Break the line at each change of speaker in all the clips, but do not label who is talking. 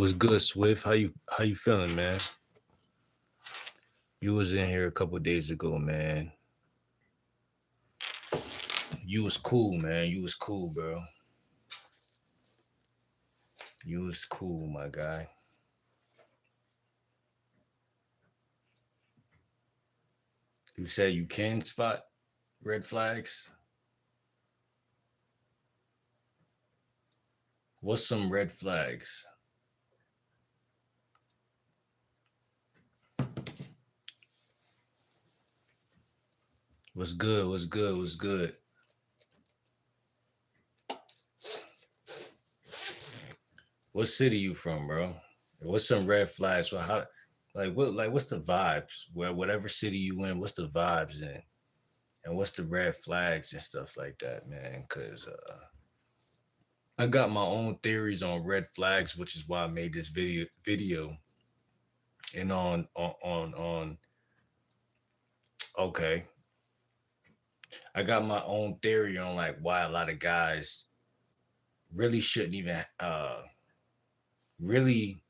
Was good, Swift? How you feeling, man? You was in here a couple days ago, man. You was cool, man. You was cool, bro. You was cool, my guy. You said you can spot red flags. What's some red flags? What's good? What's good? What's good? What city you from, bro? What's some red flags? Well, how, what's the vibes? Where whatever city you in, what's the vibes in, and what's the red flags and stuff like that, man? Cause I got my own theories on red flags, which is why I made this video. And on okay. I got my own theory on like why a lot of guys really shouldn't even really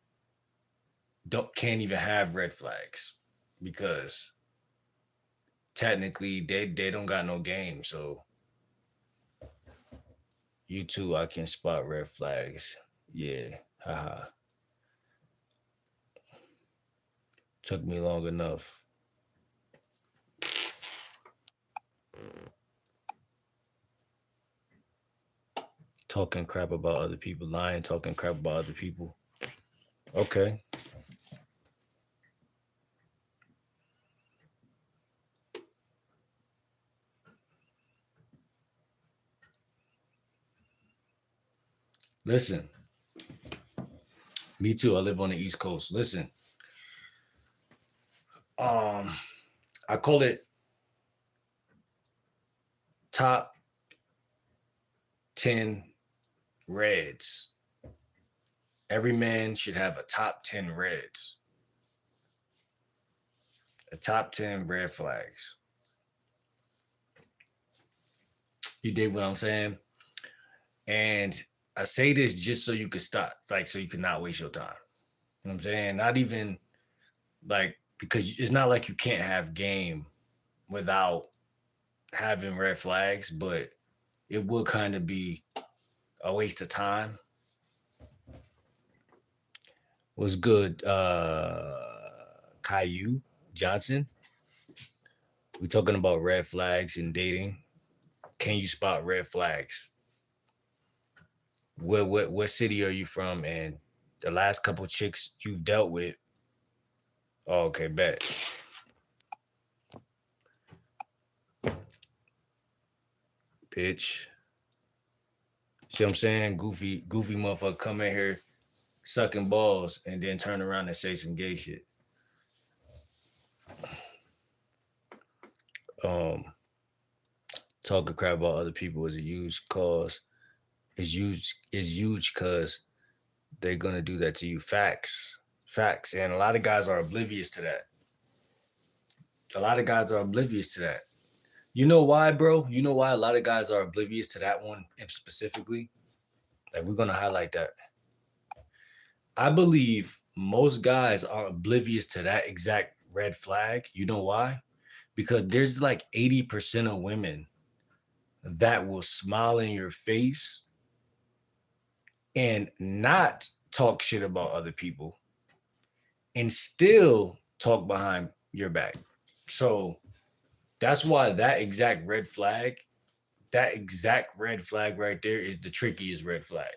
don't can't even have red flags because technically they don't got no game. So you too, I can spot red flags. Yeah. Haha. Took me long enough. Talking crap about other people, lying, talking crap about other people. Okay. Listen, me too. I live on the East Coast. Listen, um, I call it top 10 reds. Every man should have a top 10 reds, a top 10 red flags. You dig what I'm saying? And I say this just so you could stop, like, so you can not waste your time. You know what I'm saying? Not even like, because it's not like you can't have game without having red flags, but it will kind of be a waste of time. Was good, Caillou Johnson. We're talking about red flags in dating. Can you spot red flags? What city are you from? And the last couple chicks you've dealt with? Oh, okay, bet. Bitch. See what I'm saying? Goofy motherfucker come in here sucking balls and then turn around and say some gay shit. Um, Talking crap about other people is a huge cause. Is huge because they're gonna do that to you. Facts, and a lot of guys are oblivious to that. A lot of guys are oblivious to that. You know why, bro? You know why a lot of guys are oblivious to that one specifically? Like, we're gonna highlight that. I believe most guys are oblivious to that exact red flag. You know why? Because there's like 80% of women that will smile in your face and not talk shit about other people and still talk behind your back. So that's why that exact red flag right there is the trickiest red flag.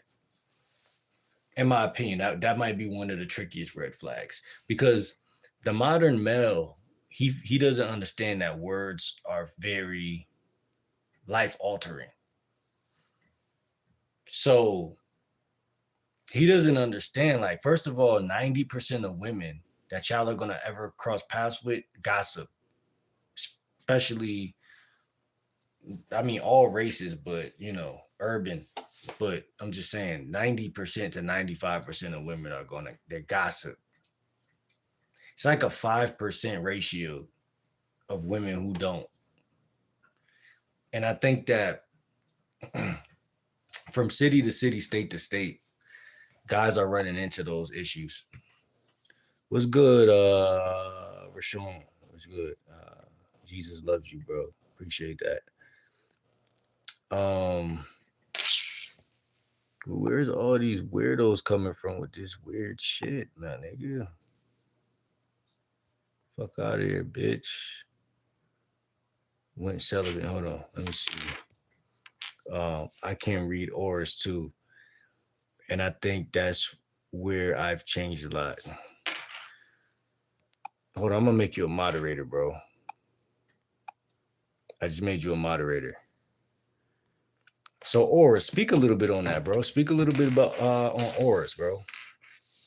In my opinion, that might be one of the trickiest red flags because the modern male, he doesn't understand that words are very life altering. So he doesn't understand, like, first of all, 90% of women that y'all are gonna ever cross paths with gossip, especially, I mean, all races, but urban. But I'm just saying 90% to 95% of women are they gossip. It's like a 5% ratio of women who don't. And I think that from city to city, state to state, guys are running into those issues. What's good, Rashawn? What's good? Jesus loves you, bro. Appreciate that. Um, where's all these weirdos coming from with this weird shit, man, nigga? Fuck out of here, bitch. Went celibate. Hold on, let me see. I can read auras too, and I think that's where I've changed a lot. Hold on, I'm gonna make you a moderator, bro. I just made you a moderator. So auras, speak a little bit on that, bro. Speak a little bit about on auras, bro.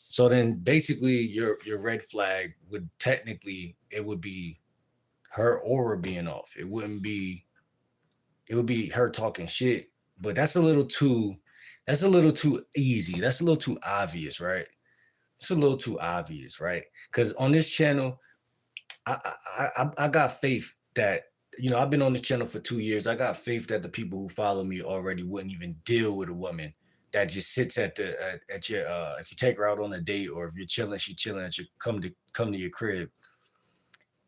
So then basically your red flag would technically it would be her aura being off. It would be her talking shit, but that's a little too easy. That's a little too obvious, right? It's a little too obvious, right? Because on this channel, I got faith that I've been on this channel for 2 years. I got faith that the people who follow me already wouldn't even deal with a woman that just sits at your if you take her out on a date, or if you're chilling, she chilling at your come to your crib,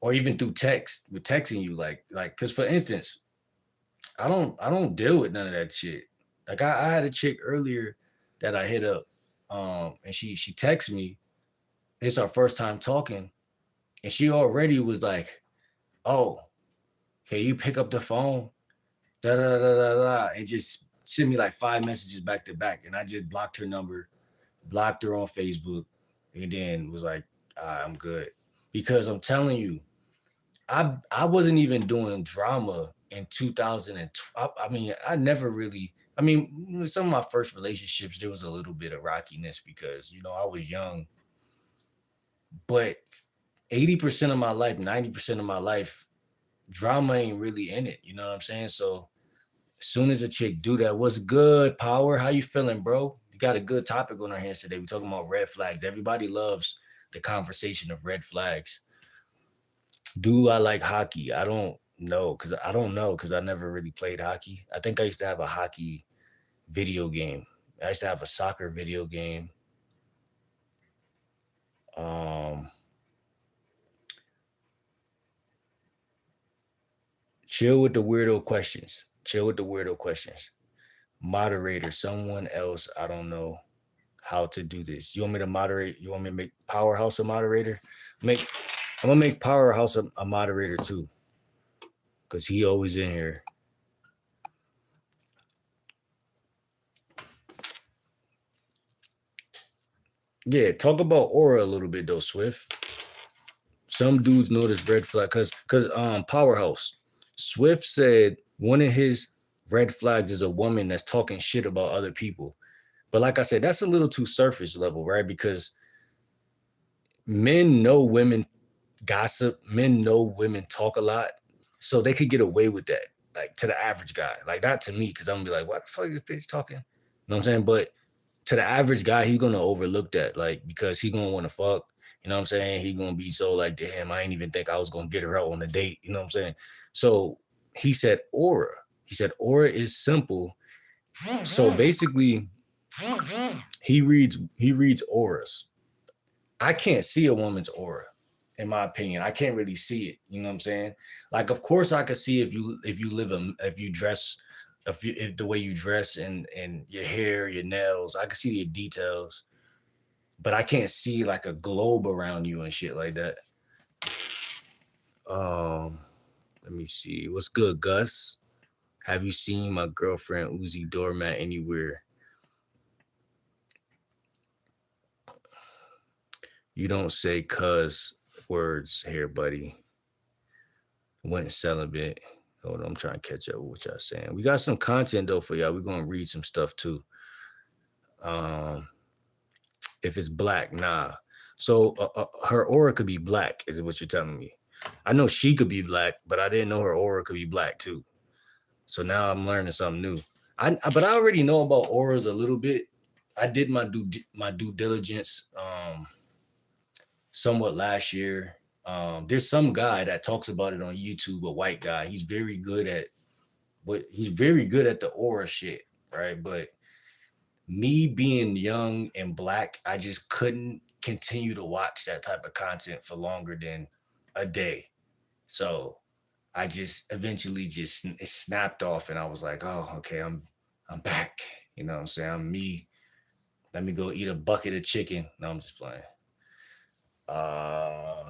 or even through text with texting you like because for instance, I don't deal with none of that shit. Like I had a chick earlier that I hit up, and she texted me. It's our first time talking, and she already was like, "Oh, can you pick up the phone?" Da da da da da, and just send me like 5 messages back to back, and I just blocked her number, blocked her on Facebook, and then was like, I'm good, because I'm telling you, I wasn't even doing drama in 2012. I mean, I never really. I mean, some of my first relationships, there was a little bit of rockiness because I was young, but 80% of my life, 90% of my life, drama ain't really in it. You know what I'm saying? So as soon as a chick do that, what's good, Power? How you feeling, bro? We got a good topic on our hands today. We're talking about red flags. Everybody loves the conversation of red flags. Do I like hockey? I don't know because I never really played hockey. I think I used to have a hockey video game. I used to have a soccer video game. Um, chill with the weirdo questions. Chill with the weirdo questions. Moderator, someone else. I don't know how to do this. You want me to moderate? You want me to make Powerhouse a moderator? I'm gonna make Powerhouse a moderator too, because he always in here. Yeah, talk about aura a little bit though, Swift. Some dudes notice red flag because Powerhouse Swift said one of his red flags is a woman that's talking shit about other people. But like I said, that's a little too surface level, right? Because men know women gossip, men know women talk a lot, so they could get away with that. Like to the average guy, like not to me, because I'm gonna be like, what the fuck is this bitch talking? You know what I'm saying? But to the average guy, he's gonna overlook that, like because he gonna want to fuck. You know what I'm saying? He gonna be so like, damn, I ain't even think I was gonna get her out on a date. You know what I'm saying? So he said aura. He said aura is simple. So basically, he reads auras. I can't see a woman's aura, in my opinion. I can't really see it. You know what I'm saying? Like, of course, I could see if you dress, if the way you dress and your hair, your nails, I can see your details, but I can't see like a globe around you and shit like that. Um, Let me see. What's good, Gus? Have you seen my girlfriend Uzi doormat anywhere? You don't say cuss words here, buddy. Went celibate. Hold on, I'm trying to catch up with what y'all saying. We got some content though for y'all. We're gonna read some stuff too. If it's black, nah. So her aura could be black, is what you're telling me. I know she could be black, but I didn't know her aura could be black too. So now I'm learning something new. But I already know about auras a little bit. I did my due diligence somewhat last year. There's some guy that talks about it on YouTube, a white guy. He's very good at the aura shit, right? But Me being young and black, I just couldn't continue to watch that type of content for longer than a day. So I just eventually just it snapped off, and I was like, oh, okay, I'm back. You know what I'm saying? I'm me. Let me go eat a bucket of chicken. No, I'm just playing. Uh,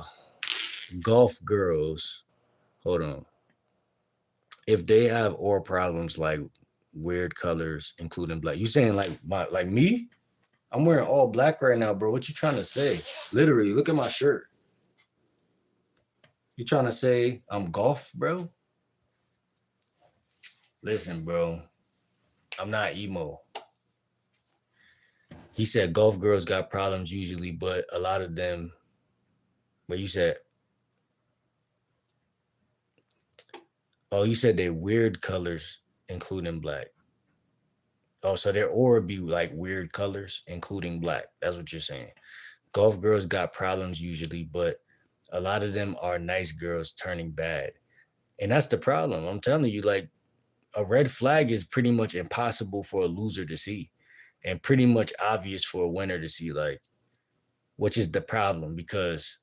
golf girls. Hold on. If they have oral problems like weird colors, including black, you saying like me? I'm wearing all black right now, bro. What you trying to say? Literally, look at my shirt. You trying to say I'm golf, bro? Listen, bro. I'm not emo. He said golf girls got problems usually, but a lot of them. But you said, oh, you said they weird colors, including black. Oh, so their aura be like weird colors, including black. That's what you're saying. Golf girls got problems usually, but a lot of them are nice girls turning bad. And that's the problem. I'm telling you, like, a red flag is pretty much impossible for a loser to see and pretty much obvious for a winner to see, like, which is the problem because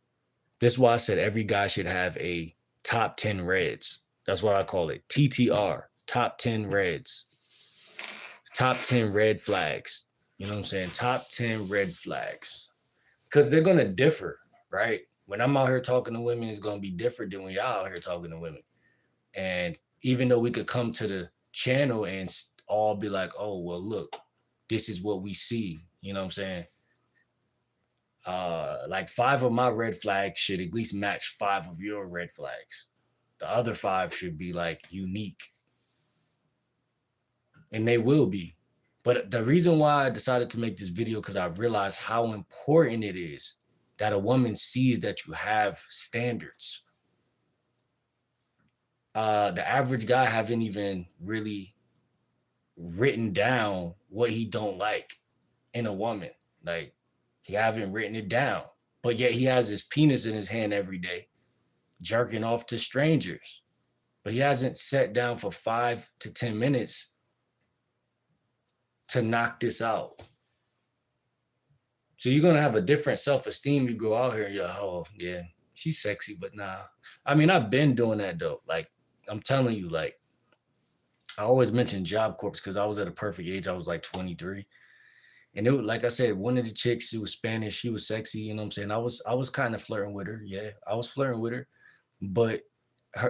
this is why I said every guy should have a top 10 reds. That's what I call it. TTR, top 10 reds, top 10 red flags. You know what I'm saying? Top 10 red flags. Because they're going to differ, right? When I'm out here talking to women, it's going to be different than when y'all out here talking to women. And even though we could come to the channel and all be like, oh, well, look, this is what we see. You know what I'm saying? Like 5 of my red flags should at least match 5 of your red flags. The other 5 should be like unique. And they will be. But the reason why I decided to make this video, because I realized how important it is that a woman sees that you have standards. The average guy haven't even really written down what he don't like in a woman. Like, he haven't written it down. But yet he has his penis in his hand every day, jerking off to strangers. But he hasn't sat down for 5 to 10 minutes to knock this out. So you're gonna have a different self-esteem. You go out here, you're, oh yeah, she's sexy, but nah. I mean, I've been doing that though. Like, I'm telling you, like, I always mention Job Corps because I was at a perfect age. I was like 23. And it was, like I said, one of the chicks, she was Spanish, she was sexy, you know what I'm saying? I was kind of flirting with her. Yeah, I was flirting with her, but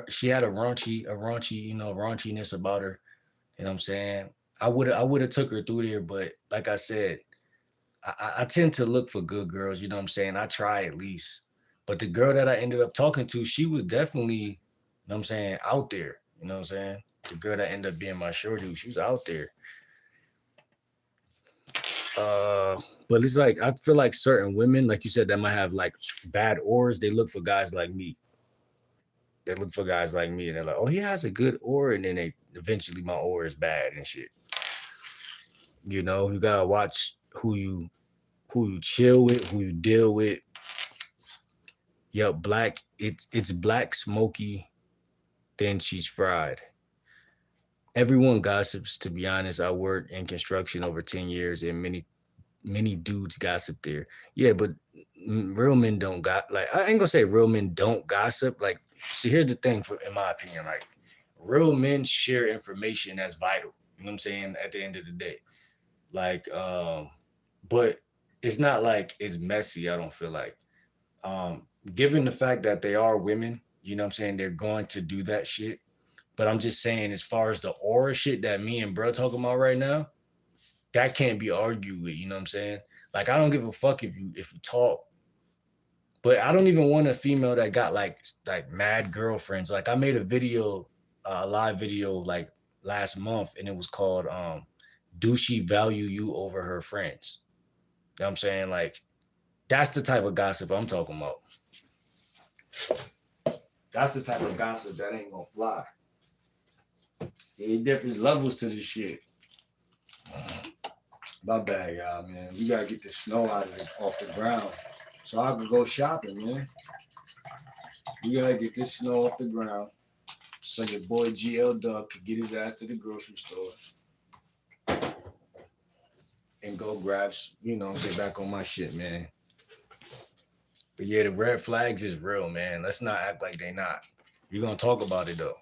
she had a raunchy, raunchiness about her. You know what I'm saying? I would have took her through there, but like I said, I tend to look for good girls, you know what I'm saying? I try at least. But the girl that I ended up talking to, she was definitely, you know what I'm saying, out there. You know what I'm saying? The girl that ended up being my shorty, she was out there. But it's like, I feel like certain women, like you said, that might have like bad auras, they look for guys like me. They look for guys like me and they're like, oh, he has a good aura. And then they eventually my aura is bad and shit. You know, you gotta watch who you chill with, who you deal with. Yo, black, it's black smoky, then she's fried. Everyone gossips, to be honest. I worked in construction over 10 years and many dudes gossip there. Yeah, but real men don't got, like, I ain't gonna say real men don't gossip. Like, see, here's the thing, in my opinion, like, real men share information that's vital. You know what I'm saying? At the end of the day, like, but it's not like it's messy. I don't feel like, given the fact that they are women, you know what I'm saying, they're going to do that shit. But I'm just saying, as far as the aura shit that me and bro talking about right now, that can't be argued with. You know what I'm saying? Like, I don't give a fuck if you talk, but I don't even want a female that got like mad girlfriends. Like, I made a video, a live video like last month, and it was called "Do She Value You Over Her Friends?" You know what I'm saying? Like, that's the type of gossip I'm talking about. That's the type of gossip that ain't gonna fly. See, there's levels to this shit. My bad, y'all, man. We gotta get the snow off the ground so I can go shopping, man. We gotta get this snow off the ground so your boy GL Dub can get his ass to the grocery store and go grab, get back on my shit, man. But yeah, the red flags is real, man. Let's not act like they not. You're gonna talk about it though.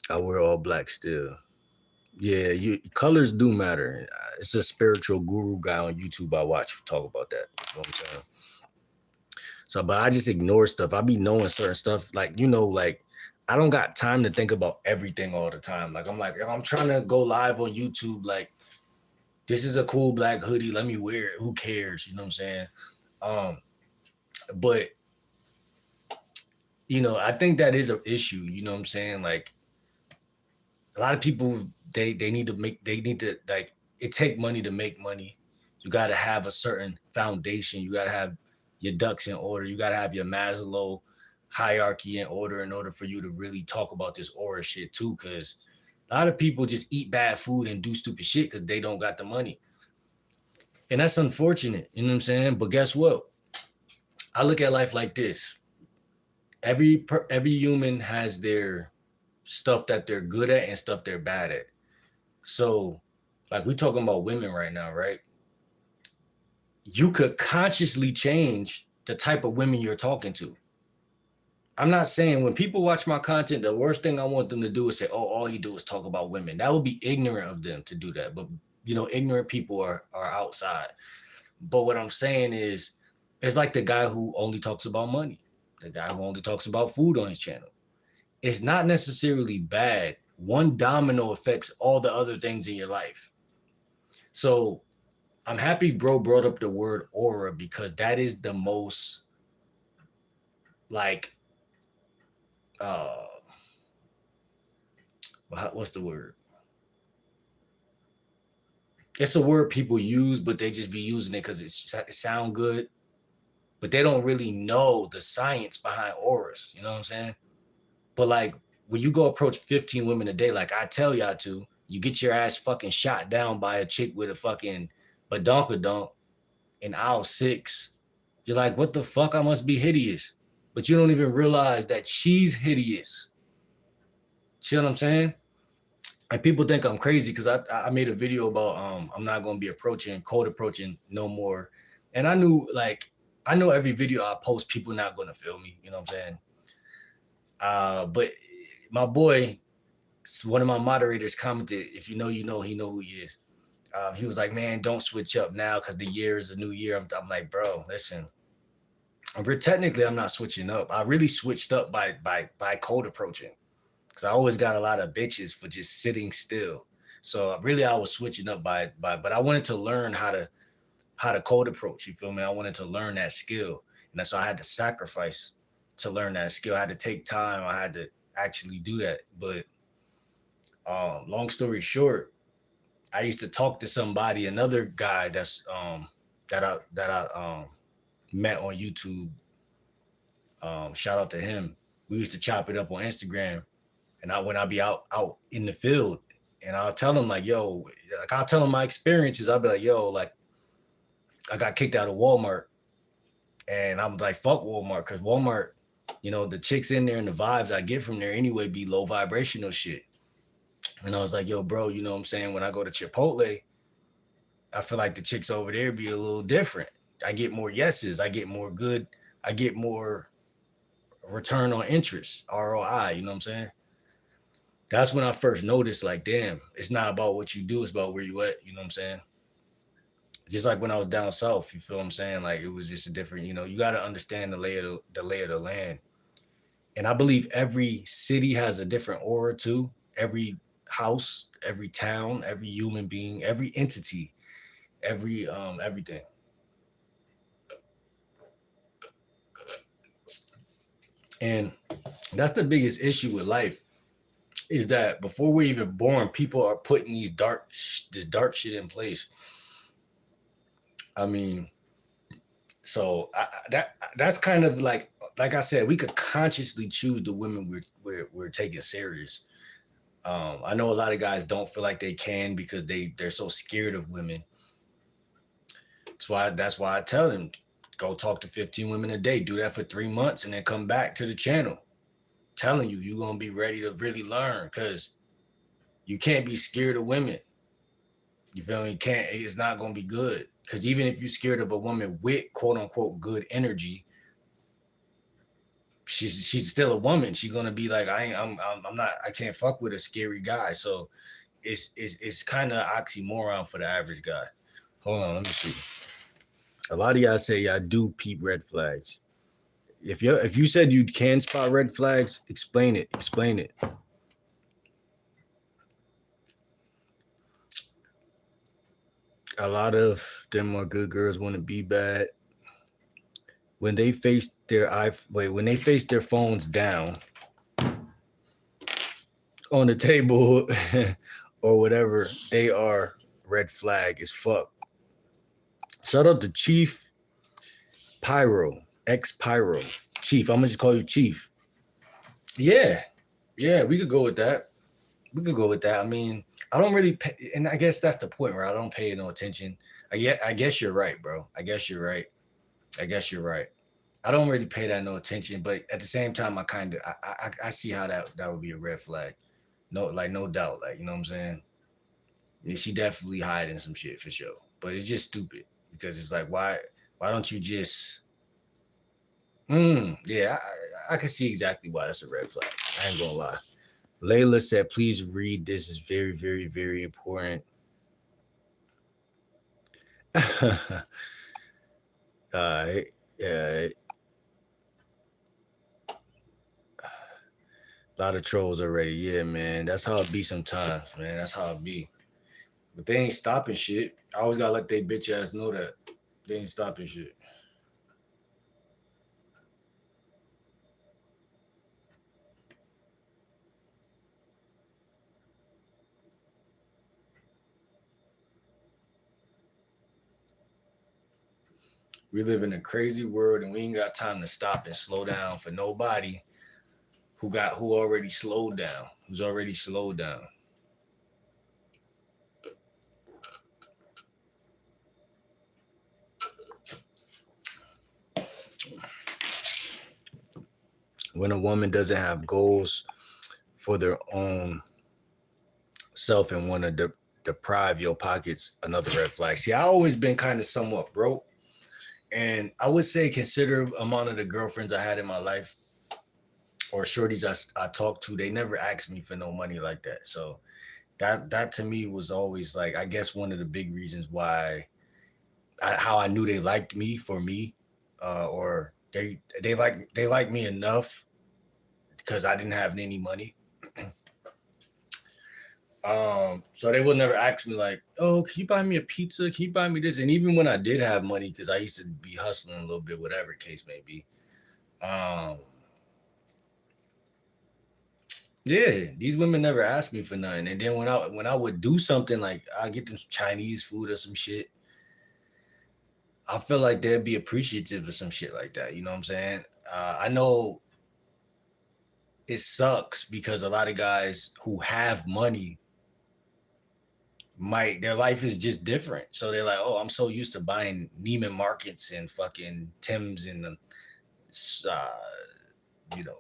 I wear all black still. Yeah, colors do matter. It's a spiritual guru guy on YouTube I watch talk about that. You know what I'm saying? So, but I just ignore stuff. I be knowing certain stuff, like like I don't got time to think about everything all the time. Like I'm trying to go live on YouTube. Like this is a cool black hoodie. Let me wear it. Who cares? You know what I'm saying? Um, but I think that is an issue. You know what I'm saying? Like a lot of people, they need to like it take money to make money. You got to have a certain foundation. You got to have your ducks in order. You got to have your Maslow hierarchy in order for you to really talk about this aura shit too. Because a lot of people just eat bad food and do stupid shit because they don't got the money, and that's unfortunate. You know what I'm saying? But guess what? I look at life like this. Every human has their stuff that they're good at and stuff they're bad at. So, like we talking about women right now, right? You could consciously change the type of women you're talking to. I'm not saying when people watch my content, the worst thing I want them to do is say, "Oh, all he do is talk about women." That would be ignorant of them to do that. But ignorant people are outside. But what I'm saying is, it's like the guy who only talks about money, the guy who only talks about food on his channel. It's not necessarily bad. One domino affects all the other things in your life. So I'm happy bro brought up the word aura because that is the most like uh what's the word? It's a word people use, but they just be using it because it sound good, but they don't really know the science behind auras. You know what I'm saying? But like when you go approach 15 women a day, like I tell y'all to, you get your ass fucking shot down by a chick with a fucking badonkadonk in aisle 6. You're like, what the fuck? I must be hideous. But you don't even realize that she's hideous. See what I'm saying? And people think I'm crazy because I made a video about I'm not gonna be cold approaching no more. And I know every video I post, people not gonna feel me. You know what I'm saying? But my boy, one of my moderators commented, if you know, you know, he know who he is. He was like, man, don't switch up now because the year is a new year. I'm like, bro, listen. Technically, I'm not switching up. I really switched up by cold approaching because I always got a lot of bitches for just sitting still. So really, I was switching up but I wanted to learn how to cold approach. You feel me? I wanted to learn that skill, and that's why I had to sacrifice to learn that skill. I had to take time. I had to actually do that. But long story short, I used to talk to somebody, another guy that I met on YouTube. Shout out to him. We used to chop it up on Instagram, and when I be out in the field, and I'll tell him like, yo, like I'll tell him my experiences. I'll be like, yo, like I got kicked out of Walmart, and I'm like, fuck Walmart, because Walmart, the chicks in there and the vibes I get from there anyway be low vibrational shit. And I was like, yo, bro, you know what I'm saying? When I go to Chipotle, I feel like the chicks over there be a little different. I get more yeses. I get more return on interest, ROI, you know what I'm saying? That's when I first noticed, like, damn, it's not about what you do, it's about where you at, you know what I'm saying? Just like when I was down south, you feel what I'm saying? Like it was just a different, you got to understand the lay of the land. And I believe every city has a different aura too. Every house, every town, every human being, every entity, everything. And that's the biggest issue with life is that before we're even born, people are putting this dark shit in place. I mean, so that's kind of like I said, we could consciously choose the women we're taking serious. I know a lot of guys don't feel like they can because they're so scared of women. That's why I tell them, go talk to 15 women a day, do that for 3 months, and then come back to the channel. Telling you, you're gonna be ready to really learn because you can't be scared of women. You feel me? Can't it's not gonna be good. Cause even if you're scared of a woman with quote unquote good energy, she's still a woman. She's gonna be like, I'm not I can't fuck with a scary guy. So it's kind of oxymoron for the average guy. Hold on, let me see. A lot of y'all say y'all do peep red flags. If you said you can spot red flags, explain it. Explain it. A lot of them are good girls want to be bad. When they face when they face their phones down on the table or whatever, they are red flag as fuck. Shout out to Chief Pyro, ex Pyro. Chief, I'm gonna just call you Chief. Yeah, yeah, we could go with that. We could go with that. I mean, I don't really pay, and I guess that's the point where I don't pay no attention. I guess you're right, bro. I guess you're right. I guess you're right. I don't really pay that no attention, but at the same time, I see how that would be a red flag. No, like no doubt, like you know what I'm saying. Yeah, she definitely hiding some shit for sure, but it's just stupid because it's like why don't you just yeah, I can see exactly why that's a red flag. I ain't gonna lie. Layla said, please read this. Is very, very, very important. Yeah, a lot of trolls already. Yeah, man. That's how it be sometimes, man. That's how it be. But they ain't stopping shit. I always gotta let they bitch ass know that. They ain't stopping shit. We live in a crazy world and we ain't got time to stop and slow down for nobody who already slowed down. Who's already slowed down. When a woman doesn't have goals for their own self and want to deprive your pockets, another red flag. See, I always been kind of somewhat broke, and I would say consider amount of the girlfriends I had in my life or shorties I talked to, they never asked me for no money like that. So that to me was always like, I guess one of the big reasons why how I knew they liked me for me, or they like me enough because I didn't have any money. So they would never ask me like, "Oh, can you buy me a pizza? Can you buy me this?" And even when I did have money, because I used to be hustling a little bit, whatever case may be. Um, yeah, these women never asked me for nothing. And then when I would do something like I get them Chinese food or some shit, I feel like they'd be appreciative of some shit like that. You know what I'm saying? I know it sucks because a lot of guys who have money their life is just different. So they're like, oh, I'm so used to buying Neiman Markets and fucking Tim's and uh, you know,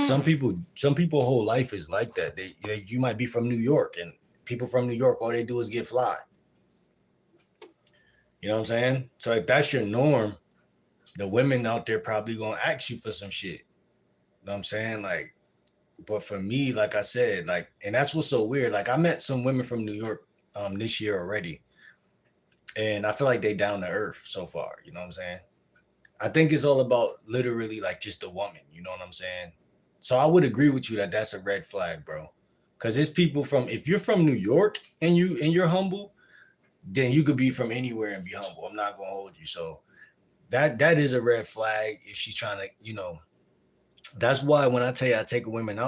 some people whole life is like that. You might be from New York and people from New York, all they do is get fly. You know what I'm saying? So if that's your norm, the women out there probably gonna ask you for some shit. You know what I'm saying? Like, but for me, like I said, like, and that's what's so weird. Like I met some women from New York this year already. And I feel like they down to earth so far. You know what I'm saying? I think it's all about literally like just a woman. You know what I'm saying? So I would agree with you that that's a red flag, bro. Because it's people from if you're from New York and you're humble, then you could be from anywhere and be humble. I'm not gonna hold you. So that is a red flag if she's trying to, That's why when I tell you I take women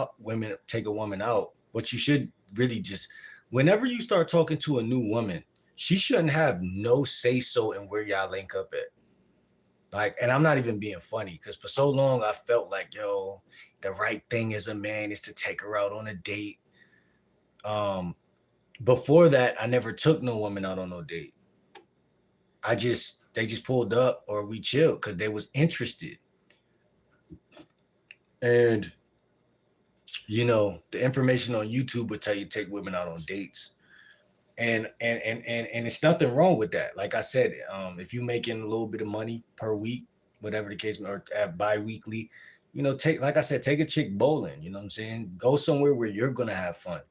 take a woman out. What you should really just whenever you start talking to a new woman, she shouldn't have no say so in where y'all link up at. Like, and I'm not even being funny because for so long I felt like, yo, the right thing as a man is to take her out on a date. Um, Before that, I never took no woman out on no date. They just pulled up or we chilled because they was interested. And the information on YouTube would tell you take women out on dates. And it's nothing wrong with that. Like I said, if you're making a little bit of money per week, whatever the case, or bi-weekly, take, like I said, take a chick bowling. You know what I'm saying? Go somewhere where you're gonna have fun,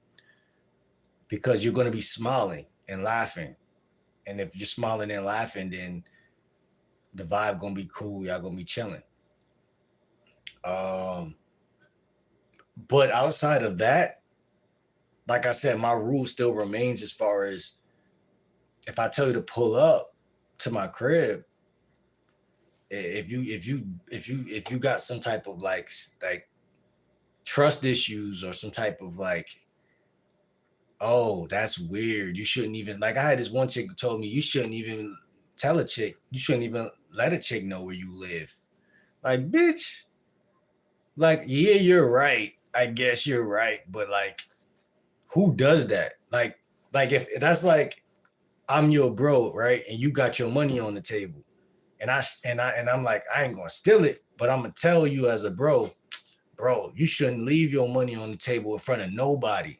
because you're gonna be smiling and laughing. And if you're smiling and laughing, then the vibe gonna be cool. Y'all gonna be chilling. Um, but outside of that, like I said, my rule still remains as far as, if I tell you to pull up to my crib, if you got some type of like trust issues, or some type of like, oh, that's weird, you shouldn't even, like, I had this one chick who told me, you shouldn't even tell a chick, you shouldn't even let a chick know where you live. Like, bitch, like, yeah, you're right, I guess you're right, but like, who does that? Like if that's like, I'm your bro, right? And you got your money on the table. And I'm like, I ain't gonna steal it, but I'm gonna tell you as a bro, you shouldn't leave your money on the table in front of nobody.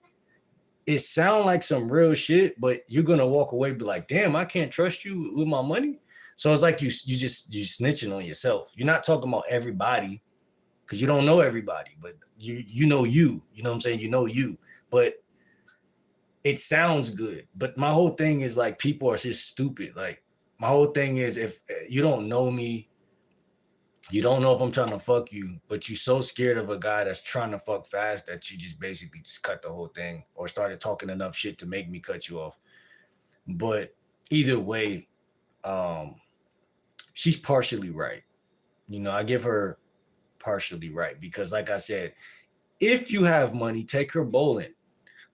It sounds like some real shit, but you're gonna walk away and be like, damn, I can't trust you with my money. So it's like you snitching on yourself. You're not talking about everybody, because you don't know everybody, but you know what I'm saying? You know you. But it sounds good. But my whole thing is like, people are just stupid. Like, my whole thing is, if you don't know me, you don't know if I'm trying to fuck you, but you're so scared of a guy that's trying to fuck fast that you just basically just cut the whole thing, or started talking enough shit to make me cut you off. But either way, she's partially right. I give her partially right, because like I said, if you have money, take her bowling.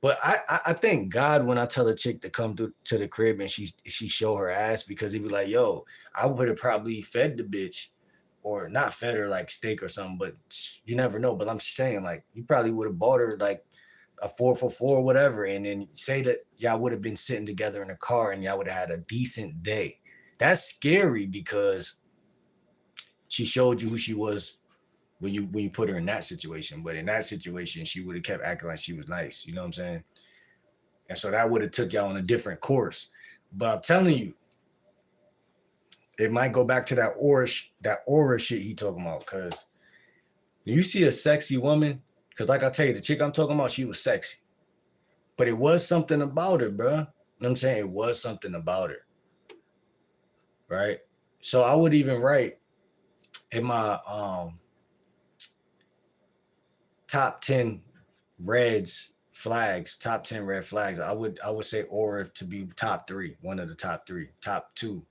But I thank God when I tell a chick to come to the crib and she show her ass, because he'd be like, yo, I would have probably fed the bitch, or not fed her like steak or something, but you never know. But I'm saying, like, you probably would have bought her like a 4 for 4 or whatever, and then say that y'all would have been sitting together in a car and y'all would have had a decent day. That's scary, because she showed you who she was when you put her in that situation. But in that situation, she would have kept acting like she was nice. You know what I'm saying? And so that would have took y'all on a different course. But I'm telling you, it might go back to that aura shit he talking about. Because you see a sexy woman, because like I tell you, the chick I'm talking about, she was sexy. But it was something about her, bro. You know what I'm saying? It was something about her. Right? So I would even write in my top 10 top 10 red flags, I would say aura to be top 3, one of the top 3, top 2.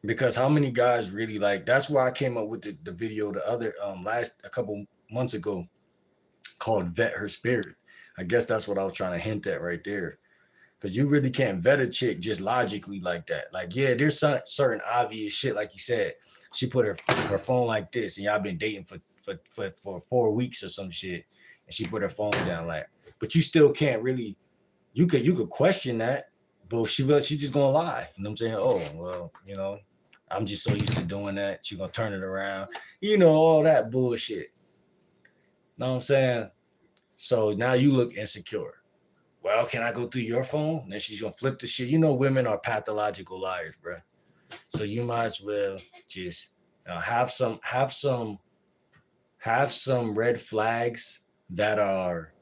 Because how many guys really, like, that's why I came up with the video the other a couple months ago, called Vet Her Spirit. I guess that's what I was trying to hint at right there. Because you really can't vet a chick just logically like that. Like, yeah, there's certain obvious shit, like you said. She put her phone like this, and y'all been dating for 4 weeks or some shit, and she put her phone down, like. But you still can't really. You could question that, but she just gonna lie. You know what I'm saying? Oh, well, I'm just so used to doing that. She gonna turn it around. All that bullshit. Know what I'm saying? So now you look insecure. Well, can I go through your phone? And then she's gonna flip the shit. Women are pathological liars, bro. So you might as well just have some red flags that are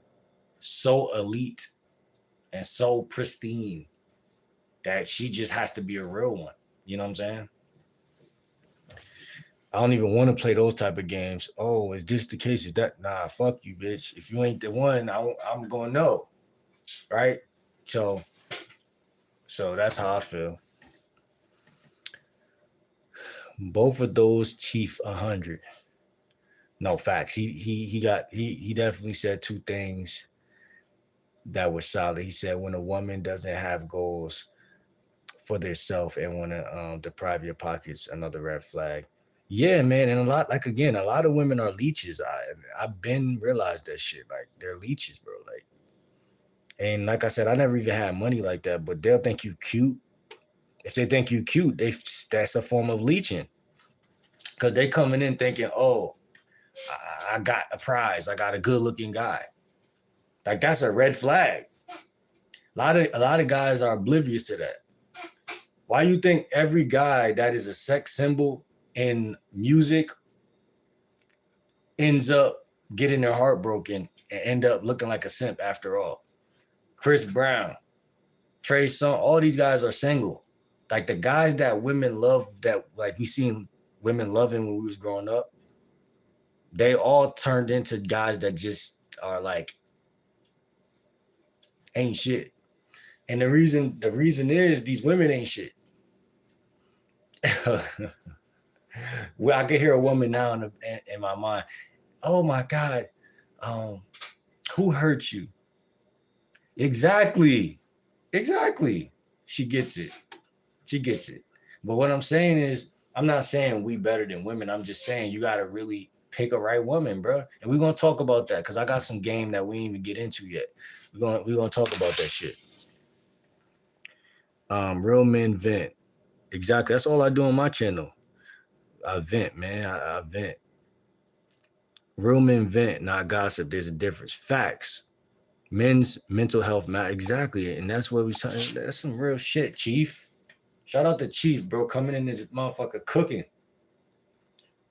so elite and so pristine that she just has to be a real one. You know what I'm saying? I don't even want to play those type of games. Oh, is this the case? Is that? Nah, fuck you, bitch. If you ain't the one, I'm gonna know, right? So that's how I feel. Both of those chief 100. No, facts. He definitely said 2 things that were solid. He said, when a woman doesn't have goals for themselves and want to deprive your pockets, another red flag. Yeah, man, and a lot of women are leeches. I've been realized that shit. Like, they're leeches, bro. Like, and like I said, I never even had money like that, but they'll think you cute. If they think you cute, that's a form of leeching, because they coming in thinking, oh, I got a prize. I got a good looking guy. Like that's a red flag. A lot of guys are oblivious to that. Why you think every guy that is a sex symbol in music ends up getting their heart broken and end up looking like a simp after all? Chris Brown, Trey Songz, all these guys are single. Like the guys that women love, that like we seen women loving when we was growing up, they all turned into guys that just are like ain't shit. And the reason is these women ain't shit. Well, I can hear a woman now in my mind. Oh my God, um, who hurt you? Exactly. She gets it. She gets it. But what I'm saying is, I'm not saying we better than women. I'm just saying you gotta really pick a right woman, bro. And we're gonna talk about that because I got some game that we ain't even get into yet. We're gonna talk about that shit. Real men vent. Exactly. That's all I do on my channel. I vent, man. I vent. Real men vent, not gossip. There's a difference. Facts. Men's mental health matter. Exactly. And that's what we talking. That's some real shit, Chief. Shout out to Chief, bro. Coming in this motherfucker cooking.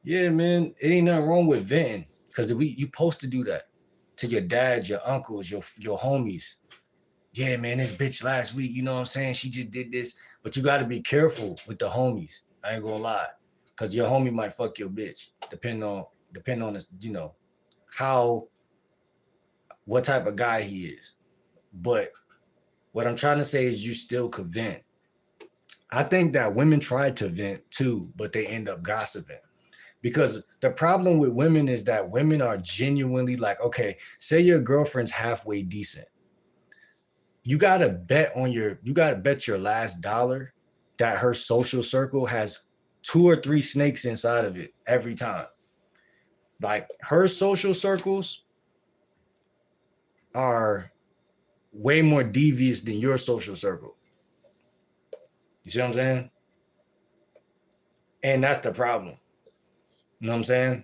Yeah, man. It ain't nothing wrong with venting. Because you supposed to do that to your dad, your uncles, your homies. Yeah, man, this bitch last week, you know what I'm saying? She just did this. But you gotta be careful with the homies. I ain't gonna lie. Cause your homie might fuck your bitch. Depending on this, what type of guy he is. But what I'm trying to say is you still could vent. I think that women try to vent too, but they end up gossiping. Because the problem with women is that women are genuinely like, okay, say your girlfriend's halfway decent. You gotta bet your last dollar that her social circle has 2 or 3 snakes inside of it every time. Like her social circles are way more devious than your social circle. You see what I'm saying? And that's the problem. You know what I'm saying?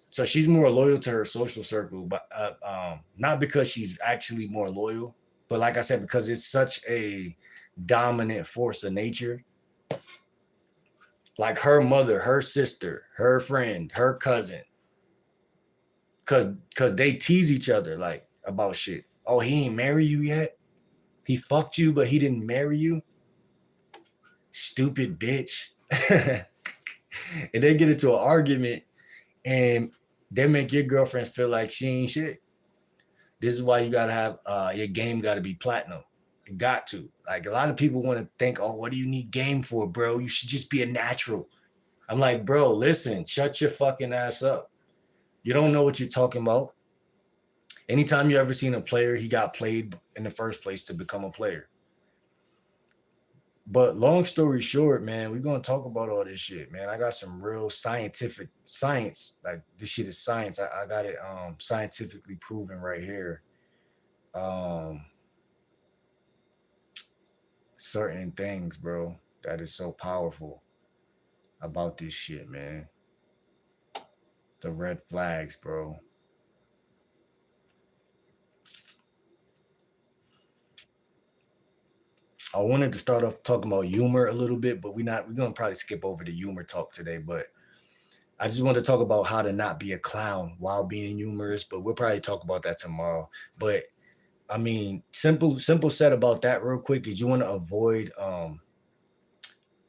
So she's more loyal to her social circle, but not because she's actually more loyal, but like I said, because it's such a dominant force of nature. Like her mother, her sister, her friend, her cousin, cause they tease each other like about shit. Oh, he ain't marry you yet? He fucked you, but he didn't marry you? Stupid bitch. And they get into an argument and they make your girlfriend feel like she ain't shit. This is why you gotta have your game gotta be platinum. You got to. Like a lot of people want to think, oh, what do you need game for, bro? You should just be a natural. I'm like, bro, listen, shut your fucking ass up. You don't know what you're talking about. Anytime you ever seen a player, he got played in the first place to become a player. But long story short, man, we're gonna talk about all this shit, man. I got some real scientific science. Like this shit is science. I got it scientifically proven right here. Certain things, bro, that is so powerful about this shit, man. The red flags, bro. I wanted to start off talking about humor a little bit, but we're gonna probably skip over the humor talk today. But I just want to talk about how to not be a clown while being humorous, but we'll probably talk about that tomorrow. But I mean, simple set about that real quick is you want to avoid the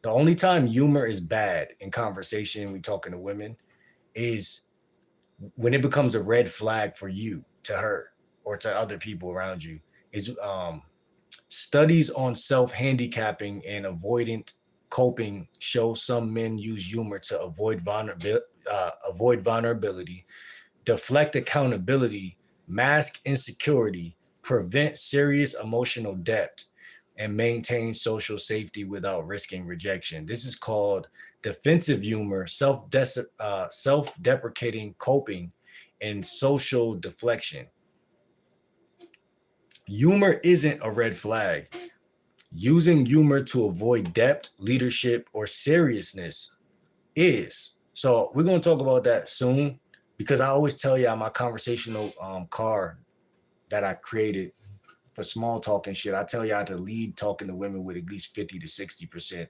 only time humor is bad in conversation, we talking to women, is when it becomes a red flag for you to her or to other people around you. Is studies on self-handicapping and avoidant coping show some men use humor to avoid vulnerability, deflect accountability, mask insecurity, prevent serious emotional depth, and maintain social safety without risking rejection. This is called defensive humor, self-deprecating coping, and social deflection. Humor isn't a red flag. Using humor to avoid depth, leadership, or seriousness is. So we're going to talk about that soon. Because I always tell y'all my conversational card that I created for small talk and shit. I tell y'all to lead talking to women with at least 50 to 60%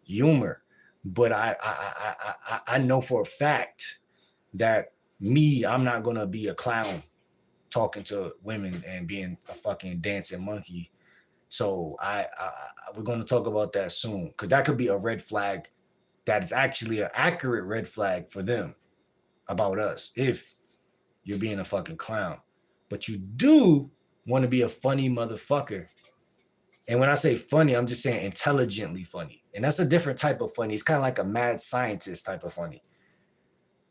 humor. But I know for a fact that I'm not gonna be a clown talking to women and being a fucking dancing monkey. So we're gonna talk about that soon, because that could be a red flag. That is actually an accurate red flag for them about us if you're being a fucking clown. But you do want to be a funny motherfucker. And when I say funny, I'm just saying intelligently funny. And that's a different type of funny. It's kind of like a mad scientist type of funny.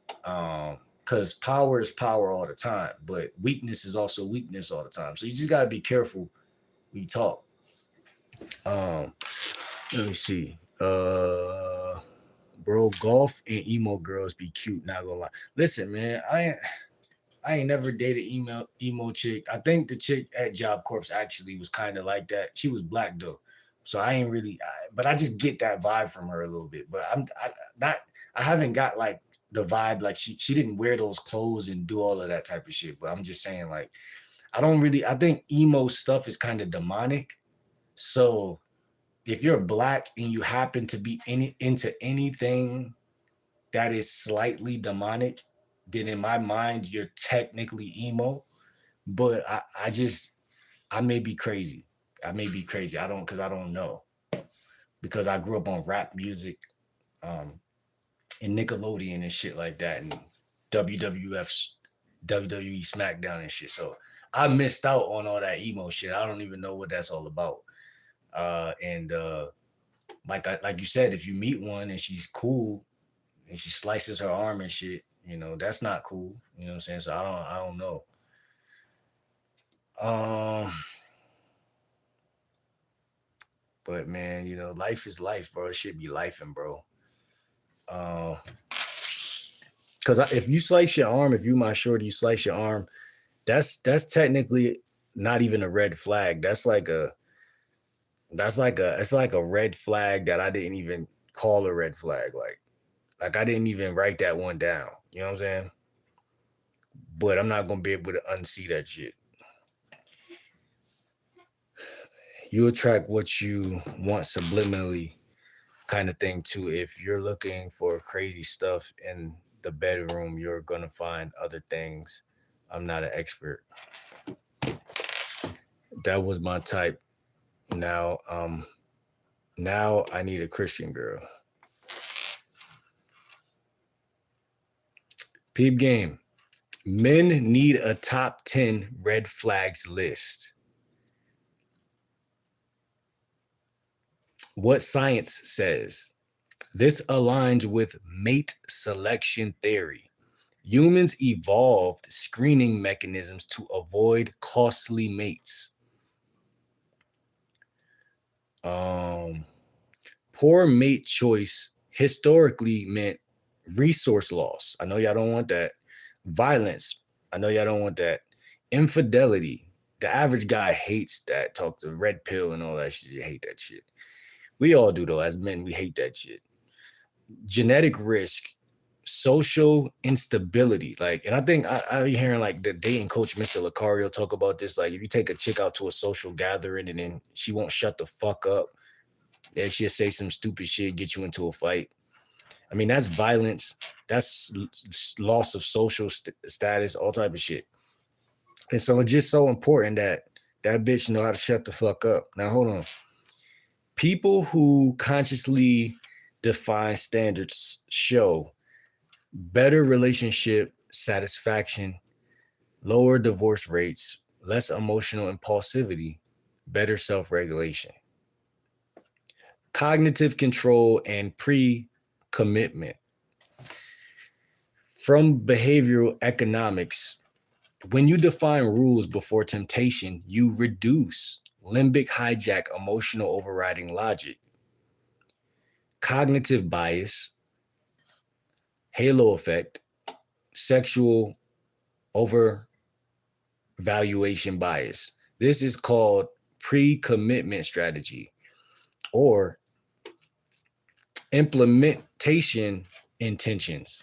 Because power is power all the time, but weakness is also weakness all the time. So you just gotta be careful when you talk. Let me see. Bro, golf and emo girls be cute, not gonna lie. Listen, man, I ain't never dated emo chick. I think the chick at Job Corps actually was kind of like that. She was black though, so I ain't really. But I just get that vibe from her a little bit. But I haven't got like the vibe like she didn't wear those clothes and do all of that type of shit. But I'm just saying like I don't really. I think emo stuff is kind of demonic. So if you're black and you happen to be into anything that is slightly demonic, then in my mind you're technically emo. But I may be crazy. I may be crazy. I don't know. Because I grew up on rap music, um, and Nickelodeon and shit like that, and WWF's WWE SmackDown and shit. So I missed out on all that emo shit. I don't even know what that's all about. And like you said, if you meet one and she's cool and she slices her arm and shit, that's not cool. You know what I'm saying? So I don't know. Um, but man, life is life, bro. It should be lifing, bro. Because if you slice your arm, if you my shorty, you slice your arm, that's technically not even a red flag. It's like a red flag that I didn't even call a red flag. Like I didn't even write that one down. You know what I'm saying? But I'm not gonna be able to unsee that shit. You attract what you want subliminally, kind of thing too. If you're looking for crazy stuff in the bedroom, you're gonna find other things. I'm not an expert. That was my type. Now, now I need a Christian girl. Peep game. Men need a top 10 red flags list. What science says. This aligns with mate selection theory. Humans evolved screening mechanisms to avoid costly mates. Poor mate choice historically meant resource loss. I know y'all don't want that. Violence. I know y'all don't want that. Infidelity. The average guy hates that. Talk to red pill and all that shit. You hate that shit. We all do though. As men, we hate that shit. Genetic risk. Social instability. And I think I be hearing like the dating coach, Mr. Lucario, talk about this. Like if you take a chick out to a social gathering and then she won't shut the fuck up, then she'll say some stupid shit, get you into a fight. I mean, that's violence. That's loss of social status, all type of shit. And so it's just so important that that bitch know how to shut the fuck up. Now, hold on. People who consciously define standards show better relationship satisfaction, lower divorce rates, less emotional impulsivity, better self-regulation. Cognitive control and pre-commitment. From behavioral economics, when you define rules before temptation, you reduce limbic hijack, emotional overriding logic. Cognitive bias, halo effect, sexual overvaluation bias. This is called pre-commitment strategy or implementation intentions.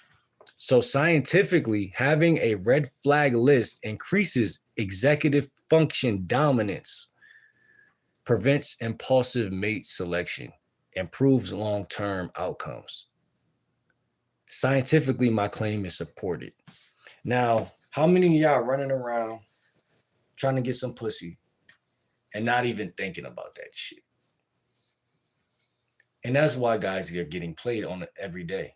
So scientifically, having a red flag list increases executive function dominance, prevents impulsive mate selection, improves long-term outcomes. Scientifically, my claim is supported. Now, how many of y'all running around trying to get some pussy and not even thinking about that shit? And that's why guys are getting played on it every day.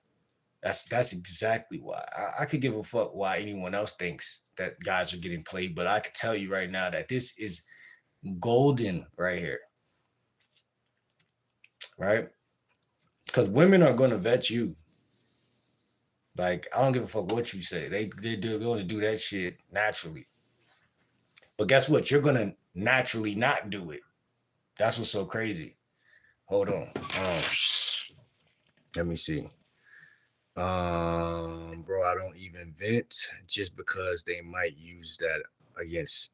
That's exactly why. I could give a fuck why anyone else thinks that guys are getting played, but I could tell you right now that this is golden right here, right? Because women are going to vet you. Like, I don't give a fuck what you say. They're going to do that shit naturally. But guess what? You're going to naturally not do it. That's what's so crazy. Hold on. Let me see. Bro, I don't even vent just because they might use that against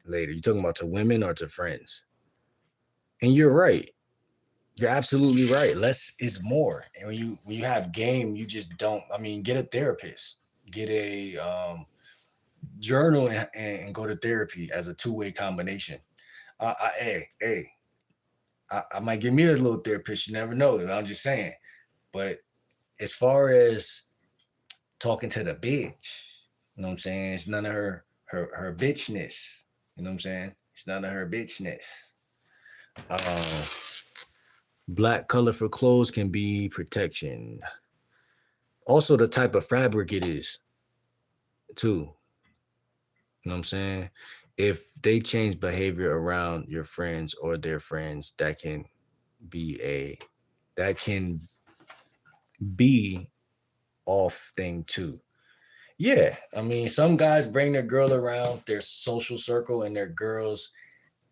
later. You talking about to women or to friends? And you're right. You're absolutely right. Less is more. And when you have game, you just don't. I mean, get a therapist, get a journal, and go to therapy as a two-way combination. Hey, I might give me a little therapist. You never know. I'm just saying. But as far as talking to the bitch, you know what I'm saying? It's none of her bitchness. You know what I'm saying? It's none of her bitchness. Black color for clothes can be protection. Also, the type of fabric it is, too. You know what I'm saying? If they change behavior around your friends or their friends, that can be off thing too. Yeah, I mean, some guys bring their girl around their social circle and their girls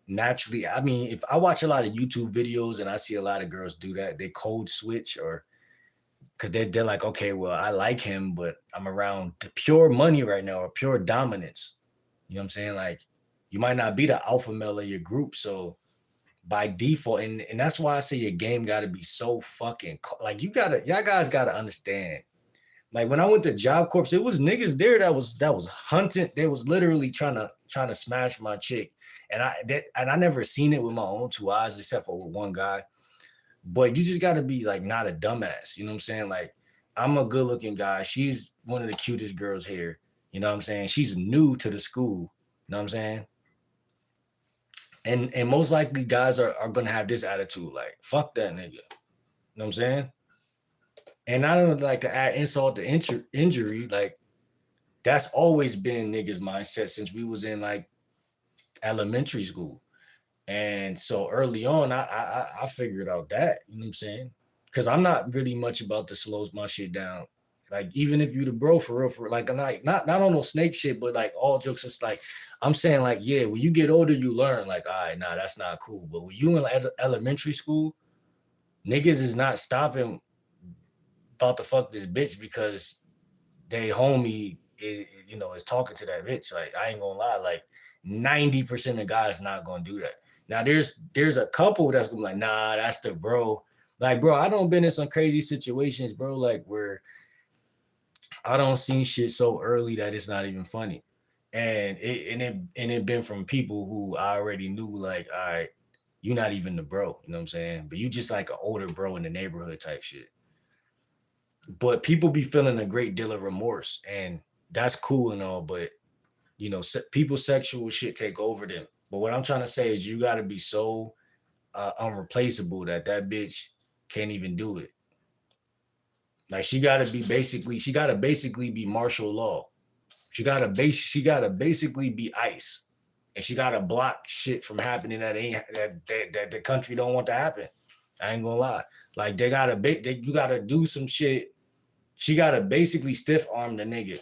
naturally. I mean, if I watch a lot of YouTube videos and I see a lot of girls do that, they code switch or because they're like, okay, well, I like him, but I'm around the pure money right now or pure dominance. You know what I'm saying? Like, you might not be the alpha male of your group, so by default, and that's why I say your game got to be so fucking like y'all guys got to understand. Like when I went to Job Corps, it was niggas there that was hunting. They was literally trying to smash my chick, and I never seen it with my own two eyes except for with one guy. But you just got to be like not a dumbass. You know what I'm saying? Like I'm a good looking guy. She's one of the cutest girls here. You know what I'm saying? She's new to the school. You know what I'm saying? And most likely guys are gonna have this attitude, like, fuck that nigga. You know what I'm saying? And I don't like to add insult to injury, like that's always been niggas' mindset since we was in like elementary school. And so early on, I figured out that, you know what I'm saying? Because I'm not really much about to slow my shit down. Like even if you the bro for real, for like not on no snake shit, but like all jokes, it's like I'm saying like yeah, when you get older, you learn like all right, nah, that's not cool. But when you in like elementary school, niggas is not stopping about to fuck this bitch because they homie is talking to that bitch. Like I ain't gonna lie, like 90% of guys not gonna do that. Now there's a couple that's gonna be like, nah, that's the bro. Like, bro, I don't been in some crazy situations, bro, like where I don't see shit so early that it's not even funny. And it been from people who I already knew, like, all right, you're not even the bro, you know what I'm saying? But you just like an older bro in the neighborhood type shit. But people be feeling a great deal of remorse, and that's cool and all, but people's sexual shit take over them. But what I'm trying to say is you got to be so unreplaceable that bitch can't even do it. Like she got to basically be martial law. She got to basically be ICE, and she got to block shit from happening that the country don't want to happen. I ain't gonna lie. Like you got to do some shit. She got to basically stiff arm the nigga.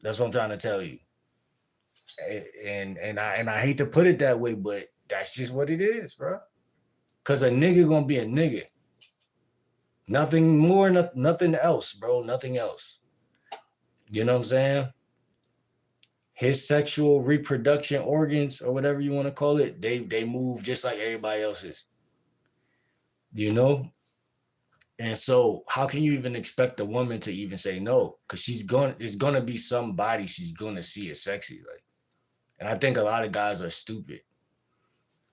That's what I'm trying to tell you. And I hate to put it that way, but that's just what it is, bro. Cause a nigga gonna be a nigga. Nothing more, nothing else, bro. Nothing else. You know what I'm saying? His sexual reproduction organs or whatever you want to call it, they move just like everybody else's. You know? And so how can you even expect a woman to even say no? Because it's gonna be somebody she's gonna see as sexy. Like, and I think a lot of guys are stupid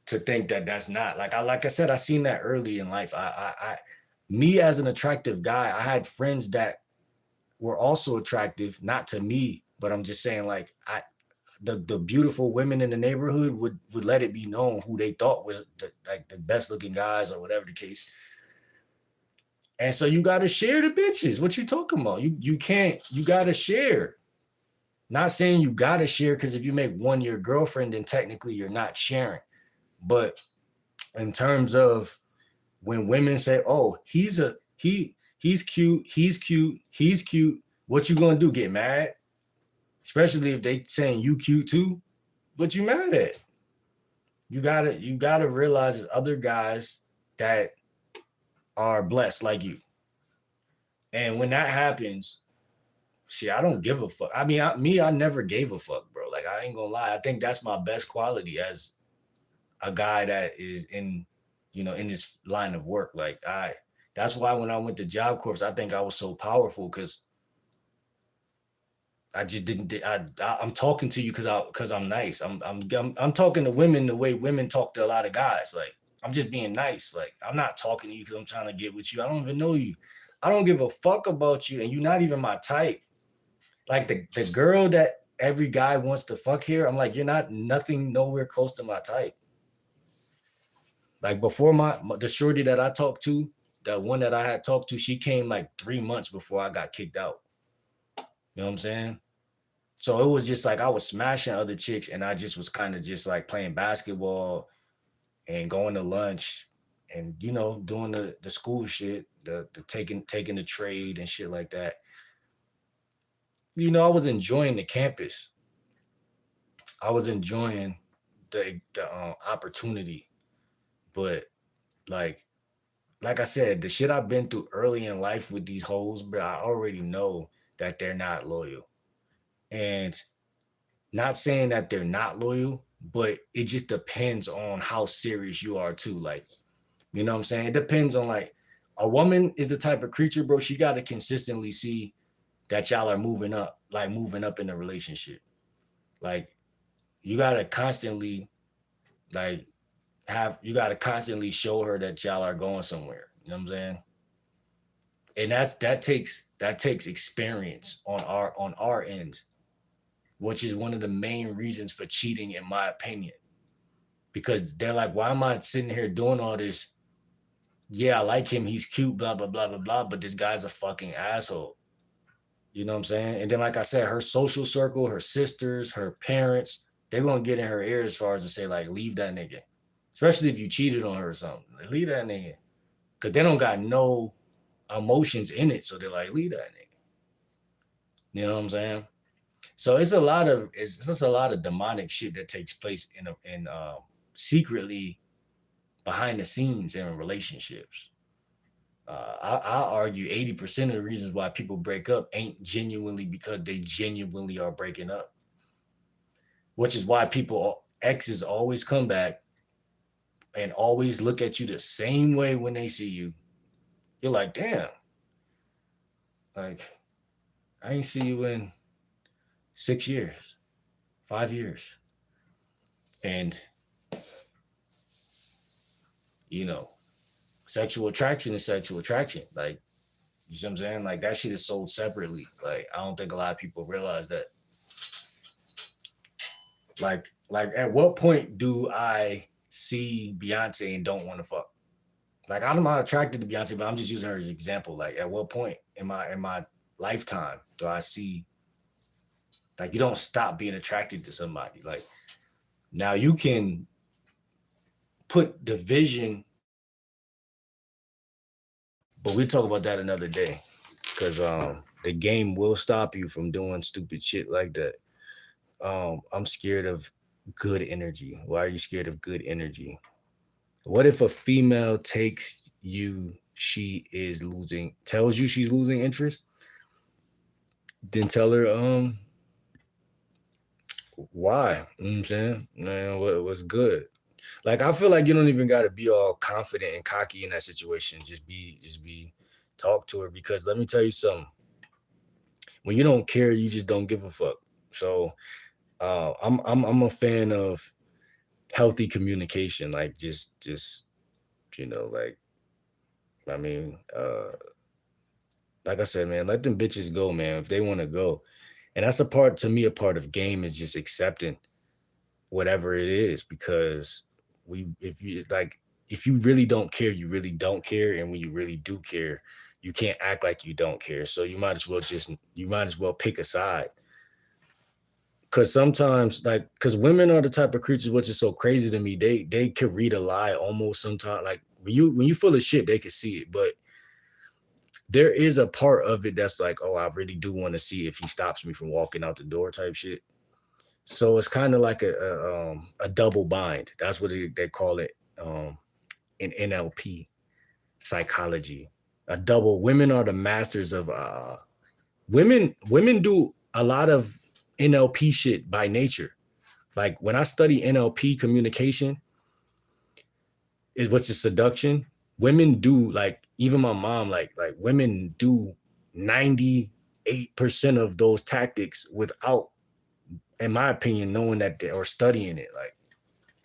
to think that that's not like I said, I seen that early in life. Me as an attractive guy, I had friends that were also attractive, not to me, but I'm just saying like the beautiful women in the neighborhood would let it be known who they thought was the best looking guys or whatever the case. And so you got to share the bitches. What you talking about? You can't. You got to share. Not saying you got to share because if you make one your girlfriend, then technically you're not sharing. But in terms of when women say, "Oh, he's cute, he's cute, he's cute," what you gonna do? Get mad? Especially if they saying you cute too. What you mad at? You gotta realize there's other guys that are blessed like you. And when that happens, see, I don't give a fuck. I mean, I never gave a fuck, bro. Like, I ain't gonna lie. I think that's my best quality as a guy that is in this line of work. Like, that's why when I went to Job Corps, I think I was so powerful because I just didn't. I'm talking to you because I'm nice. I'm talking to women the way women talk to a lot of guys. Like, I'm just being nice. Like, I'm not talking to you because I'm trying to get with you. I don't even know you. I don't give a fuck about you, and you're not even my type. Like the girl that every guy wants to fuck here, I'm like, you're not nothing nowhere close to my type. Like before the shorty that I talked to, the one that I had talked to, she came like 3 months before I got kicked out. You know what I'm saying? So it was just like I was smashing other chicks and I just was kind of just like playing basketball and going to lunch and doing the school shit, the taking the trade and shit like that. I was enjoying the campus. I was enjoying the opportunity, but like I said, the shit I've been through early in life with these hoes, bro, I already know that they're not loyal. And not saying that they're not loyal, but it just depends on how serious you are too. Like, you know what I'm saying? It depends on like a woman is the type of creature, bro. She got to consistently see that y'all are moving up in a relationship. Like, you got to constantly like you got to constantly show her that y'all are going somewhere. You know what I'm saying? And that takes experience on our end, which is one of the main reasons for cheating, in my opinion. Because they're like, why am I sitting here doing all this? Yeah, I like him. He's cute, blah, blah, blah, blah, blah. But this guy's a fucking asshole. You know what I'm saying? And then, like I said, her social circle, her sisters, her parents, they're going to get in her ear as far as to say, like, leave that nigga. Especially if you cheated on her or something. Like, leave that nigga. Because they don't got no emotions in it. So they're like, leave that nigga. You know what I'm saying? So it's just a lot of demonic shit that takes place in secretly behind the scenes in relationships. I argue 80% of the reasons why people break up ain't genuinely because they genuinely are breaking up, which is why exes always come back and always look at you the same way when they see you. You're like, damn, like I ain't see you in 6 years, 5 years. And, sexual attraction is sexual attraction. Like, you see what I'm saying? Like, that shit is sold separately. Like, I don't think a lot of people realize that. Like at what point do I see Beyonce and don't want to fuck? Like, I'm not attracted to Beyonce, but I'm just using her as an example. Like, at what point in my lifetime do I see, like, you don't stop being attracted to somebody? Like, now you can put division, but we'll talk about that another day. Because the game will stop you from doing stupid shit like that. I'm scared of good energy. Why are you scared of good energy? What if a female tells you she's losing interest? Then tell her why. You know what I'm saying? Man, what's good? Like, I feel like you don't even gotta be all confident and cocky in that situation. Just be talk to her, because let me tell you something. When you don't care, you just don't give a fuck. So I'm a fan of healthy communication. Like just like, I mean, like I said, man, let them bitches go, man, if they want to go. And that's a part, to me, a part of game is just accepting whatever it is, because if you really don't care, you really don't care. And when you really do care, you can't act like you don't care. So you might as well pick a side. Cause sometimes, like, cause women are the type of creatures, which is so crazy to me. They can read a lie almost sometimes. Like when you full of shit, they can see it. But there is a part of it that's like, oh, I really do want to see if he stops me from walking out the door, type shit. So it's kind of like a double bind. That's what they call it in NLP psychology. A double. Women are the masters of women do a lot of NLP shit by nature. Like when I study NLP communication, is what's the seduction. Women do, like, even my mom, like women do 98% of those tactics without, in my opinion, knowing that they are studying it. Like,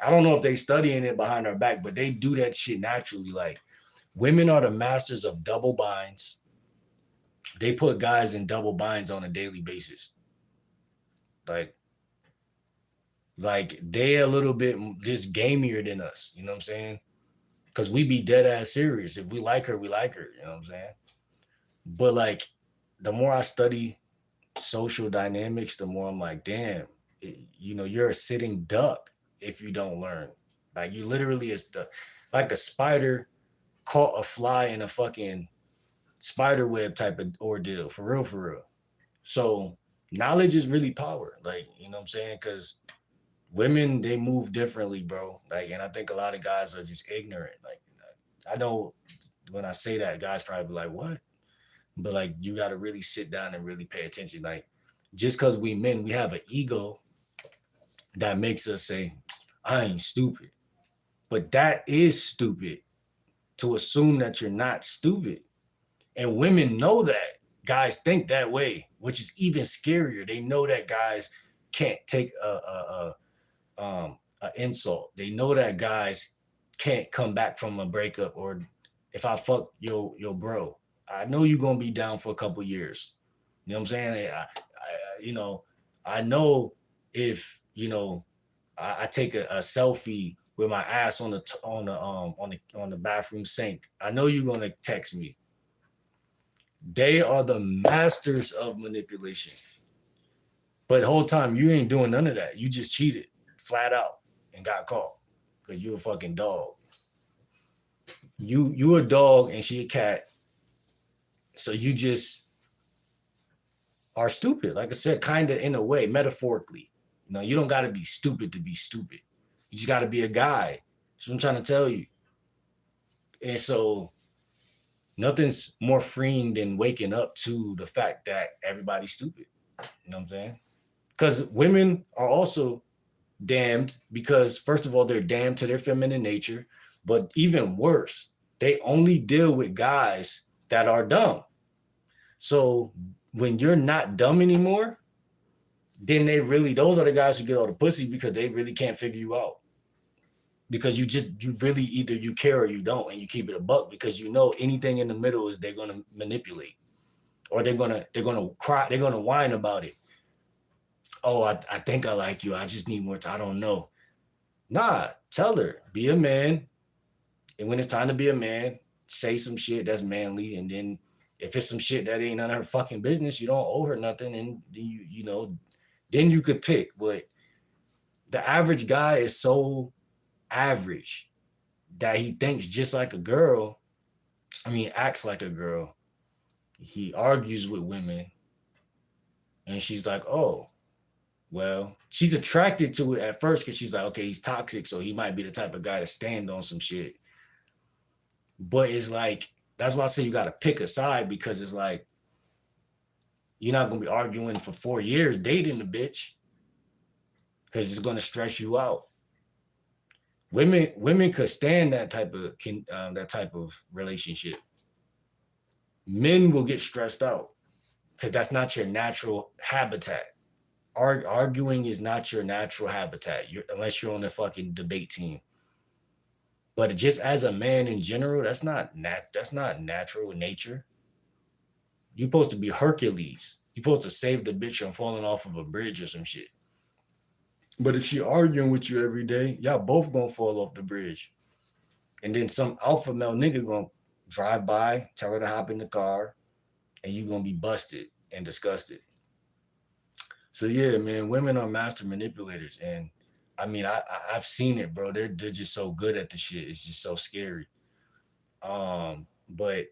I don't know if they studying it behind our back, but they do that shit naturally. Like, women are the masters of double binds. They put guys in double binds on a daily basis. Like, they a little bit just gamier than us. You know what I'm saying? Because we be dead ass serious. If we like her, we like her. You know what I'm saying? But like, the more I study social dynamics, the more I'm like, damn, you're a sitting duck if you don't learn. Like, you literally is like a spider caught a fly in a fucking spider web type of ordeal. For real, for real. So knowledge is really power. Like, you know what I'm saying? Because women, they move differently, bro. Like, and I think a lot of guys are just ignorant. Like, I know when I say that, guys probably be like, what? But like, you got to really sit down and really pay attention. Like, just because we men, we have an ego that makes us say, I ain't stupid. But that is stupid, to assume that you're not stupid. And women know that. Guys think that way, which is even scarier. They know that guys can't take a insult. They know that guys can't come back from a breakup, or if I fuck your bro, I know you're gonna be down for a couple years. You know what I'm saying? I know if I take a selfie with my ass on the bathroom sink, I know you're gonna text me. They are the masters of manipulation. But the whole time you ain't doing none of that. You just cheated flat out and got caught because you a fucking dog. You a dog and she a cat. So you just are stupid. Like I said, kind of, in a way, metaphorically. You don't got to be stupid to be stupid. You just got to be a guy. That's what I'm trying to tell you. And so nothing's more freeing than waking up to the fact that everybody's stupid. You know what I'm saying? Because women are also damned, because first of all, they're damned to their feminine nature. But even worse, they only deal with guys that are dumb. So when you're not dumb anymore, then those are the guys who get all the pussy, because they really can't figure you out. Because you really, either you care or you don't, and you keep it a buck, because anything in the middle is they're gonna manipulate, or they're gonna cry, they're gonna whine about it. Oh, I think I like you. I just need more time. I don't know. Nah, tell her, be a man. And when it's time to be a man, say some shit that's manly. And then if it's some shit that ain't none of her fucking business, you don't owe her nothing. And then you could pick. But the average guy is so average that he thinks just like a girl. I mean, acts like a girl. He argues with women. And she's like, oh, well, she's attracted to it at first because she's like, okay, he's toxic, so he might be the type of guy to stand on some shit. But it's like, that's why I say you got to pick a side, because it's like, you're not going to be arguing for 4 years dating the bitch, because it's going to stress you out. Women could stand that type of relationship. Men will get stressed out because that's not your natural habitat. Arguing is not your natural habitat unless you're on the fucking debate team. But just as a man in general, that's not natural nature. You're supposed to be Hercules. You're supposed to save the bitch from falling off of a bridge or some shit. But if she arguing with you every day, y'all both gonna fall off the bridge. And then some alpha male nigga gonna drive by, tell her to hop in the car, and you gonna be busted and disgusted. So yeah, man, women are master manipulators, and I mean, I've seen it, bro. They're just so good at the shit. It's just so scary. But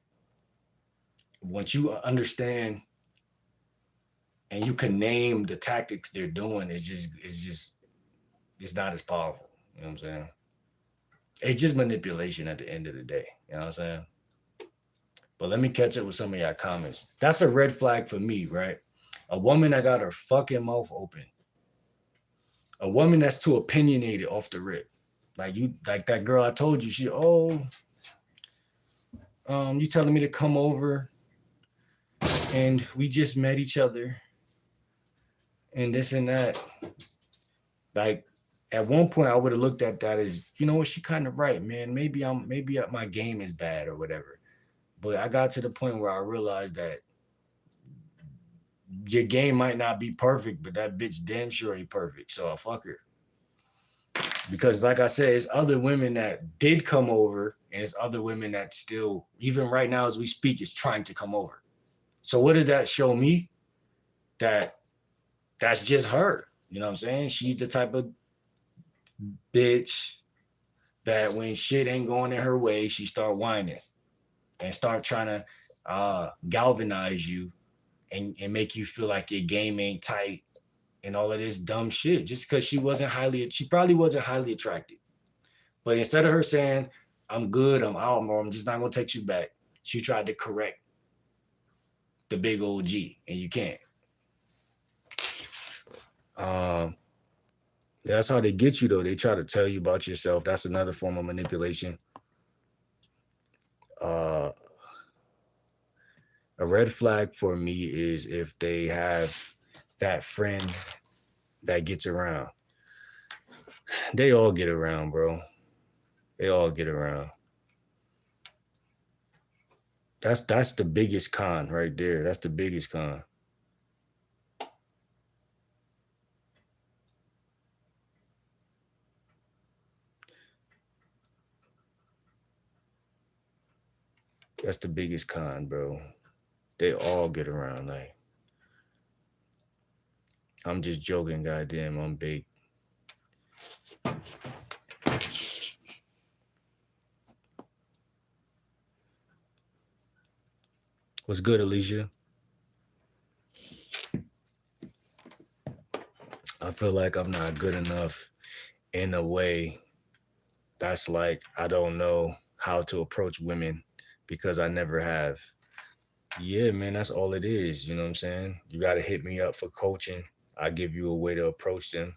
once you understand and you can name the tactics they're doing, it's not as powerful. You know what I'm saying? It's just manipulation at the end of the day. You know what I'm saying? But let me catch up with some of y'all comments. That's a red flag for me, right? A woman that got her fucking mouth open. A woman that's too opinionated off the rip. Like that girl I told you, you telling me to come over and we just met each other and this and that. Like at one point I would have looked at that as, you know what, she kind of right, man. Maybe my game is bad or whatever. But I got to the point where I realized that your game might not be perfect, but that bitch damn sure ain't perfect. So I fuck her. Because like I said, it's other women that did come over, and it's other women that still, even right now as we speak, is trying to come over. So what does that show me? That's just her. You know what I'm saying? She's the type of bitch that when shit ain't going in her way, she start whining and start trying to galvanize you and make you feel like your game ain't tight and all of this dumb shit just because she probably wasn't highly attracted. But instead of her saying, I'm good, I'm out, or I'm just not going to take you back, she tried to correct the big old G, and you can't. That's how they get you, though. They try to tell you about yourself. That's another form of manipulation. A red flag for me is if they have that friend that gets around. They all get around, bro. They all get around. That's the biggest con right there. That's the biggest con. That's the biggest con, bro. They all get around. Like, I'm just joking, goddamn. I'm big. What's good, Alicia? I feel like I'm not good enough in a way that's like I don't know how to approach women because I never have. Yeah, man, that's all it is. You know what I'm saying? You got to hit me up for coaching. I give you a way to approach them.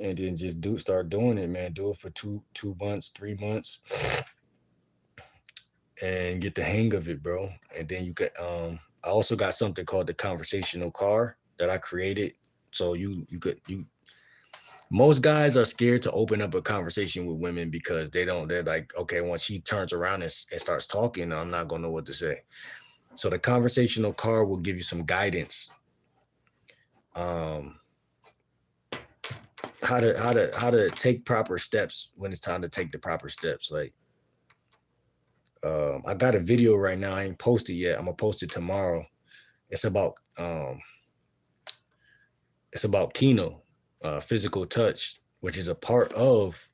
And then just start doing it, man. Do it for 2 months, 3 months, and get the hang of it, bro. And then you could I also got something called the conversational car that I created. So most guys are scared to open up a conversation with women because they're like, okay, once she turns around and starts talking, I'm not gonna know what to say. So the conversational car will give you some guidance. How to take proper steps when it's time to take the proper steps. Like, I got a video right now. I ain't posted yet. I'm gonna post it tomorrow. It's about Kino, physical touch, which is a part of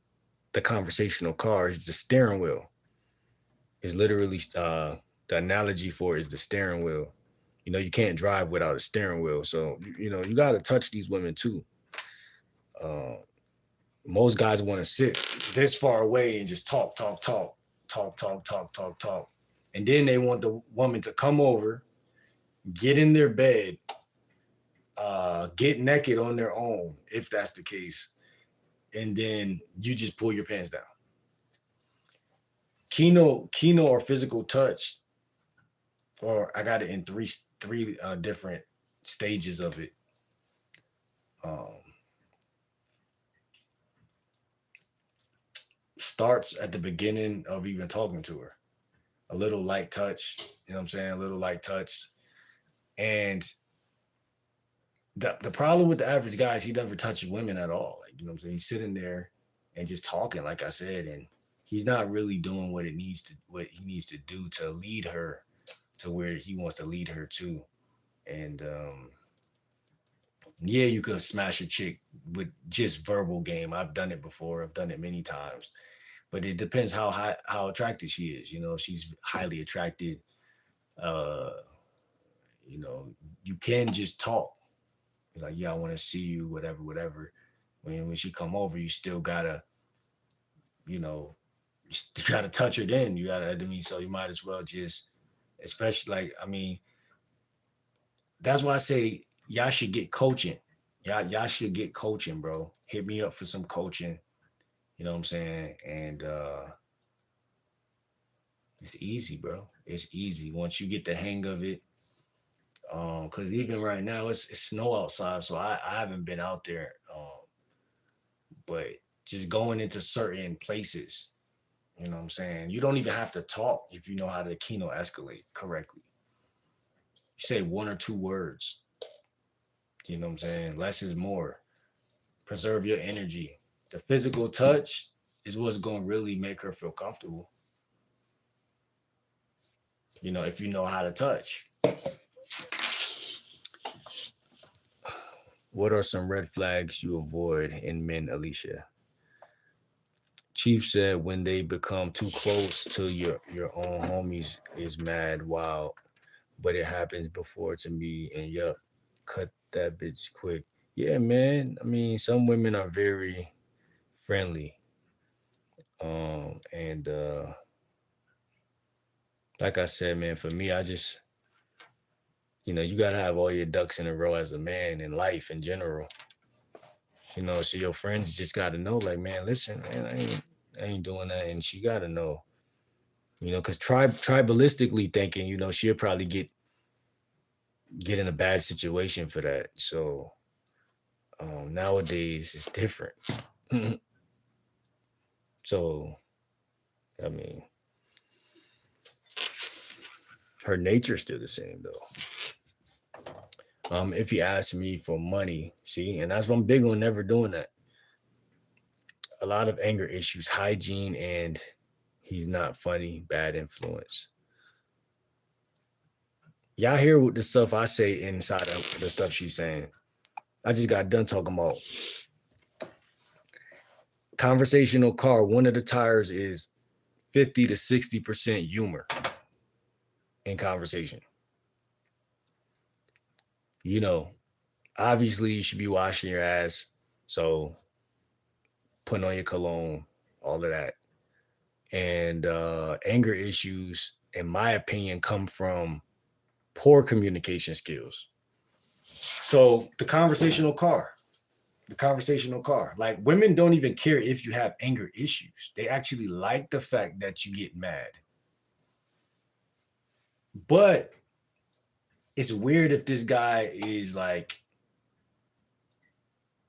the conversational car. It's the steering wheel. It's literally the analogy for it is the steering wheel. You know, you can't drive without a steering wheel. So, you know, you got to touch these women too. Most guys want to sit this far away and just talk. And then they want the woman to come over, get in their bed, get naked on their own, if that's the case. And then you just pull your pants down. Kino or physical touch or I got it in three different stages of it. Um, Starts at the beginning of even talking to her, a little light touch. You know what I'm saying? A little light touch, and the problem with the average guy is he never touches women at all. Like, you know what I'm saying? He's sitting there and just talking, like I said, and he's not really doing what he needs to do to lead her to where he wants to lead her to. And yeah, you could smash a chick with just verbal game. I've done it before. I've done it many times. But it depends how attractive she is. You know, if she's highly attracted, uh, you know, you can just talk. Like, yeah, I want to see you, whatever, whatever. When she come over, you still gotta, you know, you still gotta touch her. Then you gotta. I mean, so you might as well just, especially like, I mean, that's why I say y'all should get coaching. Y'all should get coaching, bro. Hit me up for some coaching. You know what I'm saying? And it's easy, bro. It's easy once you get the hang of it. Because even right now it's snow outside, so I haven't been out there. But just going into certain places, you know what I'm saying? You don't even have to talk if you know how to keynote escalate correctly. You say one or two words, you know what I'm saying? Less is more. Preserve your energy. The physical touch is what's going to really make her feel comfortable. You know, if you know how to touch. What are some red flags you avoid in men, Alicia? Chief said when they become too close to your own homies is mad wild, but it happens before to me. And yup, cut that bitch quick. Yeah, man. I mean, some women are very friendly. And like I said, man, for me, I just, you know, you gotta have all your ducks in a row as a man in life in general. You know, so your friends just gotta know, like, man, listen, man, I ain't doing that, and she gotta know, you know, because tribalistically thinking, you know, she'll probably get in a bad situation for that. So nowadays it's different. So I mean, her nature's still the same though. If you ask me for money, see, and that's what I'm big on never doing that. A lot of anger issues, hygiene, and he's not funny, bad influence. Y'all hear what the stuff I say inside of the stuff she's saying. I just got done talking about conversational car. One of the tires is 50 to 60% humor in conversation. You know, obviously you should be washing your ass. So putting on your cologne, all of that. And anger issues, in my opinion, come from poor communication skills. So the conversational car, like women don't even care if you have anger issues. They actually like the fact that you get mad. But it's weird if this guy is like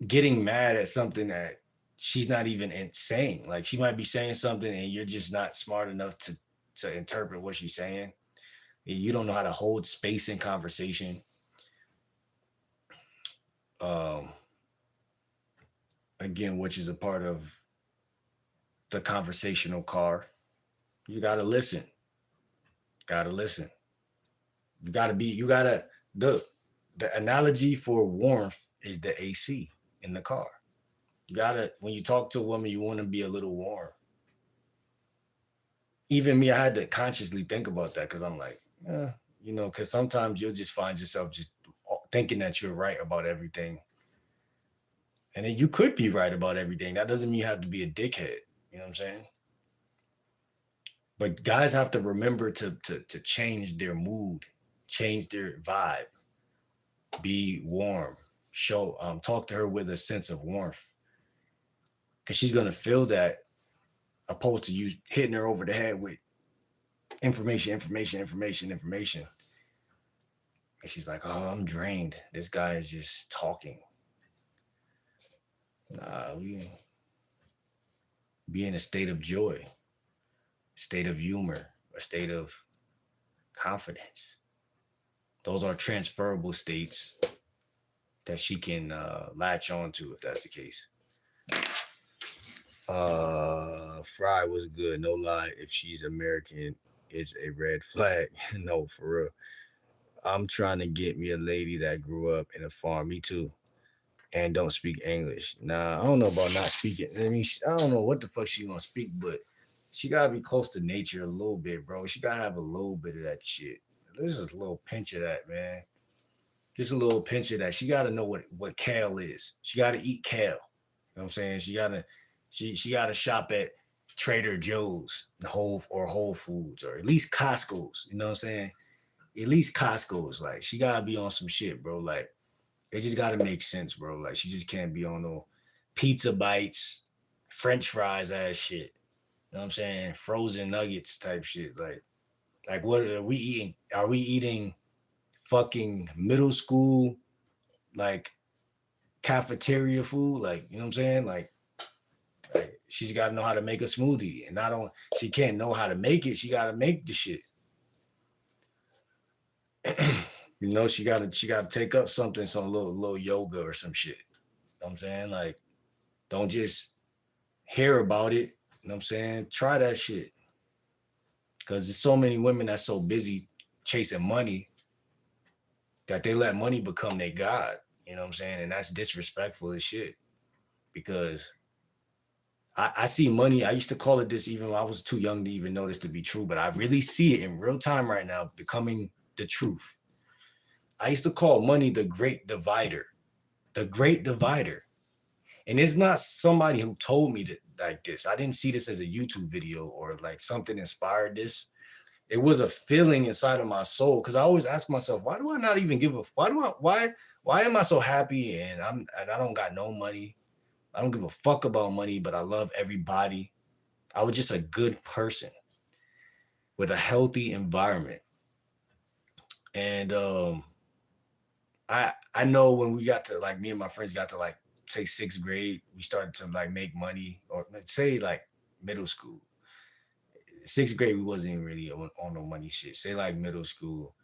getting mad at something that she's not even saying. Like she might be saying something and you're just not smart enough to interpret what she's saying. You don't know how to hold space in conversation. Um, Again, which is a part of the conversational car. You gotta listen. Gotta listen. You gotta the analogy for warmth is the AC in the car. You gotta when you talk to a woman, you want to be a little warm. Even me, I had to consciously think about that because I'm like, you know, because sometimes you'll just find yourself just thinking that you're right about everything. And then you could be right about everything. That doesn't mean you have to be a dickhead. You know what I'm saying? But guys have to remember to change their mood, change their vibe, be warm, show talk to her with a sense of warmth. Cause she's gonna feel that opposed to you hitting her over the head with information. And she's like, oh, I'm drained. This guy is just talking. Nah, we be in a state of joy, state of humor, a state of confidence. Those are transferable states that she can latch on to if that's the case. Fry was good, no lie. If she's American, it's a red flag. No, for real. I'm trying to get me a lady that grew up in a farm. Me too. And don't speak English. Nah, I don't know about not speaking. I mean, I don't know what the fuck she gonna speak, but she gotta be close to nature a little bit, bro. She gotta have a little bit of that shit. There's just a little pinch of that, man. Just a little pinch of that. She gotta know what kale is. She gotta eat kale. You know what I'm saying? She gotta shop at Trader Joe's, Whole Foods, or at least Costco's. You know what I'm saying? At least Costco's. Like she gotta be on some shit, bro. Like it just gotta make sense, bro. Like she just can't be on no pizza bites, French fries ass shit. You know what I'm saying? Frozen nuggets type shit. Like what are we eating? Are we eating fucking middle school like cafeteria food? Like, you know what I'm saying? Like she's gotta know how to make a smoothie. And not only she can't know how to make it, she gotta make the shit. She gotta take up something, some little yoga or some shit. You know what I'm saying? Like, don't just hear about it. You know what I'm saying? Try that shit. Cause there's so many women that's so busy chasing money that they let money become their god. You know what I'm saying? And that's disrespectful as shit. Because I see money. I used to call it this even when I was too young to even know this to be true, but I really see it in real time right now becoming the truth. I used to call money the great divider. The great divider. And it's not somebody who told me that like this. I didn't see this as a YouTube video or like something inspired this. It was a feeling inside of my soul because I always ask myself, why do I not even give a why am I so happy and I don't got no money? I don't give a fuck about money, but I love everybody. I was just a good person with a healthy environment. And I know when we got to like me and my friends got to like say sixth grade, we started to like make money, or let's say like middle school. Sixth grade, we wasn't even really on no money shit. Say like middle school,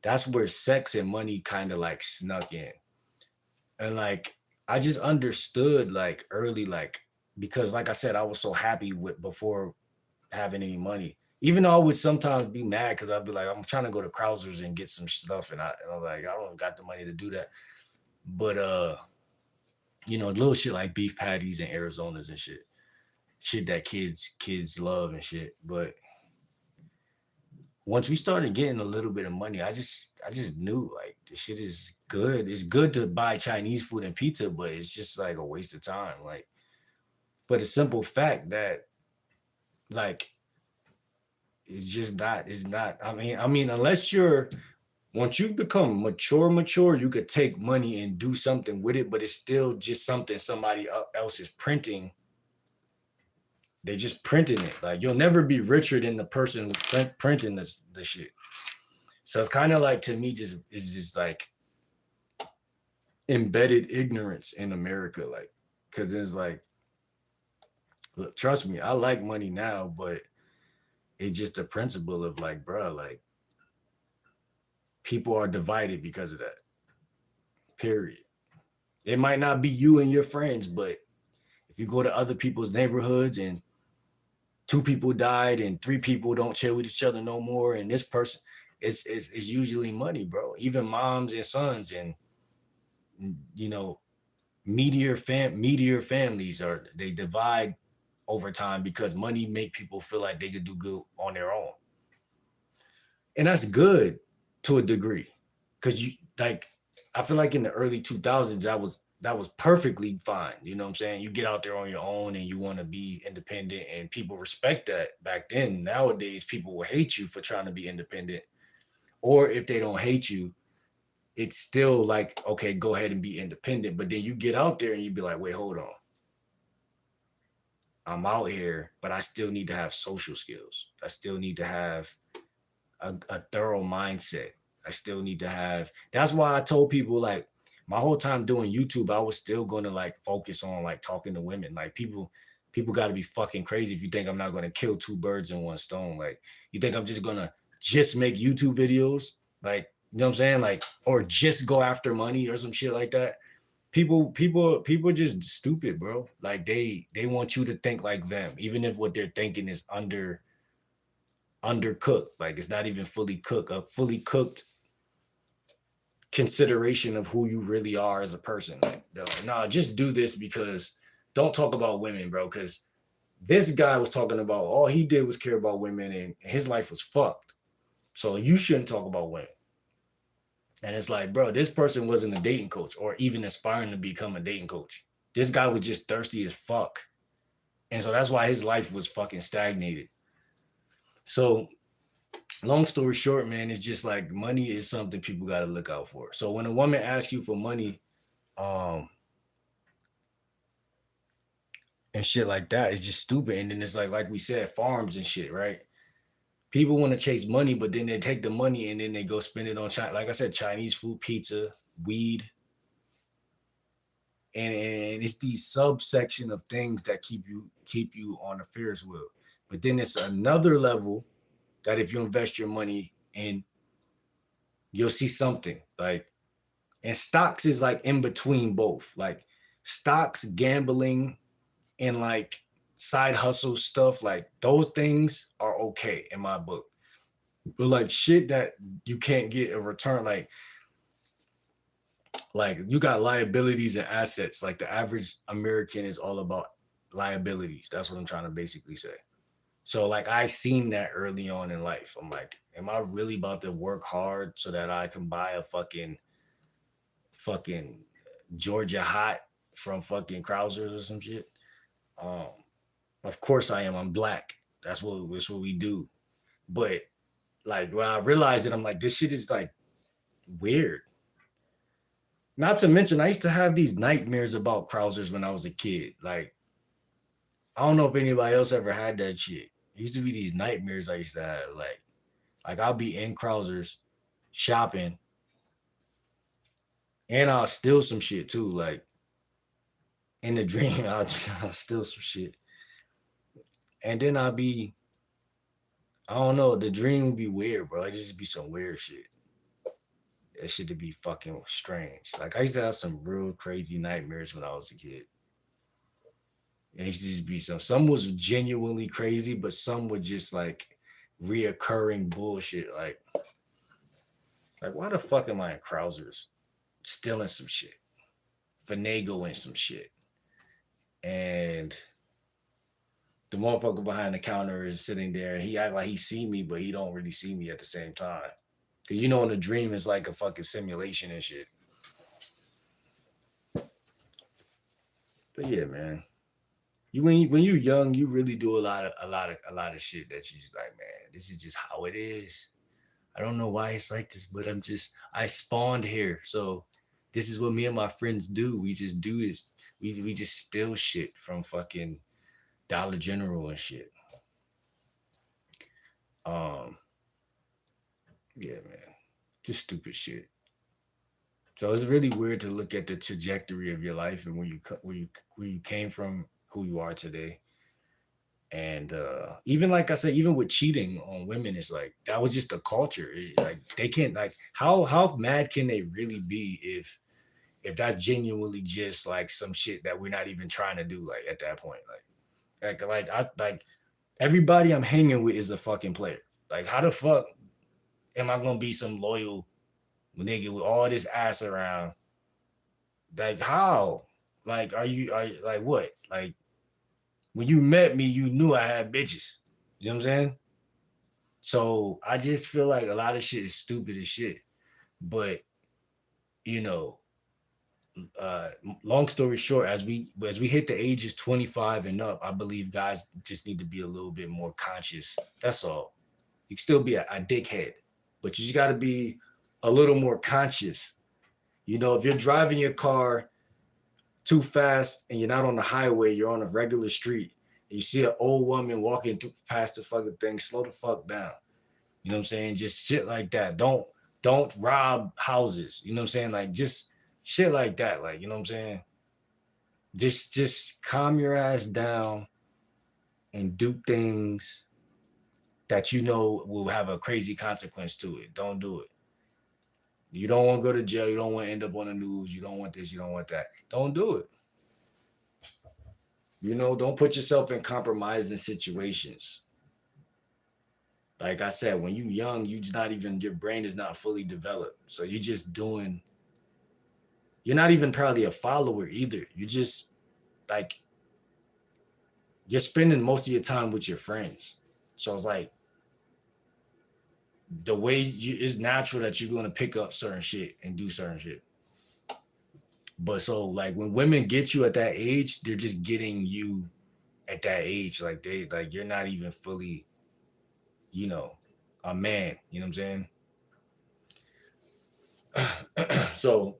that's where sex and money kind of like snuck in. And like I just understood like early, like because like I said, I was so happy with before having any money. Even though I would sometimes be mad because I'd be like, I'm trying to go to Krauser's and get some stuff, and I'm like, I don't got the money to do that. But little shit like beef patties and Arizonas and shit that kids love and shit. But once we started getting a little bit of money, I just knew like the shit is good. It's good to buy Chinese food and pizza, but it's just like a waste of time. Like for the simple fact that like it's just not. It's not. I mean, unless you're once you become mature, you could take money and do something with it, but it's still just something somebody else is printing. They just printing it. Like you'll never be richer than the person who's printing the shit. So it's kind of like to me, just it's just like embedded ignorance in America, like because it's like, look, trust me, I like money now, but it's just the principle of like, bro, like people are divided because of that. Period. It might not be you and your friends, but if you go to other people's neighborhoods and two people died and three people don't chill with each other no more, and this person, it's usually money, bro. Even moms and sons and you know meteor families are they divide over time because money make people feel like they could do good on their own, and that's good to a degree because you like I feel like in the early 2000s that was perfectly fine. You know what I'm saying? You get out there on your own and you want to be independent and people respect that back then. Nowadays people will hate you for trying to be independent, or if they don't hate you, it's still like, okay, go ahead and be independent. But then you get out there and you be like, wait, hold on. I'm out here, but I still need to have social skills. I still need to have a thorough mindset. I still need to have. That's why I told people like my whole time doing YouTube, I was still going to like focus on like talking to women. Like people got to be fucking crazy if you think I'm not going to kill two birds in one stone. Like you think I'm just going to just make YouTube videos, like you know what I'm saying, like or just go after money or some shit like that. People just stupid, bro. Like they want you to think like them, even if what they're thinking is undercooked. Like it's not even fully cooked. A fully cooked consideration of who you really are as a person. Like they're like, nah, just do this because don't talk about women, bro. Because this guy was talking about all he did was care about women and his life was fucked. So you shouldn't talk about women. And it's like, bro, this person wasn't a dating coach or even aspiring to become a dating coach. This guy was just thirsty as fuck. And so that's why his life was fucking stagnated. So long story short, man, it's just like money is something people got to look out for. So when a woman asks you for money, and shit like that, it's just stupid. And then it's like we said, farms and shit, right? People want to chase money, but then they take the money and then they go spend it on China. Like I said, Chinese food, pizza, weed, and it's these subsection of things that keep you on the Ferris wheel. But then it's another level that if you invest your money in, you'll see something like, and stocks is like in between both, like stocks, gambling, and like side hustle stuff, like those things are okay in my book. But like shit that you can't get a return, like you got liabilities and assets. Like the average American is all about liabilities. That's what I'm trying to basically say. So like I seen that early on in life. I'm like, am I really about to work hard so that I can buy a fucking Georgia hot from fucking Krausers or some shit? Um, of course I am. I'm black. That's what we do. But like when I realized it, I'm like, this shit is like weird. Not to mention, I used to have these nightmares about Krausers when I was a kid. Like, I don't know if anybody else ever had that shit. It used to be these nightmares I used to have. Like I'll be in Krausers shopping, and I'll steal some shit too. Like in the dream, I'll steal some shit, and then I don't know. The dream would be weird, bro. It just be some weird shit. That shit to be fucking strange. Like I used to have some real crazy nightmares when I was a kid. It used to just be some was genuinely crazy, but some were just like reoccurring bullshit. Like why the fuck am I in Krausers stealing some shit, finagling some shit, and the motherfucker behind the counter is sitting there. And he act like he see me, but he don't really see me at the same time. Cause you know, in the dream is like a fucking simulation and shit. But yeah, man. You when you young, you really do a lot of shit that you just like, man, this is just how it is. I don't know why it's like this, but I spawned here. So this is what me and my friends do. We just do this. We just steal shit from fucking Dollar General and shit. Um, yeah, man. Just stupid shit. So it's really weird to look at the trajectory of your life and where you came from, who you are today. And even like I said, even with cheating on women, it's like that was just a culture. Like they can't like how mad can they really be if that's genuinely just like some shit that we're not even trying to do, like at that point. Like everybody I'm hanging with is a fucking player. Like how the fuck am I gonna be some loyal nigga with all this ass around? Like how? Like are you like what? Like when you met me, you knew I had bitches. You know what I'm saying? So I just feel like a lot of shit is stupid as shit. But you know, uh, long story short, as we hit the ages 25 and up, I believe guys just need to be a little bit more conscious. That's all. You can still be a dickhead, but you just got to be a little more conscious. You know, if you're driving your car too fast and you're not on the highway, you're on a regular street, and you see an old woman walking past the fucking thing, slow the fuck down. You know what I'm saying? Just shit like that. Don't Don't rob houses. You know what I'm saying? Like just shit like that. Like, you know what I'm saying? Just calm your ass down and do things that you know will have a crazy consequence to it. Don't do it. You don't want to go to jail. You don't want to end up on the news. You don't want this. You don't want that. Don't do it. You know, don't put yourself in compromising situations. Like I said, when you young, you just not even your brain is not fully developed. So you're just doing. You're not even probably a follower either. You just like you're spending most of your time with your friends. So it's like the way you it's natural that you're going to pick up certain shit and do certain shit. But so like when women get you at that age, they're just getting you at that age. Like they like you're not even fully, you know, a man. You know what I'm saying?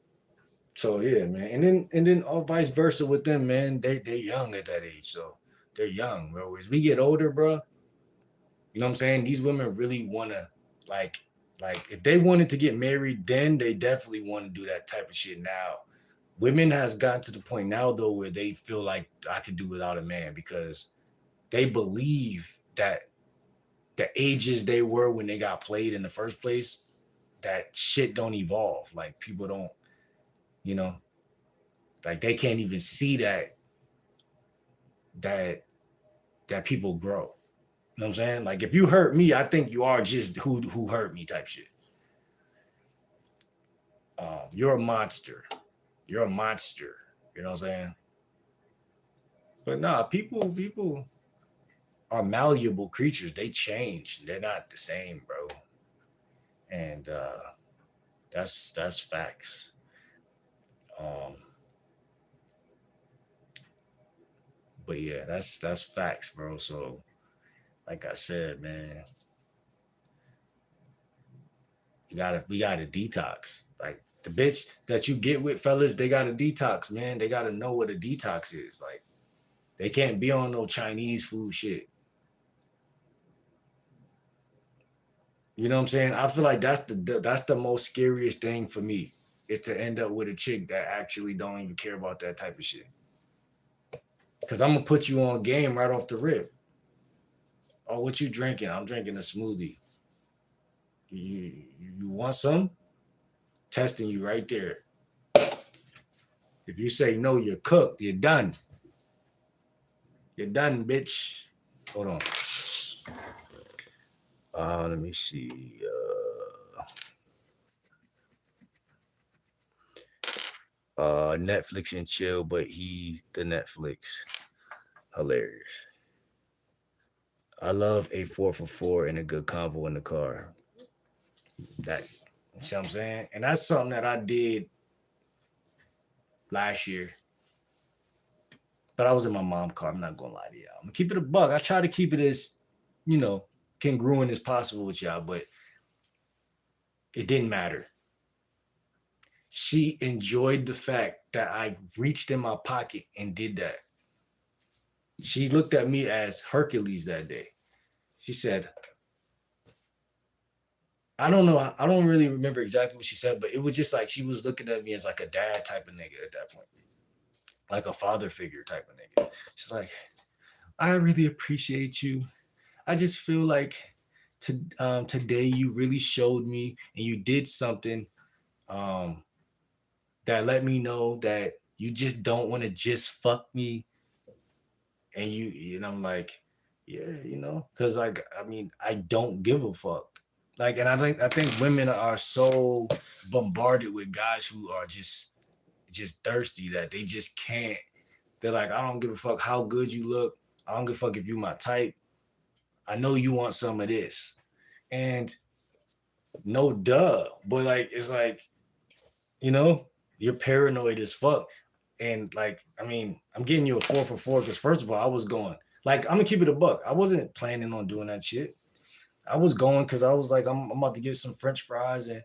So yeah, man. And then all vice versa with them, man. They young at that age. So they're young, bro. As we get older, bro, you know what I'm saying? These women really wanna like if they wanted to get married, then they definitely want to do that type of shit now. Women has gotten to the point now though where they feel like I could do without a man because they believe that the ages they were when they got played in the first place, that shit don't evolve. Like people don't, you know, like they can't even see that that people grow. You know what I'm saying? Like if you hurt me, I think you are just who hurt me type shit. You're a monster. You're a monster. You know what I'm saying? But nah, people are malleable creatures. They change. They're not the same, bro. And that's facts. Um, but yeah, that's facts, bro. So like I said, man, we gotta detox. Like the bitch that you get with, fellas, they gotta detox, man. They gotta know what a detox is. Like they can't be on no Chinese food shit. You know what I'm saying? I feel like that's the most scariest thing for me is to end up with a chick that actually don't even care about that type of shit. Cause I'm gonna put you on game right off the rip. Oh, what you drinking? I'm drinking a smoothie. You want some? Testing you right there. If you say no, you're cooked. You're done. You're done, bitch. Hold on. Let me see. Netflix and chill, but the Netflix. Hilarious. I love a 4 for 4 and a good convo in the car. That, you see what I'm saying? And that's something that I did last year. But I was in my mom's car. I'm not gonna lie to y'all. I'm gonna keep it a buck. I try to keep it as, you know, congruent as possible with y'all, but it didn't matter. She enjoyed the fact that I reached in my pocket and did that. She looked at me as Hercules that day. She said, I don't know. I don't really remember exactly what she said, but it was just like she was looking at me as like a dad type of nigga at that point, like a father figure type of nigga. She's like, I really appreciate you. I just feel like today you really showed me and you did something um, that let me know that you just don't want to just fuck me. And I'm like, yeah, because like I mean, I don't give a fuck. Like, and I think women are so bombarded with guys who are just thirsty that they just can't. They're like, I don't give a fuck how good you look. I don't give a fuck if you my type. I know you want some of this. And no duh. But like it's like, you know, you're paranoid as fuck. And like, I mean, I'm getting you a 4 for 4 because first of all, I was going. Like, I'm gonna keep it a buck. I wasn't planning on doing that shit. I was going because I was like, I'm about to get some French fries and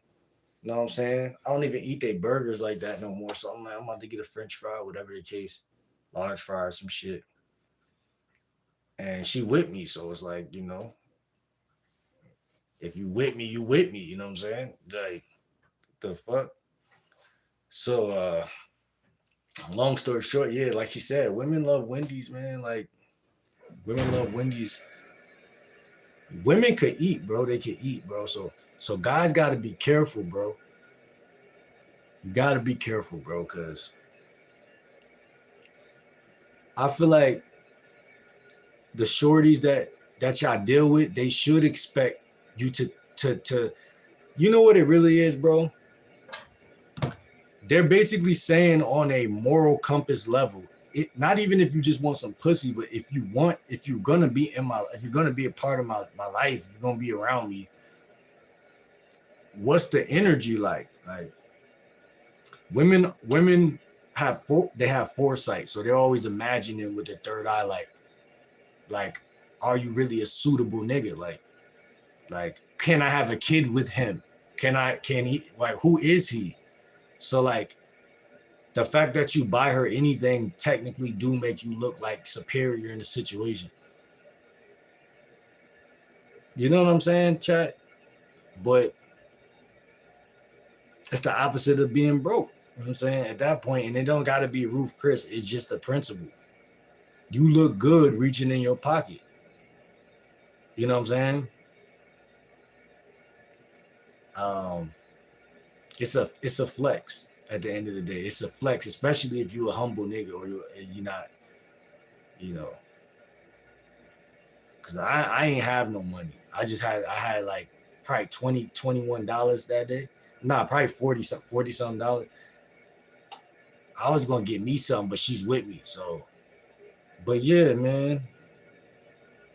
you know what I'm saying? I don't even eat their burgers like that no more. So I'm like, I'm about to get a French fry, whatever the case, large fries, some shit. And she with me, so it's like, If you with me, you with me. You know what I'm saying? Like the fuck. So long story short, yeah, like she said, women love Wendy's, man. Like women love Wendy's. Women could eat, bro. They could eat, bro. So guys got to be careful, bro. You got to be careful, bro, because I feel like the shorties that y'all deal with, they should expect you to you know what it really is, bro? They're basically saying on a moral compass level, it not even if you just want some pussy, but if you're gonna be if you're gonna be a part of my life, if you're gonna be around me, what's the energy like? Like women they have foresight, so they're always imagining with their third eye, like, are you really a suitable nigga? Like, can I have a kid with him? Can he, like, who is he? So like the fact that you buy her anything technically do make you look like superior in the situation. You know what I'm saying, chat? But it's the opposite of being broke. You know what I'm saying? At that point, and it don't gotta be Ruth Chris, it's just a principle. You look good reaching in your pocket. You know what I'm saying? It's a flex at the end of the day. It's a flex, especially if you're a humble nigga or you're not, you know. Cause I ain't have no money. I had like probably $21 that day. Nah, probably 40 something dollars. I was gonna get me something, but she's with me. So, but yeah, man.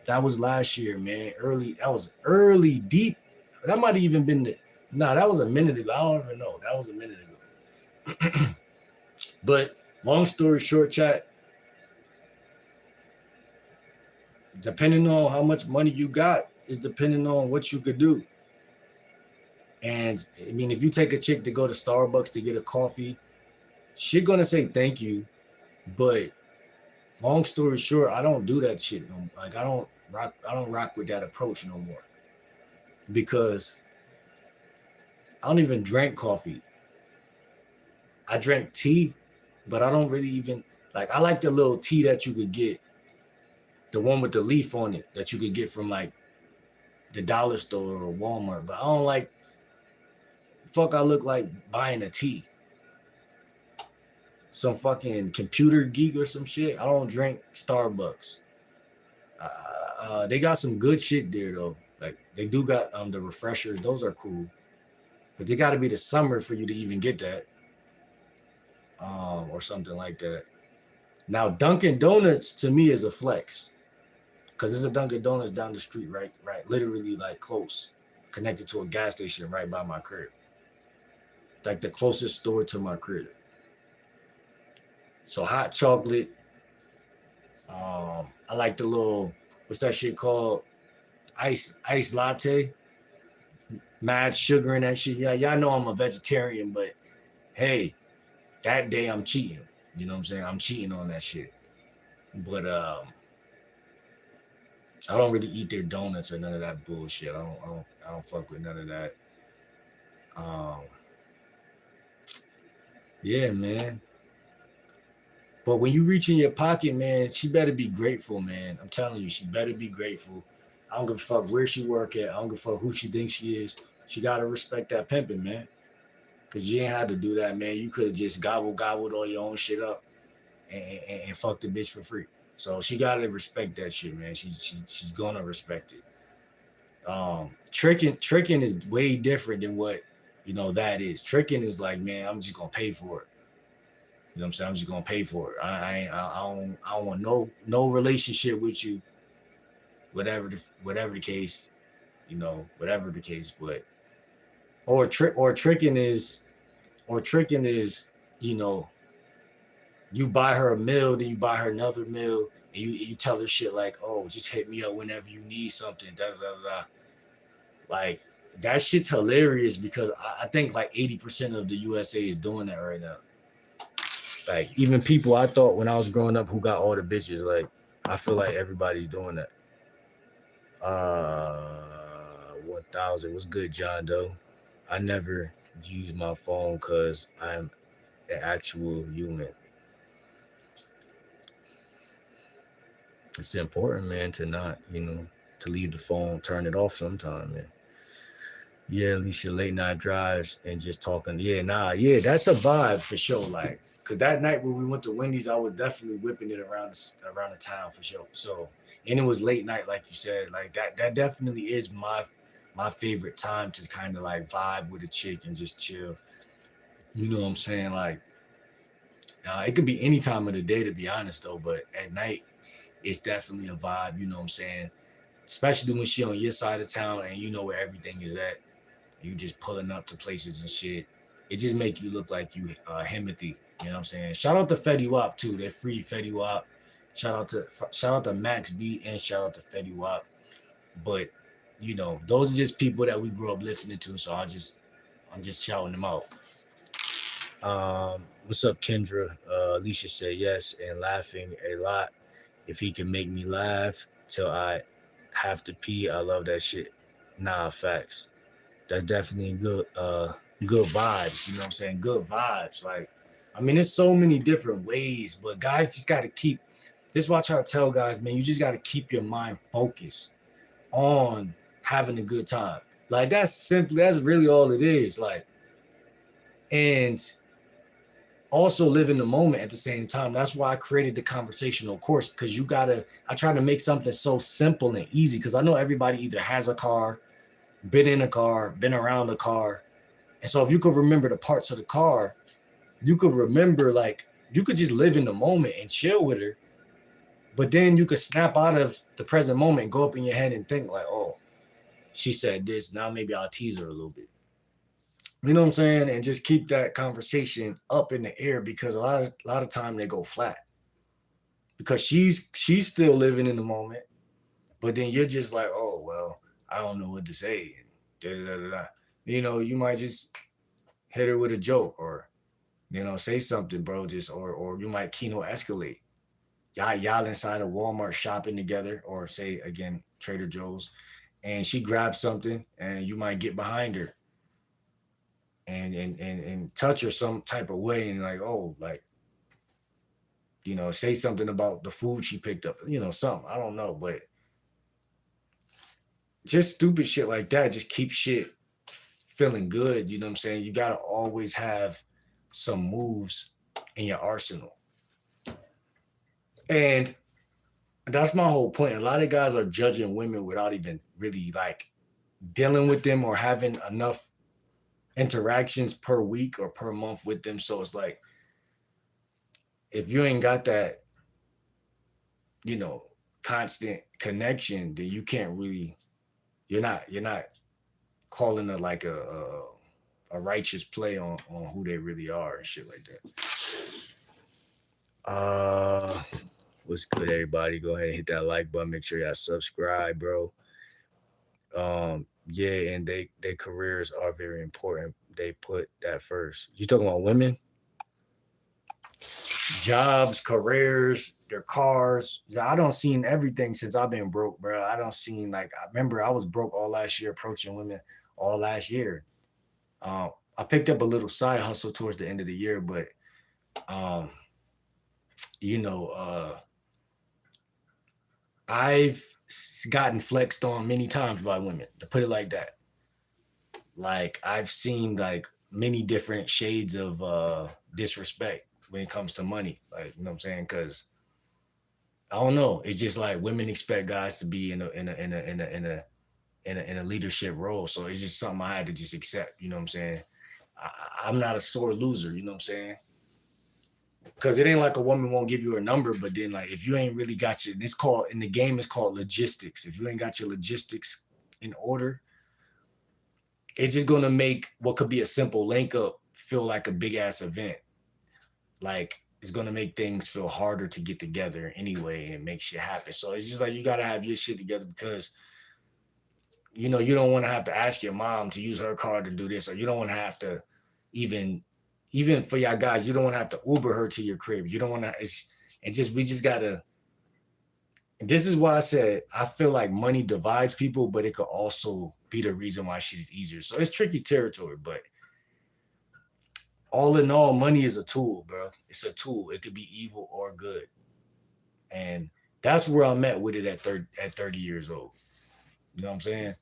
That was last year, man. That was early, deep. That might have even been that was a minute ago. I don't even know. That was a minute ago. But long story short, chat, depending on how much money you got, is depending on what you could do. And I mean, if you take a chick to go to Starbucks to get a coffee, she gonna say thank you. But long story short, I don't do that shit. Like I don't rock with that approach no more. Because I don't even drink coffee. I drink tea, but I don't really even like. I like the little tea that you could get, the one with the leaf on it that you could get from like the dollar store or Walmart. But I don't like. Fuck, I look like buying a tea. Some fucking computer geek or some shit. I don't drink Starbucks. They got some good shit there though. Like they do got the refreshers. Those are cool. But they got to be the summer for you to even get that. Or something like that. Now, Dunkin' Donuts to me is a flex, because there's a Dunkin' Donuts down the street, right, literally like close, connected to a gas station right by my crib, like the closest store to my crib. So hot chocolate. I like the little, what's that shit called? Ice latte. Mad sugar in that shit. Yeah, y'all know I'm a vegetarian, but hey, that day I'm cheating. You know what I'm saying? I'm cheating on that shit. But I don't really eat their donuts or none of that bullshit. I don't fuck with none of that. Yeah, man. But when you reach in your pocket, man, she better be grateful, man. I'm telling you, she better be grateful. I don't give a fuck where she work at. I don't give a fuck who she thinks she is. She gotta respect that pimping, man. Cause you ain't had to do that, man. You could have just gobbled all your own shit up and fuck the bitch for free. So she gotta respect that shit, man. She's gonna respect it. Tricking is way different than what that is. Tricking is like, man, I'm just gonna pay for it. You know what I'm saying? I'm just gonna pay for it. I don't want no relationship with you. Whatever the case, whatever the case. But tricking is, you buy her a meal, then you buy her another meal, and you tell her shit like, oh, just hit me up whenever you need something. Da da da da. Like that shit's hilarious because I think like 80% of the USA is doing that right now. Like even people I thought when I was growing up who got all the bitches, like I feel like everybody's doing that. 1000. What's good, John Doe? I never use my phone because I'm an actual human. It's important, man, to not, to leave the phone, turn it off sometime, man. Yeah, at least your late night drives and just talking. Yeah, yeah, that's a vibe for sure. Like, cause that night when we went to Wendy's, I was definitely whipping it around the town for sure. So, and it was late night, like you said, like that definitely is my favorite time to kind of like vibe with a chick and just chill. You know what I'm saying? Like, it could be any time of the day, to be honest, though. But at night, it's definitely a vibe. You know what I'm saying? Especially when she on your side of town and you know where everything is at. You just pulling up to places and shit. It just make you look like you Himothy. You know what I'm saying? Shout out to Fetty Wap too. They're free Fetty Wap. Shout out to Max B and shout out to Fetty Wap. But those are just people that we grew up listening to. So I'm just shouting them out. What's up, Kendra? Alicia said yes and laughing a lot. If he can make me laugh till I have to pee, I love that shit. Nah, facts. That's definitely good vibes. You know what I'm saying? Good vibes. Like, I mean, there's so many different ways, but guys just got to keep. This is what I try to tell guys, man. You just got to keep your mind focused on having a good time. Like that's really all it is. Like, and also live in the moment at the same time. That's why I created the conversational course, because I try to make something so simple and easy, because I know everybody either has a car, been in a car, been around a car. And so if you could remember the parts of the car, you could remember, like, you could just live in the moment and chill with her. But then you could snap out of the present moment and go up in your head and think like, oh, she said this, now maybe I'll tease her a little bit. You know what I'm saying? And just keep that conversation up in the air, because a lot of time they go flat. Because she's still living in the moment, but then you're just like, oh well, I don't know what to say. Da, da, da, da. You might just hit her with a joke, or say something, bro. Just or you might kino escalate. Y'all inside a Walmart shopping together, or say again Trader Joe's, and she grabs something, and you might get behind her and touch her some type of way, and like, oh, like, say something about the food she picked up, something, I don't know, but just stupid shit like that just keep shit feeling good. You know what I'm saying? You gotta always have some moves in your arsenal. And that's my whole point. A lot of guys are judging women without even really like dealing with them or having enough interactions per week or per month with them. So it's like, if you ain't got that, constant connection, then you can't really, you're not calling it like a righteous play on who they really are and shit like that. What's good, everybody? Go ahead and hit that like button. Make sure y'all subscribe, bro. Yeah, and their careers are very important. They put that first. You talking about women? Jobs, careers, their cars. Yeah, I don't seen everything since I've been broke, bro. I don't seen, like, I remember I was broke all last year, approaching women all last year. I picked up a little side hustle towards the end of the year, but you know, I've gotten flexed on many times by women, to put it like that. Like, I've seen like many different shades of disrespect when it comes to money. Like, you know what I'm saying? Because I don't know. It's just like women expect guys to be in a leadership role. So it's just something I had to just accept. You know what I'm saying? I'm not a sore loser. You know what I'm saying? Because it ain't like a woman won't give you her number, but then, like, if you ain't really got your, this called in the game is called logistics. If you ain't got your logistics in order, it's just gonna make what could be a simple link up feel like a big ass event. Like, it's gonna make things feel harder to get together anyway and make shit happen. So it's just like, you gotta have your shit together, because you don't want to have to ask your mom to use her car to do this, or you don't want to have to even for y'all guys, you don't want to have to Uber her to your crib. You don't want to. We just gotta, This is why I said I feel like money divides people, but it could also be the reason why shit is easier. So it's tricky territory, but all in all, money is a tool, bro. It's a tool. It could be evil or good. And that's where I'm at with it at 30 years old. You know what I'm saying?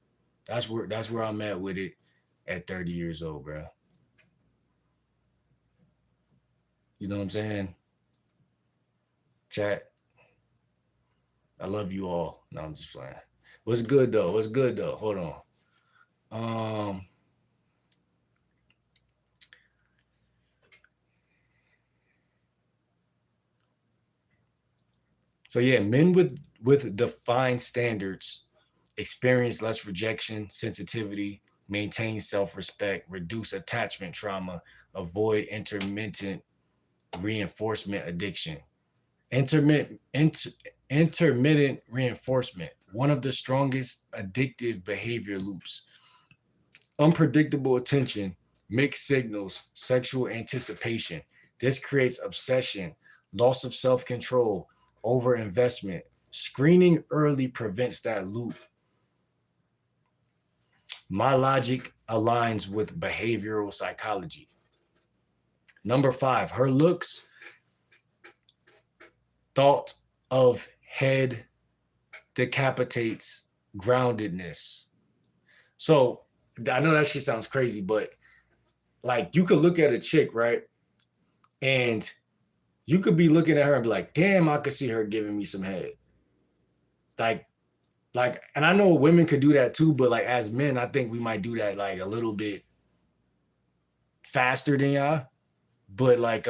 That's where I'm at with it at 30 years old, bro. You know what I'm saying? Chat, I love you all. No, I'm just playing. What's good though? What's good though? Hold on. Um, so yeah, men with defined standards experience less rejection, sensitivity, maintain self-respect, reduce attachment trauma, avoid intermittent reinforcement addiction. Intermittent reinforcement, one of the strongest addictive behavior loops. Unpredictable attention, mixed signals, sexual anticipation. This creates obsession, loss of self control, overinvestment. Screening early prevents that loop. My logic aligns with behavioral psychology. Number 5, her looks, thought of head decapitates groundedness. So I know that shit sounds crazy, but like you could look at a chick, right? And you could be looking at her and be like, damn, I could see her giving me some head. Like, and I know women could do that too, but like as men, I think we might do that like a little bit faster than y'all. But like,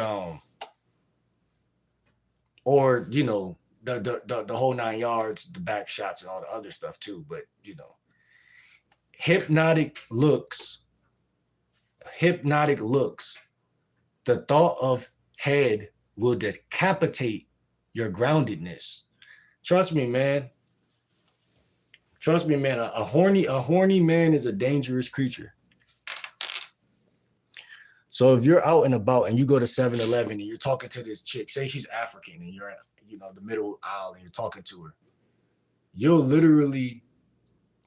or you know, the whole 9 yards, the back shots and all the other stuff too. But you know, hypnotic looks, the thought of head will decapitate your groundedness. Trust me, man. Trust me, man. A horny man is a dangerous creature. So if you're out and about and you go to 7-Eleven and you're talking to this chick, say she's African and you're at, you know, the middle aisle and you're talking to her, you'll literally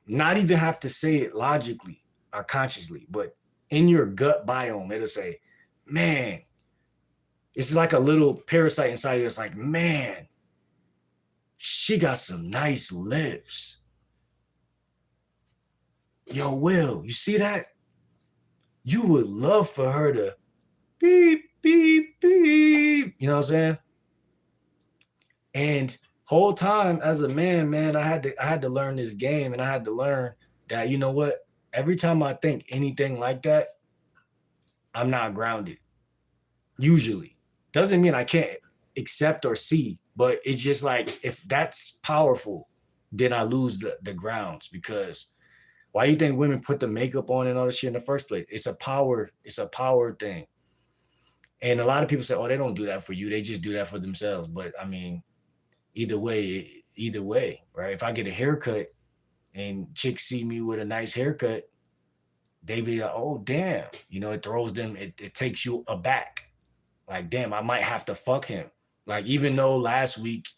not even have to say it logically or consciously, but in your gut biome, it'll say, man, it's like a little parasite inside you. It's like, man, she got some nice lips. Yo, Will, you see that? You would love for her to beep, beep, beep. You know what I'm saying? And whole time as a man, I had to learn this game, and I had to learn that, you know what? Every time I think anything like that, I'm not grounded. Usually. Doesn't mean I can't accept or see, but it's just like if that's powerful, then I lose the grounds. Because why do you think women put the makeup on and all this shit in the first place? It's a power thing. And a lot of people say, oh, they don't do that for you. They just do that for themselves. But I mean, either way, right? If I get a haircut and chicks see me with a nice haircut, they be like, oh, damn. You know, it throws them, it takes you aback. Like, damn, I might have to fuck him. Like, even though last week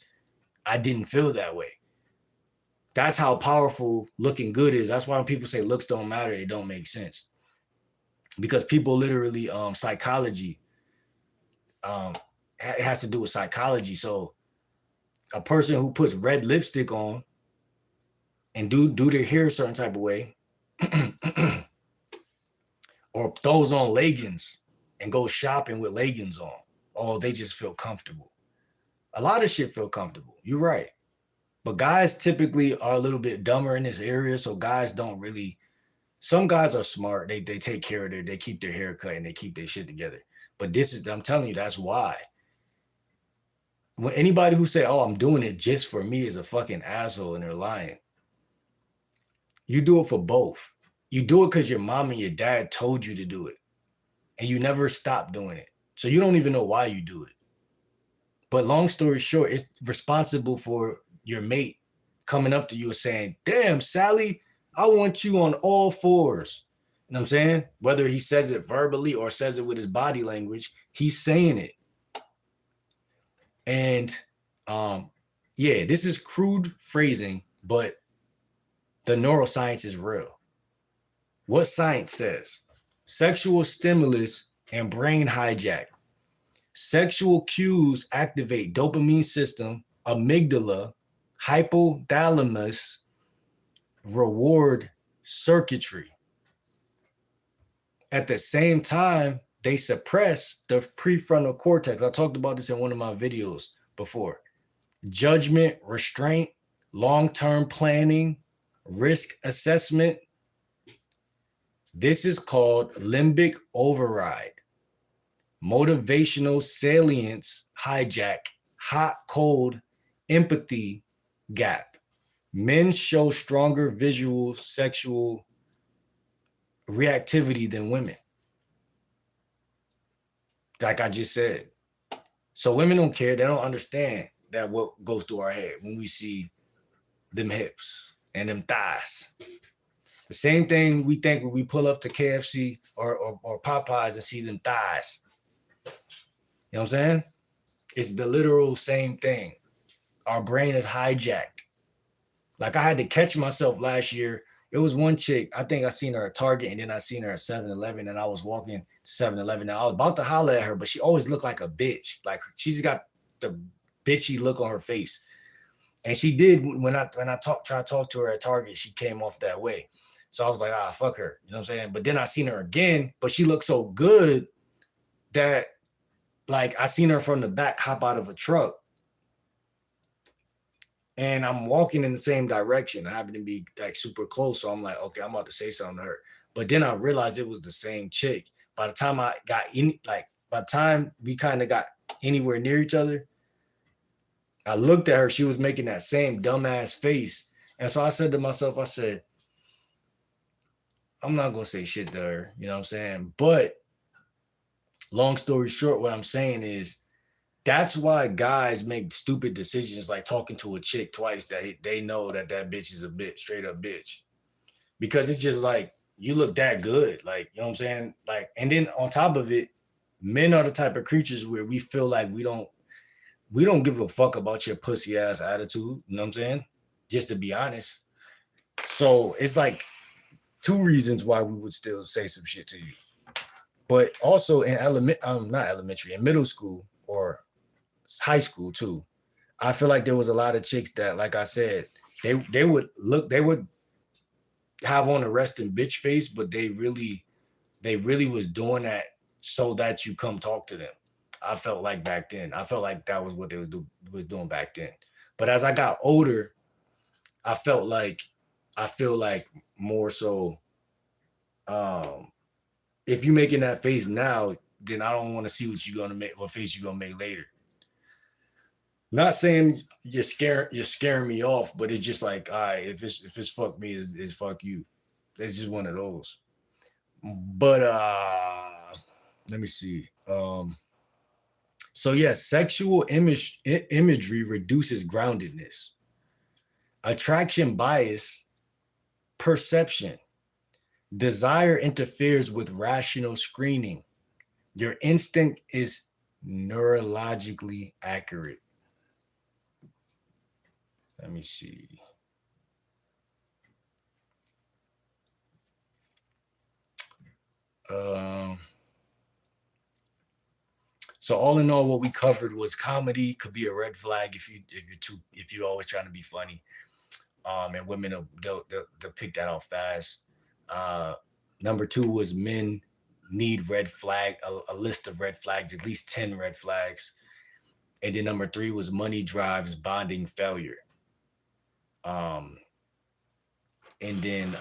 I didn't feel that way. That's how powerful looking good is. That's why when people say looks don't matter, it don't make sense. Because people literally, psychology, it has to do with psychology. So a person who puts red lipstick on and do their hair a certain type of way, or throws on leggings and goes shopping with leggings on, oh, they just feel comfortable. A lot of shit feel comfortable. You're right. But guys typically are a little bit dumber in this area, so guys don't really. Some guys are smart. They take care of they keep their hair cut and they keep their shit together. But I'm telling you, that's why. When anybody who say, oh, I'm doing it just for me is a fucking asshole and they're lying. You do it for both. You do it because your mom and your dad told you to do it. And you never stop doing it. So you don't even know why you do it. But long story short, it's responsible for your mate coming up to you and saying, damn, Sally, I want you on all fours. You know what I'm saying? Whether he says it verbally or says it with his body language, he's saying it. And Yeah, this is crude phrasing, but the neuroscience is real. What science says? Sexual stimulus and brain hijack. Sexual cues activate dopamine system, amygdala, hypothalamus, reward circuitry. At the same time, they suppress the prefrontal cortex. I talked about this in one of my videos before. Judgment, restraint, long-term planning, risk assessment. This is called limbic override. Motivational salience hijack, hot, cold, empathy gap. Men show stronger visual sexual reactivity than women. Like I just said. So women don't care. They don't understand that what goes through our head when we see them hips and them thighs. The same thing we think when we pull up to KFC or Popeyes and see them thighs. You know what I'm saying? It's the literal same thing. Our brain is hijacked. Like I had to catch myself last year. It was one chick, I think I seen her at Target and then I seen her at 7-Eleven and I was walking to 7-Eleven. Now I was about to holler at her, but she always looked like a bitch. Like she's got the bitchy look on her face. And she did when I tried to talk to her at Target, she came off that way. So I was like, fuck her. You know what I'm saying? But then I seen her again, but she looked so good that like I seen her from the back hop out of a truck. And I'm walking in the same direction. I happen to be like super close. So I'm like, okay, I'm about to say something to her. But then I realized it was the same chick. By the time I got in, like by the time we kind of got anywhere near each other, I looked at her. She was making that same dumbass face. And so I said to myself, I said, I'm not going to say shit to her. You know what I'm saying? But long story short, what I'm saying is, that's why guys make stupid decisions like talking to a chick twice that they know that bitch is a bitch, straight up bitch. Because it's just like, you look that good. Like, you know what I'm saying? Like, and then on top of it, men are the type of creatures where we feel like we don't give a fuck about your pussy ass attitude. You know what I'm saying? Just to be honest. So it's like 2 reasons why we would still say some shit to you. But also in in middle school or high school too, I feel like there was a lot of chicks that, like I said, they would have on a resting bitch face, but they really was doing that so that you come talk to them. I felt like back then. I felt like that was what they was doing back then. But as I got older, I feel like more so, if you making that face now, then I don't want to see what face you're gonna make later. Not saying you're scaring me off, but it's just like, all right, if it's fuck me, it's fuck you. It's just one of those. But let me see. So yes, sexual imagery reduces groundedness. Attraction bias, perception. Desire interferes with rational screening. Your instinct is neurologically accurate. Let me see. So all in all, what we covered was comedy could be a red flag if you're always trying to be funny. And women they'll pick that out fast. Number 2 was men need a list of red flags, at least 10 red flags. And then number 3 was money drives bonding failure. And then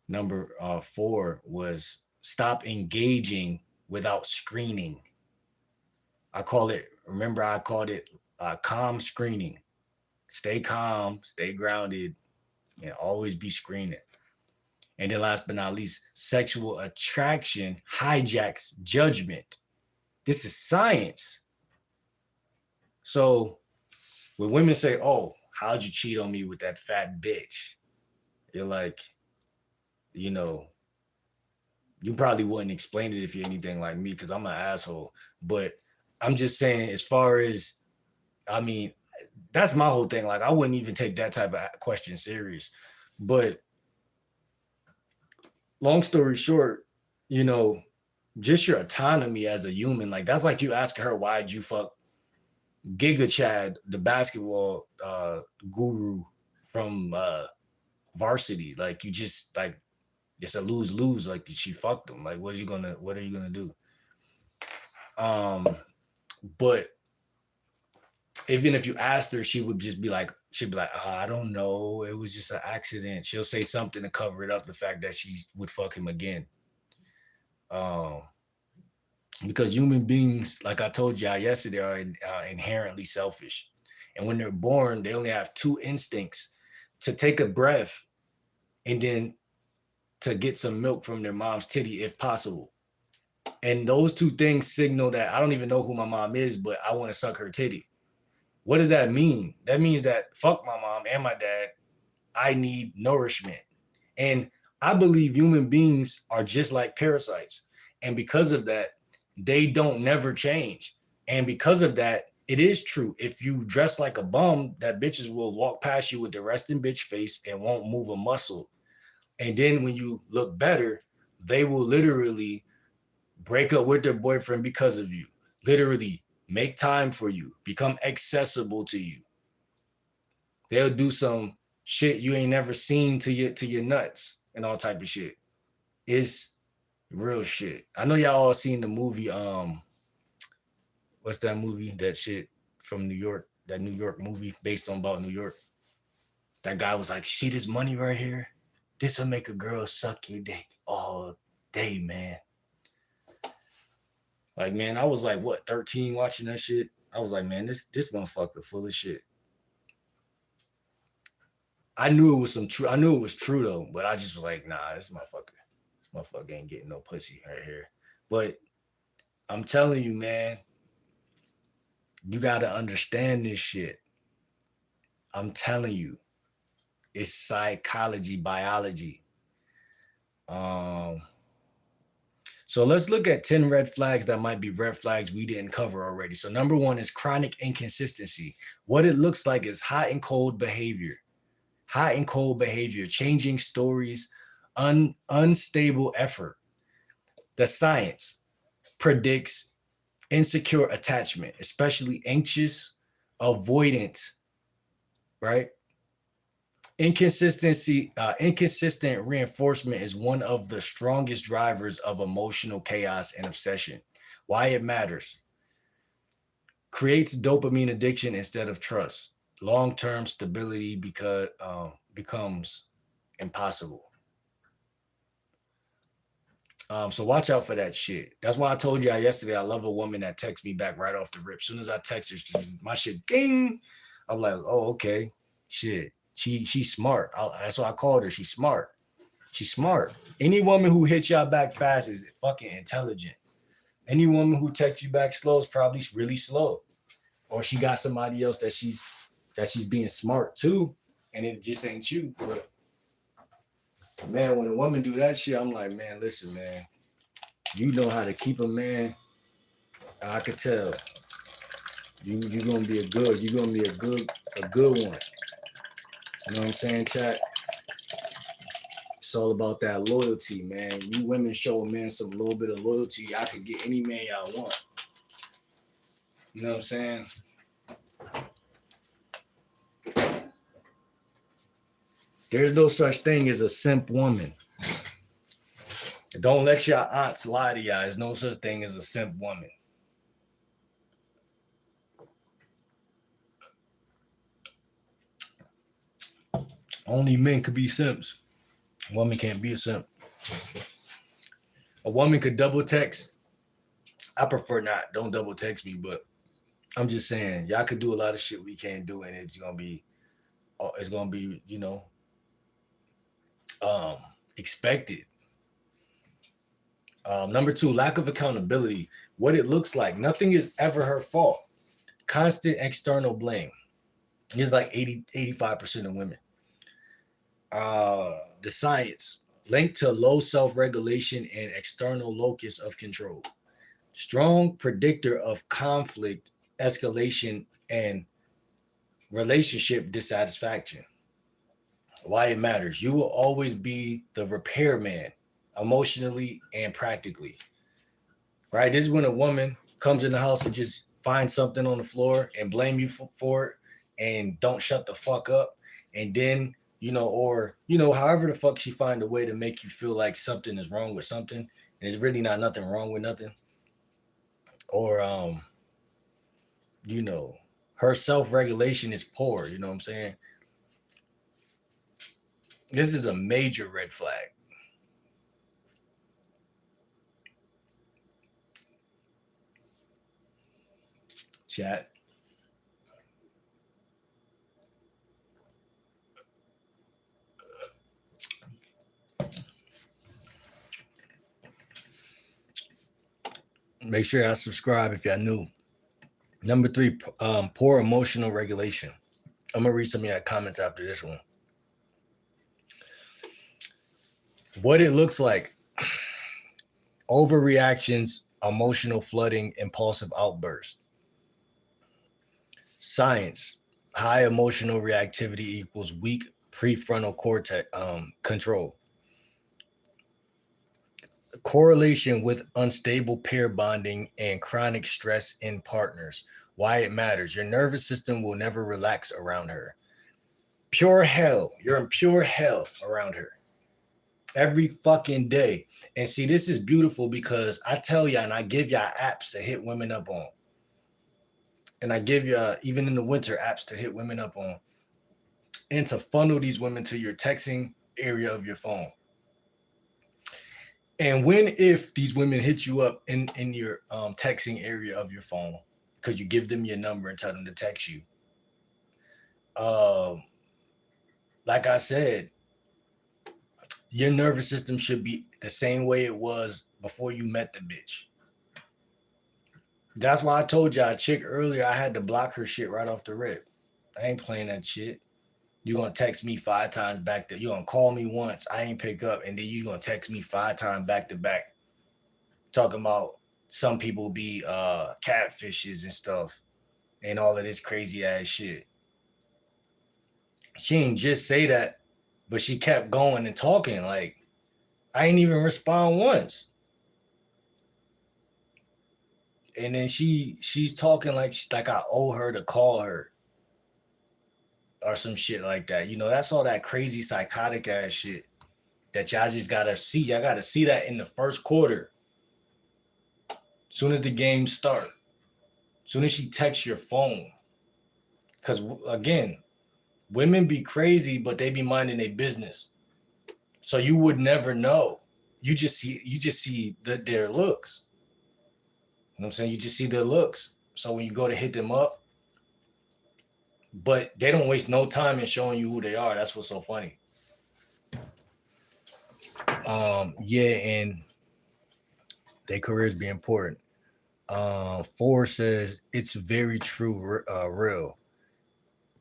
number 4 was stop engaging without screening. I called it calm screening. Stay calm, stay grounded, and always be screening. And then last but not least, sexual attraction hijacks judgment. This is science. So when women say, oh, how'd you cheat on me with that fat bitch? You're like, you probably wouldn't explain it if you're anything like me because I'm an asshole. But I'm just saying, as far as, I mean, that's my whole thing. Like, I wouldn't even take that type of question serious. But long story short, you know, just your autonomy as a human, like that's like you asking her why'd you fuck Giga Chad, the basketball guru from varsity. Like you just like it's a lose-lose. Like she fucked him. Like what are you gonna do? Um, but even if you asked her, she'd be like, I don't know, it was just an accident. She'll say something to cover it up, the fact that she would fuck him again. Um, because human beings, like I told y'all yesterday, are inherently selfish. And when they're born, they only have two instincts: to take a breath and then to get some milk from their mom's titty if possible. And those two things signal that I don't even know who my mom is, but I want to suck her titty. What does that mean? That means that fuck my mom and my dad, I need nourishment. And I believe human beings are just like parasites. And because of that, they don't never change. And because of that, it is true. If you dress like a bum, that bitches will walk past you with the resting bitch face and won't move a muscle. And then when you look better, they will literally break up with their boyfriend because of you. Literally make time for you, become accessible to you. They'll do some shit you ain't never seen to your nuts and all type of shit. It's real shit. I know y'all all seen the movie. What's that movie? That shit from New York. That New York movie based on about New York. That guy was like, "See this money right here? This will make a girl suck your dick all day, man." Like, man, I was like, what, 13 watching that shit? I was like, man, this motherfucker full of shit. I knew it was some true. I knew it was true though, but I just was like, nah, this motherfucker ain't getting no pussy right here. But I'm telling you, man, you gotta understand this shit. I'm telling you, it's psychology, biology. Um, so let's look at 10 red flags that might be red flags we didn't cover already. So number one is chronic inconsistency. What it looks like is hot and cold behavior. Hot and cold behavior, changing stories, unstable effort. The science predicts insecure attachment, especially anxious, avoidant, right? Inconsistent reinforcement is one of the strongest drivers of emotional chaos and obsession. Why it matters: creates dopamine addiction instead of trust. Long-term stability becomes impossible. So watch out for that shit. That's why I told you yesterday I love a woman that texts me back right off the rip. As soon as I text her, my shit ding. I'm like, oh, okay. Shit. She's smart. That's why I called her. She's smart. She's smart. Any woman who hits y'all back fast is fucking intelligent. Any woman who texts you back slow is probably really slow. Or she got somebody else that she's being smart too, and it just ain't you. But man, when a woman do that shit, I'm like, man, listen, man, you know how to keep a man. I could tell you're gonna be a good one. You know what I'm saying, chat? It's all about that loyalty, man. You women show a man some little bit of loyalty, I could get any man y'all want. You know what I'm saying? There's no such thing as a simp woman. Don't let your aunts lie to y'all. There's no such thing as a simp woman. Only men could be simps. A woman can't be a simp. A woman could double text. I prefer not. Don't double text me, but I'm just saying, y'all could do a lot of shit we can't do, and it's gonna be, you know, expected. Number two, lack of accountability. What it looks like. Nothing is ever her fault. Constant external blame. It's like 85% of women. The science linked to low self-regulation and external locus of control. Strong predictor of conflict, escalation, and relationship dissatisfaction. Why it matters. You will always be the repairman, emotionally and practically. Right? This is when a woman comes in the house and just finds something on the floor and blame you for it and don't shut the fuck up. And then, or, however the fuck she find a way to make you feel like something is wrong with something. And there's really not nothing wrong with nothing. Or, you know, her self-regulation is poor. You know what I'm saying? This is a major red flag. Chat. Make sure y'all subscribe if y'all new. Number 3, poor emotional regulation. I'm gonna read some of your comments after this one. What it looks like: overreactions, emotional flooding, impulsive outbursts. Science: high emotional reactivity equals weak prefrontal cortex control. Correlation with unstable pair bonding and chronic stress in partners. Why it matters: your nervous system will never relax around her. Pure hell. You're in pure hell around her every fucking day. And see, this is beautiful because I tell y'all and I give y'all apps to hit women up on. And I give you, even in the winter, apps to hit women up on and to funnel these women to your texting area of your phone. And if these women hit you up in your texting area of your phone, because you give them your number and tell them to text you, like I said, your nervous system should be the same way it was before you met the bitch. That's why I told y'all, chick earlier, I had to block her shit right off the rip. I ain't playing that shit. You gonna text me 5 times back to, you gonna call me once, I ain't pick up, and then you gonna text me 5 times back to back, talking about some people be catfishes and stuff, and all of this crazy ass shit. She ain't just say that, but she kept going and talking. Like, I ain't even respond once. And then she's talking like I owe her to call her or some shit like that. That's all that crazy psychotic ass shit that y'all just gotta see. Y'all gotta see that in the first quarter. Soon as the game start, soon as she texts your phone. Because again, women be crazy, but they be minding their business. So you would never know. You just see their looks. You know what I'm saying? You just see their looks. So when you go to hit them up, but they don't waste no time in showing you who they are. That's what's so funny. Yeah, and their careers be important. 4 says it's very true, real.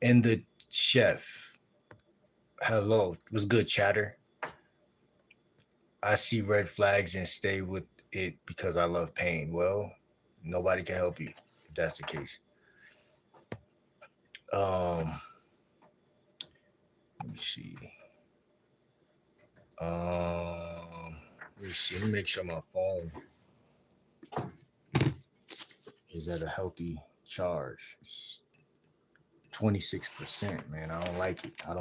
And the chef, hello, what's good, chatter? I see red flags and stay with it because I love pain. Well, nobody can help you if that's the case. Let me see. Let me make sure my phone is at a healthy charge. 26%, man. I don't like it. Let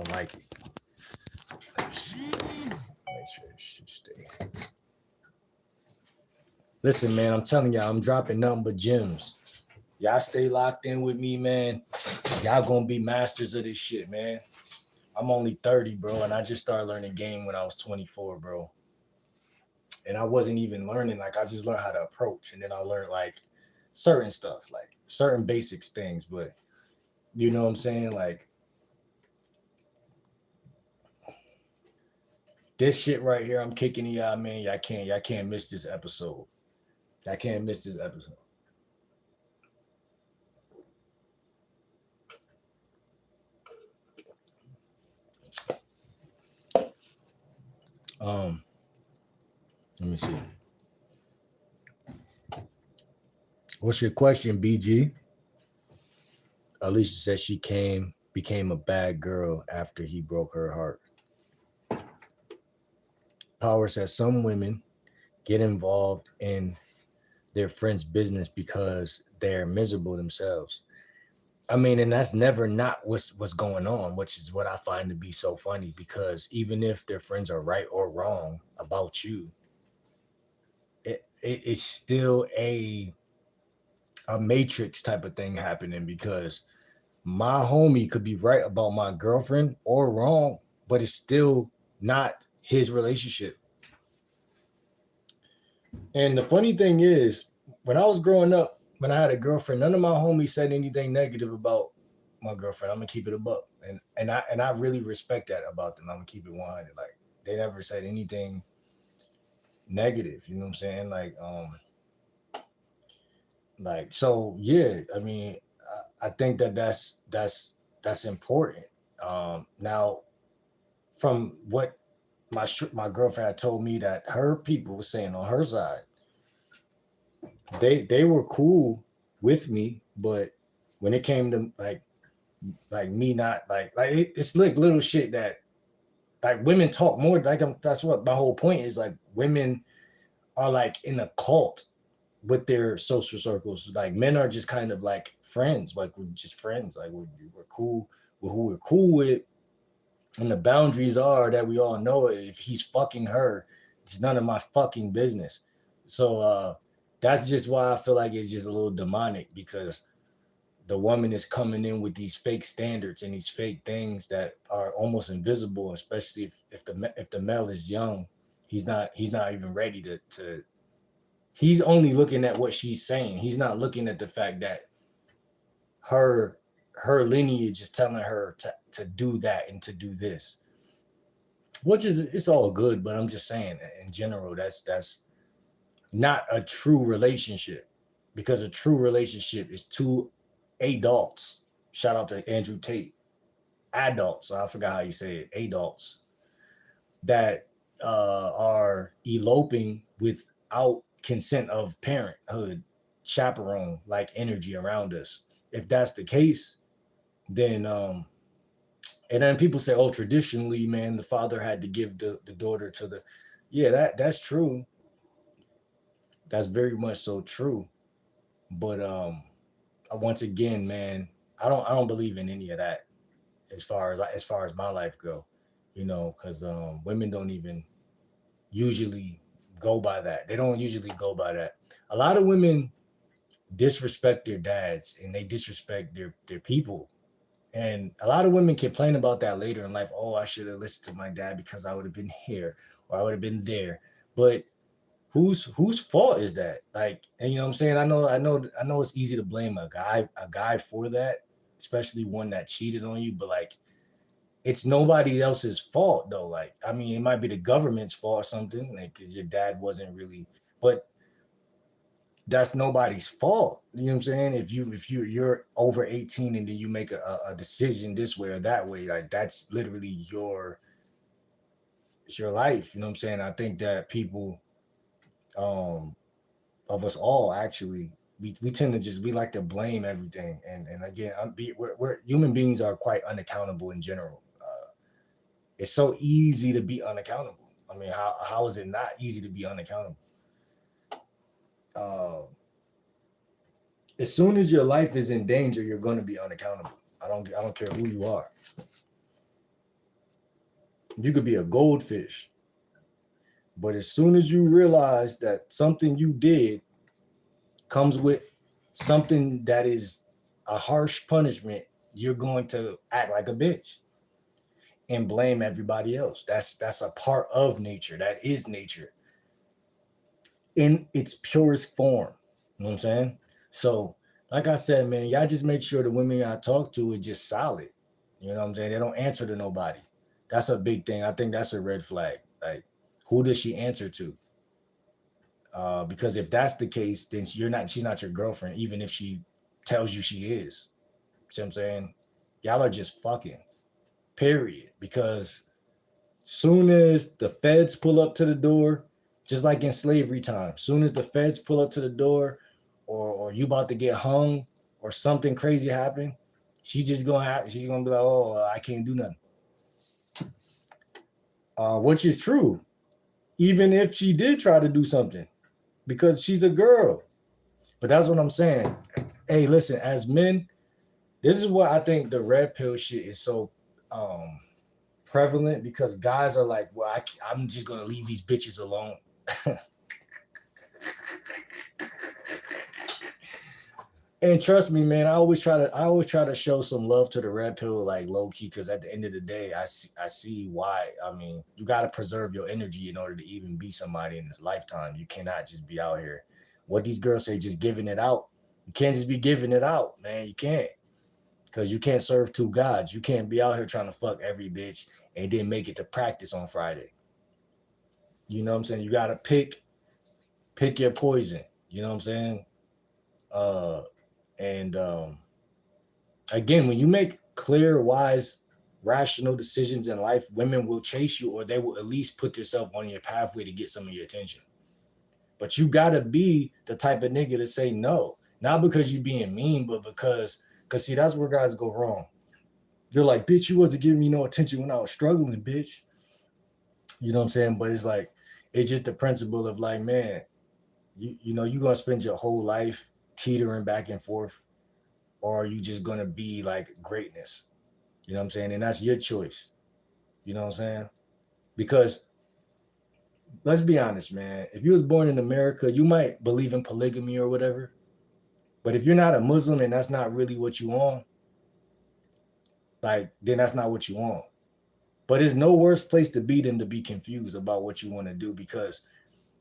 me see. Make sure it should stay. Listen, man, I'm telling y'all, I'm dropping nothing but gems. Y'all stay locked in with me, man. Y'all gonna be masters of this shit, man. I'm only 30, bro, and I just started learning game when I was 24, bro. And I wasn't even learning, like, I just learned how to approach, and then I learned, like, certain stuff, like, certain basics things, but, you know what I'm saying? Like, this shit right here, I'm kicking y'all, man. Y'all can't miss this episode. I can't miss this episode. Let me see. What's your question, BG? Alicia said she became a bad girl after he broke her heart. Power says some women get involved in their friend's business because they're miserable themselves. I mean, and that's never not what's going on, which is what I find to be so funny, because even if their friends are right or wrong about you, it's still a matrix type of thing happening, because my homie could be right about my girlfriend or wrong, but it's still not his relationship. And the funny thing is, when I was growing up, when I had a girlfriend, none of my homies said anything negative about my girlfriend. I'm gonna keep it a buck, and I really respect that about them. I'm gonna keep it 100. Like, they never said anything negative. You know what I'm saying? Like so. Yeah. I mean, I think that's important. Now, from what my girlfriend had told me, that her people were saying on her side, they were cool with me, but when it came to like me not it's like little shit that like women talk more like that's what my whole point is. Like, women are like in a cult with their social circles. Like, men are just kind of like friends. Like, we're just friends. Like, we're cool with who we're cool with, and the boundaries are that we all know if he's fucking her, it's none of my fucking business. So that's just why I feel like it's just a little demonic, because the woman is coming in with these fake standards and these fake things that are almost invisible, especially if the male is young. He's not even ready to he's only looking at what she's saying. He's not looking at the fact that her her lineage is telling her to do that and to do this, which is, it's all good, but I'm just saying in general, that's not a true relationship, because a true relationship is two adults. Shout out to Andrew Tate. Adults, I forgot how you say it, adults that are eloping without consent of parenthood, chaperone like energy around us. If that's the case, then and then people say, oh, traditionally, man, the father had to give the daughter to the, yeah, that's true. That's very much so true. But once again, man, I don't believe in any of that as far as my life go, because women don't even usually go by that. They don't usually go by that. A lot of women disrespect their dads and they disrespect their people. And a lot of women complain about that later in life. Oh, I should have listened to my dad because I would have been here or I would have been there. But whose fault is that? Like, and you know what I'm saying? I know it's easy to blame a guy for that, especially one that cheated on you, but like, it's nobody else's fault though. Like, I mean, it might be the government's fault or something, like, because your dad wasn't really, but that's nobody's fault. You know what I'm saying? If you're over 18 and then you make a decision this way or that way, like, that's literally it's your life. You know what I'm saying? I think that people, um of us all, actually, we tend to just, we like to blame everything, and again, we're human beings are quite unaccountable in general. It's so easy to be unaccountable. I mean, how is it not easy to be unaccountable? uh, as soon as your life is in danger, you're going to be unaccountable. I don't care who you are. You could be a goldfish, but as soon as you realize that something you did comes with something that is a harsh punishment, you're going to act like a bitch and blame everybody else. That's a part of nature. That is nature in its purest form. You know what I'm saying? So, like I said, man, y'all just make sure the women y'all talk to is just solid. You know what I'm saying? They don't answer to nobody. That's a big thing. I think that's a red flag. Like, who does she answer to? Because if that's the case, then she's not your girlfriend, even if she tells you she is. See what I'm saying? Y'all are just fucking. Period. Because soon as the feds pull up to the door, just like in slavery time, soon as the feds pull up to the door, or you about to get hung or something crazy happen, she's gonna be like, oh, I can't do nothing. Which is true, even if she did try to do something, because she's a girl. But that's what I'm saying. Hey, listen, as men, this is what I think the red pill shit is so prevalent, because guys are like, well, I'm just gonna leave these bitches alone. And trust me, man, I always try to show some love to the red pill, like low key, because at the end of the day, I see why. I mean, you got to preserve your energy in order to even be somebody in this lifetime. You cannot just be out here, what these girls say, just giving it out. You can't just be giving it out, man. You can't, because you can't serve two gods. You can't be out here trying to fuck every bitch and then make it to practice on Friday. You know what I'm saying? You got to pick your poison. You know what I'm saying? Uh, and again, when you make clear, wise, rational decisions in life, women will chase you, or they will at least put themselves on your pathway to get some of your attention. But you gotta be the type of nigga to say no, not because you being mean, but because see, that's where guys go wrong. They're like, bitch, you wasn't giving me no attention when I was struggling, bitch. You know what I'm saying? But it's like, it's just the principle of like, man, you know, you're gonna spend your whole life teetering back and forth, or are you just gonna be like greatness? You know what I'm saying? And that's your choice. You know what I'm saying? Because let's be honest, man. If you was born in America, you might believe in polygamy or whatever. But if you're not a Muslim and that's not really what you want, like, then that's not what you want. But it's no worse place to be than to be confused about what you want to do, because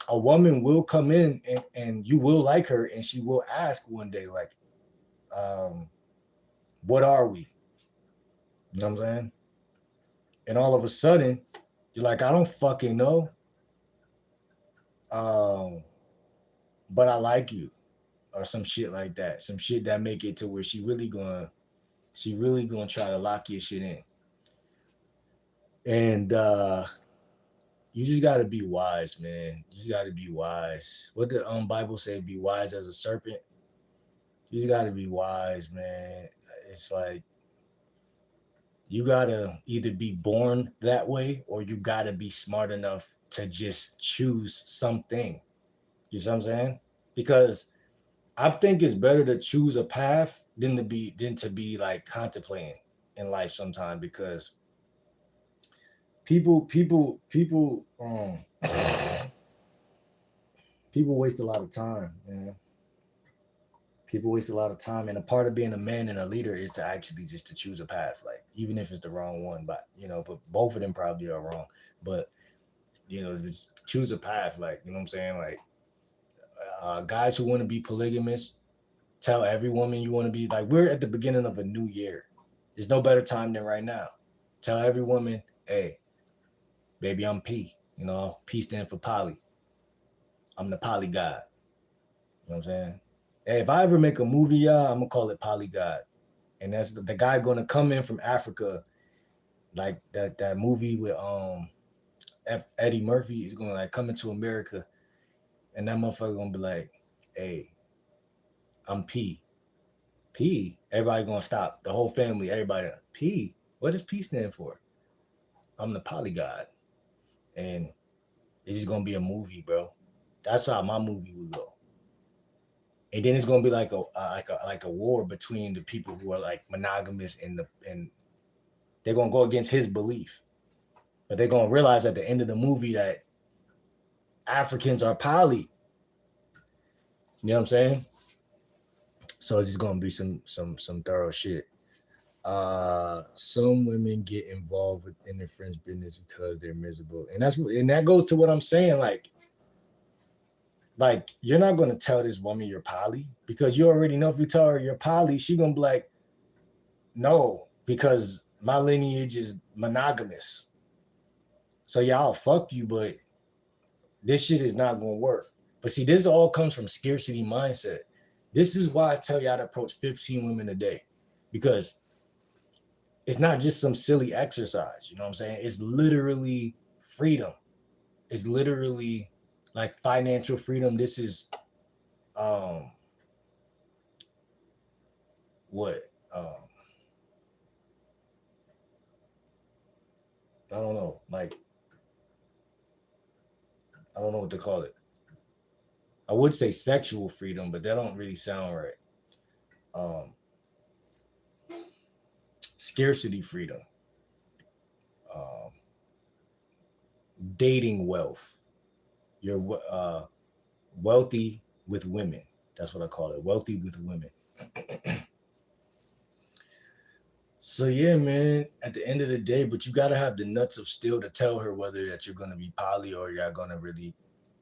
a woman will come in and you will like her, and she will ask one day, like, um, what are we? You know what I'm saying? And all of a sudden, you're like, I don't fucking know. Um, but I like you, or some shit like that. Some shit that make it to where she really gonna try to lock your shit in. And you just gotta be wise, man. You just gotta be wise. What the Bible say? Be wise as a serpent. You just gotta be wise, man. It's like you gotta either be born that way, or you gotta be smart enough to just choose something. You know what I'm saying? Because I think it's better to choose a path than to be like contemplating in life sometime, because people waste a lot of time, man. People waste a lot of time, and a part of being a man and a leader is to actually just to choose a path, like even if it's the wrong one, but but both of them probably are wrong. But just choose a path, like you know what I'm saying, like guys who want to be polygamous, tell every woman you want to be like, we're at the beginning of a new year. There's no better time than right now. Tell every woman, hey, baby, I'm P. P stand for poly. I'm the poly god. You know what I'm saying? Hey, if I ever make a movie, y'all, I'm gonna call it Poly God. And that's the guy gonna come in from Africa, like that movie with Eddie Murphy is gonna like come into America, and that motherfucker gonna be like, hey, I'm P. P. Everybody gonna stop. The whole family, everybody. P. What does P stand for? I'm the Poly God. And it's just gonna be a movie, bro. That's how my movie would go. And then it's gonna be like a war between the people who are like monogamous and they're gonna go against his belief. But they're gonna realize at the end of the movie that Africans are poly. You know what I'm saying? So it's just gonna be some thorough shit. Some women get involved in their friends' business because they're miserable, and that goes to what I'm saying. Like you're not gonna tell this woman you're poly, because you already know if you tell her you're poly, she gonna be like, no, because my lineage is monogamous. So yeah, I'll fuck you, but this shit is not gonna work. But see, this all comes from scarcity mindset. This is why I tell y'all to approach 15 women a day, because it's not just some silly exercise. You know what I'm saying? It's literally freedom. It's literally like financial freedom. This is what I don't know, like I don't know what to call it. I would say sexual freedom, but that don't really sound right. Um, Scarcity freedom, um, dating wealth. You're wealthy with women. That's what I call it. Wealthy with women. So yeah, man. At the end of the day, but you gotta have the nuts of steel to tell her whether that you're gonna be poly or you're gonna really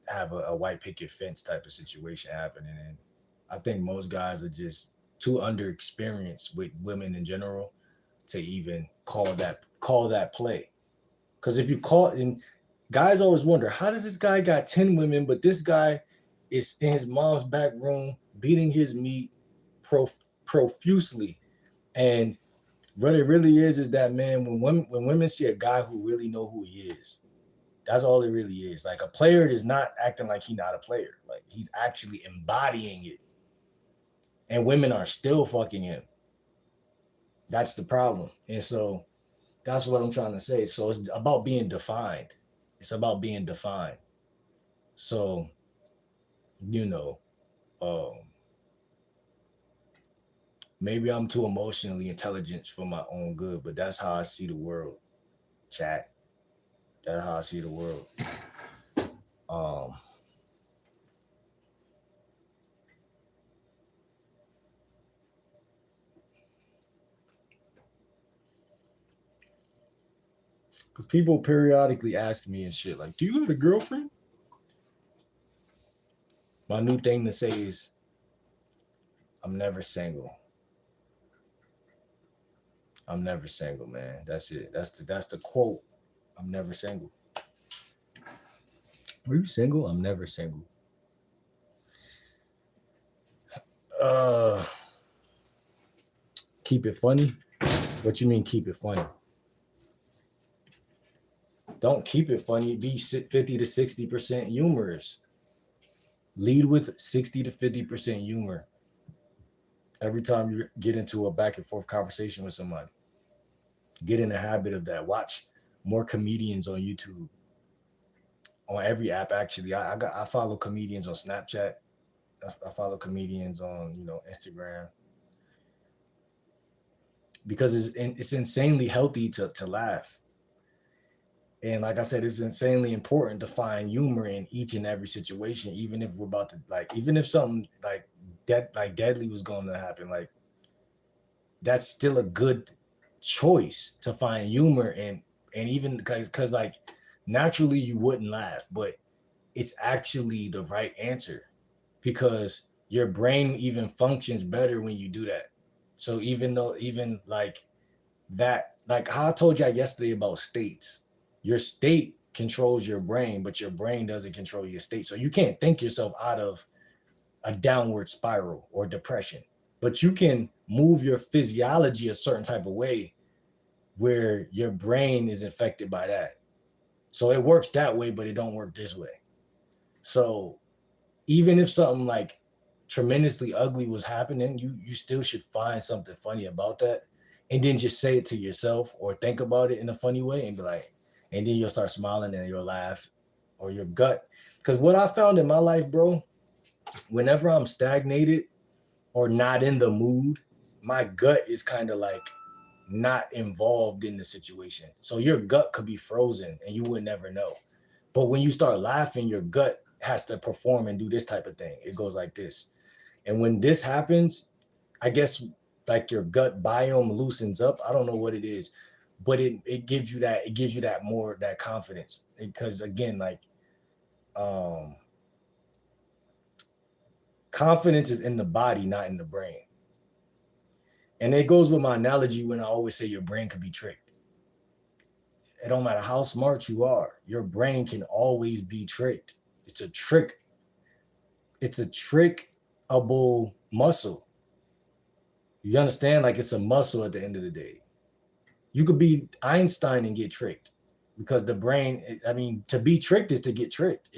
have a white picket fence type of situation happening. And I think most guys are just too underexperienced with women in general to even call that play. Because if you call and guys always wonder how does this guy got 10 women, but this guy is in his mom's back room beating his meat profusely. And what it really is that man, when women see a guy who really know who he is, that's all it really is. Like a player is not acting like he's not a player. Like he's actually embodying it. And women are still fucking him. That's the problem. And so that's what I'm trying to say. So it's about being defined. It's about being defined. So, you know, um, maybe I'm too emotionally intelligent for my own good, but that's how I see the world, chat. That's how I see the world. Um, because people periodically ask me and shit, like, do you got a girlfriend? My new thing to say is, I'm never single. I'm never single, man. That's it. That's the quote. I'm never single. Are you single? I'm never single. Uh, Keep it funny. What you mean keep it funny? Don't keep it funny. Be 50 to 60% humorous. Lead with 60 to 50% humor every time you get into a back and forth conversation with somebody. Get in the habit of that. Watch more comedians on YouTube, on every app. Actually, I follow comedians on Snapchat. I follow comedians on Instagram because it's insanely healthy to laugh. And like I said, it's insanely important to find humor in each and every situation, even if we're about to even if something like deadly was going to happen, like that's still a good choice to find humor in. And even because like naturally you wouldn't laugh, but it's actually the right answer because your brain even functions better when you do that. So even like that, like how I told you yesterday about states, your state controls your brain, but your brain doesn't control your state. So you can't think yourself out of a downward spiral or depression, but you can move your physiology a certain type of way where your brain is affected by that. So it works that way, but it don't work this way. So even if something like tremendously ugly was happening, you still should find something funny about that, and then just say it to yourself or think about it in a funny way and be like, and then you'll start smiling and you'll laugh, or your gut. Because what I found in my life, bro, whenever I'm stagnated or not in the mood, my gut is kind of like not involved in the situation. So your gut could be frozen and you would never know. But when you start laughing, your gut has to perform and do this type of thing. It goes like this. And when this happens, I guess like your gut biome loosens up. I don't know what it is, but it gives you that more that confidence. Because again, like um confidence is in the body, not in the brain. And it goes with my analogy when I always say your brain can be tricked. It don't matter how smart you are, your brain can always be tricked. It's a trick. It's a trickable muscle. You understand? Like it's a muscle at the end of the day. You could be Einstein and get tricked because the brain, I mean, to be tricked is to get tricked.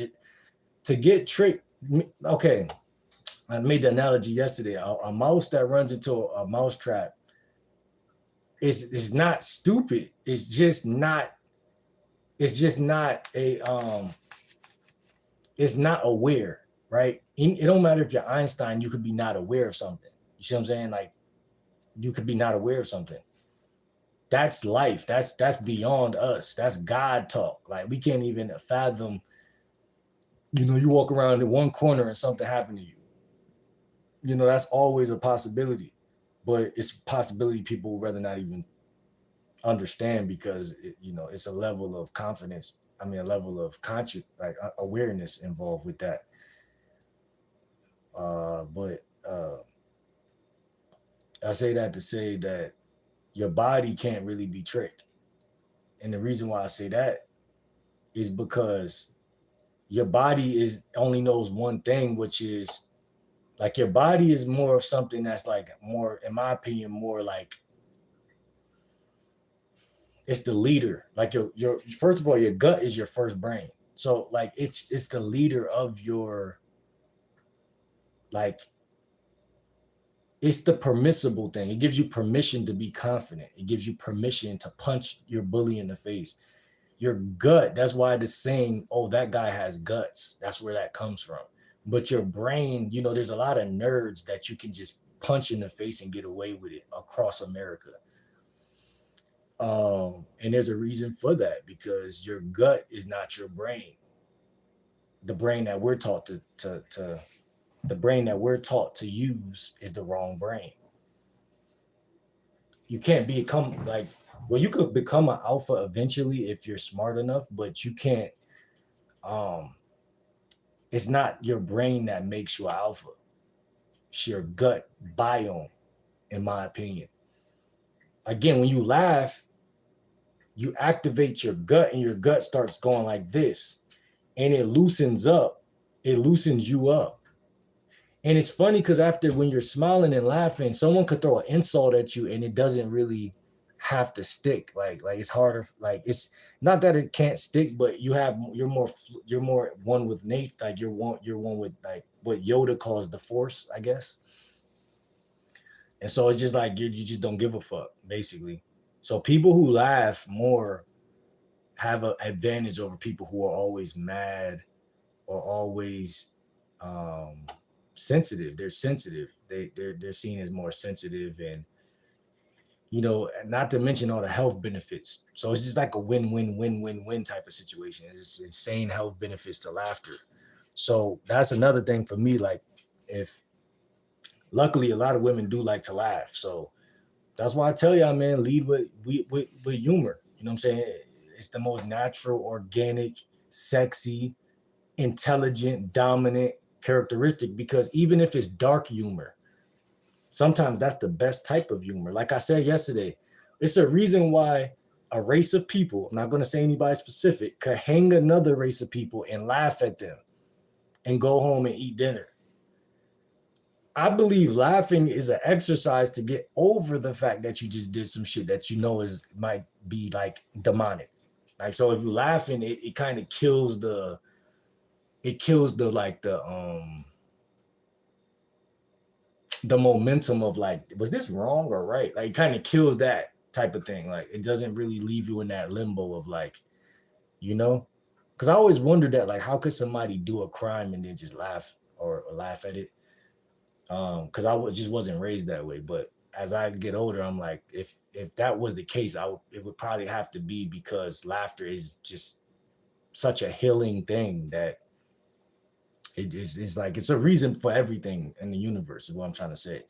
To get tricked, okay. I made the analogy yesterday. A mouse that runs into a mouse trap is not stupid. It's just not. It's just not a. It's not aware, right? It don't matter if you're Einstein. You could be not aware of something. You see what I'm saying? Like you could be not aware of something. That's life. That's beyond us. That's God talk. Like we can't even fathom. You walk around in one corner and something happened to you. That's always a possibility, but it's a possibility people would rather not even understand because it's a level of confidence. I mean, a level of conscious, like awareness involved with that. But I say that to say that your body can't really be tricked, and the reason why I say that is because your body is only knows one thing, which is like your body is more of something that's like more, in my opinion, more like it's the leader. Like your first of all, your gut is your first brain. So like it's the leader of your like it's the permissible thing. It gives you permission to be confident. It gives you permission to punch your bully in the face. Your gut, that's why the saying, oh, that guy has guts. That's where that comes from. But your brain, there's a lot of nerds that you can just punch in the face and get away with it across America. And there's a reason for that because your gut is not your brain. The brain that we're taught to the brain that we're taught to use is the wrong brain. You can't become like well, you could become an alpha eventually if you're smart enough, but you can't. Um, it's not your brain that makes you an alpha. It's your gut biome, in my opinion. Again, when you laugh, you activate your gut, and your gut starts going like this, and it loosens up. It loosens you up. And it's funny because after when you're smiling and laughing, someone could throw an insult at you and it doesn't really have to stick. Like it's harder. Like it's not that it can't stick, but you're more one with nature. Like you're one with like what Yoda calls the Force, I guess. And so it's just like you just don't give a fuck, basically. So people who laugh more have an advantage over people who are always mad or always um sensitive. They're sensitive. They're seen as more sensitive, and not to mention all the health benefits. So it's just like a win-win-win-win-win type of situation. It's just insane health benefits to laughter. So that's another thing for me. Like, if luckily a lot of women do like to laugh, so that's why I tell y'all, man, lead with humor. You know what I'm saying? It's the most natural, organic, sexy, intelligent, dominant characteristic because even if it's dark humor, sometimes that's the best type of humor. Like I said yesterday, it's a reason why a race of people, I'm not going to say anybody specific, could hang another race of people and laugh at them and go home and eat dinner. I believe laughing is an exercise to get over the fact that you just did some shit that is might be like demonic. Like so if you're laughing, it kind of kills the like the momentum of like, was this wrong or right? Like, it kind of kills that type of thing. Like, it doesn't really leave you in that limbo of like, you know, because I always wondered that, like, how could somebody do a crime and then just laugh or laugh at it? Because just wasn't raised that way. But as I get older, I'm like, if that was the case, it would probably have to be because laughter is just such a healing thing that it's like it's a reason for everything in the universe. Is what I'm trying to say.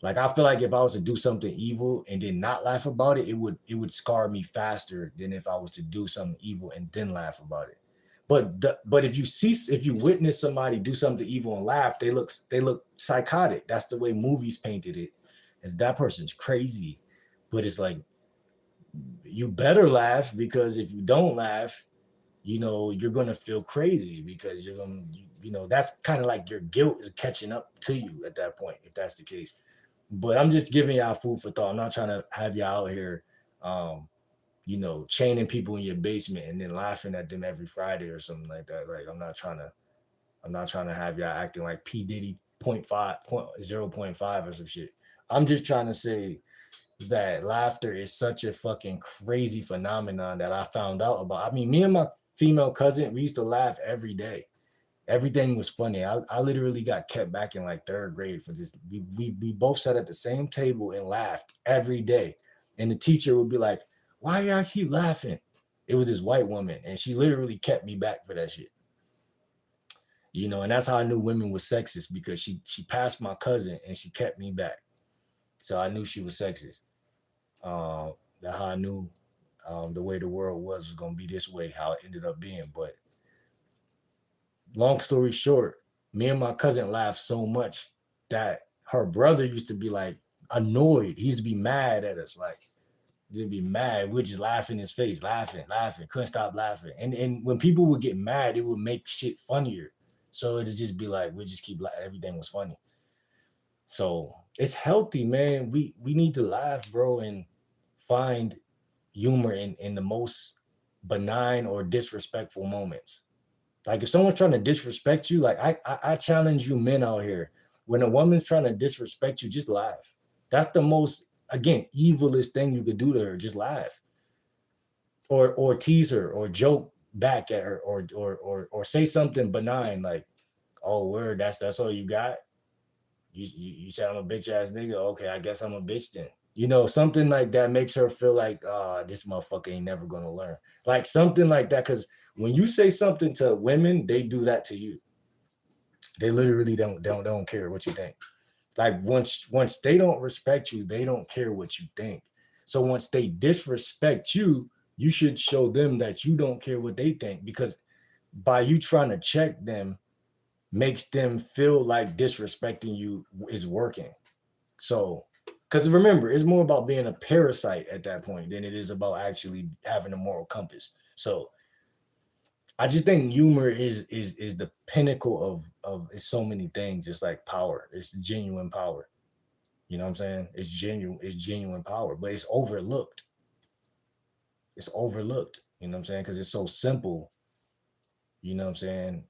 Like I feel like if I was to do something evil and then not laugh about it, it would scar me faster than if I was to do something evil and then laugh about it. But if you witness somebody do something evil and laugh, they look psychotic. That's the way movies painted it. Is that person's crazy. But it's like you better laugh because if you don't laugh, you're gonna feel crazy because you're gonna that's kind of like your guilt is catching up to you at that point if that's the case. But I'm just giving y'all food for thought. I'm not trying to have y'all out here, um, chaining people in your basement and then laughing at them every Friday or something like that. Like I'm not trying to have y'all acting like P Diddy. 0.5 or some shit. I'm just trying to say that laughter is such a fucking crazy phenomenon that I found out about. I mean, me and my female cousin, we used to laugh every day. Everything was funny. I literally got kept back in like third grade for this. We both sat at the same table and laughed every day. And the teacher would be like, why y'all keep laughing? It was this white woman, and she literally kept me back for that shit. You know, and that's how I knew women was sexist, because she passed my cousin and she kept me back. So I knew she was sexist. That's how I knew the way the world was gonna be this way, how it ended up being. But long story short, me and my cousin laughed so much that her brother used to be like annoyed. He used to be mad at us, like he'd be mad. We'd just laugh in his face, laughing, couldn't stop laughing. And when people would get mad, it would make shit funnier. So it'd just be like we just keep laughing. Everything was funny. So it's healthy, man. We need to laugh, bro, and find humor in the most benign or disrespectful moments. Like if someone's trying to disrespect you, like I challenge you men out here. When a woman's trying to disrespect you, just laugh. That's the most, again, evilest thing you could do to her. Just laugh. Or tease her or joke back at her or say something benign like, oh word, that's all you got. You said I'm a bitch ass nigga. Okay, I guess I'm a bitch then. You know, something like that makes her feel like, this motherfucker ain't never gonna learn. Like something like that. Cause when you say something to women, they do that to you. They literally don't care what you think. Like once they don't respect you, they don't care what you think. So once they disrespect you, you should show them that you don't care what they think, because by you trying to check them makes them feel like disrespecting you is working. So, because remember, it's more about being a parasite at that point than it is about actually having a moral compass. So, I just think humor is the pinnacle of it's so many things. Just like power, it's genuine power. You know what I'm saying? It's genuine power, but it's overlooked. It's overlooked. You know what I'm saying? Because it's so simple. You know what I'm saying?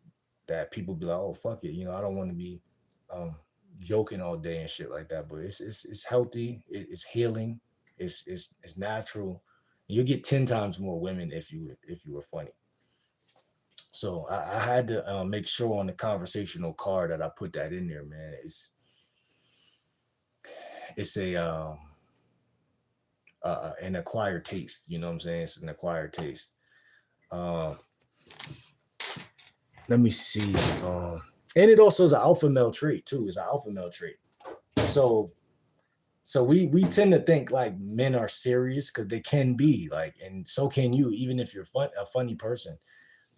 That people be like, oh fuck it. You know, I don't want to be um, joking all day and shit like that. But it's healthy. It's healing. It's natural. You get 10 times more women if you were funny. So I had to make sure on the conversational card that I put that in there, man. It's a an acquired taste. You know what I'm saying? It's an acquired taste. Uh, let me see. And it also is an alpha male trait too. It's an alpha male trait. So we tend to think like men are serious because they can be like, and so can you, even if you're a funny person.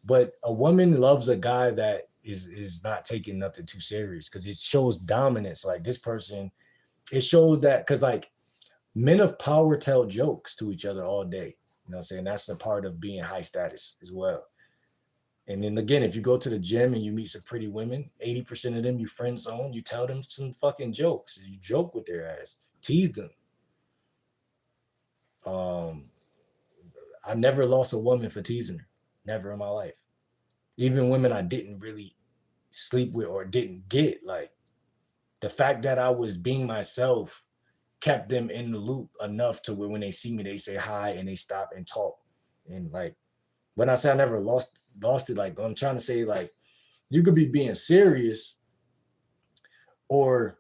But a woman loves a guy that is not taking nothing too serious, because it shows dominance. Like this person, it shows that, because like men of power tell jokes to each other all day. You know what I'm saying? That's a part of being high status as well. And then again, if you go to the gym and you meet some pretty women, 80% of them you friend zone, you tell them some fucking jokes. You joke with their ass, tease them. Um, I never lost a woman for teasing her. Never in my life. Even women I didn't really sleep with or didn't get, like the fact that I was being myself kept them in the loop enough to where when they see me, they say hi and they stop and talk. And like when I say I never lost it, like I'm trying to say, like you could be being serious or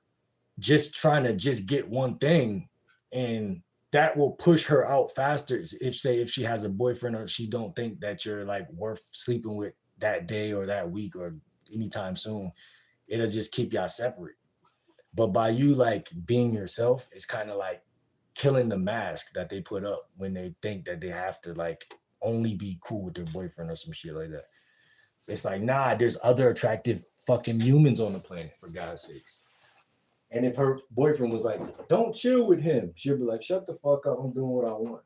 just trying to just get one thing, and that will push her out faster. If she has a boyfriend or she don't think that you're like worth sleeping with that day or that week or anytime soon, it'll just keep y'all separate. But by you like being yourself, it's kind of like killing the mask that they put up when they think that they have to like only be cool with their boyfriend or some shit like that. It's like, nah, there's other attractive fucking humans on the planet, for God's sakes. And if her boyfriend was like, don't chill with him, she'll be like, shut the fuck up, I'm doing what I want.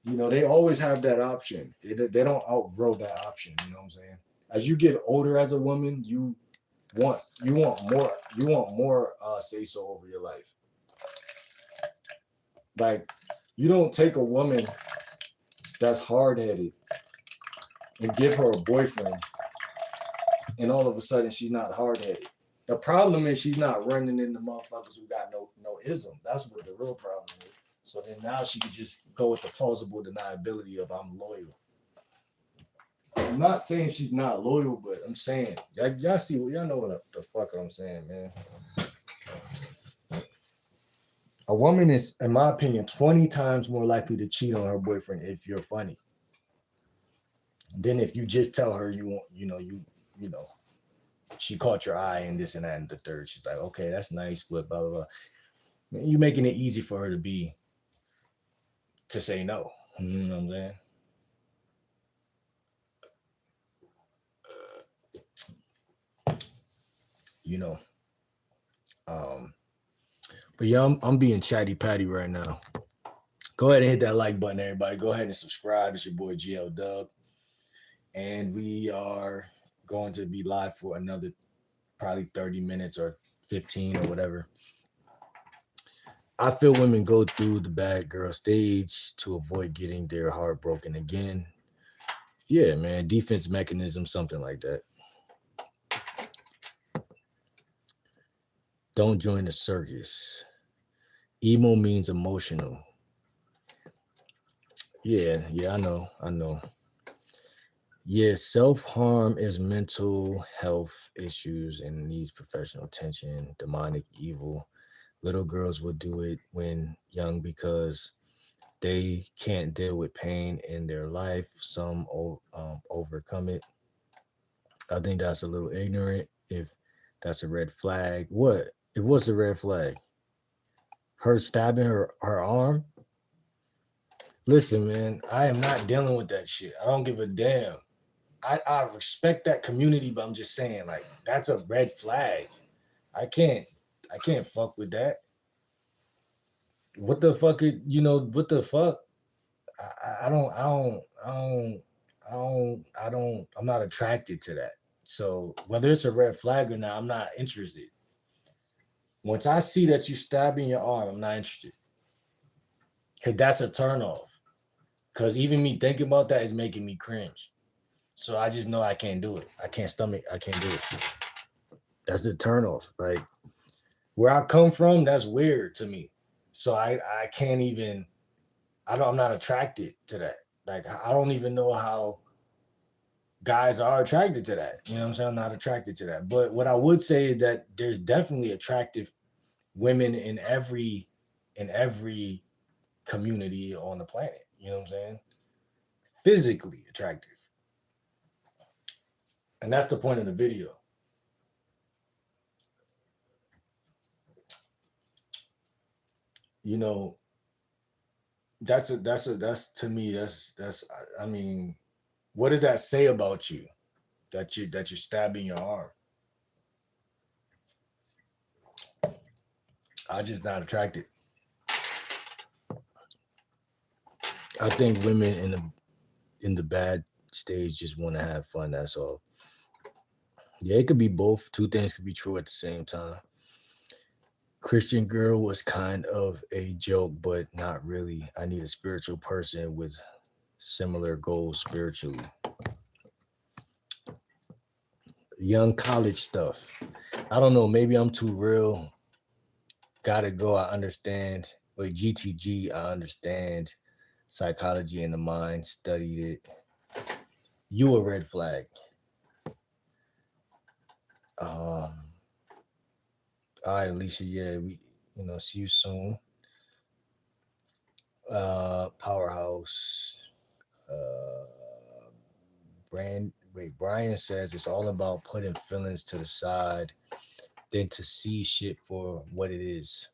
You know, they always have that option. They don't outgrow that option, you know what I'm saying? As you get older as a woman, you want more say so over your life. Like, you don't take a woman that's hard-headed and give her a boyfriend and all of a sudden she's not hard-headed. The problem is she's not running into motherfuckers who got no ism. That's what the real problem is. So then now she could just go with the plausible deniability of I'm loyal. I'm not saying she's not loyal, but I'm saying y'all see y'all know what the fuck I'm saying, man. A woman is, in my opinion, 20 times more likely to cheat on her boyfriend if you're funny than if you just tell her you want, you know, she caught your eye and this and that and the third. She's like, okay, that's nice, but blah blah blah. You making it easy for her to say no. You know what I'm saying? You know. But yeah, I'm being chatty patty right now. Go ahead and hit that like button, everybody. Go ahead and subscribe. It's your boy GL Dub. And we are going to be live for another probably 30 minutes or 15 or whatever. I feel women go through the bad girl stage to avoid getting their heart broken again. Yeah, man, defense mechanism, something like that. Don't join the circus. Emo means emotional. Yeah, I know. Yeah, self-harm is mental health issues and needs professional attention, demonic evil. Little girls will do it when young because they can't deal with pain in their life. Some overcome it. I think that's a little ignorant. If that's a red flag, what? It was a red flag. Her stabbing her arm. Listen, man, I am not dealing with that shit. I don't give a damn. I respect that community, but I'm just saying, like, that's a red flag. I can't fuck with that. What the fuck is, what the fuck? I'm not attracted to that. So whether it's a red flag or not, I'm not interested. Once I see that you stabbing your arm, I'm not interested. Cause that's a turn off. Cause even me thinking about that is making me cringe. So I just know I can't do it. I can't do it. That's the turn off. Like where I come from, that's weird to me. So I can't even, I'm not attracted to that. Like I don't even know how guys are attracted to that. You know what I'm saying? I'm not attracted to that. But what I would say is that there's definitely attractive women in every community on the planet. You know what I'm saying? Physically attractive. And that's the point of the video. You know, that's to me, that's I mean, what does that say about you? That you're stabbing your arm. I'm just not attracted. I think women in the bad stage just want to have fun. That's all. Yeah, it could be both. Two things could be true at the same time. Christian girl was kind of a joke, but not really. I need a spiritual person with similar goals spiritually. Young college stuff. I don't know. Maybe I'm too real. Gotta go. I understand. With GTG, I understand psychology in the mind. Studied it. You a red flag. All right, Alicia. Yeah, we see you soon. Powerhouse. Brian says it's all about putting feelings to the side than to see shit for what it is.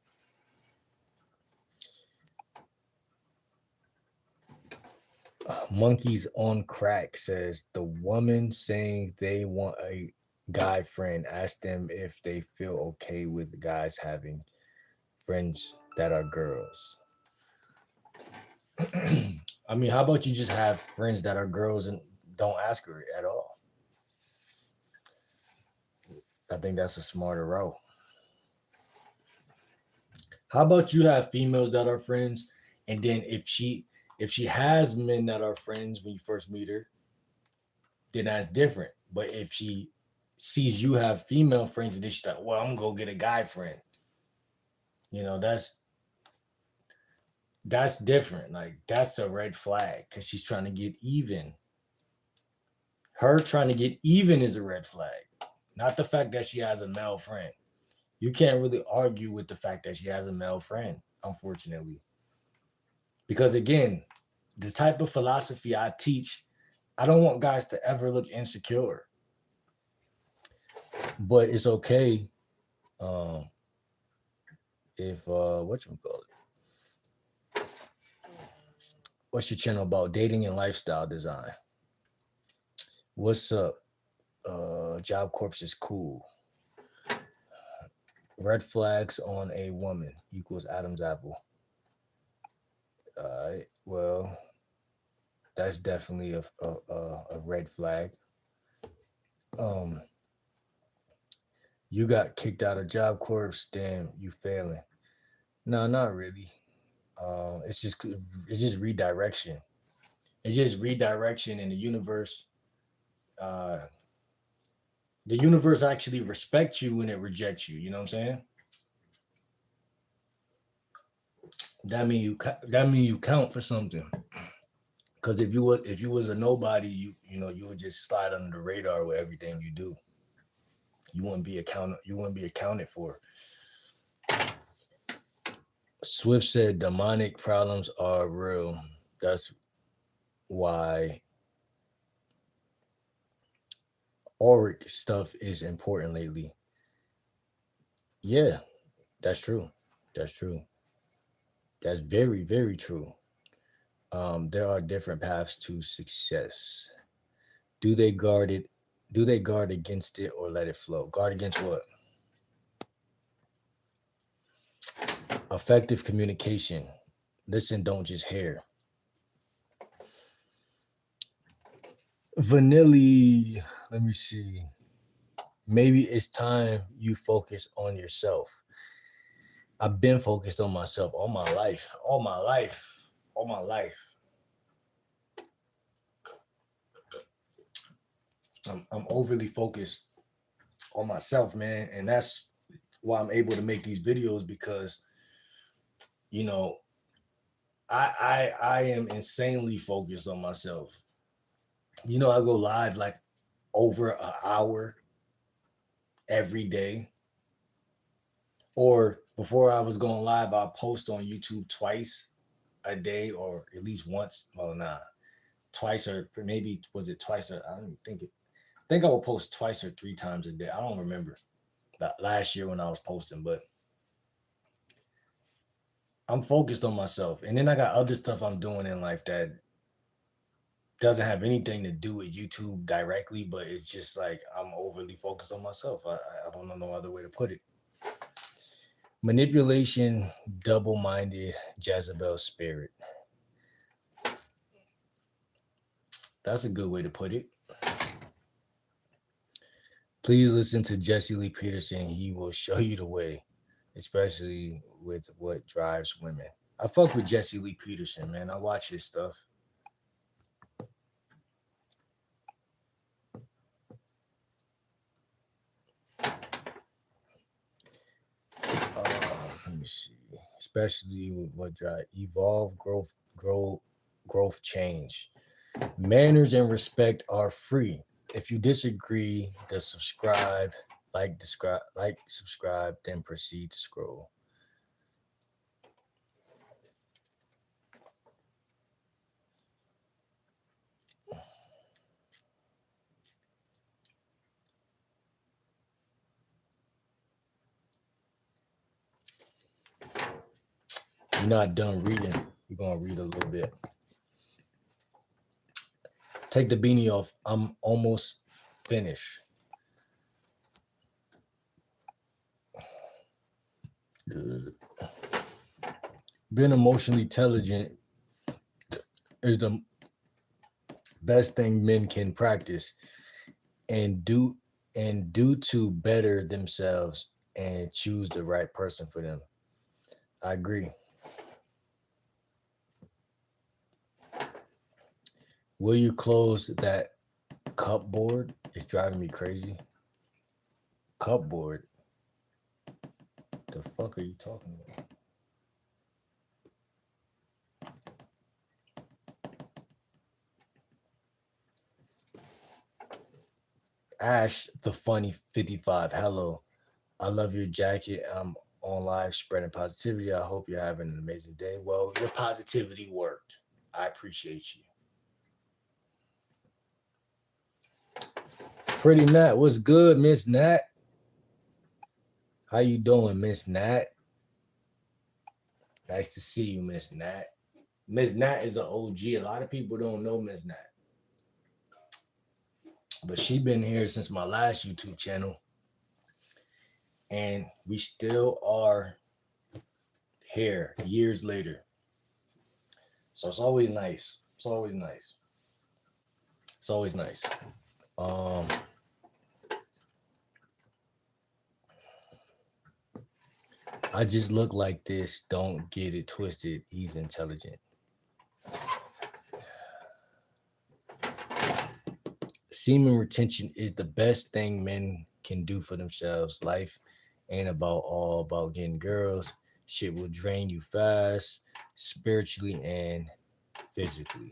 Monkeys on Crack says the woman saying they want a guy friend, ask them if they feel okay with guys having friends that are girls. I mean, how about you just have friends that are girls and don't ask her at all? I think that's a smarter route. How about you have females that are friends, and then if she has men that are friends when you first meet her, then that's different. But if she sees you have female friends and then she's like, well, I'm gonna go get a guy friend. You know, that's different. Like that's a red flag because she's trying to get even. Her trying to get even is a red flag, not the fact that she has a male friend. You can't really argue with the fact that she has a male friend, unfortunately. Because again, the type of philosophy I teach, I don't want guys to ever look insecure. But it's okay um, if what you call it? What's your channel about dating and lifestyle design? What's up? Job Corps is cool. Red flags on a woman equals Adam's apple. All right. Well, that's definitely a red flag. Um, you got kicked out of Job Corps, damn, you failing. No, not really. It's just redirection. It's just redirection in the universe. Uh, the universe actually respects you when it rejects you. You know what I'm saying? That mean you count for something. Because if you was a nobody, you would just slide under the radar with everything you do. You wouldn't be accounted. You wouldn't be accounted for. Swift said demonic problems are real. That's why auric stuff is important lately. Yeah, that's true. That's true. That's very, very true. There are different paths to success. Do they guard it? Do they guard against it or let it flow? Guard against what? Effective communication. Listen, don't just hear. Vanilli, let me see. Maybe it's time you focus on yourself. I've been focused on myself all my life, all my life, all my life. I'm overly focused on myself, man, and that's why I'm able to make these videos because you know I am insanely focused on myself. I go live like over an hour every day, or before I was going live, I'll post on YouTube twice a day, or at least once. Well, nah, twice or maybe was it twice? Or I don't think it. I think I will post twice or three times a day. I don't remember that last year when I was posting, but I'm focused on myself. And then I got other stuff I'm doing in life that doesn't have anything to do with YouTube directly, but it's just like I'm overly focused on myself. I don't know no other way to put it. Manipulation, double-minded, Jezebel spirit. That's a good way to put it. Please listen to Jesse Lee Peterson. He will show you the way, especially with what drives women. I fuck with Jesse Lee Peterson, man. I watch his stuff. Let me see. Especially with what drive evolve, growth, change. Manners and respect are free. If you disagree, then subscribe, then proceed to scroll. You're not done reading. You're gonna read a little bit. Take the beanie off. I'm almost finished. Being emotionally intelligent is the best thing men can practice and do to better themselves and choose the right person for them. I agree. Will you close that cupboard? It's driving me crazy. Cupboard. The fuck are you talking about? Ash the funny 55. Hello. I love your jacket. I'm on live spreading positivity. I hope you're having an amazing day. Well, your positivity worked. I appreciate you. Pretty Nat, what's good, Miss Nat? How you doing, Miss Nat? Nice to see you, Miss Nat. Miss Nat is an OG. A lot of people don't know Miss Nat, but she been here since my last YouTube channel, and we still are here years later. So it's always nice. It's always nice. It's always nice. Um, I just look like this. Don't get it twisted. He's intelligent. Semen retention is the best thing men can do for themselves. Life ain't all about getting girls. Shit will drain you fast, spiritually and physically.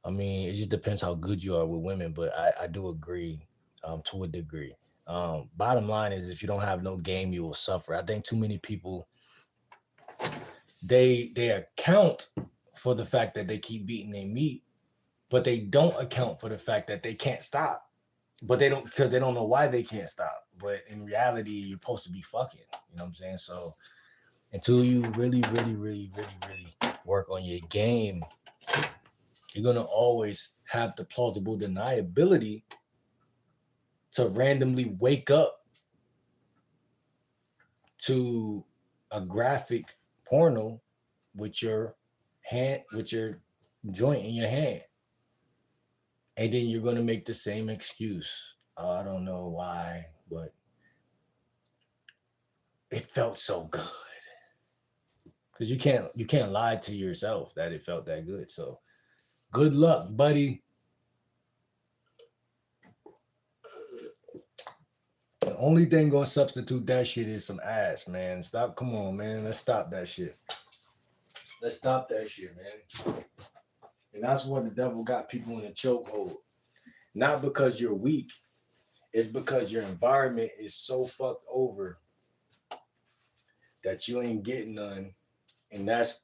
I mean, it just depends how good you are with women, but I do agree to a degree. Bottom line is, if you don't have no game, you will suffer. I think too many people they account for the fact that they keep beating their meat, but they don't account for the fact that they can't stop. But they don't, because they don't know why they can't stop. But in reality, you're supposed to be fucking. You know what I'm saying? So until you really work on your game, you're gonna always have the plausible deniability to randomly wake up to a graphic porno with your joint in your hand. And then you're gonna make the same excuse. I don't know why, but it felt so good. Because you can't lie to yourself that it felt that good. So good luck, buddy. The only thing gonna substitute that shit is some ass, man. Stop, come on, man. Let's stop that shit. Let's stop that shit, man. And that's what the devil got people in a chokehold. Not because you're weak, it's because your environment is so fucked over that you ain't getting none. And that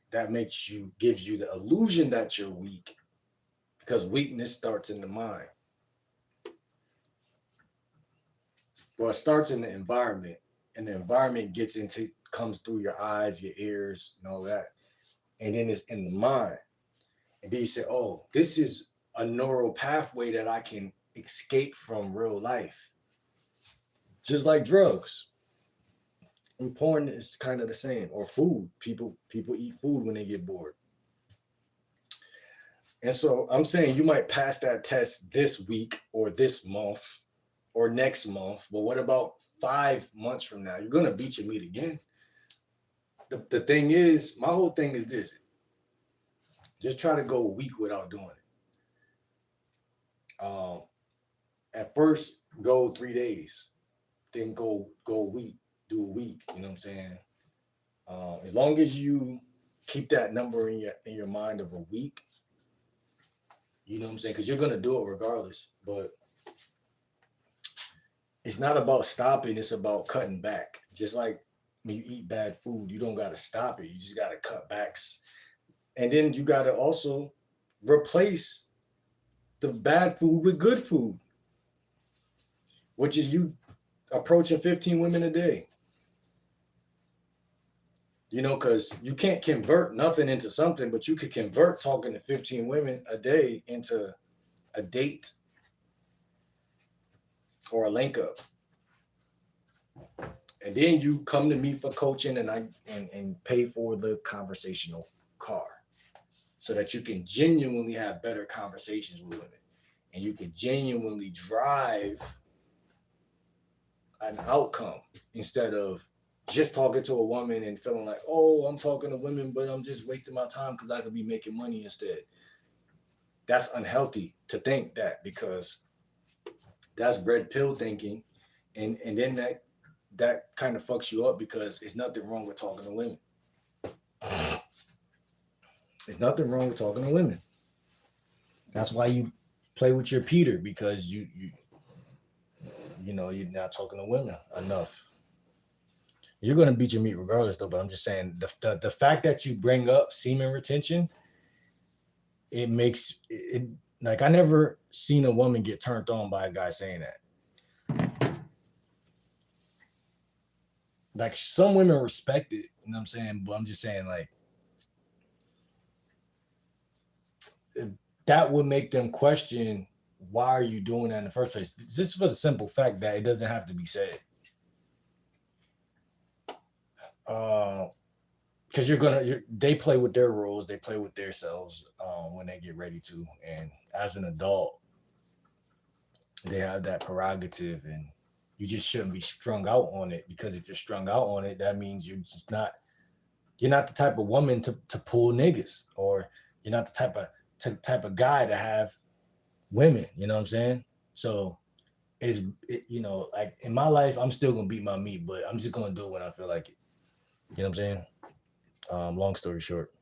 gives you the illusion that you're weak, because weakness starts in the mind. Well, it starts in the environment, and the environment comes through your eyes, your ears, and all that. And then it's in the mind. And then you say, oh, this is a neural pathway that I can escape from real life. Just like drugs. And porn is kind of the same. Or food. People eat food when they get bored. And so I'm saying you might pass that test this week or this month or next month, but what about 5 months from now? You're gonna beat your meat again. The thing is, my whole thing is this: just try to go a week without doing it. At first, go 3 days, then go a week, do a week. You know what I'm saying? As long as you keep that number in your mind of a week, you know what I'm saying? Because you're gonna do it regardless, but it's not about stopping, it's about cutting back. Just like when you eat bad food, you don't got to stop it. You just got to cut back. And then you got to also replace the bad food with good food, which is you approaching 15 women a day. You know, because you can't convert nothing into something, but you could convert talking to 15 women a day into a date or a link up. And then you come to me for coaching, and pay for the conversational car, so that you can genuinely have better conversations with women, and you can genuinely drive an outcome instead of just talking to a woman and feeling like, oh, I'm talking to women, but I'm just wasting my time because I could be making money instead. That's unhealthy to think that, because that's red pill thinking. and then that kind of fucks you up because it's nothing wrong with talking to women. There's nothing wrong with talking to women. That's why you play with your Peter, because you know you're not talking to women enough. You're gonna beat your meat regardless, though. But I'm just saying the fact that you bring up semen retention, it makes it like I never seen a woman get turned on by a guy saying that. Like some women respect it, you know what I'm saying? But I'm just saying, like, that would make them question, why are you doing that in the first place? Just for the simple fact that it doesn't have to be said. Because they play with their rules, they play with their selves when they get ready to. And as an adult, they have that prerogative, and you just shouldn't be strung out on it, because if you're strung out on it, that means you're not the type of woman to pull niggas, or you're not the type of guy to have women, you know what I'm saying? So you know, like in my life, I'm still gonna beat my meat, but I'm just gonna do it when I feel like it. You know what I'm saying? Long story short.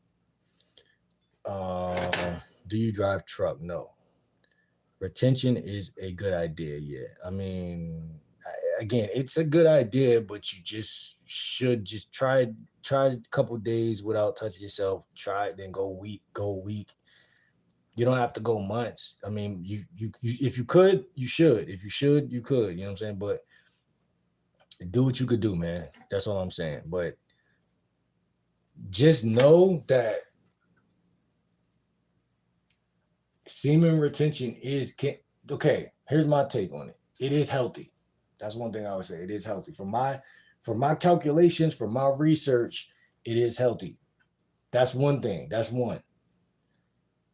Do you drive truck? No. Retention is a good idea, yeah. I mean, again, it's a good idea, but you just should just try a couple days without touching yourself. Try it, then go a week. You don't have to go months. I mean, you if you could, you should. If you should, you could. You know what I'm saying? But do what you could do, man. That's all I'm saying. But just know that semen retention okay. Here's my take on it. It is healthy. That's one thing I would say. It is healthy. For my calculations, for my research, it is healthy. That's one thing. That's one.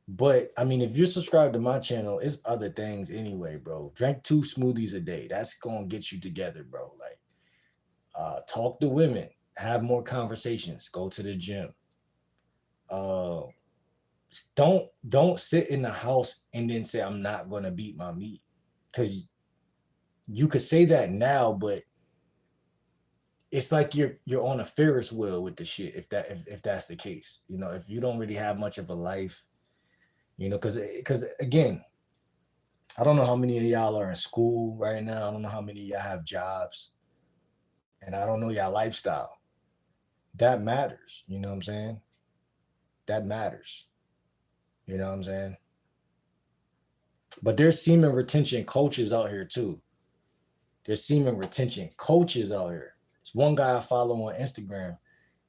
But I mean, if you're subscribed to my channel, it's other things anyway, bro. Drink 2 smoothies a day. That's gonna get you together, bro. Like, talk to women, have more conversations, go to the gym. Uh, don't sit in the house and then say I'm not gonna beat my meat, because you could say that now, but it's like you're on a Ferris wheel with the shit. If that's the case, you know, if you don't really have much of a life, you know, because again, I don't know how many of y'all are in school right now. I don't know how many of y'all have jobs, and I don't know y'all lifestyle. That matters. You know what I'm saying? That matters. You know what I'm saying? But there's semen retention coaches out here too. There's semen retention coaches out here. There's one guy I follow on Instagram.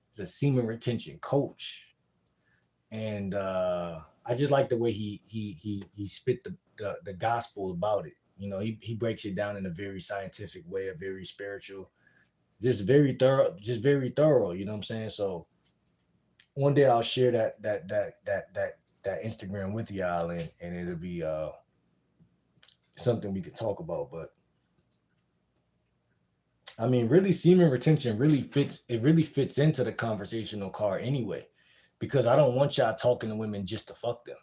He's a semen retention coach, and I just like the way he spit the gospel about it. You know, he breaks it down in a very scientific way, a very spiritual, just very thorough, You know what I'm saying? So one day I'll share that Instagram with y'all, and it'll be something we could talk about. But I mean, really, semen retention really fits. It really fits into the conversational card anyway, because I don't want y'all talking to women just to fuck them.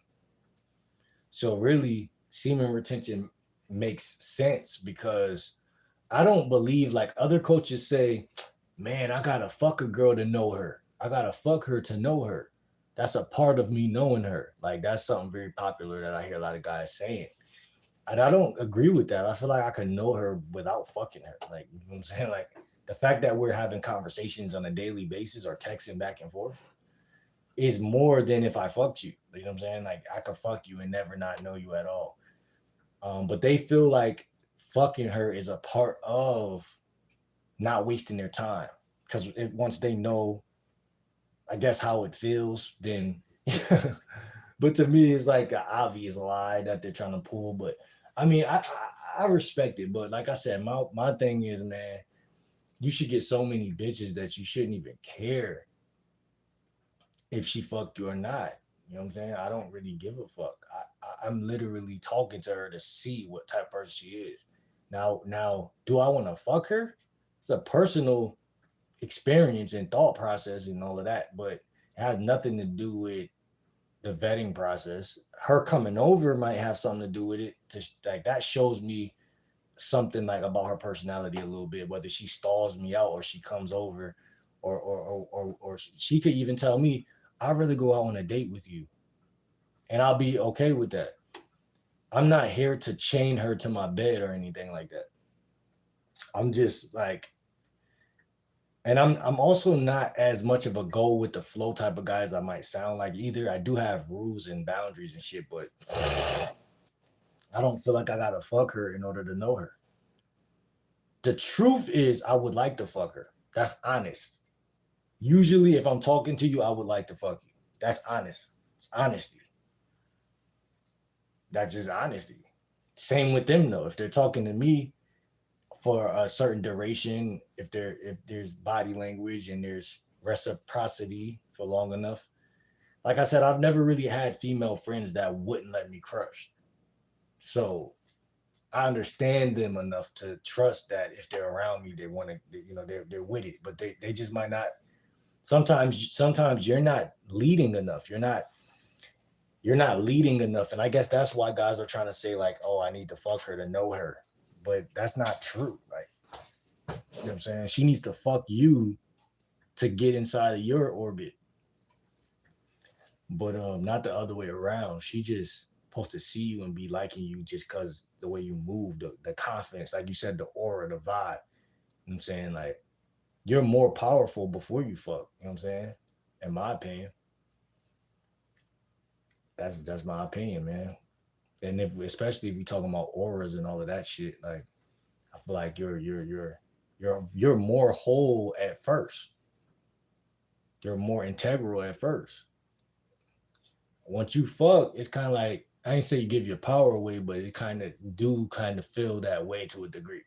So really, semen retention makes sense, because I don't believe, like other coaches say, man, I gotta fuck a girl to know her. I gotta fuck her to know her. That's a part of me knowing her. Like, that's something very popular that I hear a lot of guys saying. And I don't agree with that. I feel like I could know her without fucking her. Like, you know what I'm saying? Like, the fact that we're having conversations on a daily basis or texting back and forth is more than if I fucked you. You know what I'm saying? Like, I could fuck you and never not know you at all. But they feel like fucking her is a part of not wasting their time, because once they know, I guess, how it feels, then. But to me, it's like an obvious lie that they're trying to pull. But I mean, I respect it. But like I said, my thing is, man, you should get so many bitches that you shouldn't even care if she fucked you or not. You know what I'm saying? I don't really give a fuck. I'm literally talking to her to see what type of person she is. Now, do I want to fuck her? It's a personal experience and thought process and all of that, but it has nothing to do with the vetting process. Her coming over might have something to do with it. Like, that shows me something like about her personality a little bit, whether she stalls me out or she comes over, or she could even tell me, I'd rather go out on a date with you, and I'll be okay with that. I'm not here to chain her to my bed or anything like that. I'm just like, and I'm also not as much of a go with the flow type of guy as I might sound like either. I do have rules and boundaries and shit, but I don't feel like I gotta fuck her in order to know her. The truth is, I would like to fuck her. That's honest. Usually, if I'm talking to you, I would like to fuck you. That's honest. It's honesty. That's just honesty. Same with them though. If they're talking to me for a certain duration, if there's body language and there's reciprocity for long enough. Like I said, I've never really had female friends that wouldn't let me crush. So I understand them enough to trust that if they're around me, they want to, they're with it, but they just might not. Sometimes you're not leading enough. You're not leading enough, and I guess that's why guys are trying to say like, oh, I need to fuck her to know her, but that's not true. Like, you know what I'm saying? She needs to fuck you to get inside of your orbit, but not the other way around. She just supposed to see you and be liking you just because the way you move, the confidence, like you said, the aura, the vibe. You know what I'm saying? Like, you're more powerful before you fuck. You know what I'm saying? In my opinion. That's my opinion, man. And if especially if we talking about auras and all of that shit, like I feel like you're more whole at first. You're more integral at first. Once you fuck, it's kind of like, I ain't say you give your power away, but it kind of feel that way to a degree,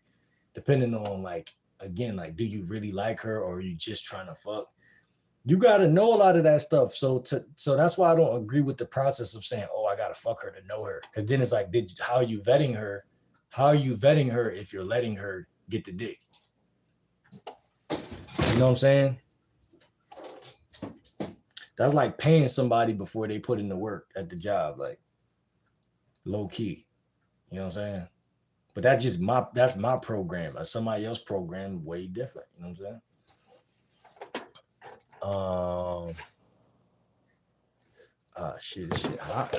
depending on like, again, like, do you really like her or are you just trying to fuck? You got to know a lot of that stuff. So that's why I don't agree with the process of saying, oh, I got to fuck her to know her, because then it's like, how are you vetting her? How are you vetting her if you're letting her get the dick? You know what I'm saying? That's like paying somebody before they put in the work at the job, like low key. You know what I'm saying? But that's my program. Somebody else program way different. You know what I'm saying? Shit, this shit hot.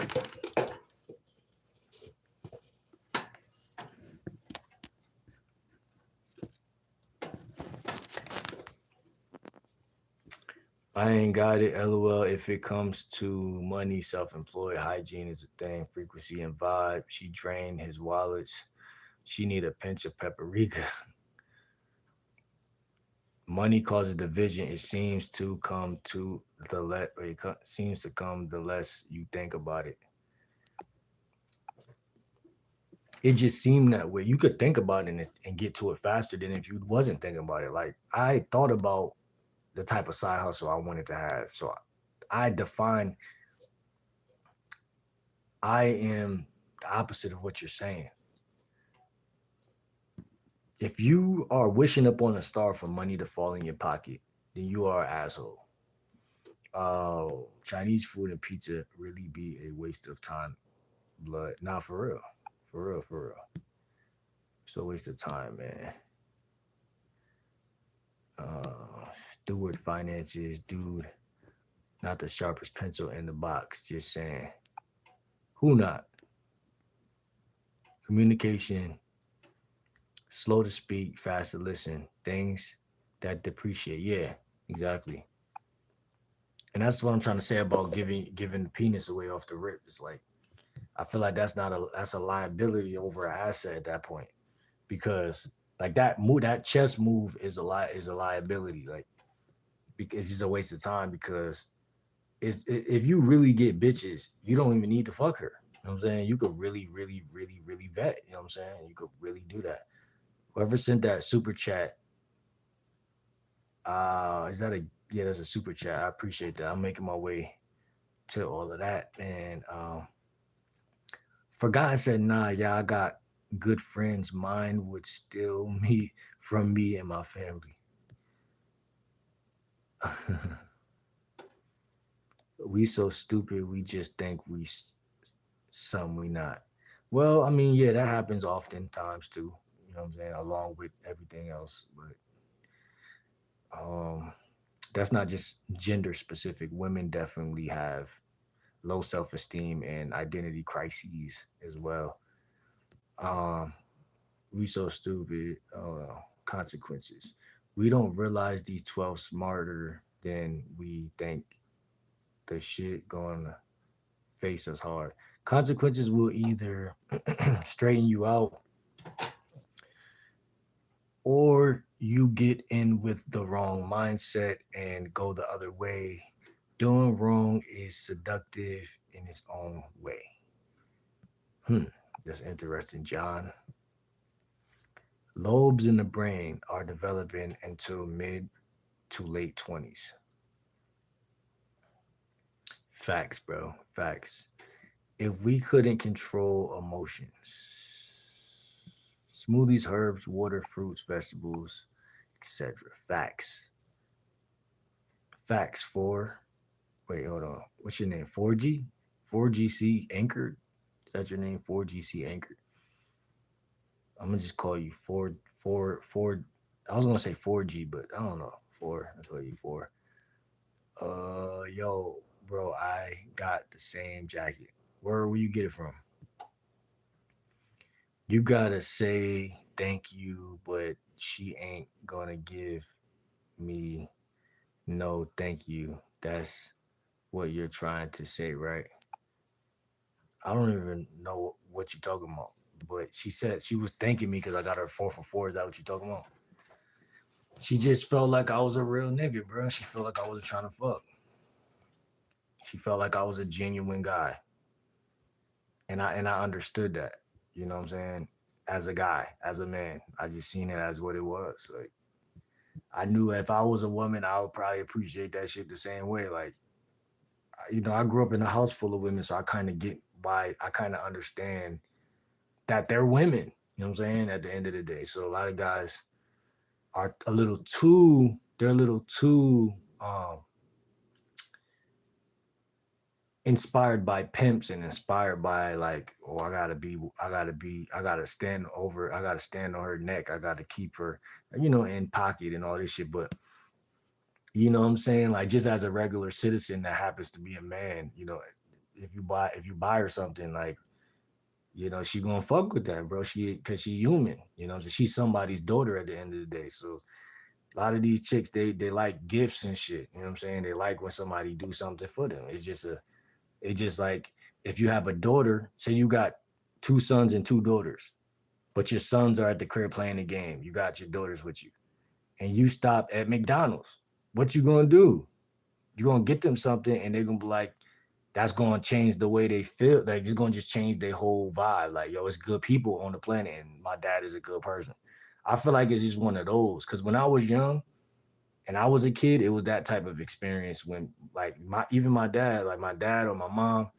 I ain't got it. LOL. If it comes to money, self-employed, hygiene is a thing. Frequency and vibe. She drained his wallets. She need a pinch of paprika. Money causes division. It seems to come to seems to come the less you think about it. It just seemed that way. You could think about it and get to it faster than if you wasn't thinking about it. Like, I thought about the type of side hustle I wanted to have. So I defined, I am the opposite of what you're saying. If you are wishing upon a star for money to fall in your pocket, then you are an asshole. Chinese food and pizza really be a waste of time, blood. Not for real. For real, for real. It's a waste of time, man. Steward finances, dude. Not the sharpest pencil in the box. Just saying. Who not? Communication, slow to speak, fast to listen. Things that depreciate. Yeah, exactly. And that's what I'm trying to say about giving the penis away off the rip. It's like, I feel like that's a liability over an asset at that point, because like that chess move is a liability, like, because it's a waste of time, because if you really get bitches, you don't even need to fuck her. You know what I'm saying? You could really, really, really, really vet. You know what I'm saying? You could really do that. Whoever sent that super chat, is that a yeah? That's a super chat. I appreciate that. I'm making my way to all of that, and Forgotten said, nah, yeah, I got good friends. Mine would steal me from me and my family. We so stupid. We just think some we not. Well, I mean, yeah, that happens oftentimes too. You know what I'm saying? Along with everything else. But um that's not just gender specific. Women definitely have low self-esteem and identity crises as well. Um we so stupid. Consequences. We don't realize these 12 smarter than we think. The shit gonna face us hard. Consequences will either straighten you out or you get in with the wrong mindset and go the other way. Doing wrong is seductive in its own way. Hmm, that's interesting, John. Lobes in the brain are developing until mid to late 20s. Facts, bro. Facts. If we couldn't control emotions, smoothies, herbs, water, fruits, vegetables, etc. Facts. Facts for, wait, hold on. What's your name? 4G? 4GC Anchored? Is that your name? 4GC Anchored. I'm gonna just call you four. I was gonna say 4G, but I don't know. Four. I'll call you four. Yo, bro, I got the same jacket. Where will you get it from? You gotta say thank you, but she ain't gonna give me no thank you. That's what you're trying to say, right? I don't even know what you're talking about. But she said she was thanking me because I got her 4 for 4. Is that what you're talking about? She just felt like I was a real nigga, bro. She felt like I wasn't trying to fuck. She felt like I was a genuine guy. And I understood that. You know what I'm saying? As a guy, as a man. I just seen it as what it was. Like I knew if I was a woman, I would probably appreciate that shit the same way. Like, I grew up in a house full of women, so I kind of get why I kind of understand that they're women. You know what I'm saying? At the end of the day. So a lot of guys are they're a little too inspired by pimps and inspired by like, oh, I gotta stand on her neck. I gotta keep her, in pocket and all this shit. But you know what I'm saying? Like just as a regular citizen that happens to be a man, if you buy her something, like, she gonna fuck with that, bro. Cause she human, so she's somebody's daughter at the end of the day. So a lot of these chicks, they like gifts and shit. You know what I'm saying? They like when somebody do something for them. It's just like if you have a daughter, say you got 2 sons and 2 daughters, but your sons are at the crib playing the game. You got your daughters with you, and you stop at McDonald's. What you gonna do? You gonna get them something, and they're gonna be like, that's gonna change the way they feel. Like it's gonna just change their whole vibe. Like, yo, it's good people on the planet, and my dad is a good person. I feel like it's just one of those. Cause when I was young and I was a kid, it was that type of experience when like my dad, like my dad or my mom,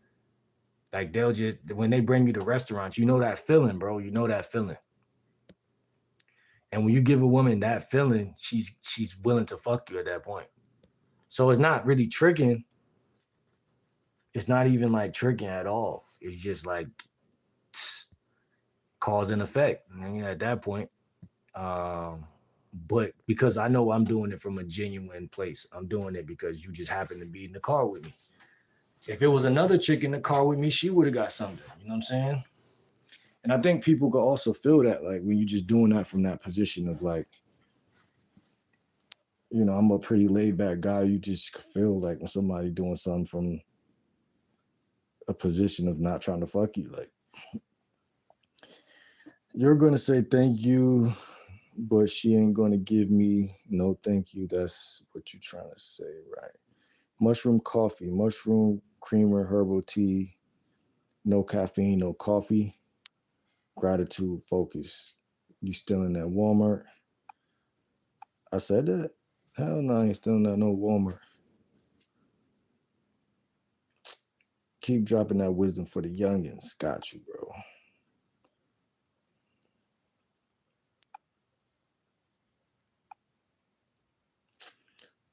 like they'll just when they bring you to restaurants, you know that feeling, bro. You know that feeling. And when you give a woman that feeling, she's willing to fuck you at that point. So it's not really tricking. It's not even like tricking at all. It's just like cause and effect. And at that point, um, but because I know I'm doing it from a genuine place, I'm doing it because you just happen to be in the car with me. If it was another chick in the car with me, she would have got something. You know what I'm saying? And I think people could also feel that, like when you're just doing that from that position of like, I'm a pretty laid back guy. You just feel like when somebody doing something from a position of not trying to fuck you, like you're gonna say thank you, but she ain't gonna give me no thank you. That's what you're trying to say, right? Mushroom coffee, mushroom creamer, herbal tea, no caffeine, no coffee. Gratitude, focus. You still in that Walmart? I said that? Hell no, I ain't still in that no Walmart. Keep dropping that wisdom for the youngins. Got you, bro.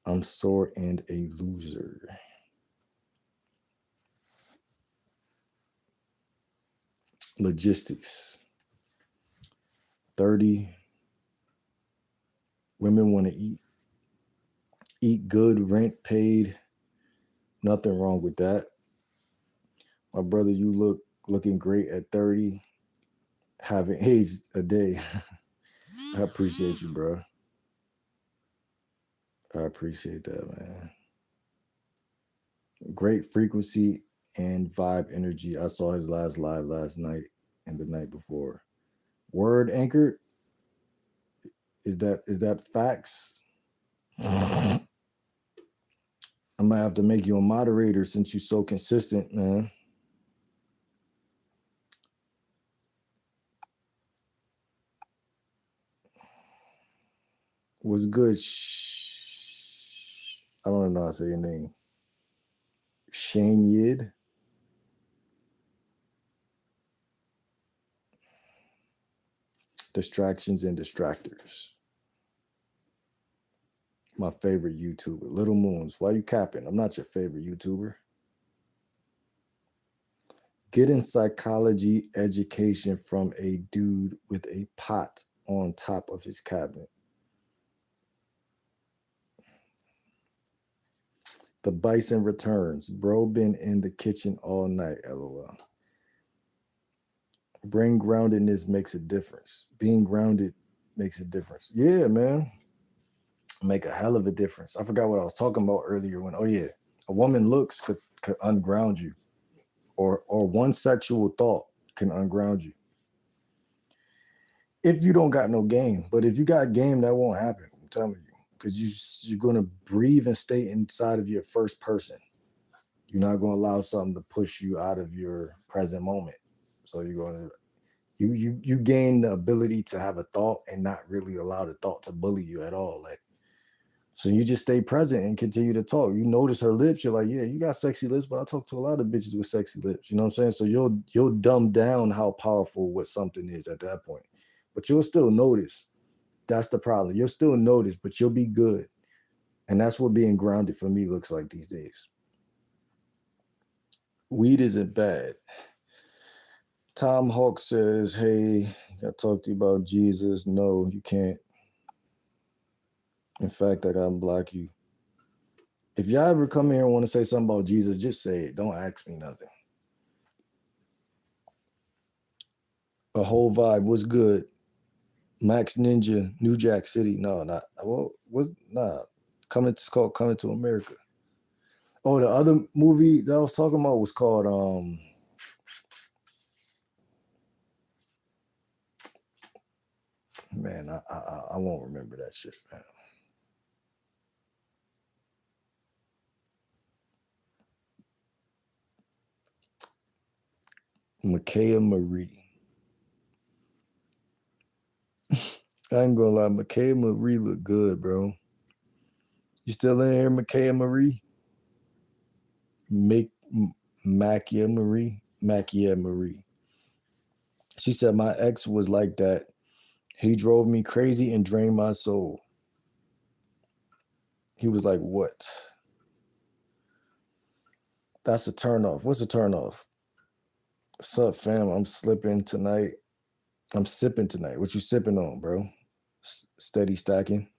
I'm sore and a loser. Logistics.
30. Women want to eat good, rent paid. Nothing wrong with that. My brother, you looking great at 30. Haven't aged a day. I appreciate you, bro. I appreciate that, man. Great frequency and vibe energy. I saw his last live last night and the night before. Word anchored. Is that facts? I might have to make you a moderator since you're so consistent, man. What's good? I don't know how to say your name. Shane Yid. Distractions and distractors. My favorite YouTuber, Little Moons. Why you capping? I'm not your favorite YouTuber. Getting psychology education from a dude with a pot on top of his cabinet. The bison returns. Bro been in the kitchen all night, LOL. Brain groundedness makes a difference. Being grounded makes a difference. Yeah, man. Make a hell of a difference. I forgot what I was talking about earlier when, oh yeah, a woman looks could unground you. Or one sexual thought can unground you. If you don't got no game. But if you got game, that won't happen. I'm telling you. Because you're going to breathe and stay inside of your first person. You're not going to allow something to push you out of your present moment. So you're going to you gain the ability to have a thought and not really allow the thought to bully you at all. Like, so you just stay present and continue to talk. You notice her lips, you're like, yeah, you got sexy lips, but I talk to a lot of bitches with sexy lips. You know what I'm saying? So you'll dumb down how powerful what something is at that point. But you'll still notice. That's the problem. You'll still notice, but you'll be good. And that's what being grounded for me looks like these days. Weed isn't bad. Tom Hawk says, hey, I talk to you about Jesus. No, you can't. In fact, I gotta block you. If y'all ever come here and want to say something about Jesus, just say it. Don't ask me nothing. A whole vibe. What's good? Max Ninja, New Jack City. No, not. Well, it's called Coming to America. Oh, the other movie that I was talking about was called man, I won't remember that shit, man. Makaya Marie. I ain't gonna lie, Makaya Marie look good, bro. You still in here, Makaya Marie? Makia Marie. She said my ex was like that. He drove me crazy and drained my soul. He was like, what? That's a turnoff. What's a turnoff? What's up, fam? I'm sipping tonight. What you sipping on, bro? Steady stacking.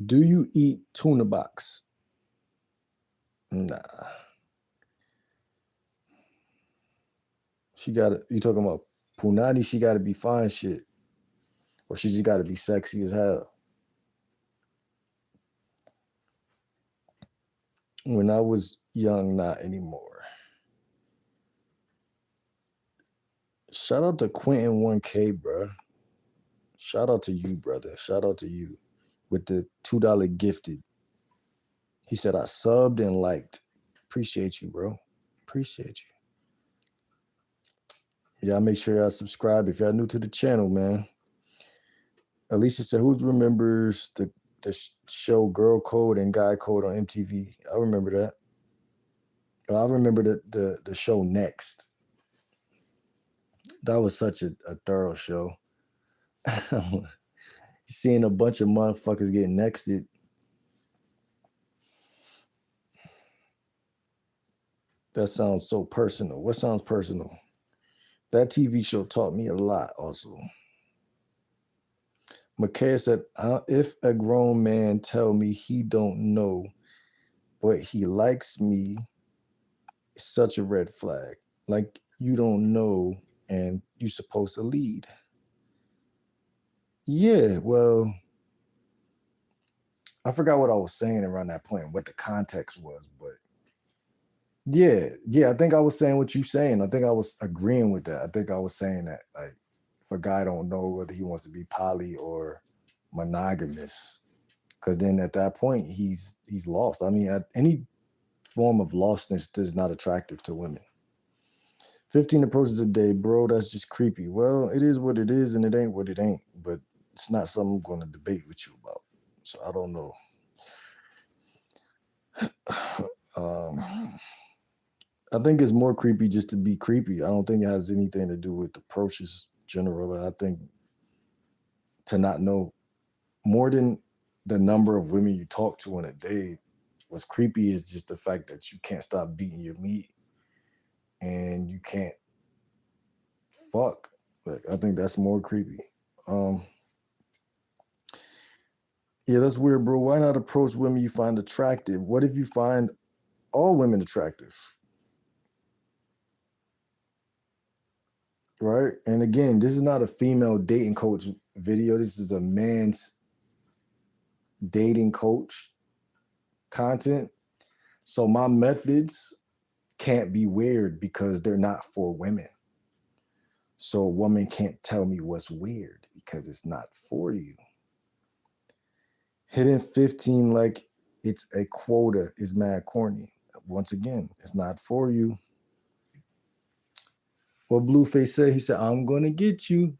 Do you eat tuna box? Nah. She got it. You talking about Punani? She got to be fine shit, or she just got to be sexy as hell. When I was young, not anymore. Shout out to Quentin 1K, bro. Shout out to you, brother. Shout out to you with the $2 gifted. He said I subbed and liked. Appreciate you, bro. Appreciate you. Y'all make sure y'all subscribe if y'all new to the channel, man. Alicia said, who remembers the show Girl Code and Guy Code on MTV? I remember that. I remember the show Next. That was such a thorough show. Seeing a bunch of motherfuckers getting nexted. That sounds so personal. What sounds personal? That TV show taught me a lot also. Makaya said, if a grown man tell me he don't know, but he likes me, it's such a red flag. Like you don't know and you're supposed to lead. Yeah, well, I forgot what I was saying around that point, what the context was, but yeah, I think I was saying what you saying. I think I was agreeing with that. I think I was saying that like if a guy don't know whether he wants to be poly or monogamous, because then at that point he's lost. I mean, any form of lostness is not attractive to women. 15 approaches a day, bro. That's just creepy. Well, it is what it is, and it ain't what it ain't. But it's not something I'm going to debate with you about. So I don't know. I think it's more creepy just to be creepy. I don't think it has anything to do with approaches general. But I think to not know more than the number of women you talk to in a day, what's creepy is just the fact that you can't stop beating your meat and you can't fuck. Like I think that's more creepy. Yeah, that's weird, bro. Why not approach women you find attractive? What if you find all women attractive? Right? And again, this is not a female dating coach video. This is a man's dating coach content. So my methods can't be weird because they're not for women. So a woman can't tell me what's weird because it's not for you. Hitting 15 like it's a quota is mad corny. Once again, it's not for you. What Blueface said, he said, I'm gonna get you.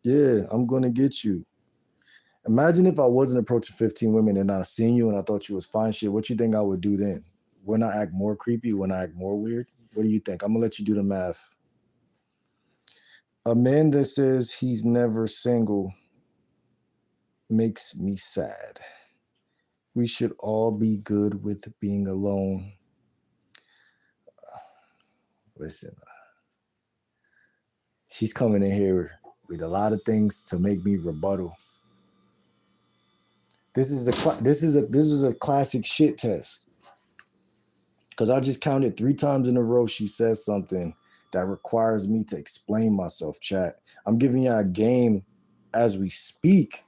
Yeah, I'm gonna get you. Imagine if I wasn't approaching 15 women and I seen you and I thought you was fine shit. What you think I would do then? Wouldn't I act more creepy? Wouldn't I act more weird? What do you think? I'm gonna let you do the math. A man that says he's never single makes me sad. We should all be good with being alone. Listen, she's coming in here with a lot of things to make me rebuttal. This is a classic shit test. Because I just counted 3 times in a row she says something that requires me to explain myself, chat. I'm giving you a game as we speak.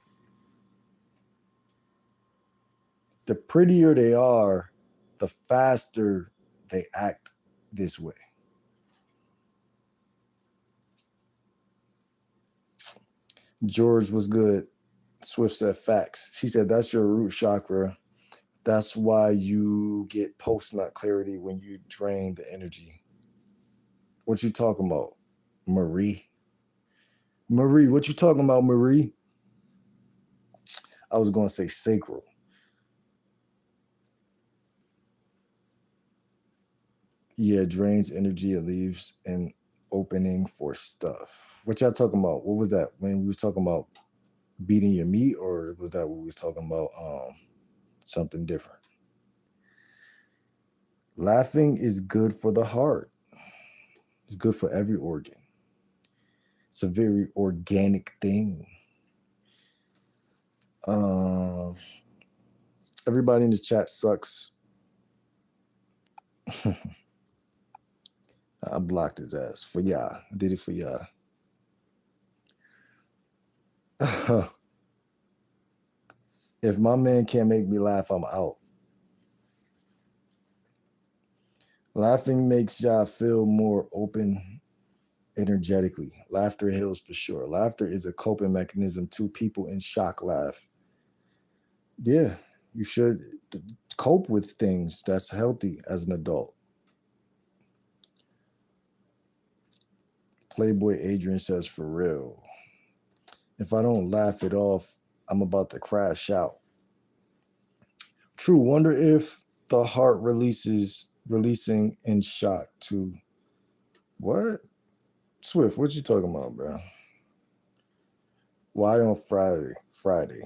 The prettier they are, the faster they act this way. George was good. Swift said facts. She said that's your root chakra. That's why you get post-nut clarity when you drain the energy. What you talking about, Marie? Marie, what you talking about, Marie? I was going to say sacral. Yeah, drains energy. It leaves an opening for stuff. What y'all talking about? What was that? When we was talking about beating your meat, or was that what we was talking about? Something different. Laughing is good for the heart. It's good for every organ. It's a very organic thing. Everybody in the chat sucks. I blocked his ass for y'all. I did it for y'all. If my man can't make me laugh, I'm out. Laughing makes y'all feel more open energetically. Laughter heals for sure. Laughter is a coping mechanism. 2 people in shock laugh. Yeah, you should cope with things. That's healthy as an adult. Playboy Adrian says, for real. If I don't laugh it off, I'm about to crash out. True. Wonder if the heart releasing in shock too. What? Swift, what you talking about, bro? Why on Friday? Friday.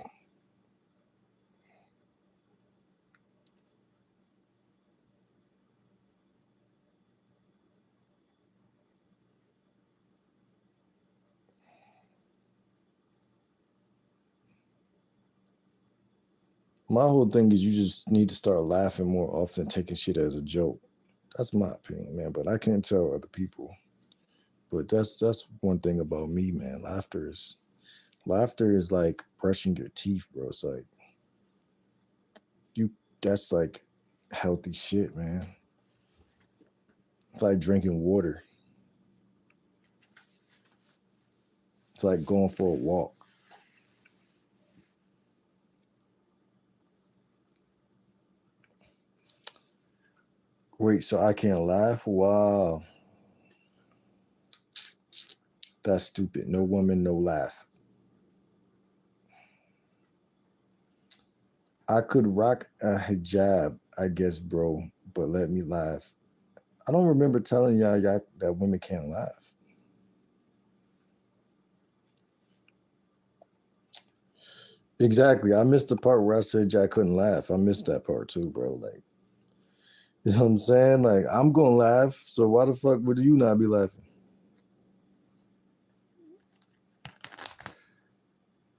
My whole thing is you just need to start laughing more often, taking shit as a joke. That's my opinion, man. But I can't tell other people. But that's one thing about me, man. Laughter is like brushing your teeth, bro. It's like you that's like healthy shit, man. It's like drinking water. It's like going for a walk. Wait, so I can't laugh? Wow. That's stupid. No woman, no laugh. I could rock a hijab, I guess, bro, but let me laugh. I don't remember telling y'all that women can't laugh. Exactly. I missed the part where I said y'all couldn't laugh. I missed that part too, bro. Like, you know what I'm saying? Like, I'm gonna laugh, so why the fuck would you not be laughing?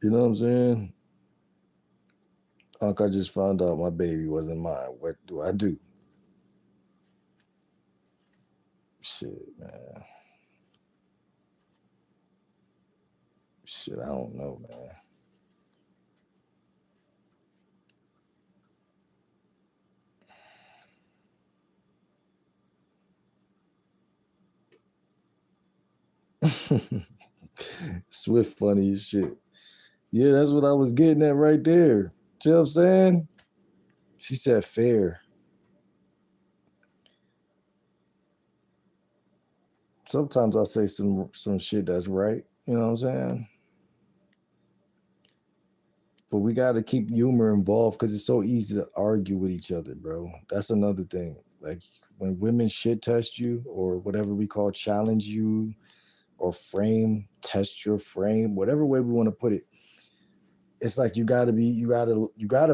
You know what I'm saying? Uncle, I just found out my baby wasn't mine. What do I do? Shit, man. Shit, I don't know, man. Swift funny as shit. Yeah, that's what I was getting at right there. See what I'm saying? She said fair. Sometimes I say some shit that's right. You know what I'm saying? But we got to keep humor involved because it's so easy to argue with each other, bro. That's another thing. Like when women shit test you or whatever we call challenge you or test your frame, whatever way we want to put it. It's like you gotta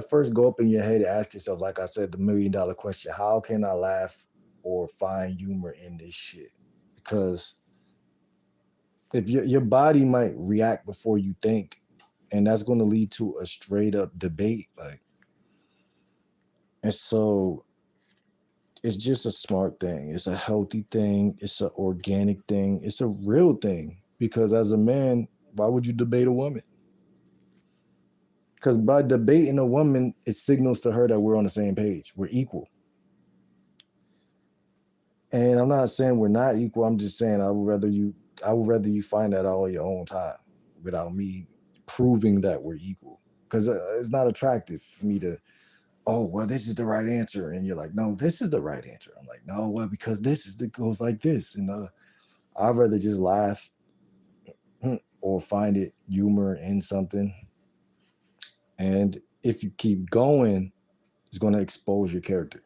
first go up in your head and ask yourself, like I said, the $1,000,000 question: how can I laugh or find humor in this shit? Because if your body might react before you think, and that's going to lead to a straight up debate. Like, and so it's just a smart thing. It's a healthy thing. It's an organic thing. It's a real thing. Because as a man, why would you debate a woman? Because by debating a woman, it signals to her that we're on the same page. We're equal. And I'm not saying we're not equal. I'm just saying I would rather you find that out on your own time without me proving that we're equal. Because it's not attractive for me to, oh, well, this is the right answer. And you're like, no, this is the right answer. I'm like, no, well, because goes like this. And I'd rather just laugh or find it humor in something. And if you keep going, it's going to expose your character.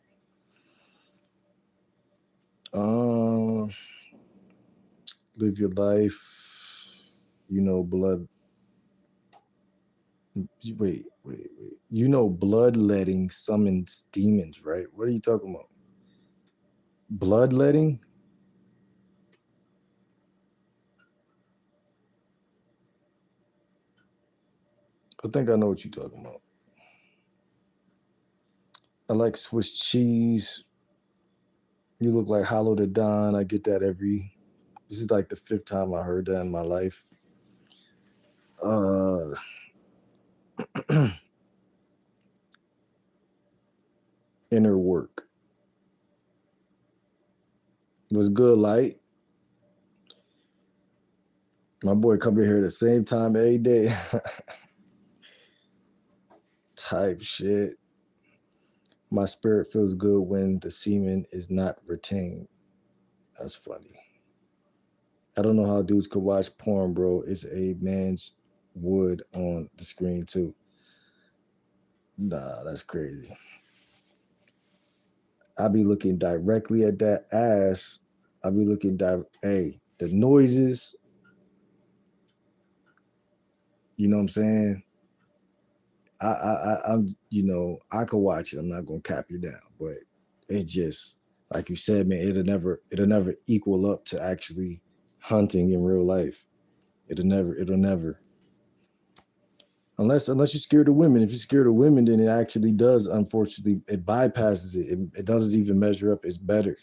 Live your life, blood. Wait. Bloodletting summons demons, right? What are you talking about? Bloodletting? I think I know what you're talking about. I like Swiss cheese. You look like Hollow to Don. I get that this is like the 5th time I heard that in my life. Inner work. Was good, light. My boy come in here at the same time every day. Type shit. My spirit feels good when the semen is not retained. That's funny. I don't know how dudes could watch porn, bro. It's a man's wood on the screen too. Nah, that's crazy. I be looking directly at that ass. I be looking hey, the noises. You know what I'm saying? I'm I could watch it. I'm not gonna cap you down, but it's just like you said, man. It'll never equal up to actually hunting in real life. It'll never. Unless you're scared of women. If you're scared of women, then it actually does. Unfortunately, it bypasses it. It doesn't even measure up. It's better.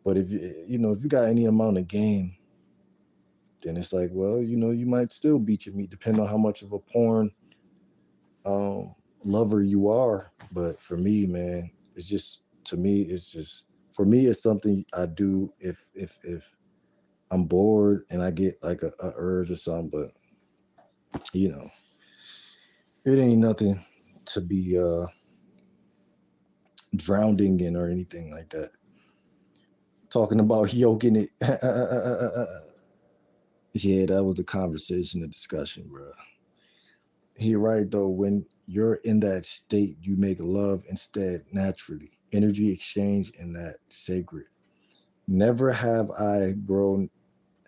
But if you got any amount of game, then it's like, well, you might still beat your meat, depending on how much of a porn um, lover you are. But for me, man, it's just to me, it's just for me, it's something I do if I'm bored and I get like a urge or something. But you know, it ain't nothing to be drowning in or anything like that. Talking about yoking it. Yeah, that was the conversation, the discussion, bro. He right though. When you're in that state, you make love instead naturally. Energy exchange in that sacred. Never have I, bro.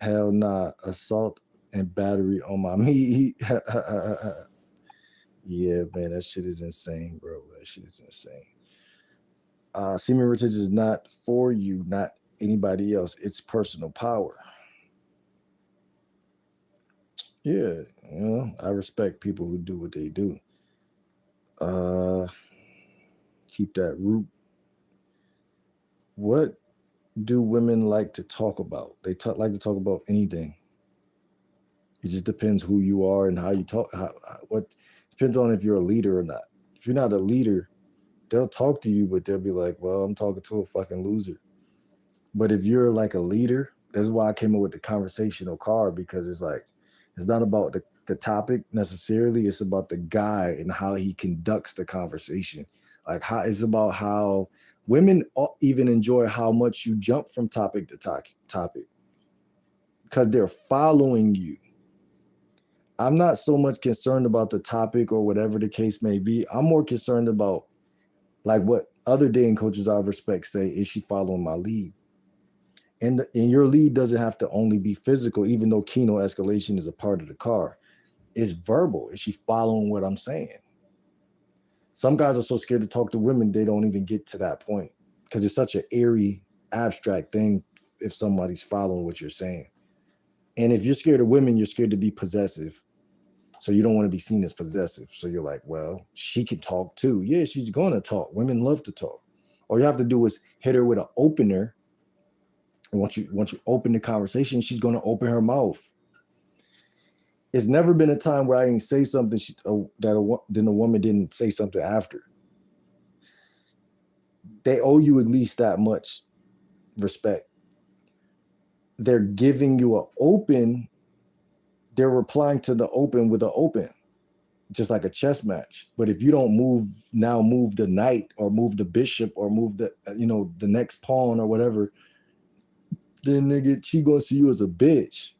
Hell nah. Assault and battery on my meat. Yeah, man, that shit is insane, bro. That shit is insane. Semen retention is not for you, not anybody else. It's personal power. Yeah, I respect people who do what they do. Uh, keep that root. What do women like to talk about? They like to talk about anything. It just depends who you are and how you talk. What depends on if you're a leader or not. If you're not a leader, they'll talk to you, but they'll be like, "Well, I'm talking to a fucking loser." But if you're like a leader, that's why I came up with the conversational card because it's like it's not about the topic necessarily. It's about the guy and how he conducts the conversation. Like how it's about how women even enjoy how much you jump from topic to topic because they're following you. I'm not so much concerned about the topic or whatever the case may be. I'm more concerned about like what other dating coaches I respect say, is she following my lead? And your lead doesn't have to only be physical, even though keno escalation is a part of the car. It's verbal. Is she following what I'm saying? Some guys are so scared to talk to women, they don't even get to that point because it's such an airy, abstract thing if somebody's following what you're saying. And if you're scared of women, you're scared to be possessive. So you don't want to be seen as possessive. So you're like, well, she can talk too. Yeah, she's going to talk. Women love to talk. All you have to do is hit her with an opener. And once you open the conversation, she's going to open her mouth. It's never been a time where I didn't say something then a woman didn't say something after. They owe you at least that much respect. They're giving you an open. They're replying to the open with an open, just like a chess match. But if you don't move the knight or move the bishop or move the next pawn or whatever, then nigga, she gonna see you as a bitch.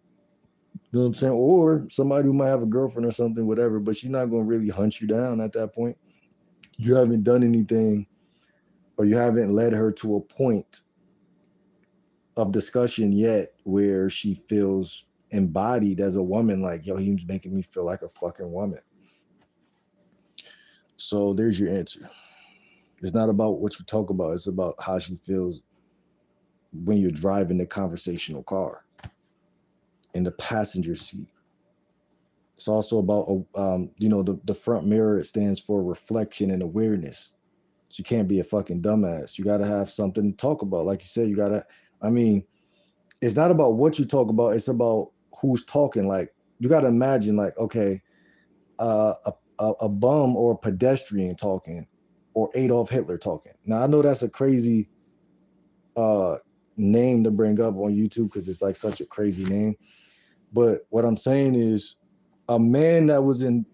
You know what I'm saying? Or somebody who might have a girlfriend or something, whatever, but she's not gonna really hunt you down at that point. You haven't done anything, or you haven't led her to a point of discussion yet where she feels embodied as a woman, like, yo, he's making me feel like a fucking woman. So there's your answer. It's not about what you talk about, it's about how she feels when you're driving the conversational car in the passenger seat. It's also about, the front mirror. It stands for reflection and awareness. So you can't be a fucking dumbass. You got to have something to talk about. Like you said, I mean, it's not about what you talk about. It's about who's talking. Like, you got to imagine, like, okay, a bum or a pedestrian talking or Adolf Hitler talking. Now, I know that's a crazy uh, name to bring up on YouTube because it's like such a crazy name. But what I'm saying is, a man that was in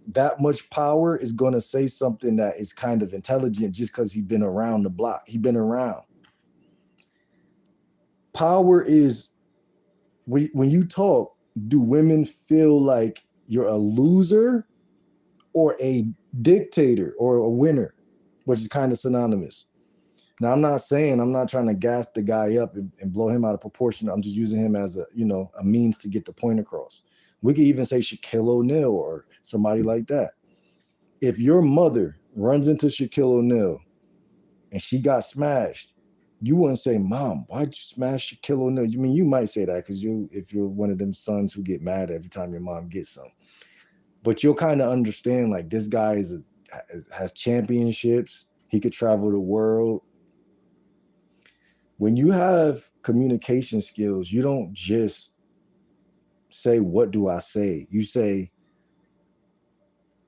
that much power is going to say something that is kind of intelligent just because he's been around the block. He's been around. Power is, when you talk, do women feel like you're a loser or a dictator or a winner, which is kind of synonymous? Now, I'm not trying to gas the guy up and blow him out of proportion. I'm just using him as a means to get the point across. We could even say Shaquille O'Neal or somebody like that. If your mother runs into Shaquille O'Neal and she got smashed, you wouldn't say, "Mom, why'd you smash Shaquille O'Neal?" You might say that because if you're one of them sons who get mad every time your mom gets some. But you'll kind of understand like this guy has championships. He could travel the world. When you have communication skills, you don't just say, what do I say? You say,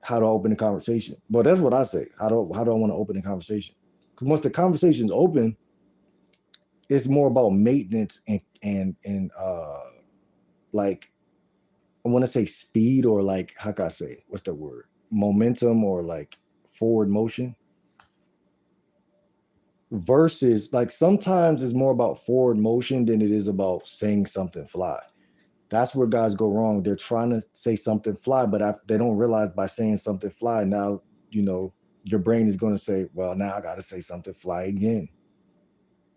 how do I open the conversation? But that's what I say. How do I want to open the conversation? Because once the conversation's open, it's more about maintenance and like I want to say speed, or like, how can I say, what's the word? Momentum, or like forward motion. Versus like sometimes it's more about forward motion than it is about saying something fly. That's where guys go wrong. They're trying to say something fly, but they don't realize by saying something fly, now, your brain is going to say, well, now I got to say something fly again.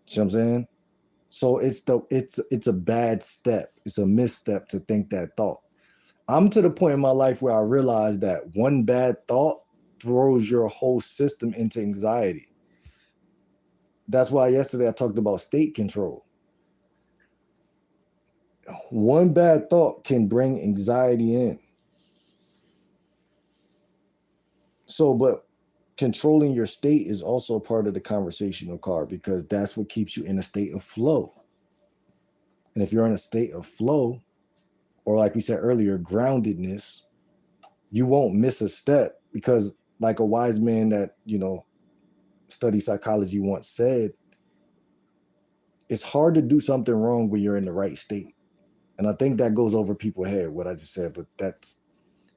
See what I'm saying? So it's a bad step. It's a misstep to think that thought. I'm to the point in my life where I realize that one bad thought throws your whole system into anxiety. That's why yesterday I talked about state control. One bad thought can bring anxiety in. So, but controlling your state is also part of the conversational card, because that's what keeps you in a state of flow. And if you're in a state of flow, or like we said earlier, groundedness, you won't miss a step, because like a wise man that, study psychology once said, it's hard to do something wrong when you're in the right state. And I think that goes over people's head, what I just said, but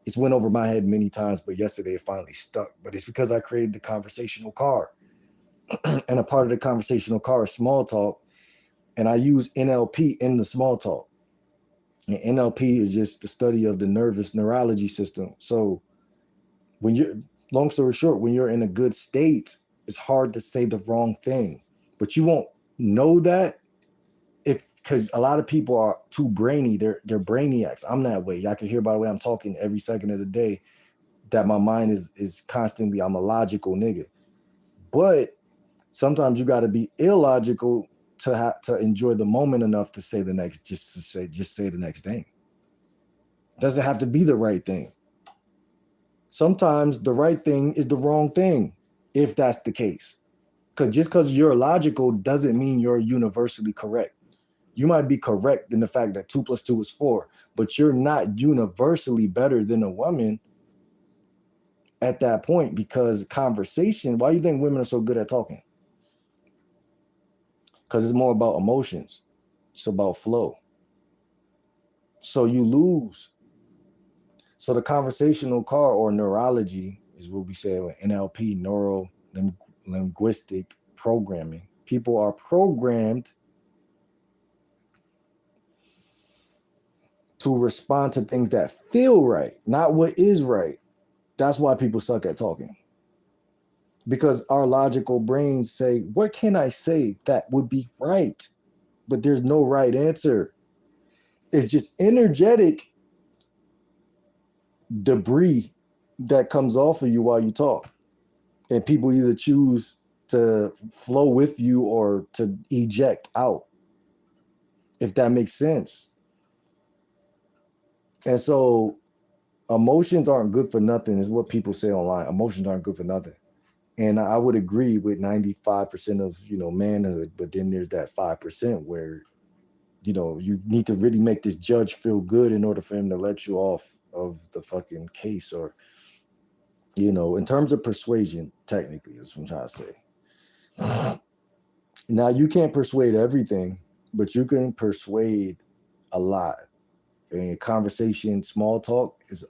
it's went over my head many times, but yesterday it finally stuck. But it's because I created the conversational card. And a part of the conversational card is small talk. And I use NLP in the small talk. And NLP is just the study of the neurology system. So long story short, when you're in a good state, it's hard to say the wrong thing. But you won't know that because a lot of people are too brainy. They're brainiacs. I'm that way. Y'all can hear by the way I'm talking every second of the day that my mind is constantly, I'm a logical nigga. But sometimes you got to be illogical to enjoy the moment enough to say just say the next thing. Doesn't have to be the right thing. Sometimes the right thing is the wrong thing, if that's the case. Because just because you're logical doesn't mean you're universally correct. You might be correct in the fact that 2 + 2 is 4, but you're not universally better than a woman at that point, because conversation, why do you think women are so good at talking? Because it's more about emotions. It's about flow. So you lose. So the conversational card, or neurology, is what we say with NLP, neuro linguistic programming. People are programmed to respond to things that feel right, not what is right. That's why people suck at talking. Because our logical brains say, what can I say that would be right? But there's no right answer. It's just energetic debris that comes off of you while you talk. And people either choose to flow with you or to eject out, if that makes sense. And so emotions aren't good for nothing, is what people say online. Emotions aren't good for nothing. And I would agree with 95% of, manhood, but then there's that 5% where, you need to really make this judge feel good in order for him to let you off of the fucking case. Or, in terms of persuasion, technically, that's what I'm trying to say. Now, you can't persuade everything, but you can persuade a lot. And conversation, small talk is,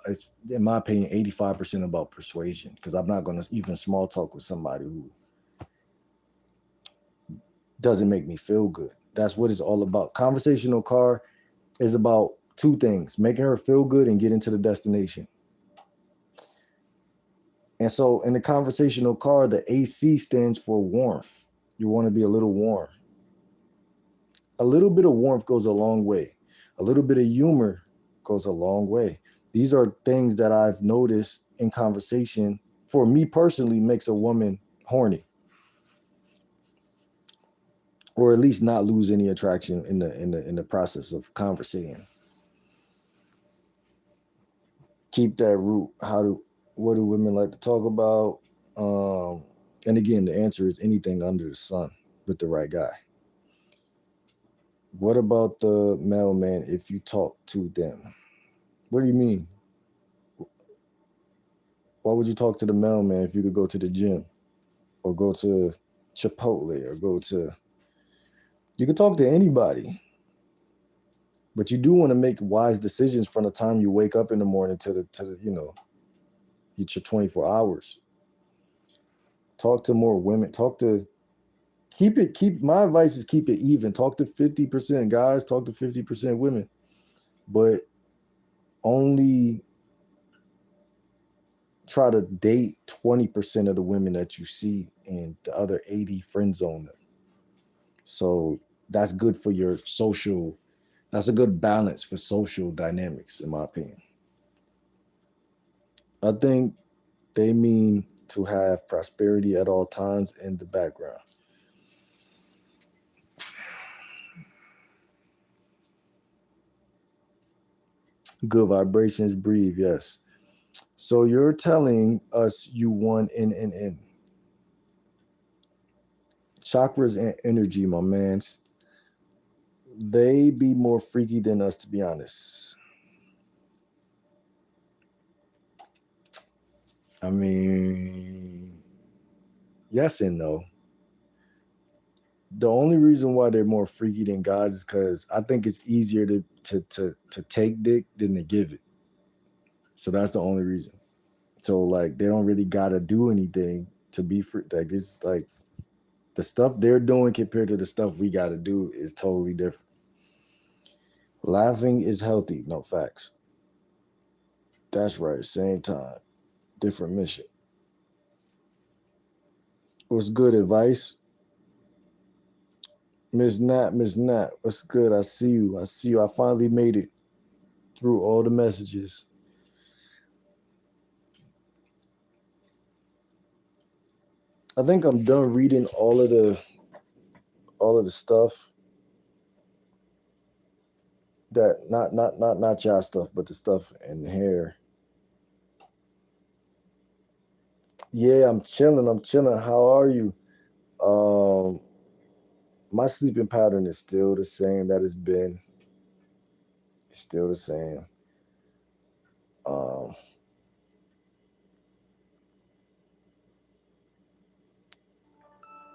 in my opinion, 85% about persuasion, because I'm not going to even small talk with somebody who doesn't make me feel good. That's what it's all about. Conversational card is about two things: making her feel good and getting to the destination. And so in the conversational card, the AC stands for warmth. You want to be a little warm. A little bit of warmth goes a long way. A little bit of humor goes a long way. These are things that I've noticed in conversation, for me personally, makes a woman horny, or at least not lose any attraction in the process of conversating. keep that root. What do women like to talk about? And again, the answer is anything under the sun with the right guy. What about the mailman if you talk to them? What do you mean? Why would you talk to the mailman if you could go to the gym or go to Chipotle or go to, you can talk to anybody, but you do want to make wise decisions from the time you wake up in the morning to the it's your 24 hours. Talk to more women. Keep my advice is keep it even. Talk to 50% guys, talk to 50% women. But only try to date 20% of the women that you see and the other 80 friend zone them. So that's good for your social, that's a good balance for social dynamics, in my opinion. I think they mean to have prosperity at all times in the background. Good vibrations, breathe, yes. So you're telling us you won in chakras and energy, my mans. They be more freaky than us, to be honest. I mean, yes and no. The only reason why they're more freaky than guys is because I think it's easier to take dick than to give it. So that's the only reason. So like they don't really gotta do anything to be free. Like it's like the stuff they're doing compared to the stuff we gotta do is totally different. Laughing is healthy. No facts. That's right. Same time, different mission. What's good advice? Miss Nat, Miss Nat, what's good? I see you. I see you. I finally made it through all the messages. I think I'm done reading all of the stuff that not y'all stuff, but the stuff in here. Yeah, I'm chilling. I'm chilling. How are you? Um, my sleeping pattern is still the same that it's been. It's still the same. Um,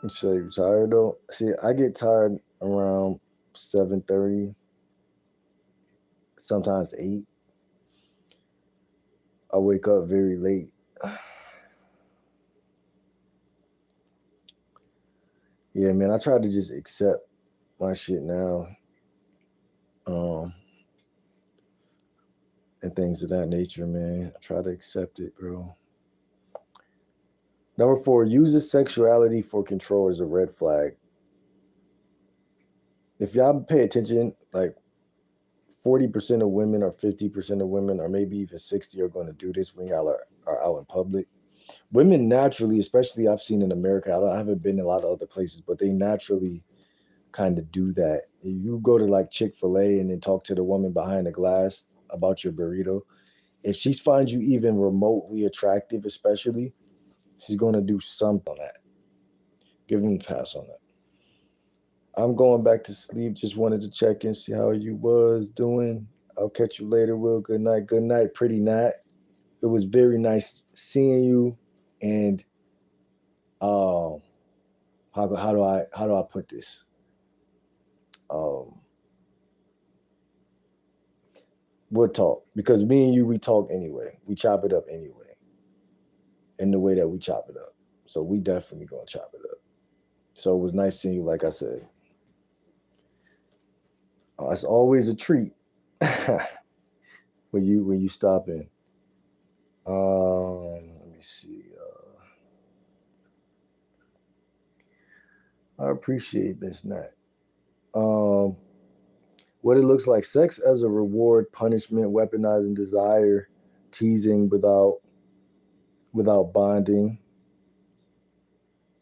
you say you tired though? See, I get tired around 7:30, sometimes 8. I wake up very late. Yeah, man, I try to just accept my shit now, um, and things of that nature, man. I try to accept it, bro. Number 4, uses sexuality for control is a red flag. If y'all pay attention, like 40% of women or 50% of women or maybe even 60 are going to do this when y'all are out in public. Women naturally, especially I've seen in America, I haven't been in a lot of other places, but they naturally kind of do that. You go to like Chick-fil-A and then talk to the woman behind the glass about your burrito. If she finds you even remotely attractive, especially, she's going to do something on that. Give him a pass on that. I'm going back to sleep. Just wanted to check in, see how you was doing. I'll catch you later, Will. Good night. Good night, pretty Nat. It was very nice seeing you. And um, how do I put this? Um, we'll talk because me and you we talk anyway. We chop it up anyway, in the way that we chop it up. So we definitely gonna chop it up. So it was nice seeing you. Like I said, it's always a treat when you stop in. Let me see. I appreciate this Nat. Um, what it looks like: sex as a reward, punishment, weaponizing desire, teasing without bonding.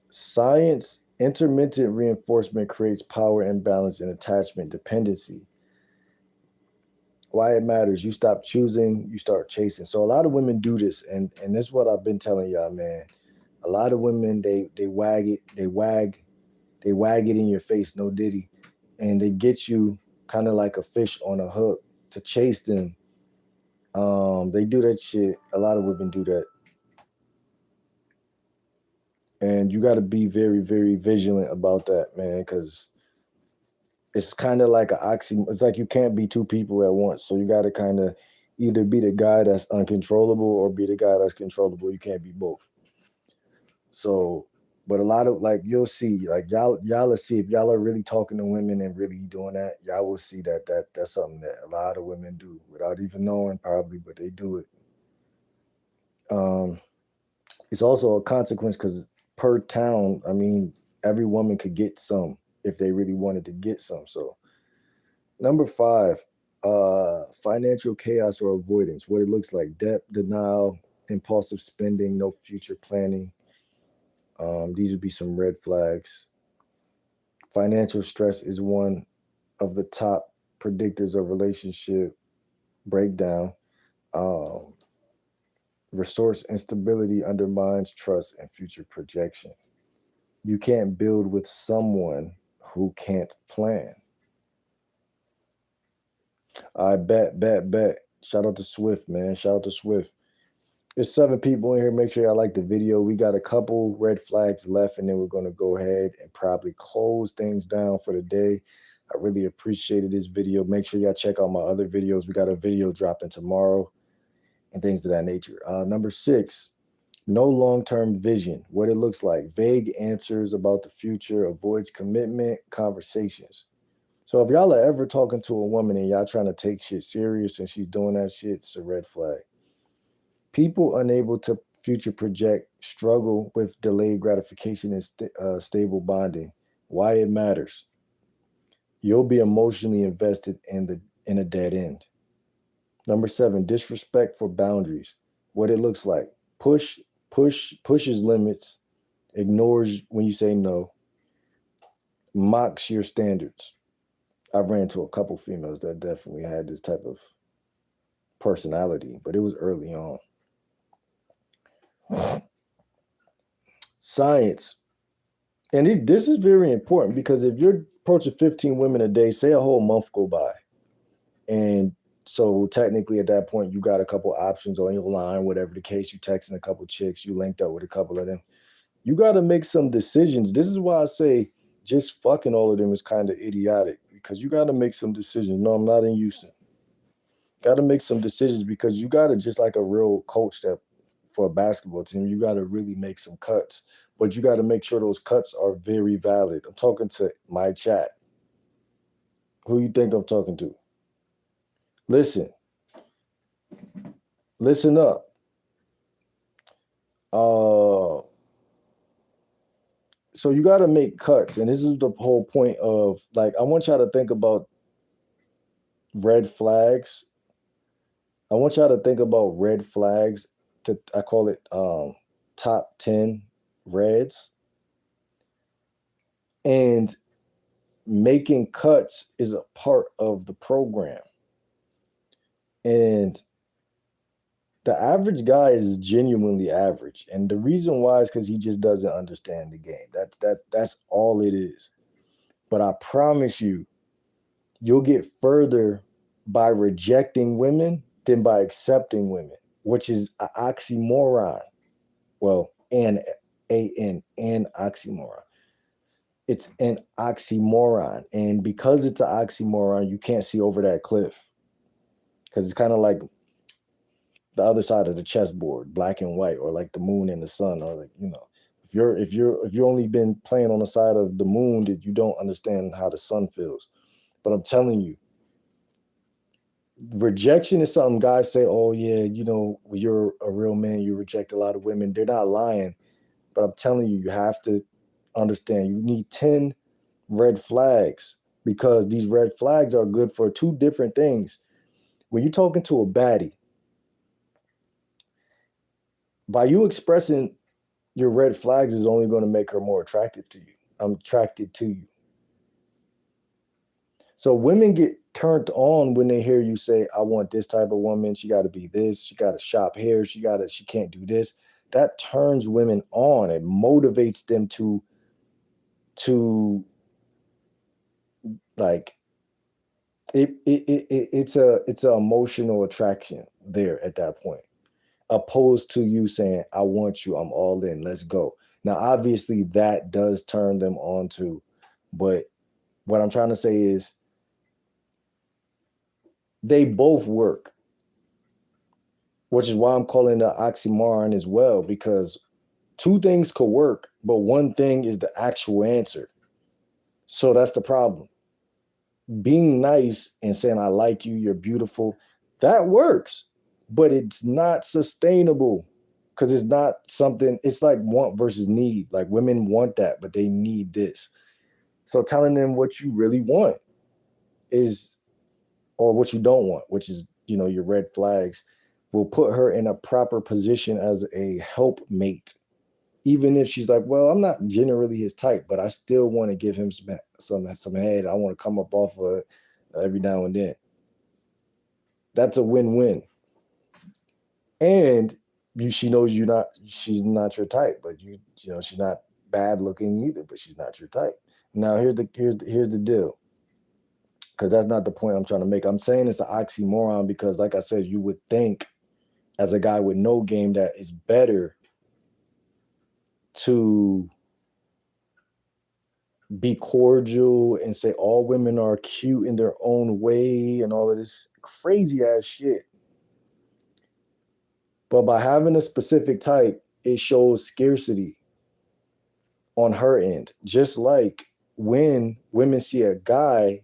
Science intermittent reinforcement creates power imbalance and attachment dependency. Why it matters. You stop choosing, you start chasing. So a lot of women do this, and this is what I've been telling y'all, man. A lot of women they wag it, they wag it in your face, no diddy, and they get you kind of like a fish on a hook to chase them. They do that shit. A lot of women do that, and you got to be very, very vigilant about that, man, because it's kind of like an oxy. It's like you can't be two people at once. So you got to kind of either be the guy that's uncontrollable or be the guy that's controllable. You can't be both. So, but a lot of like you'll see, like y'all will see if y'all are really talking to women and really doing that, y'all will see that that's something that a lot of women do without even knowing probably, but they do it. Um, it's also a consequence because per town, I mean, every woman could get some if they really wanted to get some. So number five, financial chaos or avoidance. What it looks like: debt denial, impulsive spending, no future planning. These would be some red flags. Financial stress is one of the top predictors of relationship breakdown. Um, Resource instability undermines trust and future projection. You can't build with someone who can't plan. I bet. Shout out to Swift, man. Shout out to Swift. There's seven people in here. Make sure y'all like the video. We got a couple red flags left, and then we're going to go ahead and probably close things down for the day. I really appreciated this video. Make sure y'all check out my other videos. We got a video dropping tomorrow and things of that nature. Number six, no long term vision. What it looks like: vague answers about the future, avoids commitment, conversations. So if y'all are ever talking to a woman and y'all trying to take shit serious and she's doing that shit, it's a red flag. People unable to future project struggle with delayed gratification and stable bonding. Why it matters: you'll be emotionally invested in a dead end. Number seven, disrespect for boundaries. What it looks like: pushes limits, ignores when you say no, mocks your standards. I've ran into a couple females that definitely had this type of personality, but it was early on. Science. And this is very important because if you're approaching 15 women a day, say a whole month go by. And so technically at that point, you got a couple options on your line, whatever the case, you texting a couple chicks, you linked up with a couple of them. You got to make some decisions. This is why I say just fucking all of them is kind of idiotic because you got to make some decisions. No, I'm not in Houston. Got to make some decisions because you got to, just like a real coach that for a basketball team, you got to really make some cuts, but you got to make sure those cuts are very valid. I'm talking to my chat. Who you think I'm talking to? Listen, listen up. Uh, so you got to make cuts, and this is the whole point of like I want y'all to think about red flags. I want y'all to think about red flags. I call it top 10 reds, and making cuts is a part of the program. And the average guy is genuinely average. And the reason why is because he just doesn't understand the game. That's all it is. But I promise you, you'll get further by rejecting women than by accepting women, which is an oxymoron. Well, an oxymoron. It's an oxymoron. And because it's an oxymoron, you can't see over that cliff. Because it's kind of like the other side of the chessboard, black and white, or like the moon and the sun, or like, if you're only been playing on the side of the moon, that you don't understand how the sun feels. But I'm telling you, rejection is something guys say, oh yeah, when you're a real man, you reject a lot of women. They're not lying. But I'm telling you, you have to understand you need 10 red flags because these red flags are good for two different things. When you're talking to a baddie, by you expressing your red flags is only going to make her more attractive to you. I'm attracted to you. So women get turned on when they hear you say, I want this type of woman. She got to be this. She got to shop here. She can't do this. That turns women on. It motivates them to like, it's a emotional attraction there at that point, opposed to you saying, I want you, I'm all in, let's go. Now, obviously that does turn them on too. But what I'm trying to say is they both work, which is why I'm calling it an oxymoron as well, because two things could work, but one thing is the actual answer. So that's the problem. Being nice and saying, I like you, you're beautiful, that works, but it's not sustainable because it's not something, it's like want versus need. Like women want that, but they need this. So telling them what you really want is, or what you don't want, which is, your red flags, will put her in a proper position as a helpmate. Even if she's like, well, I'm not generally his type, but I still want to give him some head. I want to come up off of it every now and then. That's a win-win. And she knows she's not your type, but she's not bad looking either, but she's not your type. Now here's the deal. Because that's not the point I'm trying to make. I'm saying it's an oxymoron because, like I said, you would think as a guy with no game that it's better to be cordial and say all women are cute in their own way and all of this crazy ass shit. But by having a specific type, it shows scarcity on her end. Just like when women see a guy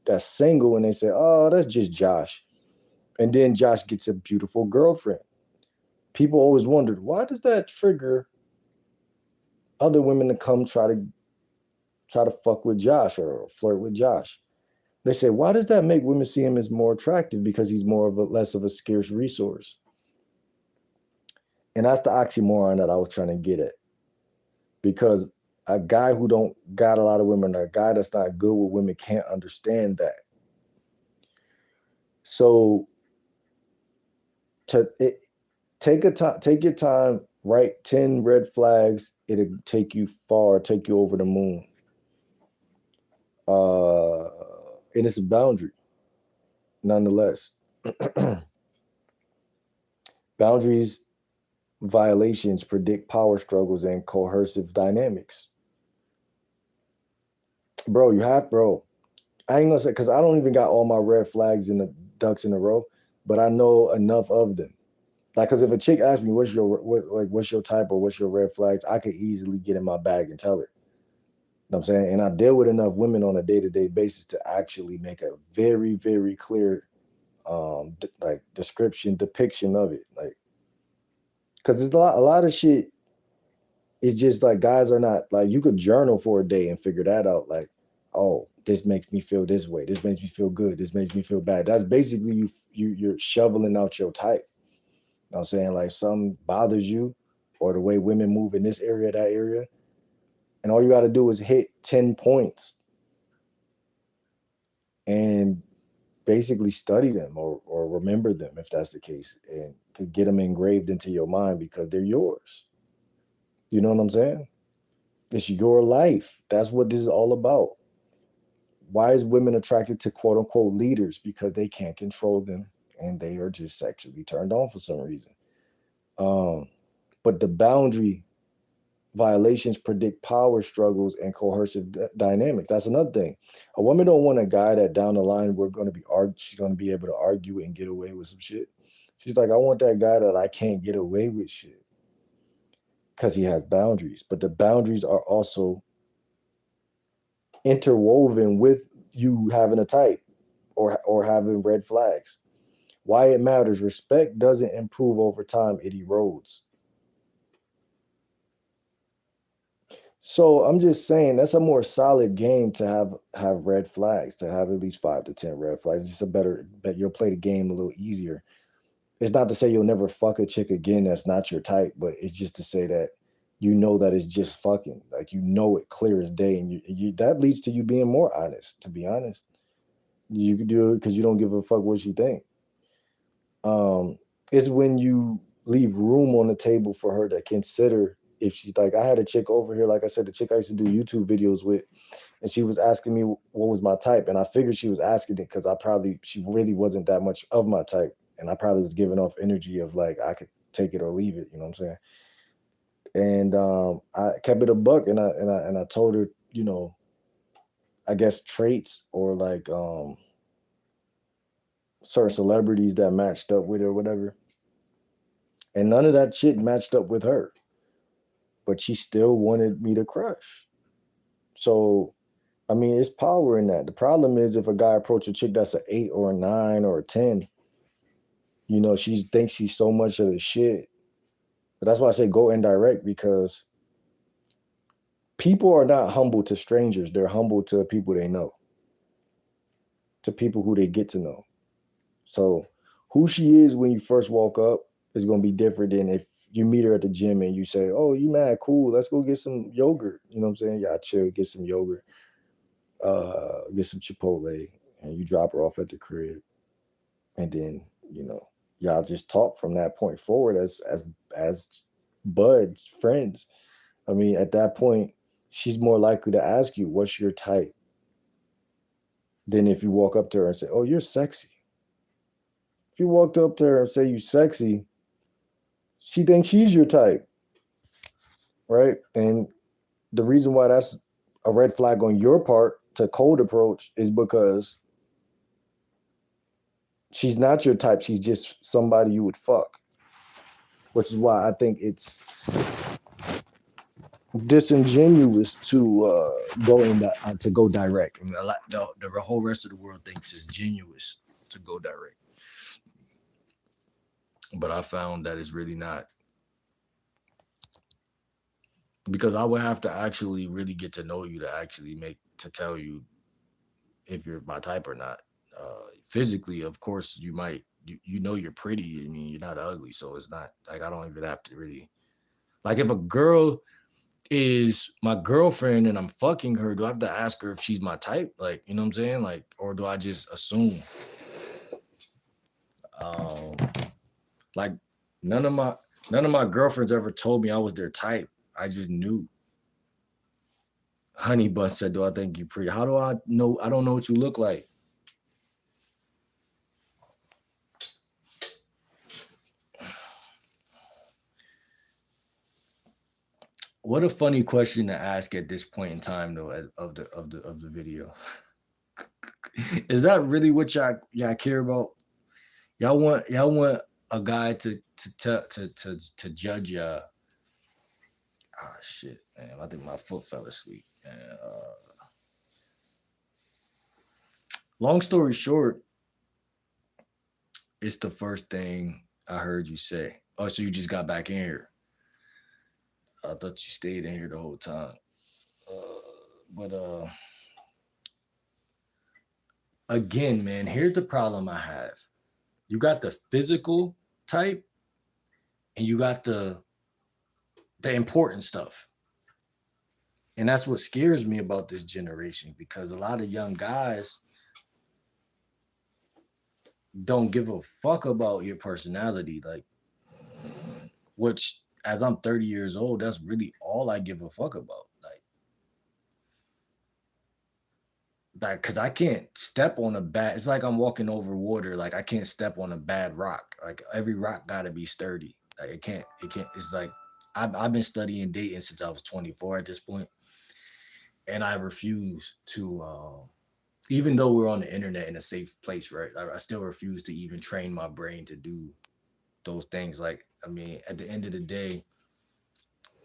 that's single and they say, oh, that's just Josh. And then Josh gets a beautiful girlfriend. People always wondered, why does that trigger other women to come try to fuck with Josh or flirt with Josh? They say, why does that make women see him as more attractive? Because he's less of a scarce resource. And that's the oxymoron that I was trying to get at. Because a guy who don't got a lot of women, or a guy that's not good with women, can't understand that. So take your time, write 10 red flags. It'll take you far, take you over the moon. And it's a boundary, nonetheless. Boundaries violations predict power struggles and coercive dynamics. Bro, I ain't gonna say, because I don't even got all my red flags and the ducks in a row, but I know enough of them. Like, because if a chick asks me what's your type or what's your red flags, I could easily get in my bag and tell her. You know what I'm saying? And I deal with enough women on a day-to-day basis to actually make a very, very clear depiction of it. Like, because there's a lot of shit. It's just like guys are not like, you could journal for a day and figure that out. Like, oh, this makes me feel this way. This makes me feel good. This makes me feel bad. That's basically you're shoveling out your type. You know what I'm saying? Like, something bothers you, or the way women move in this area, that area. And all you got to do is hit 10 points and basically study them, or remember them if that's the case, and could get them engraved into your mind because they're yours. You know what I'm saying? It's your life. That's what this is all about. Why is women attracted to quote unquote leaders? Because they can't control them and they are just sexually turned on for some reason. But the boundary violations predict power struggles and coercive dynamics. That's another thing. A woman don't want a guy that down the line she's going to be able to argue and get away with some shit. She's like, I want that guy that I can't get away with shit because he has boundaries. But the boundaries are also interwoven with you having a type, or having red flags. Why it matters: respect doesn't improve over time, it erodes. So I'm just saying that's a more solid game to have red flags, to have at least 5 to 10 red flags. It's a better bet you'll play the game a little easier. It's not to say you'll never fuck a chick again that's not your type, but it's just to say that that it's just fucking, like, it clear as day, and that leads to you being more honest, to be honest. You could do it because you don't give a fuck what she think. Um, it's when you leave room on the table for her to consider if she's like, I had a chick over here, like I said, the chick I used to do YouTube videos with, and she was asking me what was my type, and I figured she was asking it because she really wasn't that much of my type, and I probably was giving off energy of like I could take it or leave it, you know what I'm saying? And I kept it a buck, and I told her, I guess traits or like certain celebrities that matched up with her or whatever, and none of that shit matched up with her, but she still wanted me to crush. So I mean, it's power in that. The problem is if a guy approach a chick that's an 8 or a 9 or a 10, she thinks she's so much of the shit. But that's why I say go indirect, because people are not humble to strangers. They're humble to people they know, to people who they get to know. So who she is when you first walk up is going to be different than if you meet her at the gym and you say, oh, you mad cool. Let's go get some yogurt. You know what I'm saying? Yeah, chill, get some yogurt, get some Chipotle, and you drop her off at the crib. And then, you know, y'all just talk from that point forward as buds, friends. I mean, at that point, she's more likely to ask you, what's your type? Than if you walk up to her and say, oh, you're sexy. If you walked up to her and say you sexy, she thinks she's your type, right? And the reason why that's a red flag on your part to cold approach is because she's not your type. She's just somebody you would fuck, which is why I think it's disingenuous to go direct.
I mean, the whole rest of the world thinks it's genuous to go direct, but I found that it's really not, because I would have to actually really get to know you to actually make to tell you if you're my type or not. Physically, of course, you know you're pretty. I mean, you're not ugly, so it's not like I don't even have to really like if a girl is my girlfriend and I'm fucking her, do I have to ask her if she's my type? Like, you know what I'm saying? Like, or do I just assume? Um, like none of my none of my girlfriends ever told me I was their type. I just knew. Honey Bun said, "Do I think you pretty? How do I know? I don't know what you look like." What a funny question to ask at this point in time, though, of the video. Is that really what y'all care about? Y'all want a guy to judge y'all? Oh shit, man! I think my foot fell asleep. Long story short, it's the first thing I heard you say. Oh, so you just got back in here? I thought you stayed in here the whole time. But again, man, here's the problem I have. You got the physical type, and you got the important stuff. And that's what scares me about this generation, because a lot of young guys don't give a fuck about your personality. Like, which as I'm 30 years old, that's really all I give a fuck about. Like, cause I can't step on a bad. It's like I'm walking over water. Like I can't step on a bad rock. Like every rock gotta be sturdy. Like it can't. It can't. It's like I've been studying dating since I was 24 at this point, and I refuse to. Even though we're on the internet in a safe place, right? I still refuse to even train my brain to do those things. Like, I mean, at the end of the day,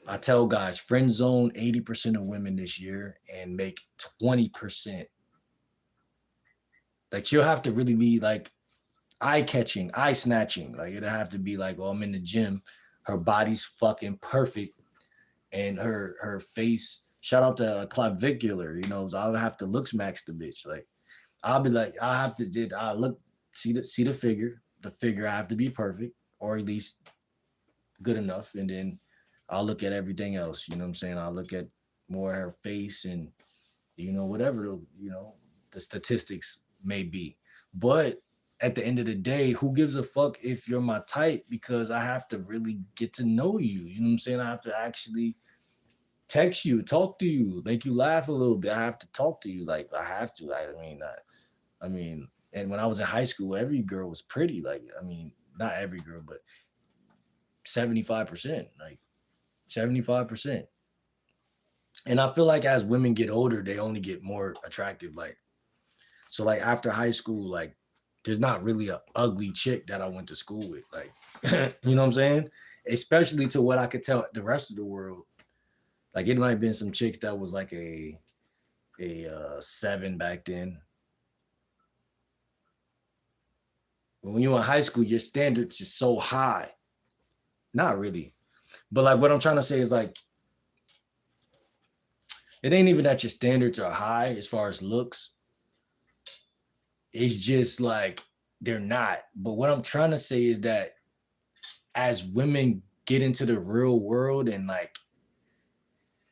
I tell guys, friend zone 80% of women this year and make 20%. Like, you'll have to really be like eye catching, eye snatching. Like, it'll have to be like, oh, I'm in the gym. Her body's fucking perfect. And her face, shout out to clavicular, I'll have to look smacks the bitch. Like, I'll be like, I have to did I look see the figure. The figure I have to be perfect, or at least good enough. And then I'll look at everything else. You know what I'm saying? I'll look at more her face and whatever, the statistics maybe. But at the end of the day, who gives a fuck if you're my type? Because I have to really get to know you. You know what I'm saying? I have to actually text you, talk to you, make you laugh a little bit. I have to talk to you. Like I have to. I mean, and when I was in high school, every girl was pretty. Like, I mean, not every girl, but 75%. Like 75%. And I feel like as women get older, they only get more attractive. Like, so like after high school, like there's not really a ugly chick that I went to school with. Like, you know what I'm saying? Especially to what I could tell the rest of the world. Like it might have been some chicks that was like a 7 back then. But when you're in high school, your standards is so high. Not really. But like what I'm trying to say is like it ain't even that your standards are high as far as looks. It's just like they're not. But what I'm trying to say is that as women get into the real world and like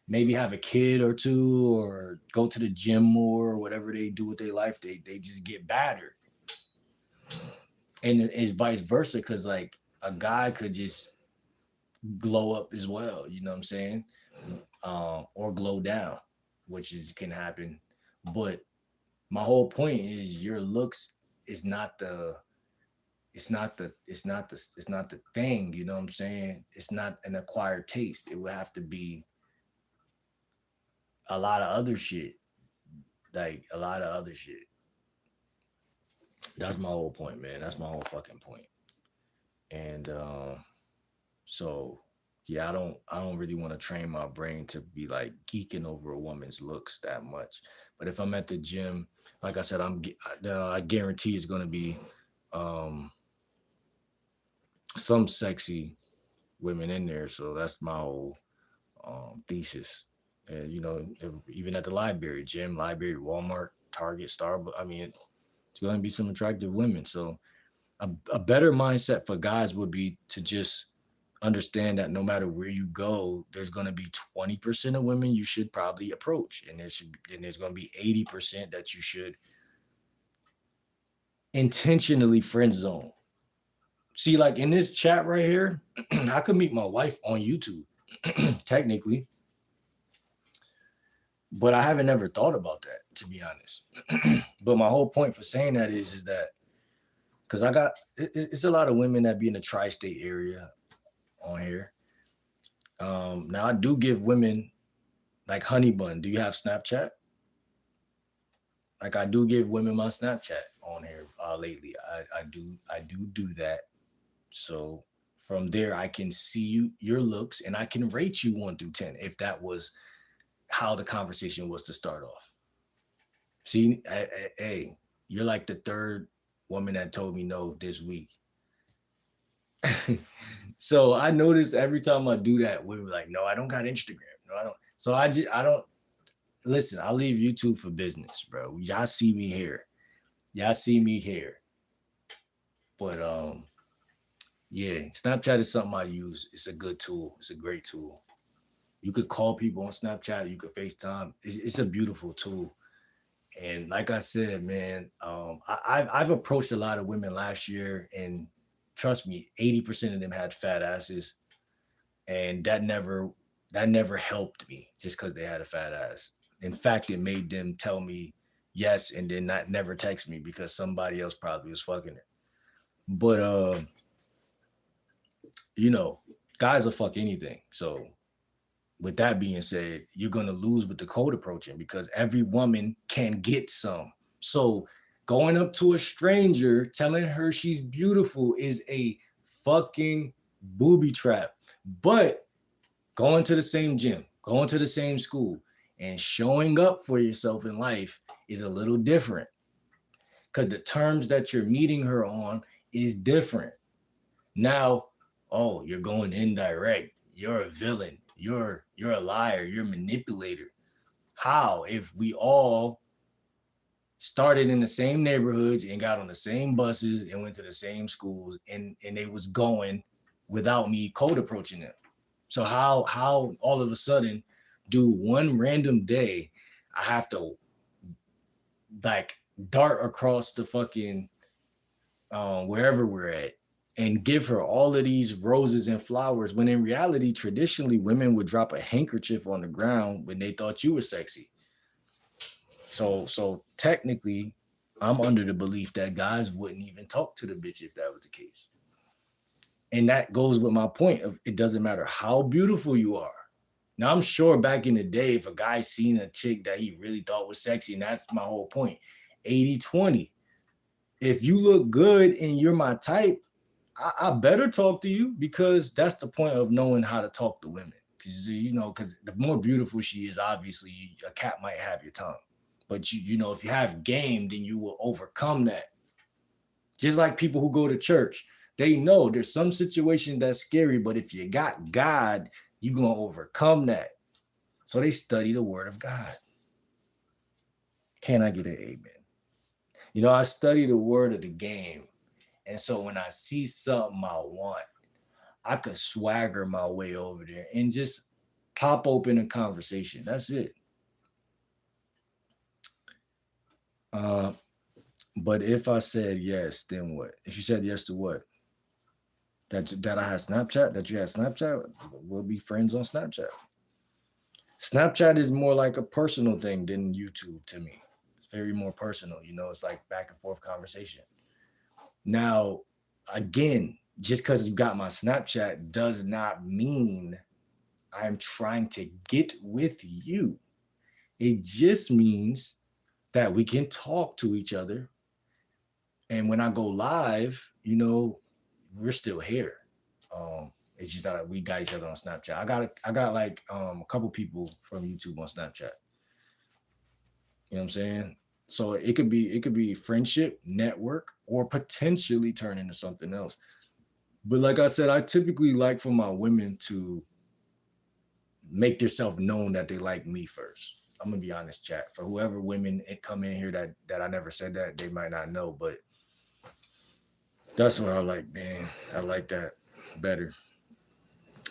maybe have a kid or two or go to the gym more or whatever they do with their life, they just get battered. And it's vice versa because like a guy could just glow up as well, you know what I'm saying? Or glow down, which is can happen. But my whole point is your looks is not the it's not the thing, you know what I'm saying? It's not an acquired taste. It would have to be a lot of other shit. Like a lot of other shit. That's my whole point, man. That's my whole fucking point. And so yeah, I don't really want to train my brain to be like geeking over a woman's looks that much. But if I'm at the gym, like I said, I guarantee it's gonna be um some sexy women in there. So that's my whole thesis. And you know, even at the library, gym, library, Walmart, Target, Starbucks. I mean, it's going to be some attractive women. So a better mindset for guys would be to just understand that no matter where you go, there's going to be 20% of women you should probably approach, and there's going to be 80% that you should intentionally friend zone. See, like in this chat right here, I could meet my wife on YouTube, technically, but I haven't ever thought about that, to be honest. But my whole point for saying that is that because it's a lot of women that be in the tri-state area on here. Now I do give women like Honey Bun. Do you have Snapchat? Like I do give women my Snapchat on here lately. I do that. So from there I can see your looks and I can rate you 1 through 10 if that was how the conversation was to start off. See, hey, you're like the third woman that told me no this week. So I notice every time I do that, we were like, no, I don't got Instagram. No, I don't. So I don't listen. I leave YouTube for business, bro. Y'all see me here. Y'all see me here. But yeah, Snapchat is something I use. It's a good tool. It's a great tool. You could call people on Snapchat. You could FaceTime. It's a beautiful tool. And like I said, man, I've approached a lot of women last year, and trust me, 80% of them had fat asses, and that never helped me just because they had a fat ass. In fact, it made them tell me yes and then not never text me because somebody else probably was fucking it. But you know, guys will fuck anything. So with that being said, you're gonna lose with the code approaching because every woman can get some. So going up to a stranger telling her she's beautiful is a fucking booby trap. But going to the same gym, going to the same school, and showing up for yourself in life is a little different because the terms that you're meeting her on is different. Now, oh, you're going indirect. You're a villain. You're a liar. You're a manipulator. How if we all started in the same neighborhoods and got on the same buses and went to the same schools and they was going without me code approaching them? So how all of a sudden do one random day I have to like dart across the fucking wherever we're at and give her all of these roses and flowers when in reality traditionally women would drop a handkerchief on the ground when they thought you were sexy. So technically I'm under the belief that guys wouldn't even talk to the bitch if that was the case. And that goes with my point of it doesn't matter how beautiful you are. Now I'm sure back in the day, if a guy seen a chick that he really thought was sexy, and that's my whole point, 80-20. If you look good and you're my type, I better talk to you because that's the point of knowing how to talk to women. Because because the more beautiful she is, obviously a cat might have your tongue. But if you have game, then you will overcome that. Just like people who go to church, they know there's some situation that's scary, but if you got God, you're gonna overcome that. So they study the word of God. Can I get an amen? I study the word of the game. And so when I see something I want, I could swagger my way over there and just pop open a conversation. That's it. Uh, but if I said yes, then what? If you said yes to what? That I had Snapchat, that you had Snapchat, we'll be friends on Snapchat. Snapchat is more like a personal thing than YouTube to me. It's very more personal. It's like back and forth conversation. Now, again, just because you got my Snapchat does not mean I'm trying to get with you. It just means that we can talk to each other. And when I go live, we're still here. It's just that we got each other on Snapchat. I got like a couple people from YouTube on Snapchat. You know what I'm saying? So it could be friendship, network, or potentially turn into something else. But like I said, I typically like for my women to make themselves known that they like me first. I'm gonna be honest, chat. For whoever women come in here that I never said that, they might not know, but that's what I like, man. I like that better.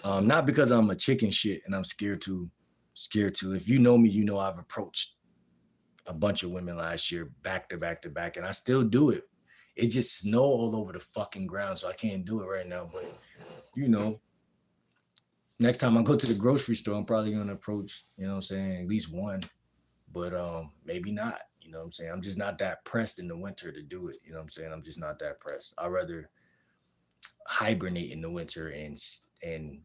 Not because I'm a chicken shit and I'm scared to. If you know me, you know I've approached a bunch of women last year, back to back to back, and I still do it. It just snow all over the fucking ground, so I can't do it right now. But you know, next time I go to the grocery store, I'm probably gonna approach, what I'm saying, at least one. But maybe not. You know what I'm saying? I'm just not that pressed in the winter to do it. You know what I'm saying? I'm just not that pressed. I'd rather hibernate in the winter and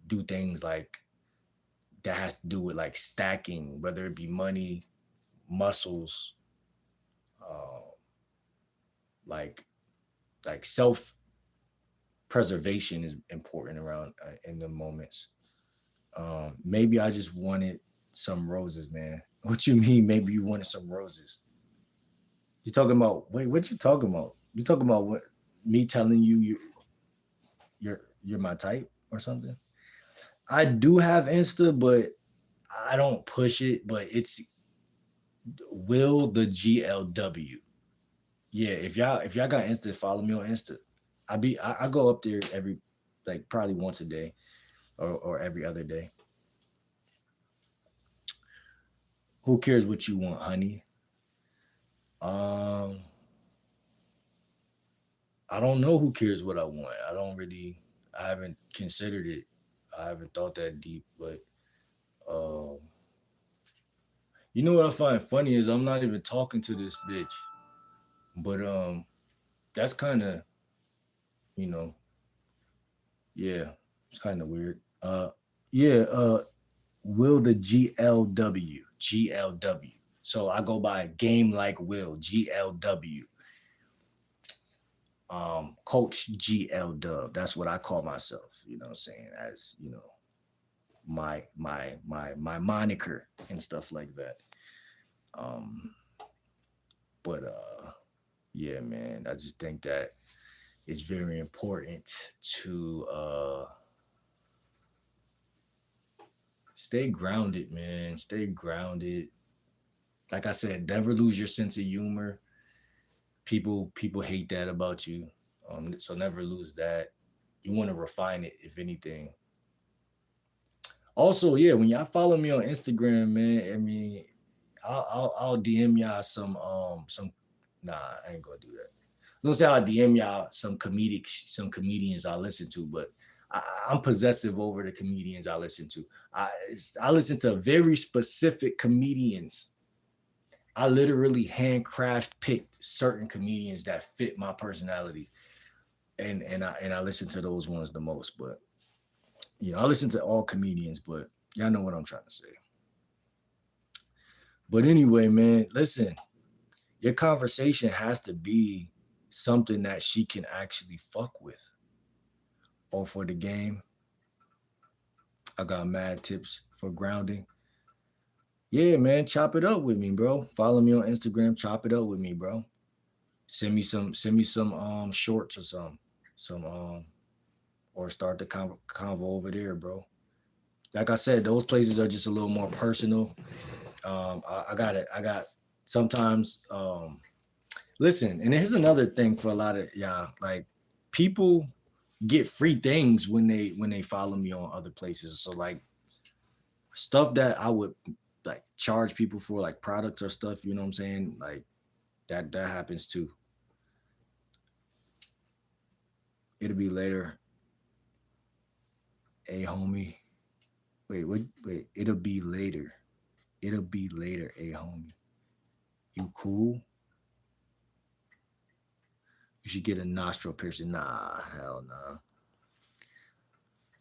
do things like that has to do with like stacking, whether it be money, muscles, uh, like self preservation is important around in the moments. Maybe I just wanted some roses, man. What you mean? Maybe you wanted some roses? You talking about? Wait, what you talking about? You talking about what? Me telling you're my type or something? I do have Insta, but I don't push it. But it's Will the GLW. Yeah, if y'all got Insta, follow me on Insta. I go up there every like probably once a day or every other day. Who cares what you want, honey? Um, I don't know who cares what I want. I haven't considered it. I haven't thought that deep, but um, what I find funny is I'm not even talking to this bitch, but that's kind of you know, yeah, it's kind of weird. Yeah, Will the GLW. So I go by GameLike Will GLW. Coach GL Dub. That's what I call myself. You know what I'm saying? As my moniker and stuff like that. Um, but yeah, man, I just think that it's very important to stay grounded, man. Stay grounded. Like I said, never lose your sense of humor. People hate that about you. So never lose that. You want to refine it, if anything. Also, yeah, when y'all follow me on Instagram, man, I mean, I'll DM y'all some Nah, I ain't gonna do that. Don't say I'll DM y'all some comedians I listen to, but I'm possessive over the comedians I listen to. I listen to very specific comedians. I literally handcraft picked certain comedians that fit my personality, and I listen to those ones the most. But I listen to all comedians, but y'all know what I'm trying to say. But anyway, man, listen, your conversation has to be something that she can actually fuck with. Or for the game, I got mad tips for grounding. Yeah, man, chop it up with me, bro. Follow me on Instagram. Chop it up with me, bro. Send me some shorts or some or start the convo over there, bro. Like I said, those places are just a little more personal. I got it. I got sometimes. Listen, and here's another thing for a lot of y'all. Like, people get free things when they follow me on other places. So like, stuff that I would like charge people for, like products or stuff. You know what I'm saying? Like that happens too. It'll be later, a homie. Wait. It'll be later. It'll be later, a homie. You cool? You should get a nostril piercing. Nah, hell nah.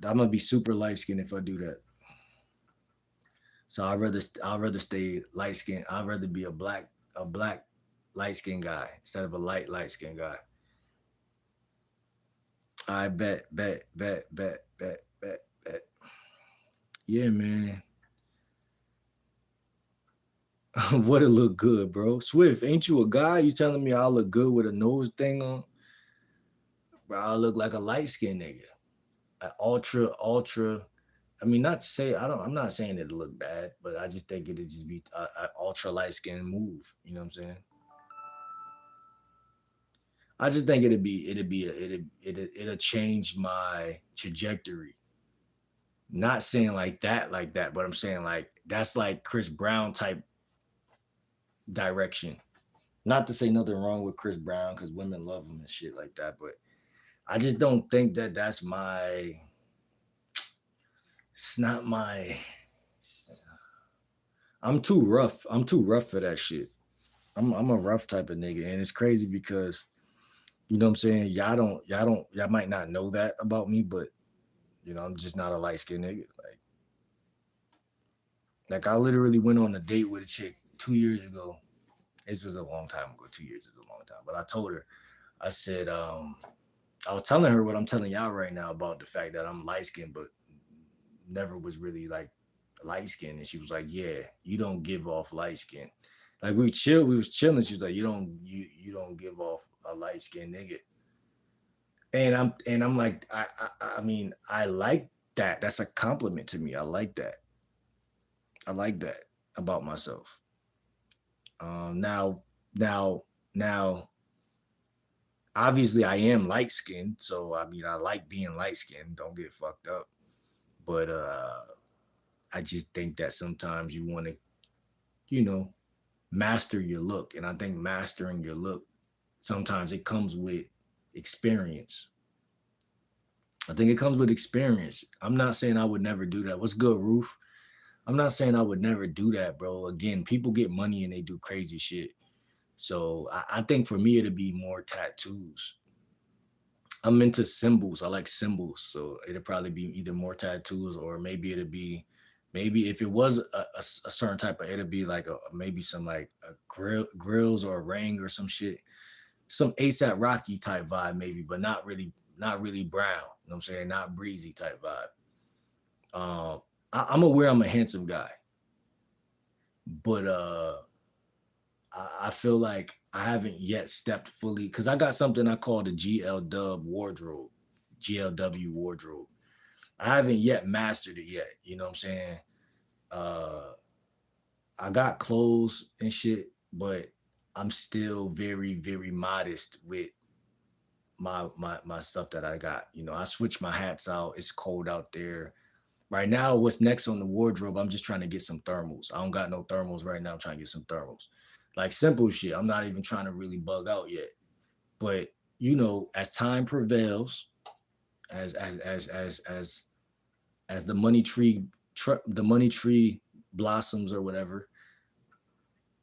I'm gonna be super light skinned if I do that. So I'd rather stay light skinned. I'd rather be a black light skinned guy instead of a light skinned guy. I bet. Yeah, man. What it look good, bro? Swift, ain't you a guy? You telling me I look good with a nose thing on? Bro, I look like a light skinned nigga. An ultra. I mean, not to say I don't. I'm not saying it look bad, but I just think it'd just be a ultra light skin move. You know what I'm saying? I just think it'll change my trajectory. Not saying like that, but I'm saying like that's like Chris Brown type direction. Not to say nothing wrong with Chris Brown because women love him and shit like that, but I just don't think that that's my. It's not my. I'm too rough. I'm too rough for that shit. I'm a rough type of nigga, and it's crazy because you know what I'm saying. Y'all might not know that about me, but I'm just not a light skinned nigga. Like I literally went on a date with a chick 2 years ago. This was a long time ago. 2 years is a long time, but I told her, I said, I was telling her what I'm telling y'all right now about the fact that I'm light skinned, but never was really like light skinned, and she was like, "Yeah, you don't give off light skin." Like we was chilling. She was like, "You don't give off a light skinned nigga." And I'm like, I mean, I like that. That's a compliment to me. I like that. I like that about myself. Now, now, now, obviously, I am light skinned, so I mean, I like being light skinned. Don't get fucked up. But I just think that sometimes you want to, you know, master your look, and I think mastering your look sometimes it comes with experience. I think it comes with experience. I'm not saying I would never do that. What's good, Roof? I'm not saying I would never do that, bro. Again, people get money and they do crazy shit. So I think for me it'd be more tattoos. I'm into symbols. I like symbols. So it'd probably be either more tattoos or maybe it'd be maybe if it was a certain type of it'd be like maybe some like a grills or a ring or some shit. Some ASAP Rocky type vibe, maybe, but not really brown. You know what I'm saying? Not breezy type vibe. Um I'm aware I'm a handsome guy, but I feel like I haven't yet stepped fully because I got something I call the GLW wardrobe. I haven't yet mastered it yet. You know what I'm saying? Uh, I got clothes and shit, but I'm still very, very modest with my stuff that I got. I switch my hats out. It's cold out there. Right now, what's next on the wardrobe? I'm just trying to get some thermals. I don't got no thermals right now. I'm trying to get some thermals, like simple shit. I'm not even trying to really bug out yet. But as time prevails, as the money tree, the money tree blossoms or whatever,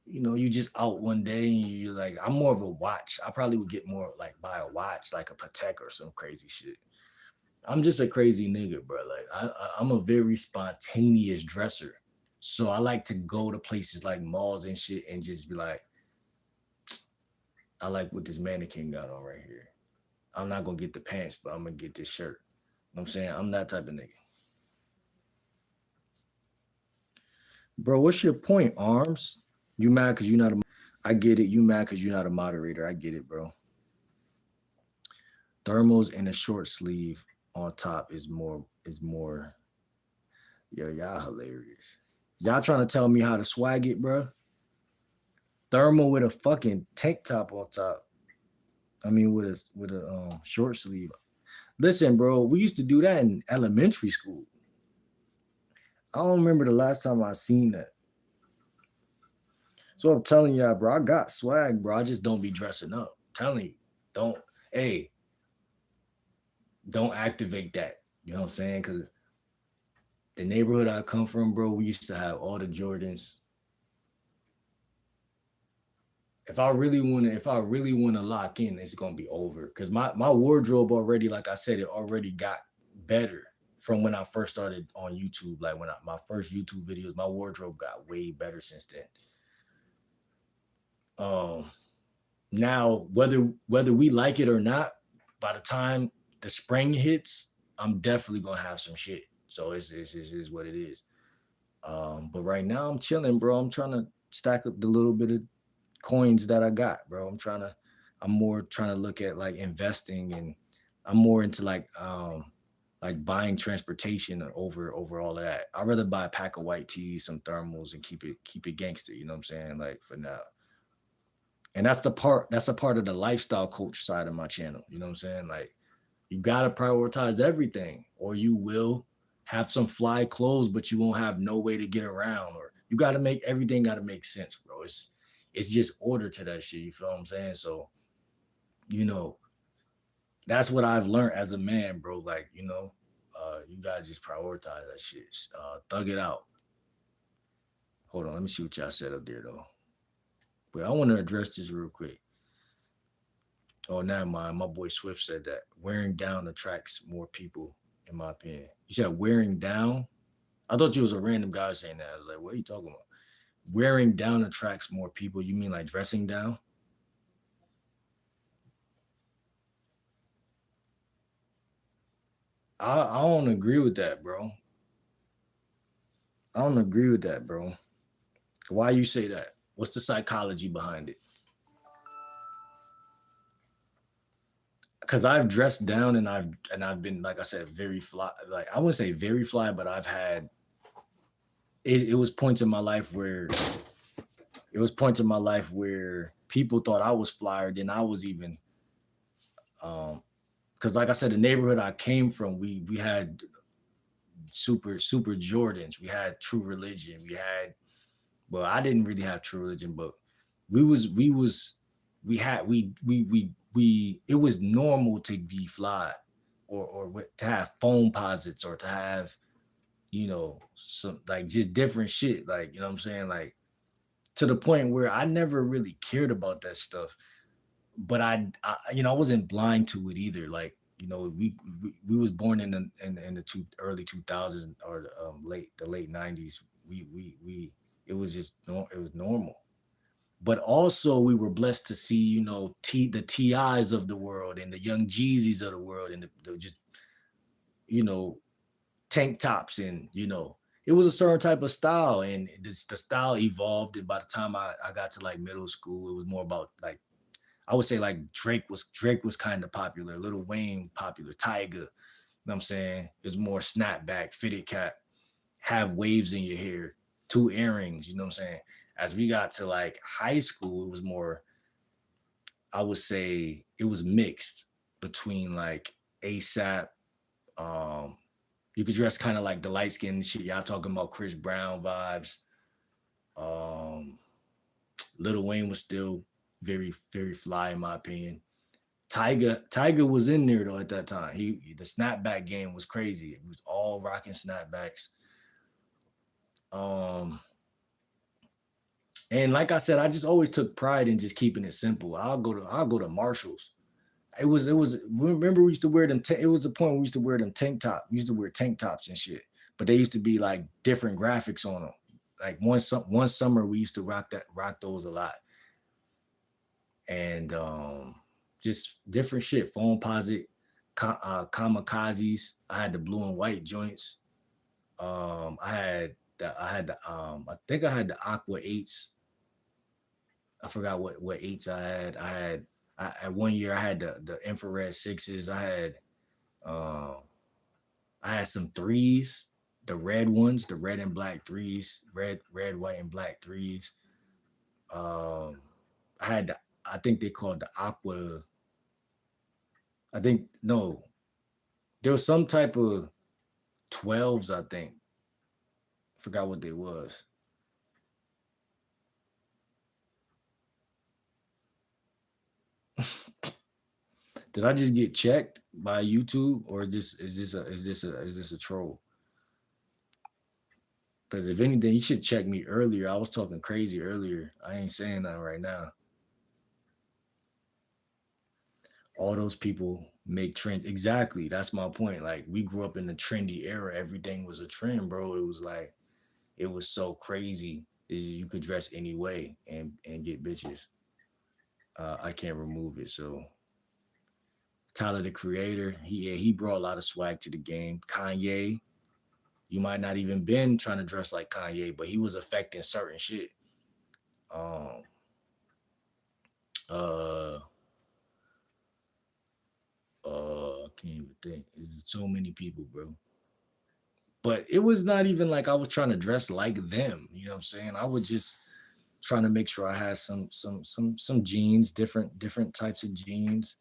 you just out one day and you're like, I'm more of a watch. I probably would get more like buy a watch, like a Patek or some crazy shit. I'm just a crazy nigga, bro. Like I'm a very spontaneous dresser. So I like to go to places like malls and shit and just be like, I like what this mannequin got on right here. I'm not gonna get the pants, but I'm gonna get this shirt. You know what I'm saying? I'm that type of nigga. Bro, what's your point, Arms? You mad because you're not a I get it. You mad because you're not a moderator. I get it, bro. Thermals and a short sleeve on top is more. Yo, y'all hilarious. Y'all trying to tell me how to swag it, bro? Thermal with a fucking tank top on top. I mean, with a short sleeve. Listen, bro, we used to do that in elementary school. I don't remember the last time I seen that. So I'm telling y'all, bro, I got swag, bro. I just don't be dressing up. I'm telling you, don't. Hey, don't activate that. You know what I'm saying? Because the neighborhood I come from, bro, we used to have all the Jordans. If I really wanna lock in, it's gonna be over. Cause my wardrobe already, like I said, it already got better from when I first started on YouTube. Like my first YouTube videos, my wardrobe got way better since then. Um Now whether we like it or not, by the time the spring hits, I'm definitely gonna have some shit. So it's what it is. But right now I'm chilling, bro. I'm trying to stack up the little bit of coins that I got, bro. I'm more trying to look at like investing, and I'm more into like buying transportation over all of that. I'd rather buy a pack of white tees, some thermals, and keep it gangster, you know what I'm saying? Like for now. And that's a part of the lifestyle coach side of my channel. You know what I'm saying? Like you gotta prioritize everything, or you will have some fly clothes, but you won't have no way to get around. Or you gotta make everything gotta make sense, bro. It's just order to that shit. You feel what I'm saying? So, you know, that's what I've learned as a man, bro. Like, you gotta just prioritize that shit. Thug it out. Hold on, let me see what y'all said up there though. But I want to address this real quick. Oh, never mind. My boy Swift said that wearing down attracts more people, in my opinion. You said wearing down? I thought you was a random guy saying that. I was like, what are you talking about? Wearing down attracts more people. You mean like dressing down? I don't agree with that, bro. I don't agree with that, bro. Why you say that? What's the psychology behind it? Because I've dressed down and I've been, like I said, very fly. Like I wouldn't say very fly, but I've had it was points in my life where people thought I was flyer than I was even. Because like I said, the neighborhood I came from, we had super Jordans. We had True Religion. Well, I didn't really have True Religion, but we was we was we had we it was normal to be fly, or to have phone posits, or to have some like just different shit, like what I'm saying, like to the point where I never really cared about that stuff. But I wasn't blind to it either. Like we was born in the early 2000s, or the late 90s. We It was just it was normal. But also we were blessed to see the TIs of the world and the Young Jeezys of the world, and the just you know tank tops, and it was a certain type of style, and the style evolved. And by the time I got to like middle school, it was more about like, I would say like Drake was kind of popular, Lil Wayne popular, Tiger. You know what I'm saying? It was more snapback, fitted cap, have waves in your hair, two earrings, you know what I'm saying? As we got to like high school, it was more, I would say it was mixed between like ASAP, um, You could dress kind of like the light skin shit. Y'all talking about Chris Brown vibes. Um, Lil Wayne was still very, very fly in my opinion. Tiger was in there though at that time. The snapback game was crazy. It was all rocking snapbacks. Um, and like I said, I just always took pride in just keeping it simple. I'll go to Marshalls. It was remember we used to wear them. It was the point we used to wear them tank top. We used to wear tank tops and shit. But they used to be like different graphics on them. Like one summer we used to rock those a lot. And just different shit. Phone posit, kamikazes. I had the blue and white joints. I think I had the aqua eights. I forgot what eights I had. At one year I had the infrared sixes. Um I had some threes, the red ones, the red and black threes, red, white, and black threes. Um I had I think they called the aqua. I think no, there was some type of 12s, I think. Forgot what they was. Did I just get checked by YouTube, or is this a troll? Because if anything, you should check me earlier. I was talking crazy earlier. I ain't saying that right now. All those people make trends. Exactly. That's my point. Like we grew up in the trendy era. Everything was a trend, bro. It was like it was so crazy. You could dress any way and get bitches. I can't remove it. So Tyler the Creator, he brought a lot of swag to the game. Kanye, you might not even been trying to dress like Kanye, but he was affecting certain shit. Um, uh, I can't even think. There's so many people, bro. But it was not even like I was trying to dress like them. You know what I'm saying? I was just trying to make sure I had some jeans, different types of jeans.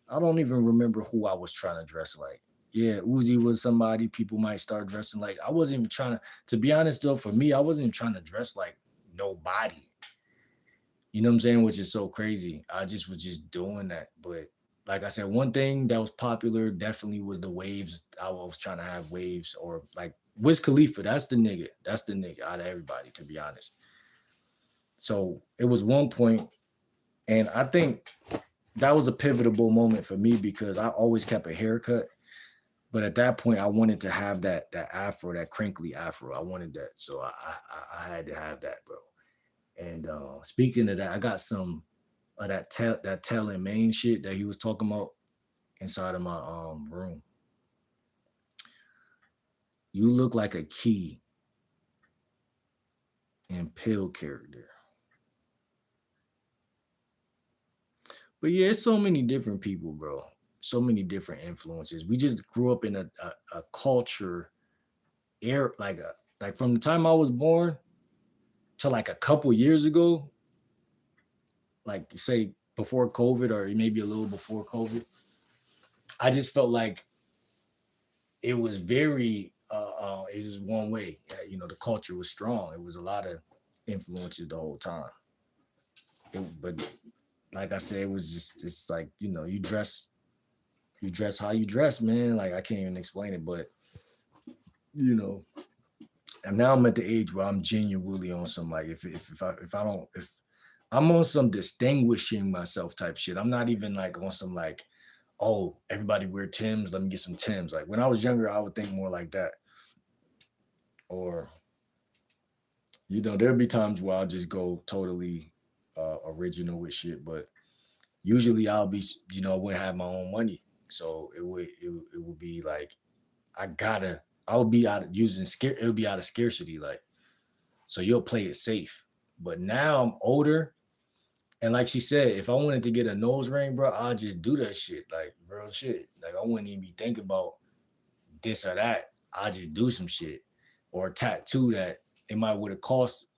I don't even remember who I was trying to dress like. Yeah, Uzi was somebody people might start dressing like. I wasn't even trying to be honest though, for me, I wasn't even trying to dress like nobody. You know what I'm saying? Which is so crazy. I just was just doing that. But like I said, one thing that was popular definitely was the waves. I was trying to have waves or like Wiz Khalifa. That's the nigga. That's the nigga out of everybody, to be honest. So it was one point, and I think that was a pivotal moment for me because I always kept a haircut. But at that point, I wanted to have that afro, that crinkly afro. I wanted that, so I had to have that, bro. And speaking of that, I got some of that tail and mane shit that he was talking about inside of my room. You look like a key in pill character. But yeah, it's so many different people, bro. So many different influences. We just grew up in a culture air like from the time I was born to like a couple years ago, like say before COVID or maybe a little before COVID. I just felt like it was very it was one way. The culture was strong. It was a lot of influences the whole time. But like I said, it was just it's like you dress how you dress, man. Like I can't even explain it, but you know, and now I'm at the age where I'm genuinely on some like if I don't if I'm on some distinguishing myself type shit. I'm not even like on some like, oh, everybody wear Tims, let me get some Tims. Like when I was younger, I would think more like that. Or, there'll be times where I'll just go totally original with shit, but usually I'll be, I wouldn't have my own money. So it would be like I would be out of using scare it would be out of scarcity, like so you'll play it safe. But now I'm older. And like she said, if I wanted to get a nose ring, bro, I'll just do that shit. Like real shit. Like I wouldn't even be thinking about this or that. I'll just do some shit. Or a tattoo that it might would have cost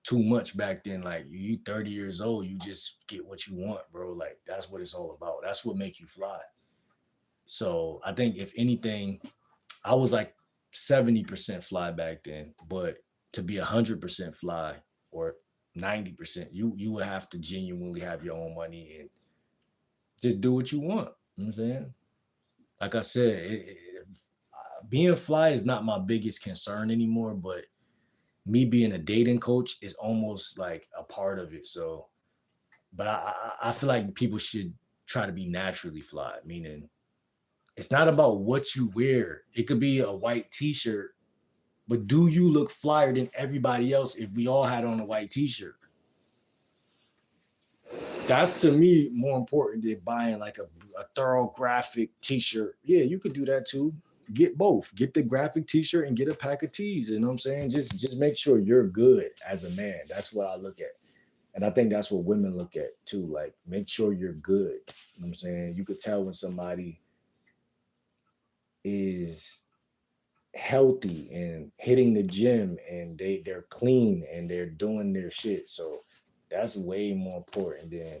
too much back then. Like you 30 years old, you just get what you want, bro. Like that's what it's all about. That's what make you fly. So I think if anything, I was like 70% fly back then, but to be 100% fly or 90%, you would have to genuinely have your own money and just do what you want. You know what I'm saying? Like I said, being fly is not my biggest concern anymore, but me being a dating coach is almost like a part of it. So, but I feel like people should try to be naturally fly, meaning it's not about what you wear. It could be a white t-shirt, but do you look flyer than everybody else if we all had on a white t-shirt? That's to me more important than buying like a thorough graphic t-shirt. Yeah, you could do that too. Get both. Get the graphic t-shirt and get a pack of tees. You know what I'm saying? Just make sure you're good as a man. That's what I look at. And I think that's what women look at too. Like, make sure you're good. You know what I'm saying? You could tell when somebody is healthy and hitting the gym and they're clean and they're doing their shit. So that's way more important than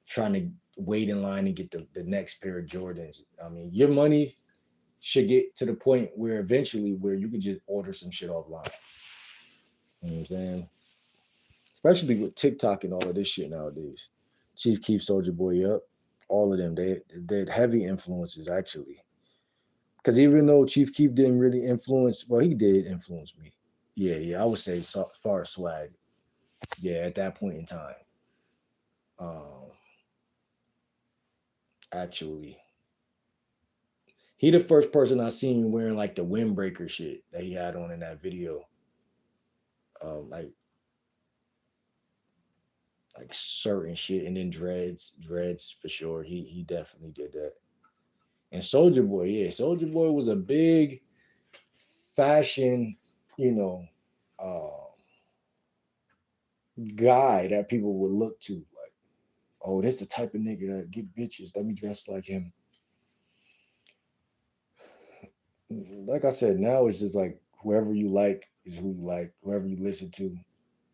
trying to wait in line and get the next pair of Jordans. I mean, your money should get to the point where eventually where you could just order some shit offline. You know what I'm saying? Especially with TikTok and all of this shit nowadays. Chief Keef, Soldier Boy Up, all of them, they're heavy influences actually. Because even though Chief Keef didn't really influence, well, he did influence me. Yeah, yeah, I would say so, far as swag. Yeah, at that point in time, um, actually, he the first person I seen wearing like the windbreaker shit that he had on in that video. Like certain shit, and then dreads for sure. He definitely did that. And Soldier Boy, yeah, Soldier Boy was a big fashion, you know, uh, guy that people would look to. Like, oh, this the type of nigga that get bitches. Let me dress like him. Like I said, now it's just like whoever you like is who you like, whoever you listen to.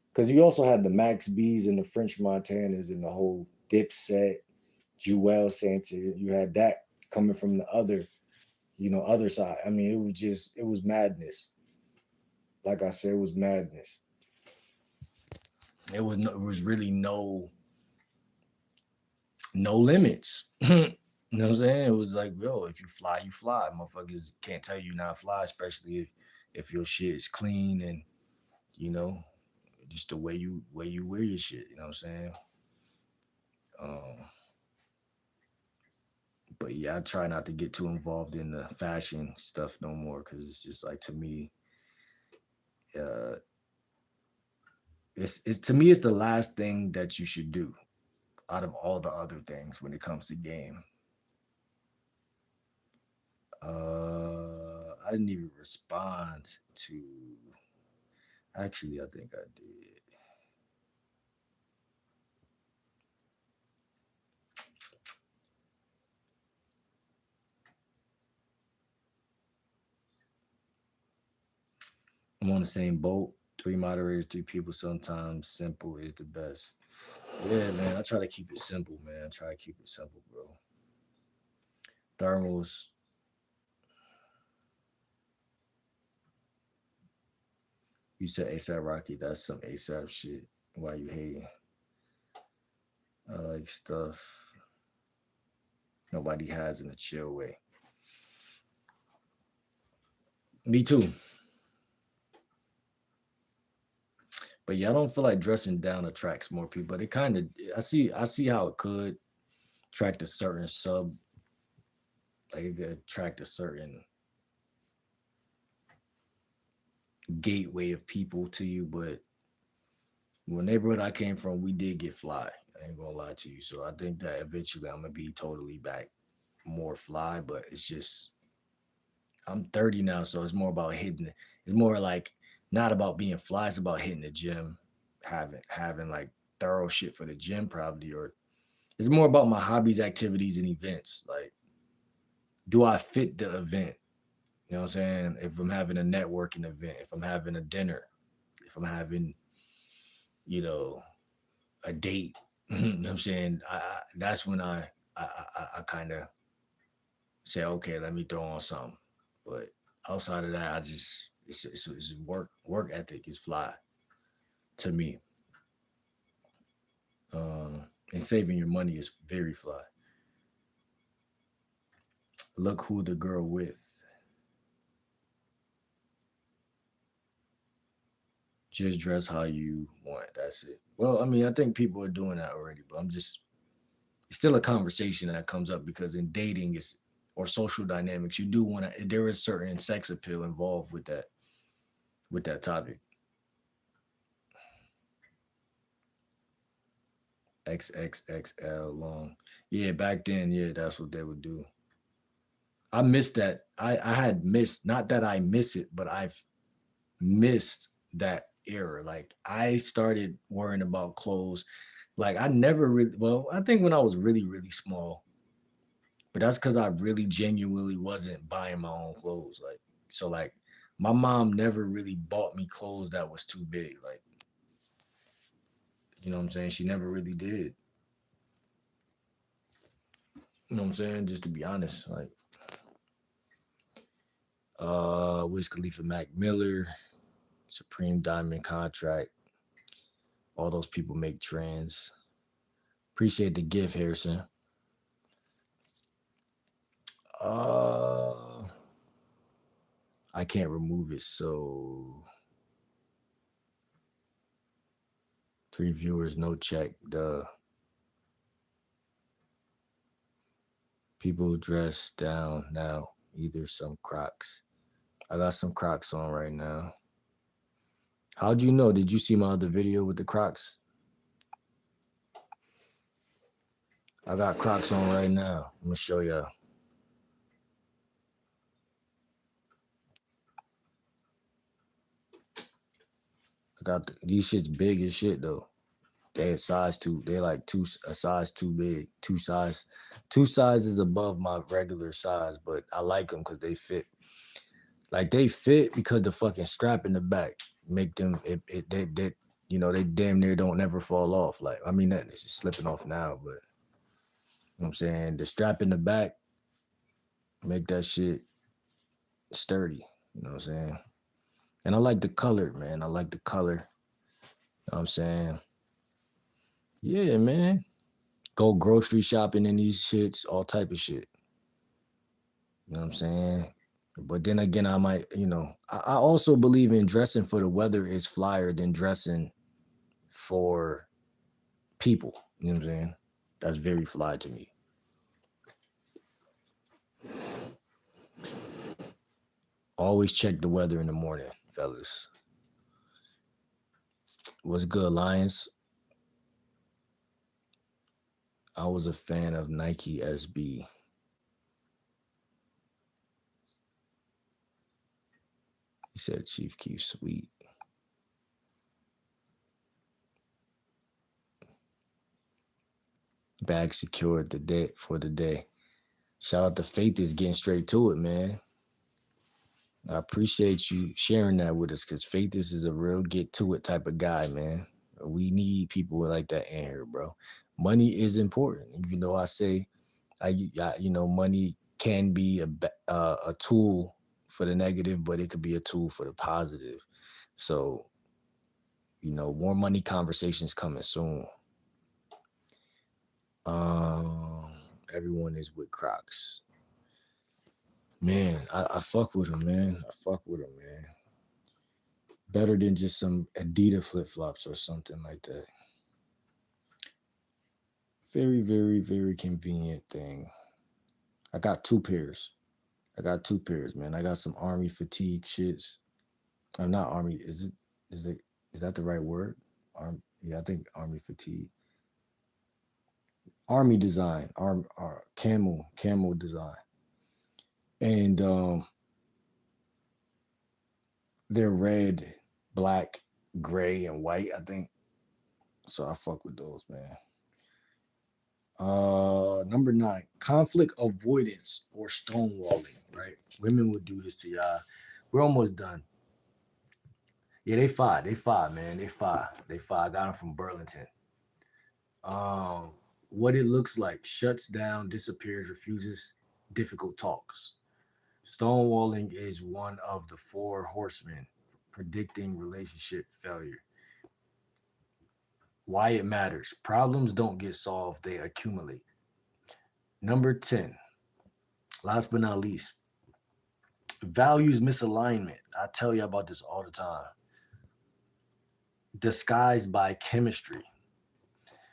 Because you also had the Max B's and the French Montanas and the whole Dipset, Jewel Santa. You had that coming from the other, other side. I mean, it was madness. Like I said, it was madness. It was really no limits. You know what I'm saying? It was like, yo, if you fly, you fly. Motherfuckers can't tell you not fly, especially if your shit is clean and you know just the way you wear your shit. You know what I'm saying? Um, but yeah, I try not to get too involved in the fashion stuff no more because it's just like to me, uh, it's to me it's the last thing that you should do out of all the other things when it comes to game. I didn't even respond to. Actually, I think I did. I'm on the same boat. Three moderators, three people. Sometimes simple is the best. Yeah, man. I try to keep it simple, man. I try to keep it simple, bro. Thermals. You said ASAP Rocky. That's some ASAP shit. Why you hating? I like stuff nobody has in a chill way. Me too. But yeah, I don't feel like dressing down attracts more people. But it kind of, I see how it could attract a certain sub, like it could attract a certain gateway of people to you. But the neighborhood I came from, we did get fly. I ain't gonna lie to you. So I think that eventually I'm gonna be totally back more fly. But it's just I'm 30 now, so it's more about hitting. It's more like not about being fly. It's about hitting the gym, having like thorough shit for the gym probably, or it's more about my hobbies, activities, and events. Like, do I fit the event? You know what I'm saying? If I'm having a networking event, if I'm having a dinner, if I'm having, you know, a date, you know what I'm saying? That's when I kind of say, okay, let me throw on something. But Outside of that, I just it's work ethic is fly to me. And saving your money is very fly. Look who the girl with. Just dress how you want. That's it. Well, I mean, I think people are doing that already, but I'm just it's still a conversation that comes up because in dating is or social dynamics, you do want to there is certain sex appeal involved with that topic. XXXL long. Yeah, back then, yeah, that's what they would do. I missed that. I had missed, not that I miss it, but I've missed that era. Like I started worrying about clothes. Like I never really well, I think when I was really, really small, but that's because I really genuinely wasn't buying my own clothes. Like so like my mom never really bought me clothes that was too big. Like, you know what I'm saying? She never really did. You know what I'm saying? Just to be honest. Like Wiz Khalifa Mac Miller, Supreme Diamond Contract. All those people make trends. Appreciate the gift, Harrison. Uh, I can't remove it. So 3 viewers, no check. The people dress down now. Either some Crocs. I got some Crocs on right now. How'd you know? Did you see my other video with the Crocs? I got Crocs on right now. I'm gonna show y'all. These shits big as shit though. They size two. They like a size too big. Two sizes above my regular size. But I like them because they fit. Like they fit because the fucking strap in the back make them. They you know they damn near don't never fall off. Like I mean that it's just slipping off now, but you know what I'm saying the strap in the back make that shit sturdy. You know what I'm saying? And I like the color, man. I like the color. You know what I'm saying? Yeah, man. Go grocery shopping in these shits, all type of shit. You know what I'm saying? But then again, I might, I also believe in dressing for the weather is flyer than dressing for people. You know what I'm saying? That's very fly to me. Always check the weather in the morning, fellas. What's good, Lions? I was a fan of Nike SB. He said Chief Keef sweet. Bag secured the day for the day. Shout out to Faith is getting straight to it, man. I appreciate you sharing that with us because Faith is a real get to it type of guy, man. We need people like that in here, bro. Money is important, even though I say, money can be a tool for the negative, but it could be a tool for the positive. So, more money conversations coming soon. Everyone is with Crocs. Man, I fuck with him, man. I fuck with him, man. Better than just some Adidas flip flops or something like that. Very, very, very convenient thing. I got two pairs. Man. I got some army fatigue shits. I'm not army. Is that the right word? Yeah, I think army fatigue. Army design, camel design, and they're red, black, gray, and white. I think. So I fuck with those, man. Number 9, conflict avoidance or stonewalling. Right, women would do this to y'all. We're almost done. Yeah, they fire. They fire, man. They fire. They fire. I got them from Burlington. Um, what it looks like: shuts down, disappears, refuses difficult talks. Stonewalling is one of the four horsemen predicting relationship failure. Why it matters. Problems don't get solved, they accumulate. Number 10, last but not least, values misalignment. I tell you about this all the time. Disguised by chemistry.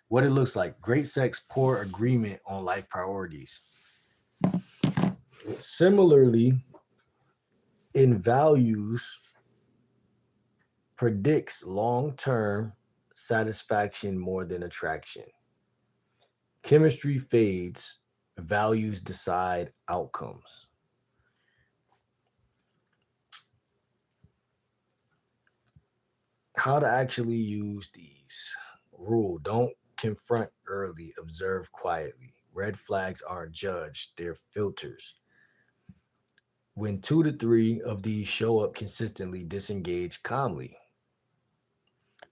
What it looks like: great sex, poor agreement on life priorities. Similarly, in values, predicts long term satisfaction more than attraction. Chemistry fades, values decide outcomes. How to actually use these. Rule: don't confront early, observe quietly. Red flags aren't judged, they're filters. When two to three of these show up consistently, disengage calmly.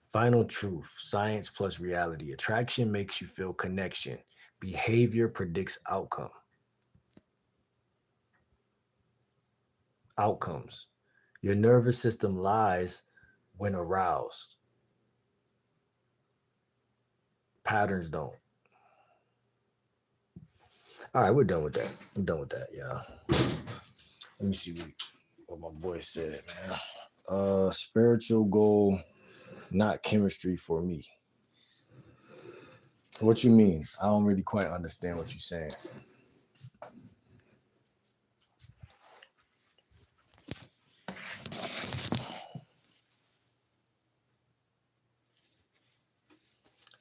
Final truth: science plus reality. Attraction makes you feel connection, behavior predicts outcomes. Your nervous system lies when aroused, patterns don't. All right, we're done with that. I'm done with that, y'all. Let me see what my boy said, man. Spiritual goal, not chemistry for me. What you mean? I don't really quite understand what you're saying.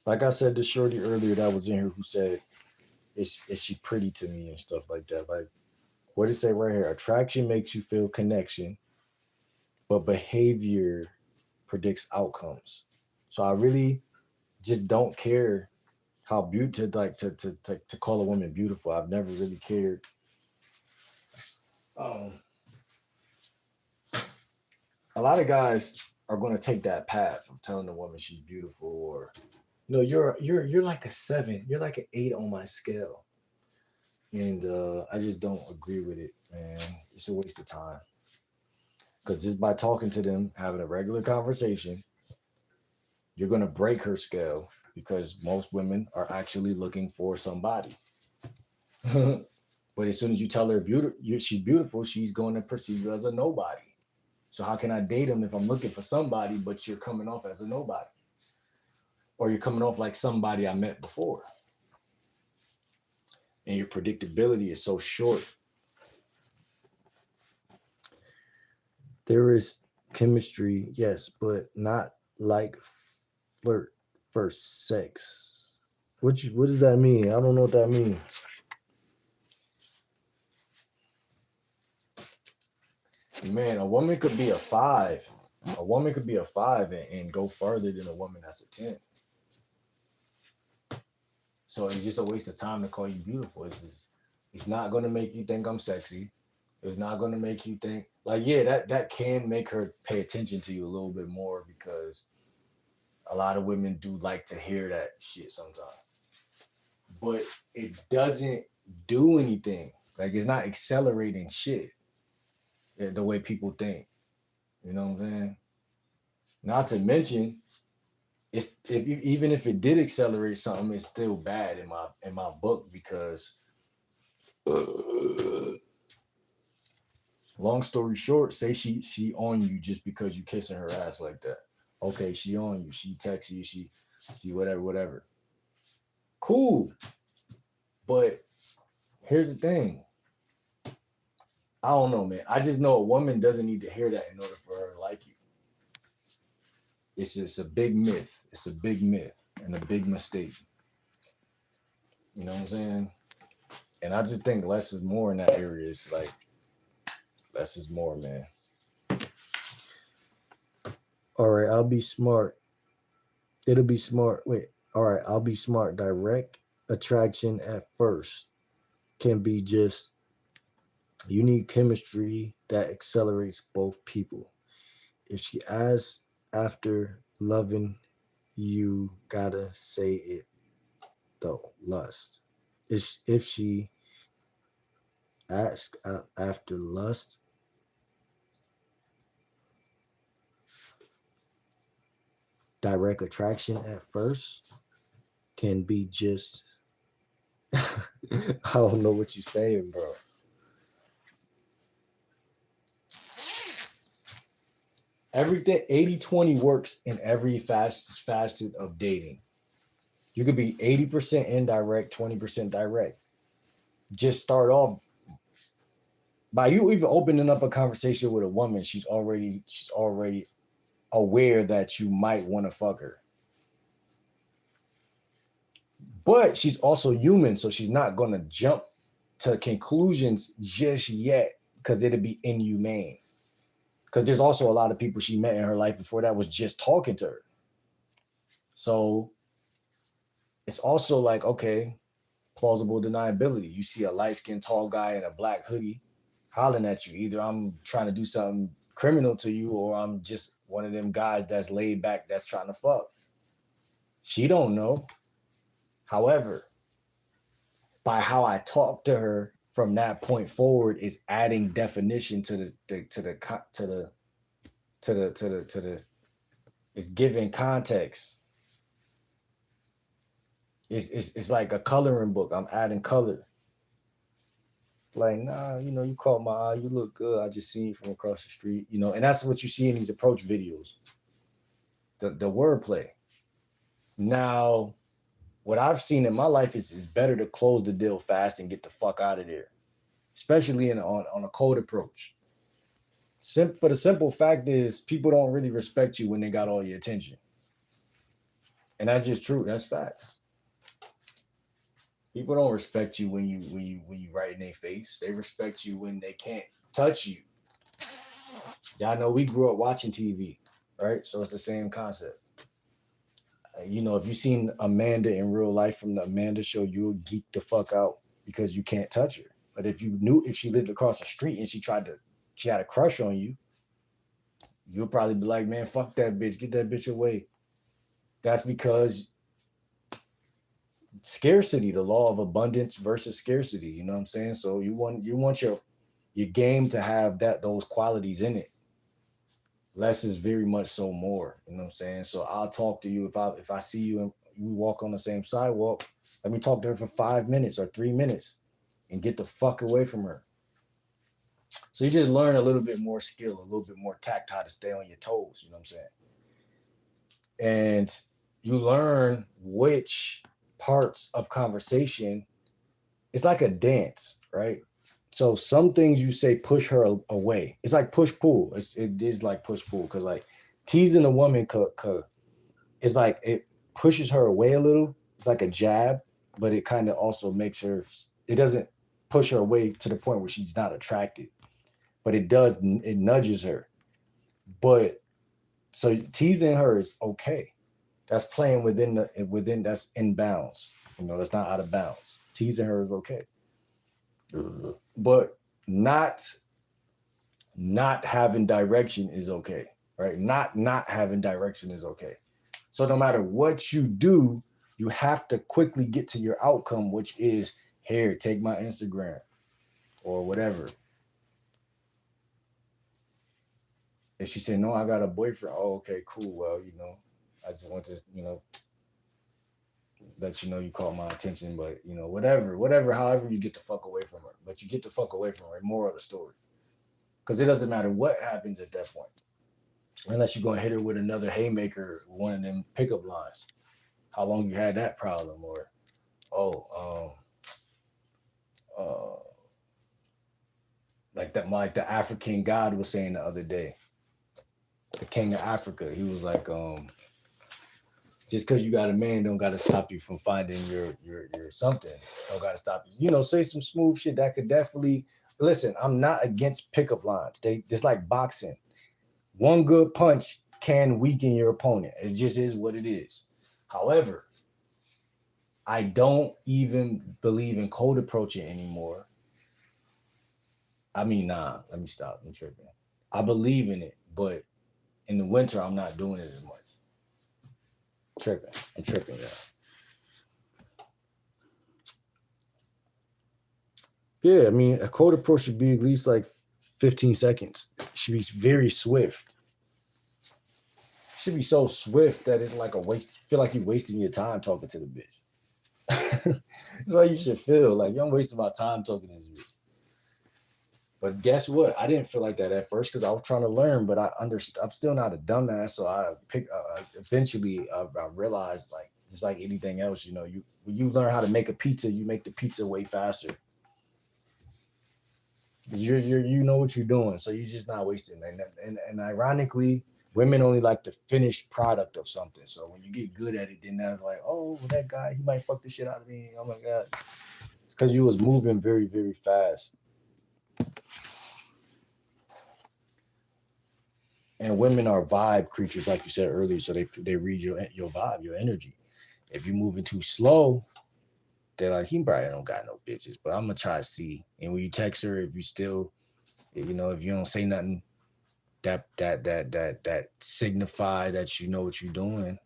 Like I said to Shorty earlier that was in here who said, is she pretty to me and stuff like that. Like, what did it say right here? Attraction makes you feel connection, but behavior predicts outcomes. So I really just don't care how beautiful, like to call a woman beautiful. I've never really cared. Um, a lot of guys are going to take that path of telling a woman she's beautiful, or no, you're like a seven, you're like an eight on my scale, and I just don't agree with it, man. It's a waste of time because just by talking to them, having a regular conversation, you're going to break her scale because most women are actually looking for somebody. But as soon as you tell her she's beautiful, she's going to perceive you as a nobody. So how can I date him if I'm looking for somebody, but you're coming off as a nobody, or you're coming off like somebody I met before, and your predictability is so short. There is chemistry, yes, but not like flirt first sex. What does that mean? I don't know what that means. Man, a woman could be a five. A woman could be a five and go further than a woman that's a 10. So it's just a waste of time to call you beautiful. It's not gonna make you think I'm sexy. It's not gonna make you think like, yeah, that can make her pay attention to you a little bit more because a lot of women do like to hear that shit sometimes. But it doesn't do anything. Like, it's not accelerating shit the way people think. You know what I'm saying? Not to mention, it's even if it did accelerate something, it's still bad in my book because long story short, say she on you just because you kissing her ass like that. Okay, she on you. She texts you. She whatever. Cool. But here's the thing. I don't know, man. I just know a woman doesn't need to hear that in order for her to like you. It's just a big myth. It's a big myth and a big mistake. You know what I'm saying? And I just think less is more in that area. It's like less is more, man. All right, I'll be smart. It'll be smart. Wait. All right, I'll be smart. Direct attraction at first can be just unique chemistry that accelerates both people. If she asks after loving, you gotta say it though. Lust. If she
Ask after lust. Direct attraction at first can be just I don't know what you're saying, bro. Everything 80-20 works in every facet of dating. You could be 80% indirect, 20% direct. Just start off by you even opening up a conversation with a woman, she's already aware that you might want to fuck her. But she's also human, so she's not gonna jump to conclusions just yet because it'd be inhumane. Because there's also a lot of people she met in her life before that was just talking to her. So it's also like, okay, plausible deniability. You see a light-skinned tall guy in a black hoodie hollering at you. Either I'm trying to do something criminal to you or I'm just one of them guys that's laid back that's trying to fuck. She don't know. However, by how I talk to her from that point forward is adding definition to the it's giving context. It's like a coloring book. I'm adding color. Like, nah, you caught my eye, you look good. I just seen you from across the street, and that's what you see in these approach videos. The wordplay. Now, what I've seen in my life is better to close the deal fast and get the fuck out of there, especially on a cold approach. For the simple fact is, people don't really respect you when they got all your attention, and that's just true. That's facts. People don't respect you when you right in their face. They respect you when they can't touch you. Y'all know we grew up watching TV, right? So it's the same concept. If you seen Amanda in real life from the Amanda show, you'll geek the fuck out because you can't touch her. But if she lived across the street and she had a crush on you, you'll probably be like, man, fuck that bitch, get that bitch away. That's because scarcity, the law of abundance versus scarcity. You know what I'm saying? So you want your game to have those qualities in it. Less is very much so more. You know what I'm saying? So I'll talk to you if I see you and we walk on the same sidewalk. Let me talk to her for 5 minutes or 3 minutes and get the fuck away from her. So you just learn a little bit more skill, a little bit more tact, how to stay on your toes. You know what I'm saying? And you learn which parts of conversation. It's like a dance, right? So some things you say push her away. It's like push pull. It is like push pull because like teasing a woman it's like it pushes her away a little. It's like a jab, but it kind of also makes her. It doesn't push her away to the point where she's not attracted, but it does. It nudges her. But so teasing her is okay. That's playing within that's in bounds. That's not out of bounds. Teasing her is okay, but not having direction is okay, right? Not having direction is okay. So no matter what you do, you have to quickly get to your outcome, which is here, take my Instagram or whatever. If she said, no, I got a boyfriend. Oh, okay, cool. Well, I just want to, let you know you caught my attention, but whatever, however you get the fuck away from her. But you get the fuck away from her, more of the story. Because it doesn't matter what happens at that point. Unless you're gonna hit her with another haymaker, one of them pickup lines. How long you had that problem? Or uh like the African god was saying the other day. The king of Africa. He was like, just because you got a man don't gotta stop you from finding your something. Don't gotta stop you. Say some smooth shit that could definitely listen. I'm not against pickup lines. It's like boxing. One good punch can weaken your opponent. It just is what it is. However, I don't even believe in cold approaching anymore. I mean, nah, let me stop. I'm tripping. I believe in it, but in the winter, I'm not doing it as much. I'm tripping, yeah. Yeah, I mean, a cold approach should be at least like 15 seconds. It should be very swift. It should be so swift that it's like a waste. Feel like you're wasting your time talking to the bitch. That's how you should feel. Like, I'm wasting my time talking to this bitch. But guess what? I didn't feel like that at first because I was trying to learn, but I understand. I'm still not a dumbass, so I pick. Eventually, I realized, like, just like anything else, you know, you when you learn how to make a pizza, you make the pizza way faster. You know what you're doing, so you're just not wasting. And ironically, women only like the finished product of something. So when you get good at it, then they're like, oh, well, that guy, he might fuck the shit out of me. Oh my god, it's because you was moving very very fast. And women are vibe creatures, like you said earlier. So they read your vibe, your energy. If you're moving too slow, they're like, he probably don't got no bitches, but I'm gonna try to see. And when you text her, if you still, you know, if you don't say nothing, that signify that you know what you're doing.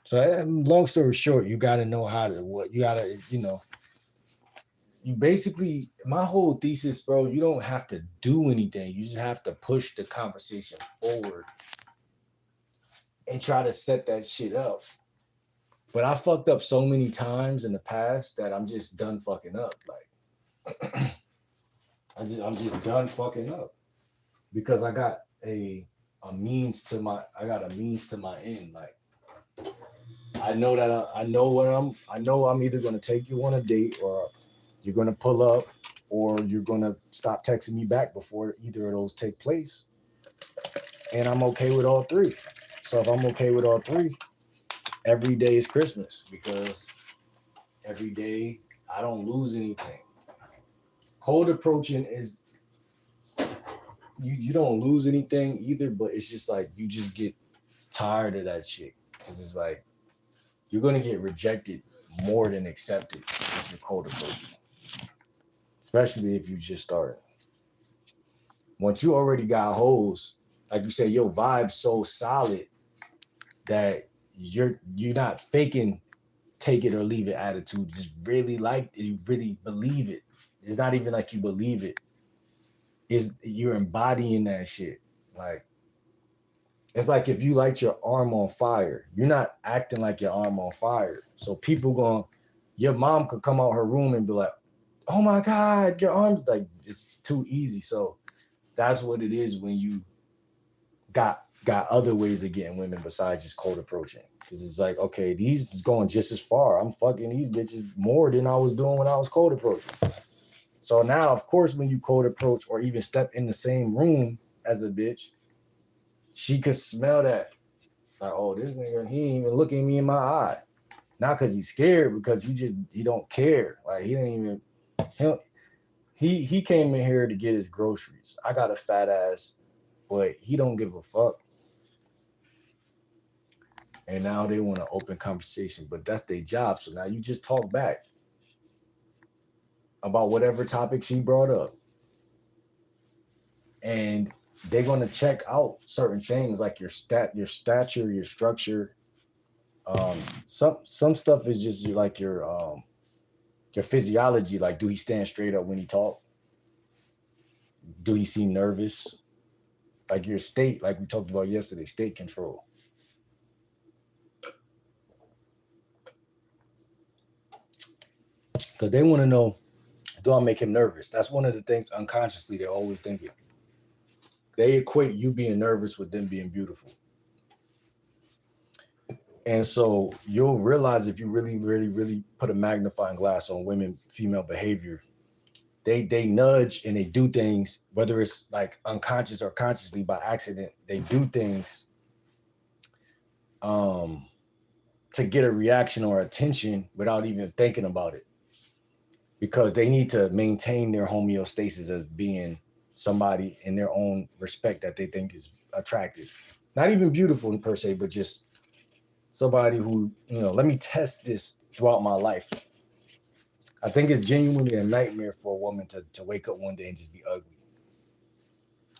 So long story short, you got to know how to what you got to, you know, you basically, my whole thesis, bro, you don't have to do anything. You just have to push the conversation forward and try to set that shit up. But I fucked up so many times in the past that I'm just done fucking up. Like I'm just done fucking up because I got a means to my end. Like I know that I know what I know I'm either gonna take you on a date or you're gonna pull up or you're gonna stop texting me back before either of those take place. And I'm okay with all three. So if I'm okay with all three, every day is Christmas because every day I don't lose anything. Cold approaching is you don't lose anything either, but it's just like you just get tired of that shit. Cause it's like you're gonna get rejected more than accepted if you're cold approaching, especially if you just started. Once you already got hoes, like you say, your vibe's so solid that you're not faking take it or leave it attitude. Just really like it, you really believe it. It's not even like you believe it. Is you're embodying that shit. Like it's like if you light your arm on fire, you're not acting like your arm on fire. So people going, your mom could come out her room and be like, "Oh my God, your arm's like it's too easy." So that's what it is when you got other ways of getting women besides just cold approaching. Because it's like, okay, these is going just as far. I'm fucking these bitches more than I was doing when I was cold approaching. So now, of course, when you cold approach or even step in the same room as a bitch, she could smell that. Like, oh, this nigga, he ain't even looking me in my eye. Not because he's scared, because he don't care. Like he didn't even he came in here to get his groceries. I got a fat ass, but he don't give a fuck. And now they want to open conversation, but that's their job. So now you just talk back about whatever topic she brought up, and they're gonna check out certain things like your stature, your structure. Um, some stuff is just like your physiology. Like, do he stand straight up when he talk? Do he seem nervous? Like your state, like we talked about yesterday, state control. Because they want to know, do I make him nervous? That's one of the things unconsciously they're always thinking. They equate you being nervous with them being beautiful. And so you'll realize if you really, really, really put a magnifying glass on women, female behavior, they nudge and they do things, whether it's like unconscious or consciously by accident, they do things um, to get a reaction or attention without even thinking about it. Because they need to maintain their homeostasis as being somebody in their own respect that they think is attractive. Not even beautiful per se, but just somebody who, you know, let me test this throughout my life. I think it's genuinely a nightmare for a woman to wake up one day and just be ugly.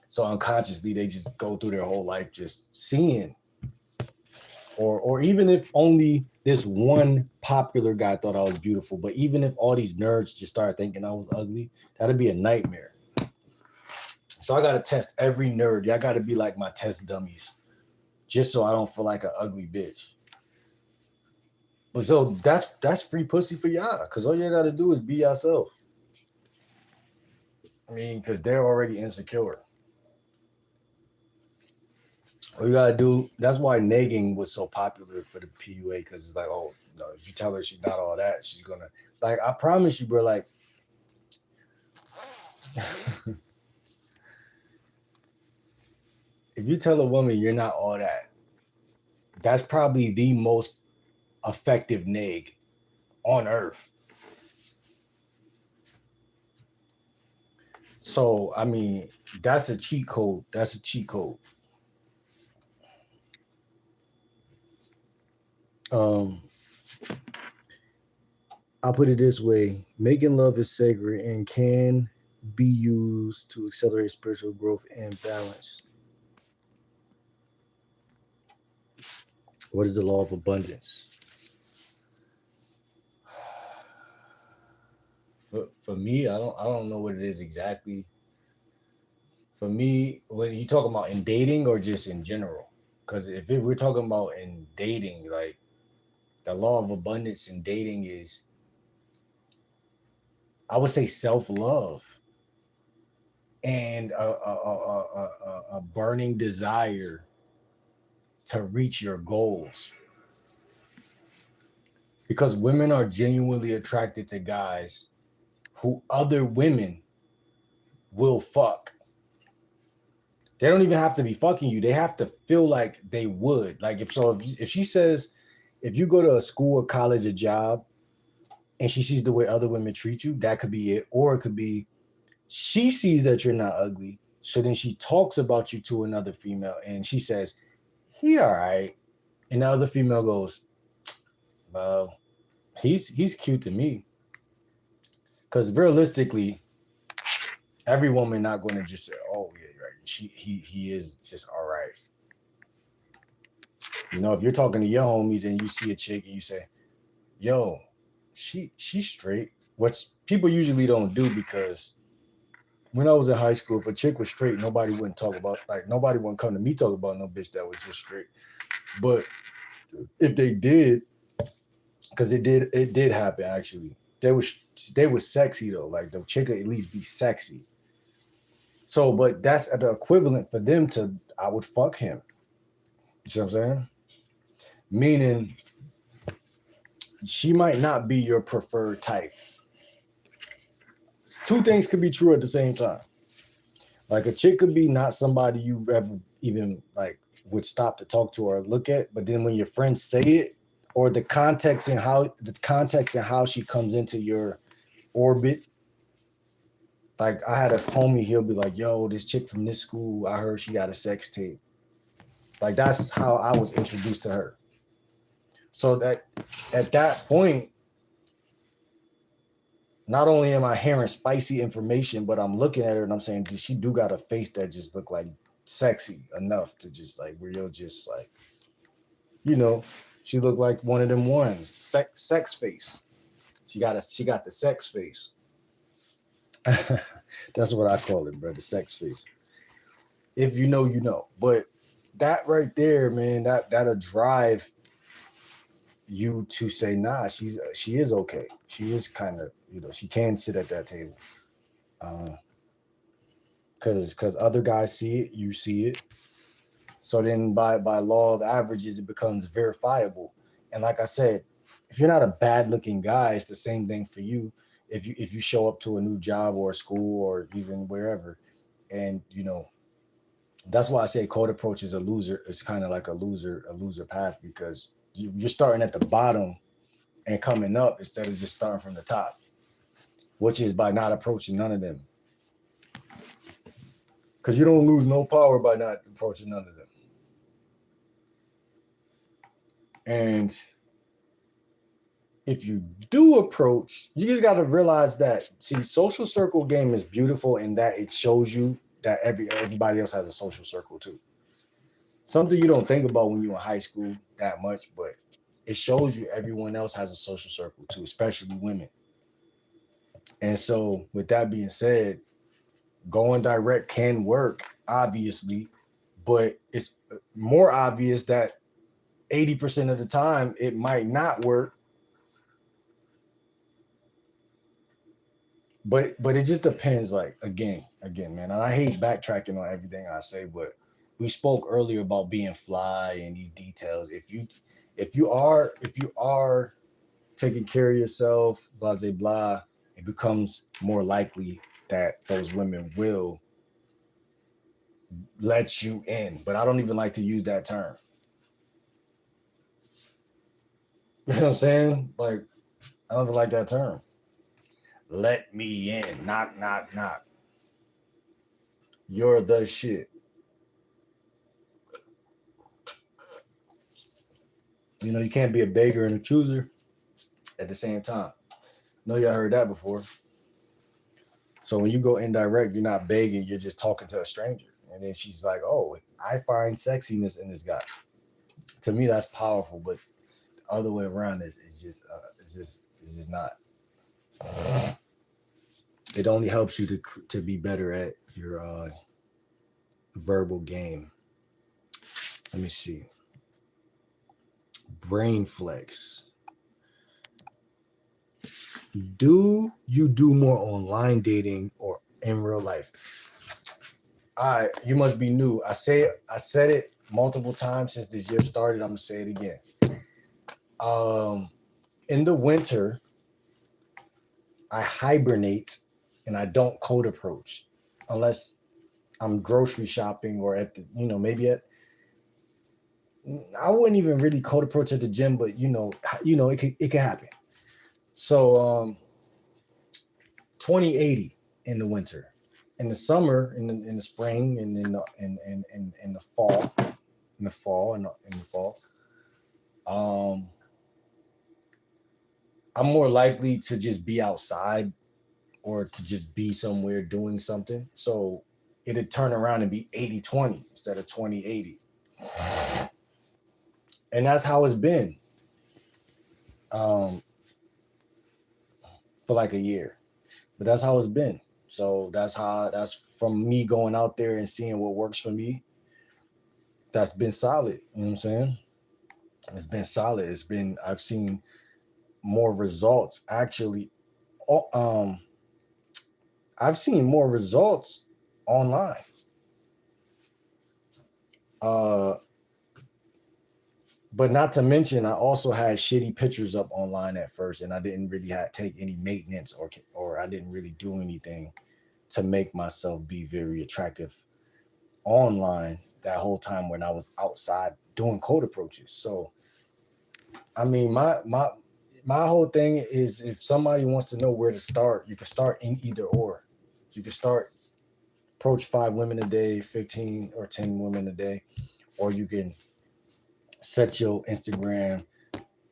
So unconsciously, they just go through their whole life just seeing, or even if only this one popular guy thought I was beautiful. But even if all these nerds just started thinking I was ugly, that'd be a nightmare. So I gotta test every nerd. Y'all gotta be like my test dummies, just so I don't feel like an ugly bitch. But so that's free pussy for y'all, cause all you gotta do is be yourself. I mean, cause they're already insecure. All you gotta do. That's why negging was so popular for the PUA, cause it's like, oh, no, if you tell her she's not all that, she's gonna like. I promise you, bro. Like, if you tell a woman you're not all that, that's probably the most effective neg on earth. So I mean, that's a cheat code. That's a cheat code. Um, I'll put it this way: making love is sacred and can be used to accelerate spiritual growth and balance. What is the law of abundance? For me, I don't know what it is exactly. For me, when you talking about in dating or just in general, because we're talking about in dating, like the law of abundance in dating is, I would say, self love and a burning desire to reach your goals. Because women are genuinely attracted to guys who other women will fuck. They don't even have to be fucking you. They have to feel like they would. Like if she says, if you go to a school, a college, a job, and she sees the way other women treat you, that could be it. Or it could be she sees that you're not ugly, so then she talks about you to another female, and she says, "He all right," and the other female goes, "Well, he's cute to me." Because realistically, every woman not going to just say, "Oh yeah, right." He is just all right. You know, if you're talking to your homies and you see a chick and you say, "Yo, she's straight," which people usually don't do, because when I was in high school, if a chick was straight, nobody wouldn't talk about, like, nobody wouldn't come to me talk about no bitch that was just straight. But if they did, because it did happen actually. They was sexy though. Like the chick would at least be sexy. So, but that's the equivalent for them to, I would fuck him. You see what I'm saying? Meaning she might not be your preferred type. Two things could be true at the same time. Like a chick could be not somebody you ever even like would stop to talk to or look at, but then when your friends say it, or the context and how she comes into your orbit. Like I had a homie, he'll be like, "Yo, this chick from this school, I heard she got a sex tape." Like that's how I was introduced to her. So that at that point, not only am I hearing spicy information, but I'm looking at her and I'm saying, she do got a face that just look like sexy enough to just like where you're just like, you know, she looked like one of them ones, sex face. She got the sex face. That's what I call it, bro, the sex face. If you know, you know. But that right there, man, that'll drive you to say, nah, she is okay. She is kind of, she can sit at that table. Because other guys see it, you see it. So then by law of averages, it becomes verifiable. And like I said, if you're not a bad looking guy, it's the same thing for you. If you show up to a new job or a school or even wherever, and that's why I say cold approach is a loser. It's kind of like a loser path, because you're starting at the bottom and coming up instead of just starting from the top, which is by not approaching none of them. Because you don't lose no power by not approaching none of them. And if you do approach, you just got to realize that, see, social circle game is beautiful in that it shows you that everybody else has a social circle too. Something you don't think about when you're in high school that much, but it shows you everyone else has a social circle too, especially women. And so, with that being said, going direct can work, obviously, but it's more obvious that 80% of the time it might not work. But it just depends. Like again, man. And I hate backtracking on everything I say, but we spoke earlier about being fly and these details. If you are taking care of yourself, blah blah blah, it becomes more likely that those women will let you in. But I don't even like to use that term. You know what I'm saying? Like, I don't even like that term. Let me in. Knock, knock, knock. You're the shit. You know, you can't be a beggar and a chooser at the same time. I know y'all heard that before. So when you go indirect, you're not begging, you're just talking to a stranger. And then she's like, oh, I find sexiness in this guy. To me, that's powerful, but the other way around it's just not. It only helps you to be better at your verbal game. Let me see. Brain flex. Do you do more online dating or in real life? All right, you must be new. I said it multiple times since this year started. I'm gonna say it again. In the winter, I hibernate and I don't code approach unless I'm grocery shopping or at the, maybe at. I wouldn't even really code approach at the gym, but it could happen. So 2080 in the winter, in the summer, in the spring, and in the fall, um, I'm more likely to just be outside or to just be somewhere doing something. So it'd turn around and be 80-20 instead of 20-80. And that's how it's been um, for like a year. But that's how it's been. So that's from me going out there and seeing what works for me. That's been solid. You know what I'm saying? It's been solid. I've seen more results actually. Um, I've seen more results online. Uh, but not to mention, I also had shitty pictures up online at first, and I didn't really take any maintenance or I didn't really do anything to make myself be very attractive online that whole time when I was outside doing code approaches. So, I mean, my whole thing is if somebody wants to know where to start, you can start in either or. You can start approach 5 women a day, 15 or 10 women a day, or you can set your Instagram,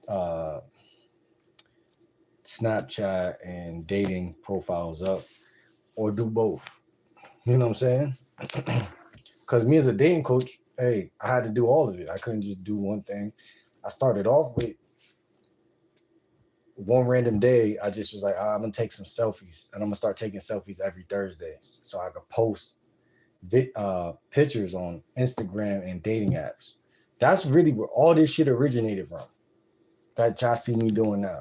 uh, Snapchat, and dating profiles up, or do both. You know what I'm saying? Because me as a dating coach, hey, I had to do all of it. I couldn't just do one thing. I started off with one random day. I just was like, I'm gonna take some selfies, and I'm gonna start taking selfies every Thursday, so I could post pictures on Instagram and dating apps. That's really where all this shit originated from. That y'all see me doing now.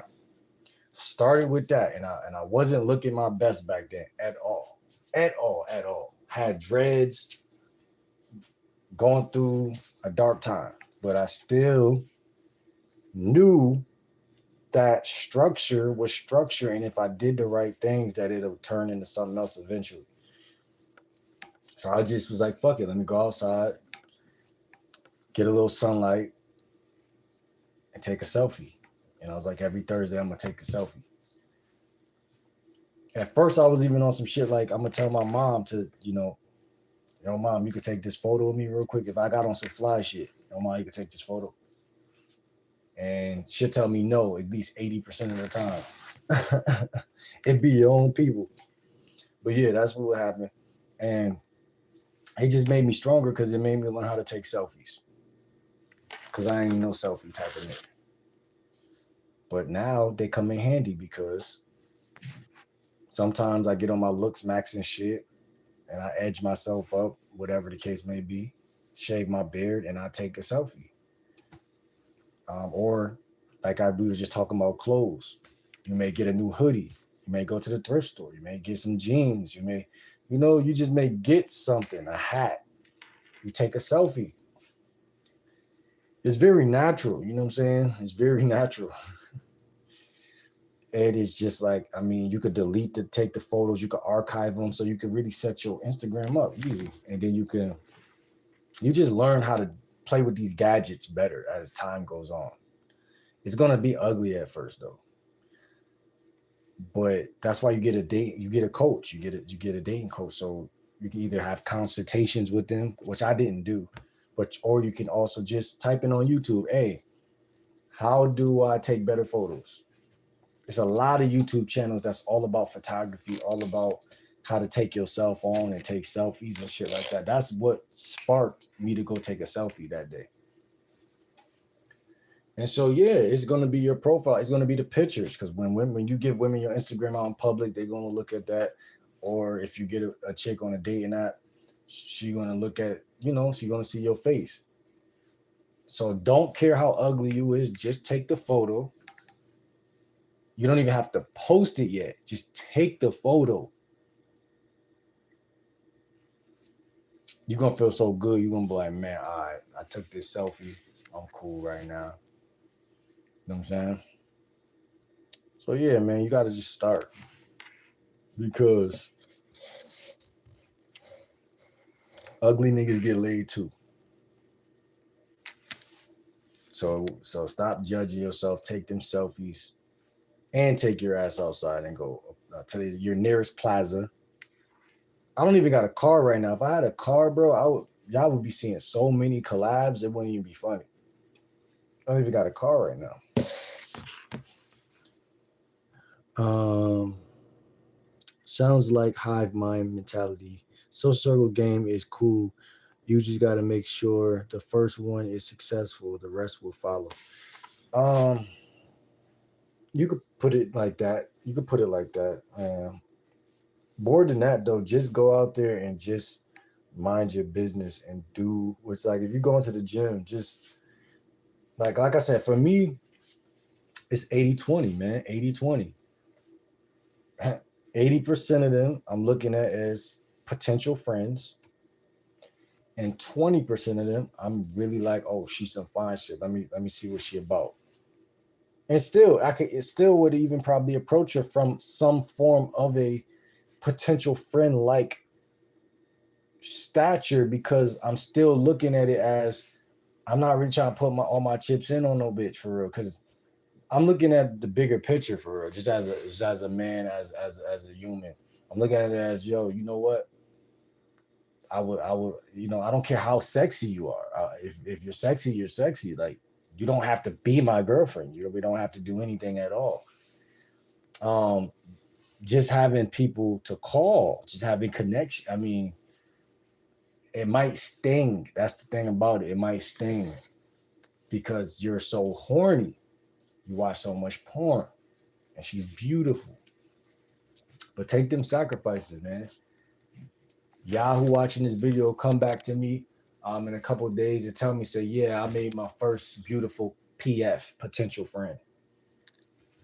Started with that, and I wasn't looking my best back then at all, at all. Had dreads, going through a dark time, but I still knew that structure was structure, and if I did the right things, that it'll turn into something else eventually. So I just was like, fuck it, let me go outside, get a little sunlight, and take a selfie. And I was like, every Thursday, I'm gonna take a selfie. At first, I was even on some shit like, I'm gonna tell my mom to, yo, mom, you could take this photo of me real quick. If I got on some fly shit, yo, mom, you could take this photo. And she'll tell me no at least 80% of the time. It'd be your own people. But yeah, that's what happened. And it just made me stronger because it made me learn how to take selfies. Because I ain't no selfie type of nigga. But now they come in handy because sometimes I get on my looks max and shit and I edge myself up, whatever the case may be, shave my beard, and I take a selfie. Or like we were just talking about clothes. You may get a new hoodie. You may go to the thrift store. You may get some jeans. You may, you just may get something, a hat. You take a selfie. It's very natural. You know what I'm saying? It's very natural. It is just like, I mean, you could take the photos, you could archive them, so you could really set your Instagram up easy. And then you just learn how to play with these gadgets better as time goes on. It's gonna be ugly at first though. But that's why you get a coach, you get a dating coach. So you can either have consultations with them, which I didn't do, or you can also just type in on YouTube, hey, how do I take better photos? There's a lot of YouTube channels that's all about photography, all about how to take your cell phone and take selfies and shit like that. That's what sparked me to go take a selfie that day. And so, yeah, it's going to be your profile. It's going to be the pictures, because when you give women your Instagram out in public, they're going to look at that. Or if you get a chick on a dating app, she's going to look at, she's going to see your face. So don't care how ugly you is. Just take the photo. You don't even have to post it yet. Just take the photo. You're going to feel so good. You're going to be like, man, all right, I took this selfie. I'm cool right now. You know what I'm saying? So, yeah, man, you got to just start. Because ugly niggas get laid too. So stop judging yourself. Take them selfies. And take your ass outside and go to your nearest plaza. I don't even got a car right now. If I had a car, bro, y'all would be seeing so many collabs. It wouldn't even be funny. I don't even got a car right now. Sounds like hive mind mentality. Social circle game is cool. You just got to make sure the first one is successful. The rest will follow. You could put it like that. More than that, though, just go out there and just mind your business and do what's like. If you go into the gym, just like I said, for me, it's 80-20, man. 80-20. 80% of them I'm looking at as potential friends. And 20% of them, I'm really like, oh, she's some fine shit. Let me see what she about. And still, it still would even probably approach her from some form of a potential friend like stature, because I'm still looking at it as I'm not really trying to put all my chips in on no bitch for real, because I'm looking at the bigger picture for real, just as a man, as a human. I'm looking at it as, yo, you know what? I would, I don't care how sexy you are. If you're sexy, you're sexy. Like, you don't have to be my girlfriend. We don't have to do anything at all. Just having people to call, just having connection. I mean, it might sting. That's the thing about it. It might sting because you're so horny. You watch so much porn, and she's beautiful. But take them sacrifices, man. Y'all who watching this video, come back to me in a couple of days and tell me, say, yeah, I made my first beautiful PF, potential friend.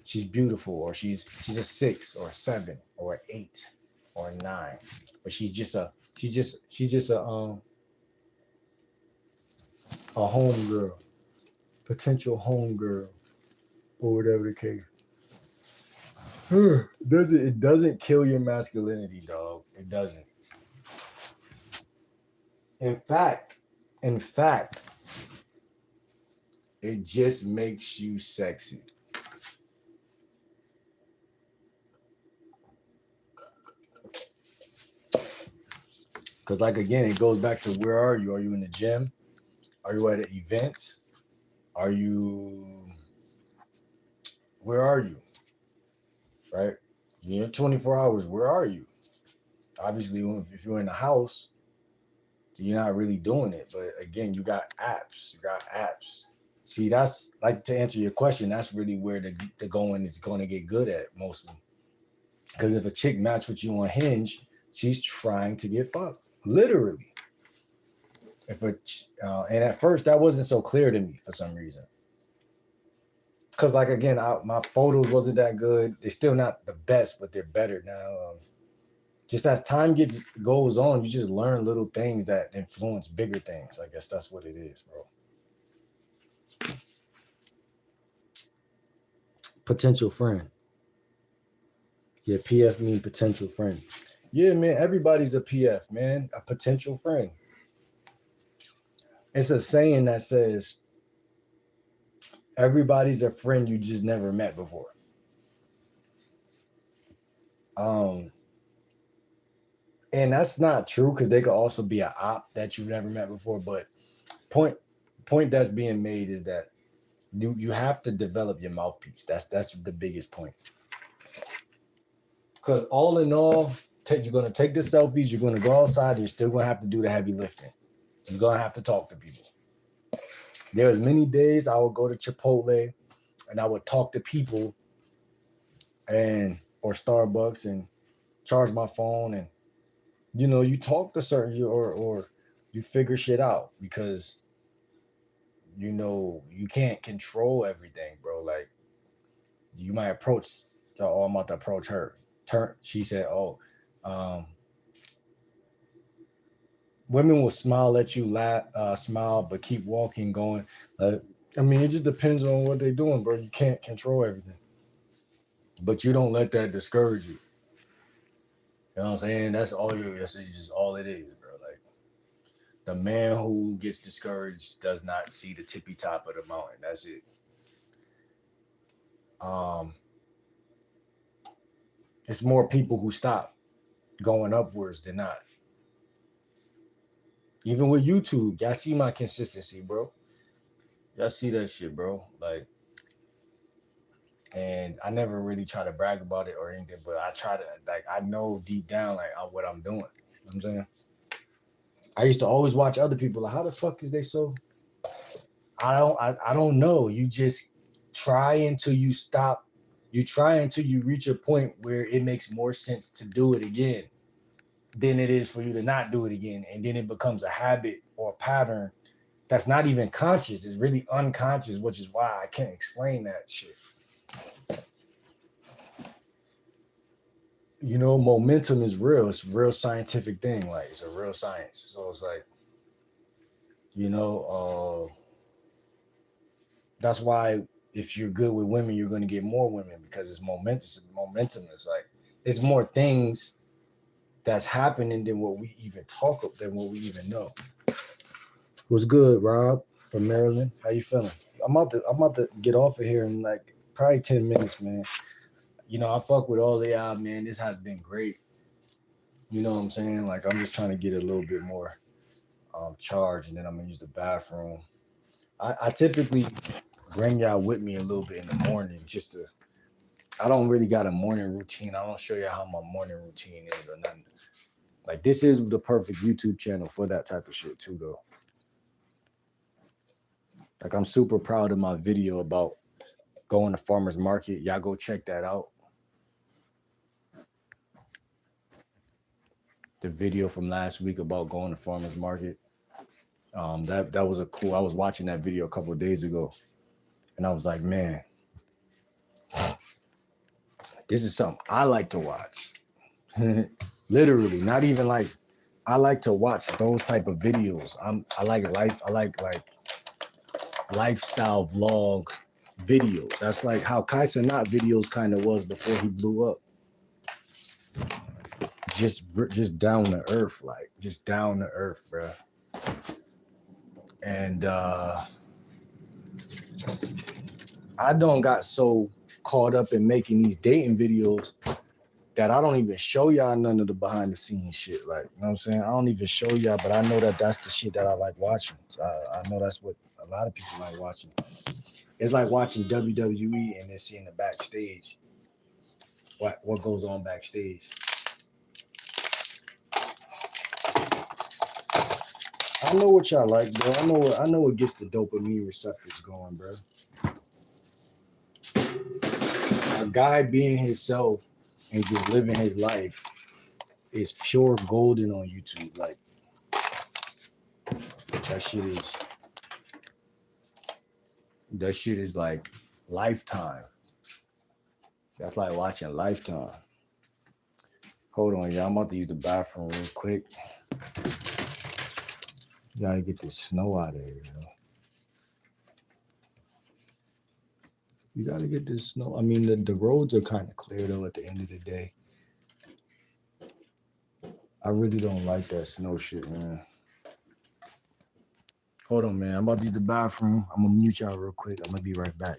She's beautiful, or she's a 6 or a 7 or an 8 or a 9, but she's just a home girl, potential home girl, or whatever the case. It doesn't kill your masculinity, dog. It doesn't. In fact, it just makes you sexy. Because, like, again, it goes back to, where are you? Are you in the gym? Are you at an event? Where are you? Right? You're 24 hours. Where are you? Obviously, if you're in the house, you're not really doing it. But again, you got apps. See, that's like to answer your question. That's really where the going is going to get good at mostly. Because if a chick match with you on Hinge, she's trying to get fucked, literally. And at first that wasn't so clear to me for some reason. Because like again, my photos wasn't that good. They're still not the best, but they're better now. Just as time goes on, you just learn little things that influence bigger things. I guess that's what it is, bro. Potential friend. Yeah, PF mean potential friend. Yeah, man, everybody's a PF, man. A potential friend. It's a saying that says everybody's a friend you just never met before. Um, and that's not true because they could also be an op that you've never met before. But point point that's being made is that you have to develop your mouthpiece. That's the biggest point. Because all in all, you're gonna take the selfies. You're gonna go outside. And you're still gonna have to do the heavy lifting. You're gonna have to talk to people. There was many days I would go to Chipotle and I would talk to people or Starbucks and charge my phone and you talk to certain or you figure shit out because you can't control everything, bro. Like you might approach I'm about to approach her. She said, "Oh, um, women will smile at you, smile, but keep walking, going." I mean, it just depends on what they're doing, bro. You can't control everything, but you don't let that discourage you. You know what I'm saying? That's just all it is, bro. Like the man who gets discouraged does not see the tippy top of the mountain. That's it. Um, it's more people who stop going upwards than not. Even with YouTube, y'all see my consistency, bro. Y'all see that shit, bro. Like, and I never really try to brag about it or anything, but I try to I know deep down what I'm doing. You know what I'm saying? I used to always watch other people like, how the fuck is they so? I don't know. You just try until you stop. You try until you reach a point where it makes more sense to do it again than it is for you to not do it again, and then it becomes a habit or a pattern that's not even conscious. It's really unconscious, which is why I can't explain that shit. Momentum is real. It's a real scientific thing. Like it's a real science. So it's like, that's why if you're good with women, you're going to get more women because it's momentum. Momentum is like it's more things that's happening than what we even than what we even know. What's good, Rob from Maryland? How you feeling? I'm about to get off of here in like probably 10 minutes, man. I fuck with all y'all, man. This has been great. You know what I'm saying? Like I'm just trying to get a little bit more charge, and then I'm gonna use the bathroom. I typically bring y'all with me a little bit in the morning I don't really got a morning routine. I don't show you how my morning routine is or nothing. Like this is the perfect YouTube channel for that type of shit too, though. Like I'm super proud of my video about going to farmers market. Y'all go check that out. The video from last week about going to farmers market. That was I was watching that video a couple of days ago, and I was like, man, this is something I like to watch. Literally, not even like I like to watch those type of videos. I like life. I like lifestyle vlog videos. That's like how Kai Cenat videos kind of was before he blew up. Just down to earth, like just down to earth, bro. And I don't got so caught up in making these dating videos that I don't even show y'all none of the behind the scenes shit. Like, you know what I'm saying? I don't even show y'all, but I know that that's the shit that I like watching. So I know that's what a lot of people like watching. It's like watching WWE and then seeing the backstage. What goes on backstage. I know what y'all like, bro. I know what gets the dopamine receptors going, bro. A guy being himself and just living his life is pure golden on YouTube. Like that shit is that shit is like Lifetime. That's like watching Lifetime. Hold on, y'all. I'm about to use the bathroom real quick. Gotta get this snow out of here, yo. You gotta get this snow. I mean, the roads are kind of clear though. At the end of the day, I really don't like that snow shit, man. Hold on, man. I'm about to use the bathroom. I'm gonna mute y'all real quick. I'm gonna be right back.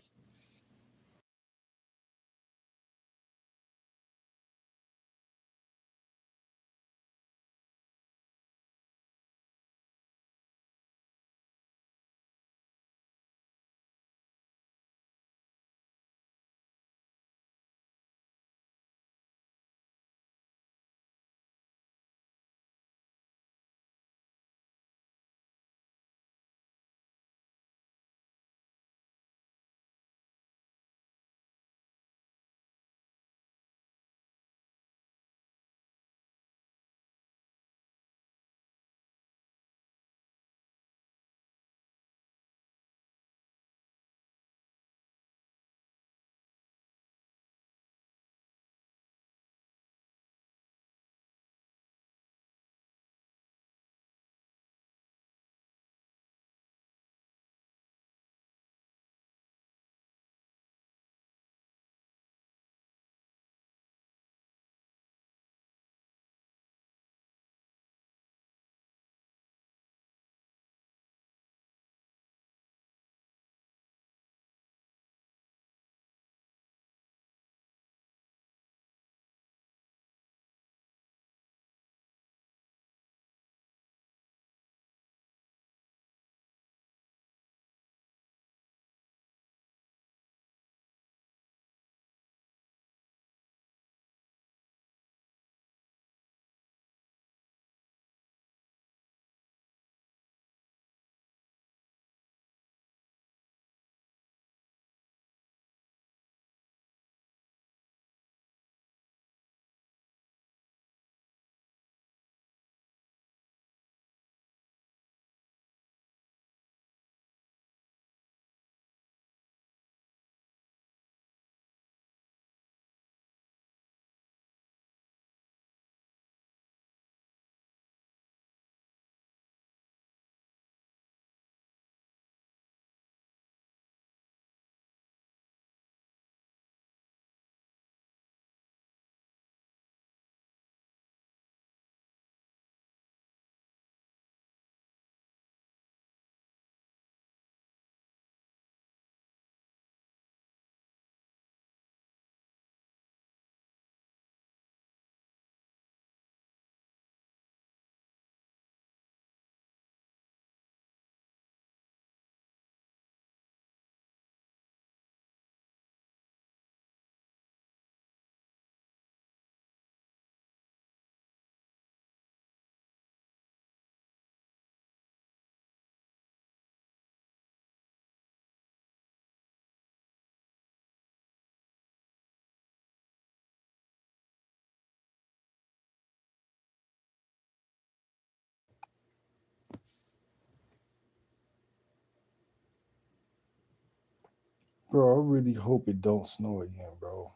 Bro, I really hope it don't snow again, bro.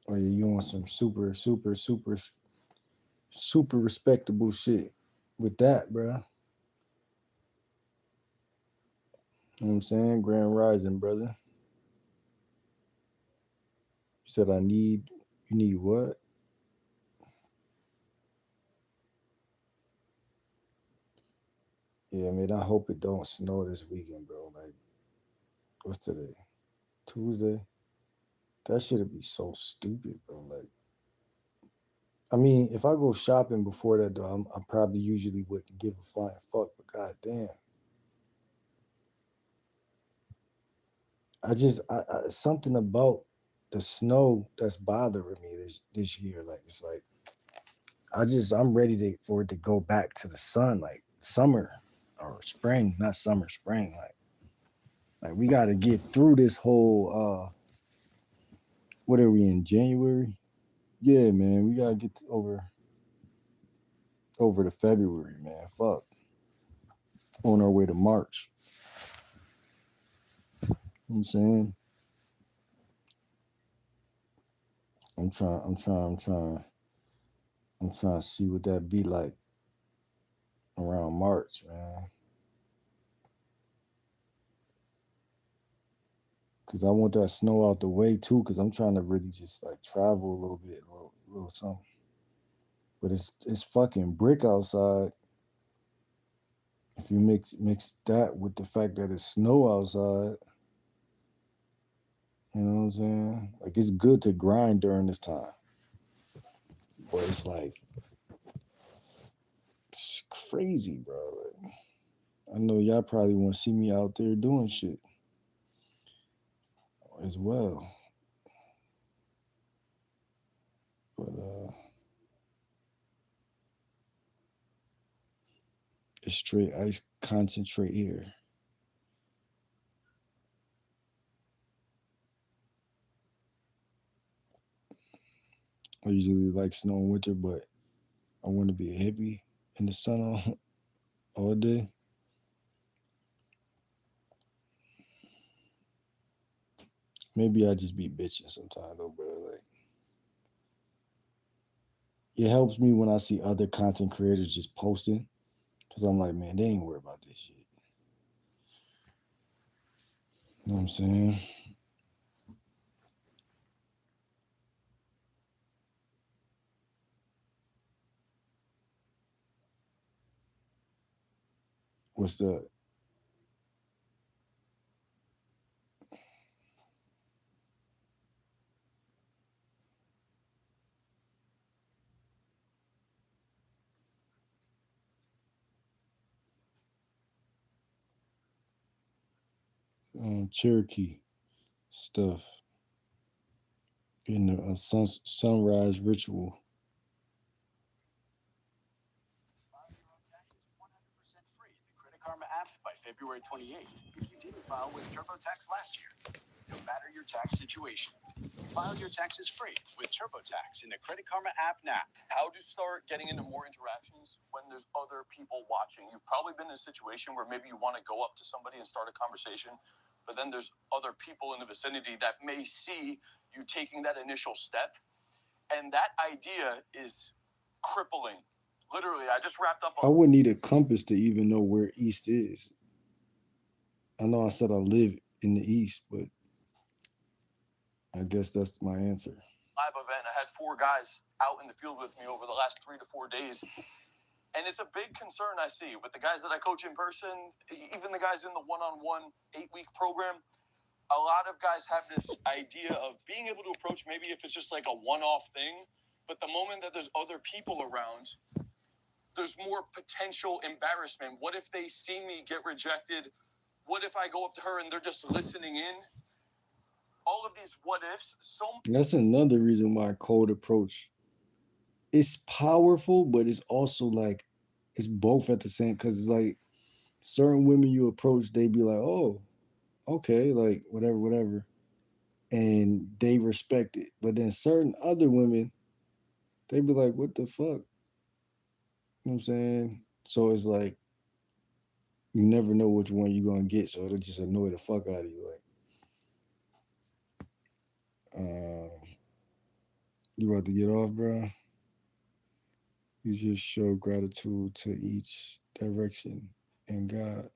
Oh yeah, you want some super respectable shit with that, bro. You know what I'm saying? Grand Rising, brother. You said you need what? Yeah, man, I hope it don't snow this weekend, bro. Like, what's today? Tuesday? That shit'd be so stupid, bro. Like, I mean, if I go shopping before that, though, I probably usually wouldn't give a flying fuck, but goddamn. Something about the snow that's bothering me this year. Like, it's like, I'm ready for it to go back to the sun, like summer or spring, not summer, spring. Like we got to get through this whole. What are we in January? Yeah, man, we gotta over to February, man. Fuck, on our way to March. You know what I'm saying, I'm trying to see what that be like around March, man. Cause I want that snow out the way too. Cause I'm trying to really just like travel a little bit, little something. But it's fucking brick outside. If you mix that with the fact that it's snow outside, you know what I'm saying? Like it's good to grind during this time, but it's like it's crazy, bro. Like, I know y'all probably want to see me out there doing shit as well, but it's straight ice concentrate here. I usually like snow in winter, but I want to be a hippie in the sun all day. Maybe I just be bitching sometimes though, bro. Like it helps me when I see other content creators just posting, cause I'm like, man, they ain't worried about this shit. You know what I'm saying? What's the Cherokee stuff in the sunrise ritual?
File your own taxes 100% free in the Credit Karma app by February 28th if you didn't file with TurboTax last year. No matter your tax situation, file your taxes free with TurboTax in the Credit Karma app now.
How to start getting into more interactions when there's other people watching. You've probably been in a situation where maybe you want to go up to somebody and start a conversation, but then there's other people in the vicinity that may see you taking that initial step. And that idea is crippling. Literally, I just wrapped up
I
a
would need a compass to even know where east is. I know I said I live in the east, but I guess that's my answer.
live event. I had 4 guys out in the field with me over the last 3 to 4 days. And it's a big concern I see with the guys that I coach in person, even the guys in the one-on-one 8-week program. A lot of guys have this idea of being able to approach, maybe if it's just like a one-off thing, but the moment that there's other people around, there's more potential embarrassment. What if they see me get rejected? What if I go up to her and they're just listening in? All of these what ifs.
That's another reason why cold approach it's powerful, but it's also like it's both at the same because it's like certain women you approach, they be like, oh, okay, like whatever, whatever. And they respect it. But then certain other women, they be like, what the fuck? You know what I'm saying? So it's like you never know which one you're gonna get, so it'll just annoy the fuck out of you. Like, you about to get off, bro? You just show gratitude to each direction and God.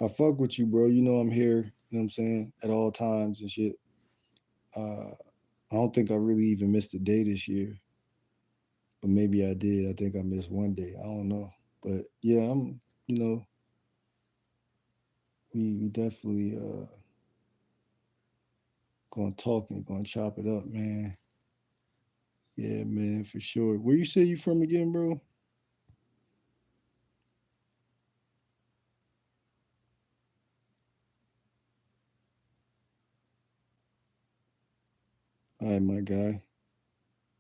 I fuck with you, bro. You know I'm here, you know what I'm saying, at all times and shit. Uh, I don't think I really even missed a day this year, but maybe I did. I think I missed one day. I don't know. But yeah, you know, we definitely gonna talk and gonna chop it up, man. Yeah, man, for sure. Where you say you from again, bro? All right, my guy.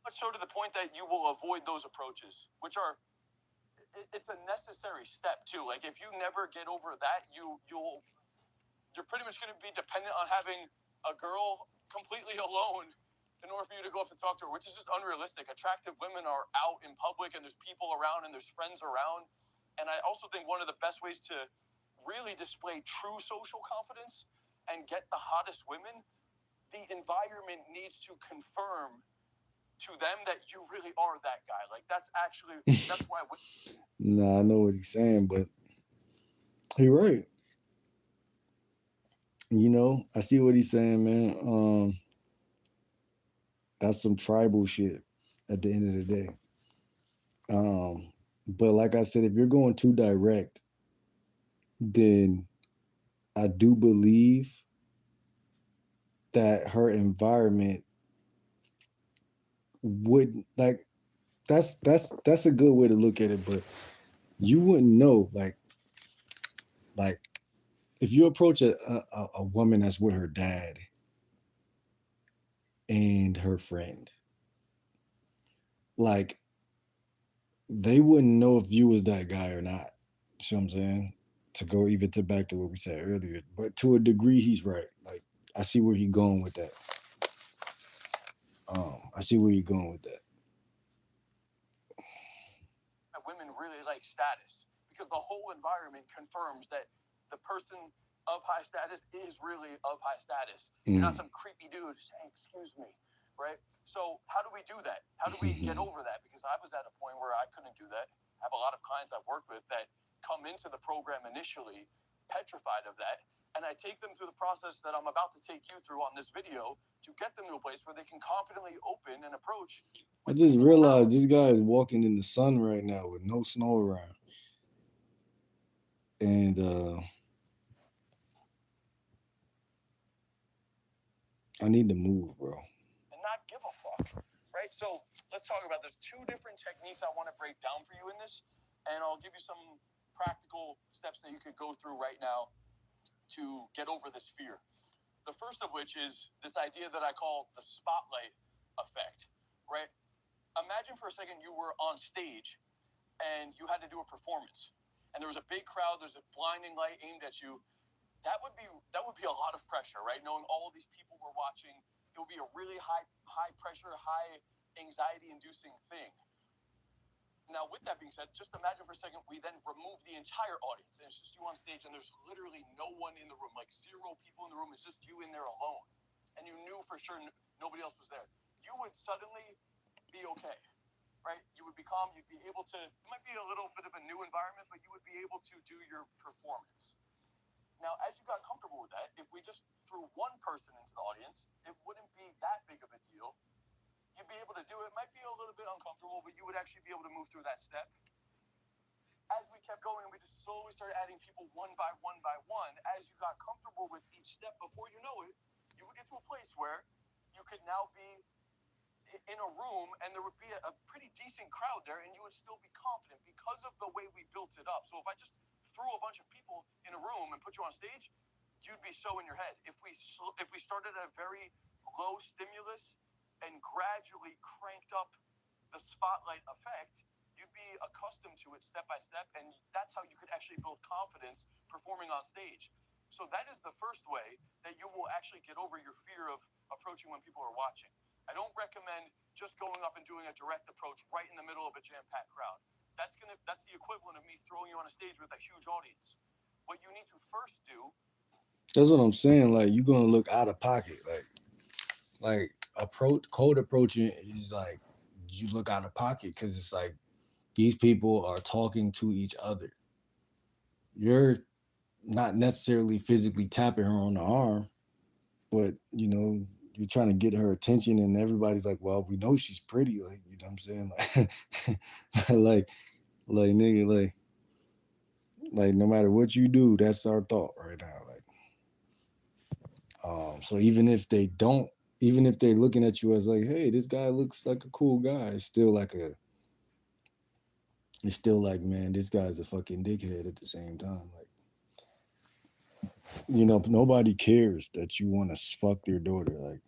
much so to the point that you will avoid those approaches, which are it's a necessary step too. Like if you never get over that, you're pretty much going to be dependent on having a girl completely alone in order for you to go up and talk to her, which is just unrealistic. Attractive women are out in public and there's people around and there's friends around. And I also think one of the best ways to really display true social confidence and get the hottest women, the environment needs to confirm to them that you really are that guy. Like that's why.
Nah, I know what he's saying, but he right. You know, I see what he's saying, man. That's some tribal shit at the end of the day. But like I said, if you're going too direct, then I do believe that her environment would like that's a good way to look at it, but you wouldn't know like if you approach a woman that's with her dad and her friend, like they wouldn't know if you was that guy or not. See what I'm saying? To go even to back to what we said earlier, but to a degree, he's right. Like I see where he's going with that. I see where you're going with that.
Women really like status because the whole environment confirms that the person of high status is really of high status. You're not some creepy dude saying, "Excuse me," right? So how do we do that? How do we get over that? Because I was at a point where I couldn't do that. I have a lot of clients I've worked with that come into the program initially petrified of that. And I take them through the process that I'm about to take you through on this video to get them to a place where they can confidently open and approach.
I just realized this guy is walking in the sun right now with no snow around. And I need to move, bro.
And not give a fuck, right? So let's talk about there's two different techniques I want to break down for you in this, and I'll give you some practical steps that you could go through right now to get over this fear. The first of which is this idea that I call the spotlight effect, right? Imagine for a second you were on stage and you had to do a performance, and there was a big crowd, there's a blinding light aimed at you. That would be a lot of pressure, right? Knowing all of these people were watching, it would be a really high pressure, high anxiety inducing thing. Now, with that being said, just imagine for a second we then remove the entire audience and it's just you on stage and there's literally no one in the room, like zero people in the room. It's just you in there alone. And you knew for sure nobody else was there. You would suddenly be okay, right? You would be calm. You'd be able to, it might be a little bit of a new environment, but you would be able to do your performance. Now, as you got comfortable with that, if we just threw one person into the audience, it wouldn't be that big of a deal. You'd be able to do it. It might be a little bit uncomfortable, but you would actually be able to move through that step. As we kept going, we just slowly started adding people one by one by one. As you got comfortable with each step, before you know it, you would get to a place where you could now be in a room and there would be a pretty decent crowd there and you would still be confident because of the way we built it up. So if I just threw a bunch of people in a room and put you on stage, you'd be so in your head. If we started at a very low stimulus and gradually cranked up the spotlight effect, you'd be accustomed to it step by step, and that's how you could actually build confidence performing on stage. So that is the first way that you will actually get over your fear of approaching when people are watching. I don't recommend just going up and doing a direct approach right in the middle of a jam-packed crowd. That's the equivalent of me throwing you on a stage with a huge audience. What you need to first do.
That's what I'm saying. Like you're gonna look out of pocket. Like cold approaching is like you look out of pocket because it's like these people are talking to each other. You're not necessarily physically tapping her on the arm, but you know you're trying to get her attention, and everybody's like, "Well, we know she's pretty." Like you know what I'm saying? Like nigga, like no matter what you do, that's our thought right now. Like, so even if they're looking at you as like, hey, this guy looks like a cool guy, it's still like, man, this guy's a fucking dickhead at the same time. Like, you know, nobody cares that you want to fuck their daughter. Like,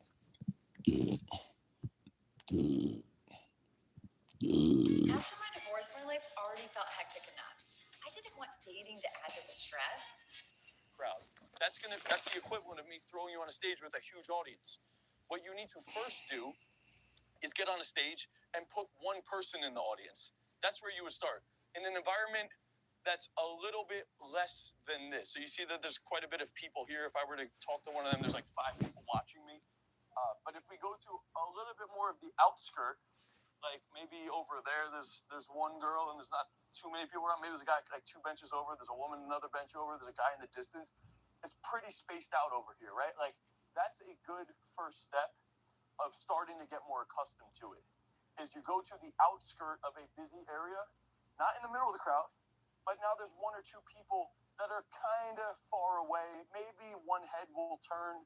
After my divorce, my life already felt hectic enough. I didn't want dating to add to the stress.
Crowd. That's the equivalent of me throwing you on a stage with a huge audience. What you need to first do is get on a stage and put one person in the audience. That's where you would start. In an environment that's a little bit less than this. So you see that there's quite a bit of people here. If I were to talk to one of them, there's like 5 people watching me. But if we go to a little bit more of the outskirt, like maybe over there, there's one girl and there's not too many people around. Maybe there's a guy like 2 benches over. There's a woman another bench over. There's a guy in the distance. It's pretty spaced out over here, right? Like that's a good first step of starting to get more accustomed to it. Is you go to the outskirt of a busy area, not in the middle of the crowd, but now there's 1 or 2 people that are kind of far away. Maybe one head will turn.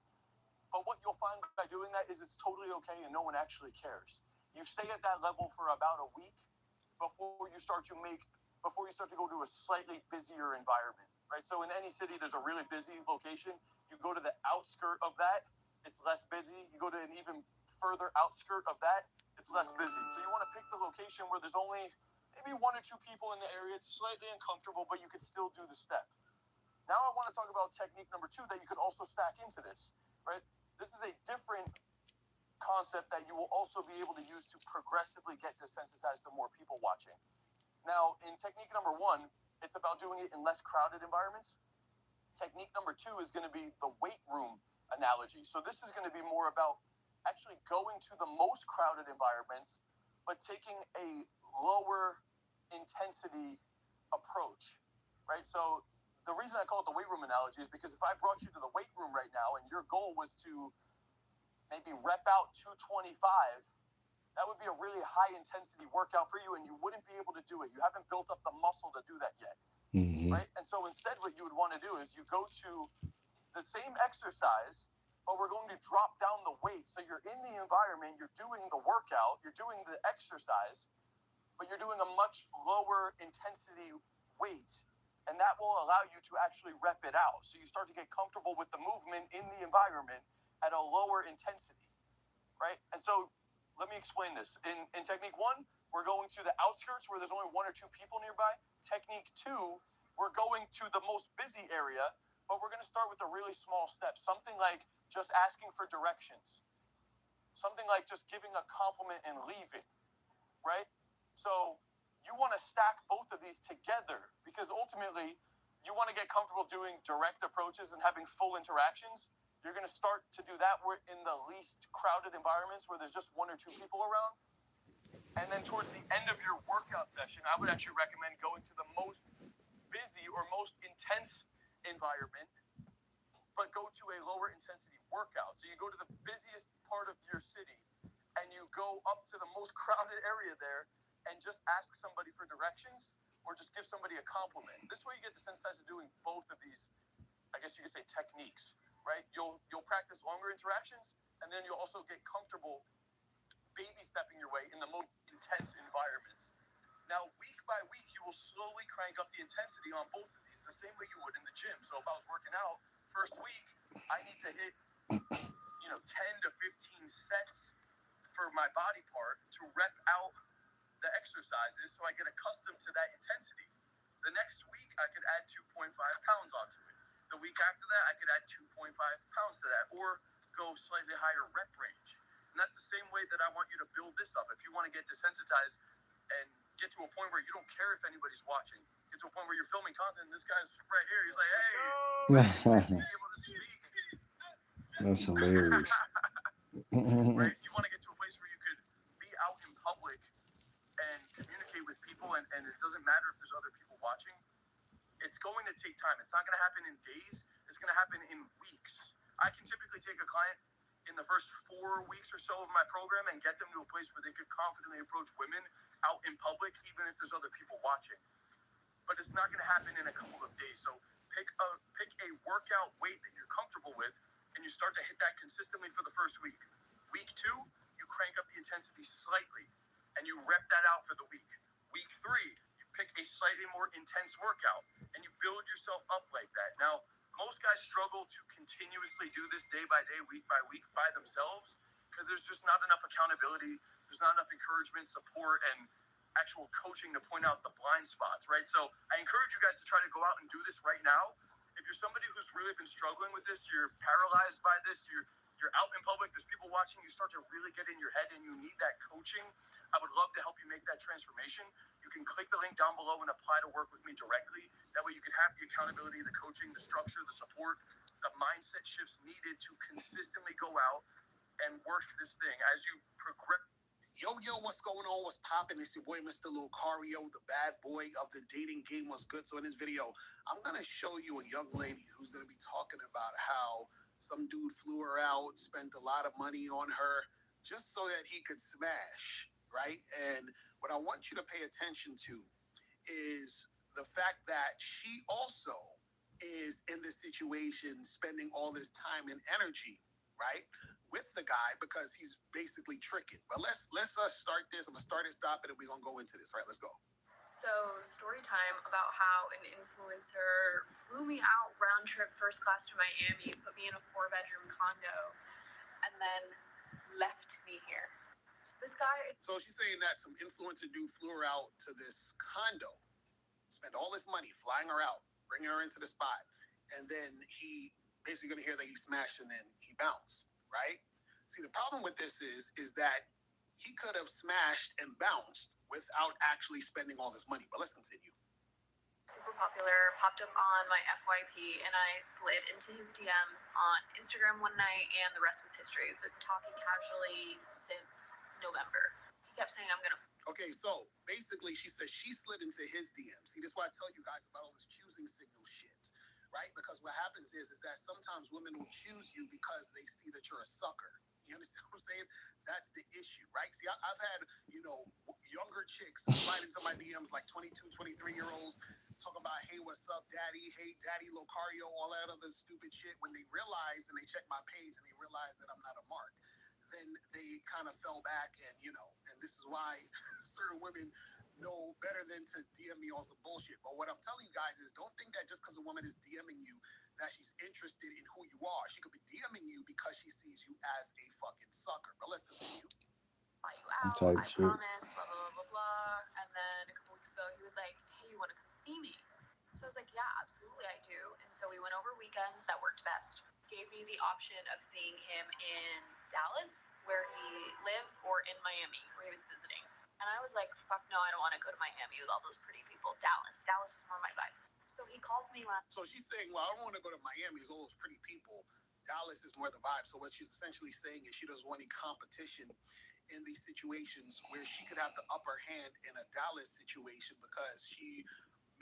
But what you'll find by doing that is it's totally okay and no one actually cares. You stay at that level for about a week before you start to go to a slightly busier environment, right? So in any city, there's a really busy location. You go to the outskirt of that, it's less busy. You go to an even further outskirt of that, it's less busy. So you want to pick the location where there's only maybe 1 or 2 people in the area. It's slightly uncomfortable, but you could still do the step. Now I want to talk about technique number 2 that you could also stack into this, right? This is a different concept that you will also be able to use to progressively get desensitized to more people watching. Now, in technique number 1, it's about doing it in less crowded environments. Technique number 2 is going to be the weight room analogy. So this is going to be more about actually going to the most crowded environments, but taking a lower intensity approach, right? So the reason I call it the weight room analogy is because if I brought you to the weight room right now and your goal was to maybe rep out 225, that would be a really high intensity workout for you and you wouldn't be able to do it. You haven't built up the muscle to do that yet, right? And so instead what you would want to do is you go to the same exercise, but we're going to drop down the weight. So you're in the environment, you're doing the workout, you're doing the exercise, but you're doing a much lower intensity weight. And that will allow you to actually rep it out. So you start to get comfortable with the movement in the environment at a lower intensity, right? And so let me explain this. In technique 1, we're going to the outskirts where there's only 1 or 2 people nearby. Technique 2, we're going to the most busy area, but we're going to start with a really small step. Something like just asking for directions. Something like just giving a compliment and leaving, right? So you want to stack both of these together because ultimately you want to get comfortable doing direct approaches and having full interactions. You're going to start to do that in the least crowded environments where there's just 1 or 2 people around. And then towards the end of your workout session, I would actually recommend going to the most busy or most intense environment, but go to a lower intensity workout. So you go to the busiest part of your city and you go up to the most crowded area there and just ask somebody for directions or just give somebody a compliment. This way you get desensitized to doing both of these, I guess you could say, techniques, right? You'll practice longer interactions and then you'll also get comfortable baby stepping your way in the most intense environments. Now, week by week, you will slowly crank up the intensity on both of these the same way you would in the gym. So if I was working out, first week, I need to hit 10 to 15 sets for my body part to rep out the exercises so I get accustomed to that intensity. The next week, I could add 2.5 pounds onto it. The week after that, I could add 2.5 pounds to that or go slightly higher rep range. And that's the same way that I want you to build this up. If you want to get desensitized and get to a point where you don't care if anybody's watching, get to a point where you're filming content, and this guy's right here, he's like, hey, be able to speak.
That's hilarious.
Right? You want to get to a place where you could be out in public and communicate with people, and it doesn't matter if there's other people watching. It's going to take time. It's not going to happen in days. It's going to happen in weeks. I can typically take a client in the first 4 weeks or so of my program and get them to a place where they could confidently approach women out in public, even if there's other people watching. But it's not going to happen in a couple of days. So pick a workout weight that you're comfortable with, and you start to hit that consistently for the first week. Week 2, you crank up the intensity slightly, and you rep that out for the week. Week 3, you pick a slightly more intense workout, and you build yourself up like that. Now, most guys struggle to continuously do this day by day, week by week by themselves because there's just not enough accountability. There's not enough encouragement, support, and actual coaching to point out the blind spots, right? So I encourage you guys to try to go out and do this right now. If you're somebody who's really been struggling with this, you're paralyzed by this, you're out in public, there's people watching, you start to really get in your head and you need that coaching, I would love to help you make that transformation. You can click the link down below and apply to work with me directly. That way you can have the accountability, the coaching, the structure, the support, the mindset shifts needed to consistently go out and work this thing as you progress.
Yo, what's going on? What's poppin'? It's your boy, Mr. Lucario, the bad boy of the dating game. What's good? So in this video, I'm going to show you a young lady who's going to be talking about how some dude flew her out, spent a lot of money on her just so that he could smash, right? And what I want you to pay attention to is the fact that she also is in this situation spending all this time and energy, right, with the guy because he's basically tricking. But let's start this. I'm gonna start and stop it, and we're gonna go into this. Right, let's go.
So, story time about how an influencer flew me out round trip first class to Miami, put me in a 4-bedroom condo, and then left me here. So this guy.
So she's saying that some influencer dude flew her out to this condo, spent all this money flying her out, bringing her into the spot, and then he basically gonna hear that he smashed and then he bounced, right? See, the problem with this is that he could have smashed and bounced without actually spending all this money. But let's continue.
Super popular, popped up on my FYP, and I slid into his DMs on Instagram one night, and the rest was history. We've been talking casually since November. He kept saying, I'm gonna.
Okay, so basically she says she slid into his DMs. See, this is why I tell you guys about all this choosing signal shit, right? Because what happens is that sometimes women will choose you because they see that you're a sucker. You understand what I'm saying? That's the issue, right? See, I've had, younger chicks slide into my DMs like 22, 23-year-olds talk about, hey, what's up, daddy? Hey, daddy Locario, all that other stupid shit. When they realize and they check my page and they realize that I'm not a mark, then they kind of fell back and this is why certain women know better than to DM me on some bullshit. But what I'm telling you guys is don't think that just because a woman is DMing you that she's interested in who you are. She could be DMing you because she sees you as a fucking sucker. But let's continue.
Fly you out, I
Type shit.
promise, blah, blah, blah, blah. And then a couple weeks ago, he was like, hey, you want to come see me? So I was like, yeah, absolutely, I do. And so we went over weekends that worked best. Gave me the option of seeing him in Dallas, where he lives, or in Miami, where he was visiting. And I was like, fuck no, I don't want to go to Miami with all those pretty people. Dallas is more my vibe. So he calls me last.
So she's saying, well, I don't want to go to Miami. There's all those pretty people. Dallas is more the vibe. So what she's essentially saying is she doesn't want any competition in these situations where she could have the upper hand in a Dallas situation because she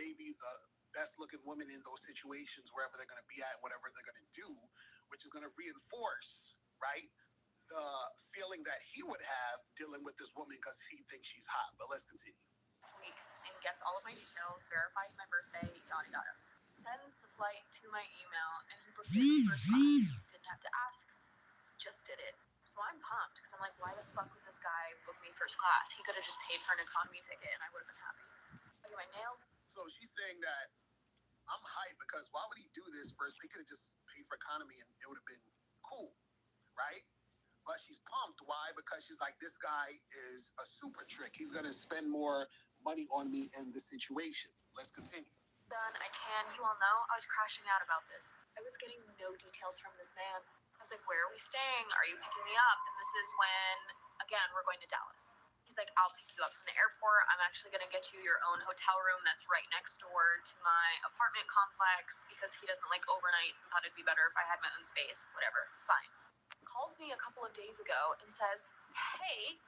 may be the best looking woman in those situations wherever they're going to be at, whatever they're going to do, which is going to reinforce, right, the feeling that he would have dealing with this woman because he thinks she's hot. But let's continue.
This week and gets all of my details, verifies my birthday, yada yada. Sends the flight to my email, and he booked it first class. Didn't have to ask, just did it. So I'm pumped because I'm like, why the fuck would this guy book me first class? He could have just paid for an economy ticket and I would have been happy. I get my nails.
So she's saying that I'm hyped because why would he do this first? He could have just paid for economy and it would have been cool, right? But she's pumped. Why? Because she's like, this guy is a super trick. He's going to spend more money on me in this situation. Let's continue.
Done, I tan, you all know, I was crashing out about this. I was getting no details from this man. I was like, where are we staying? Are you picking me up? And this is when, again, we're going to Dallas. He's like, I'll pick you up from the airport. I'm actually going to get you your own hotel room that's right next door to my apartment complex because he doesn't like overnights and thought it'd be better if I had my own space. Whatever, fine. Calls me a couple of days ago and says, hey,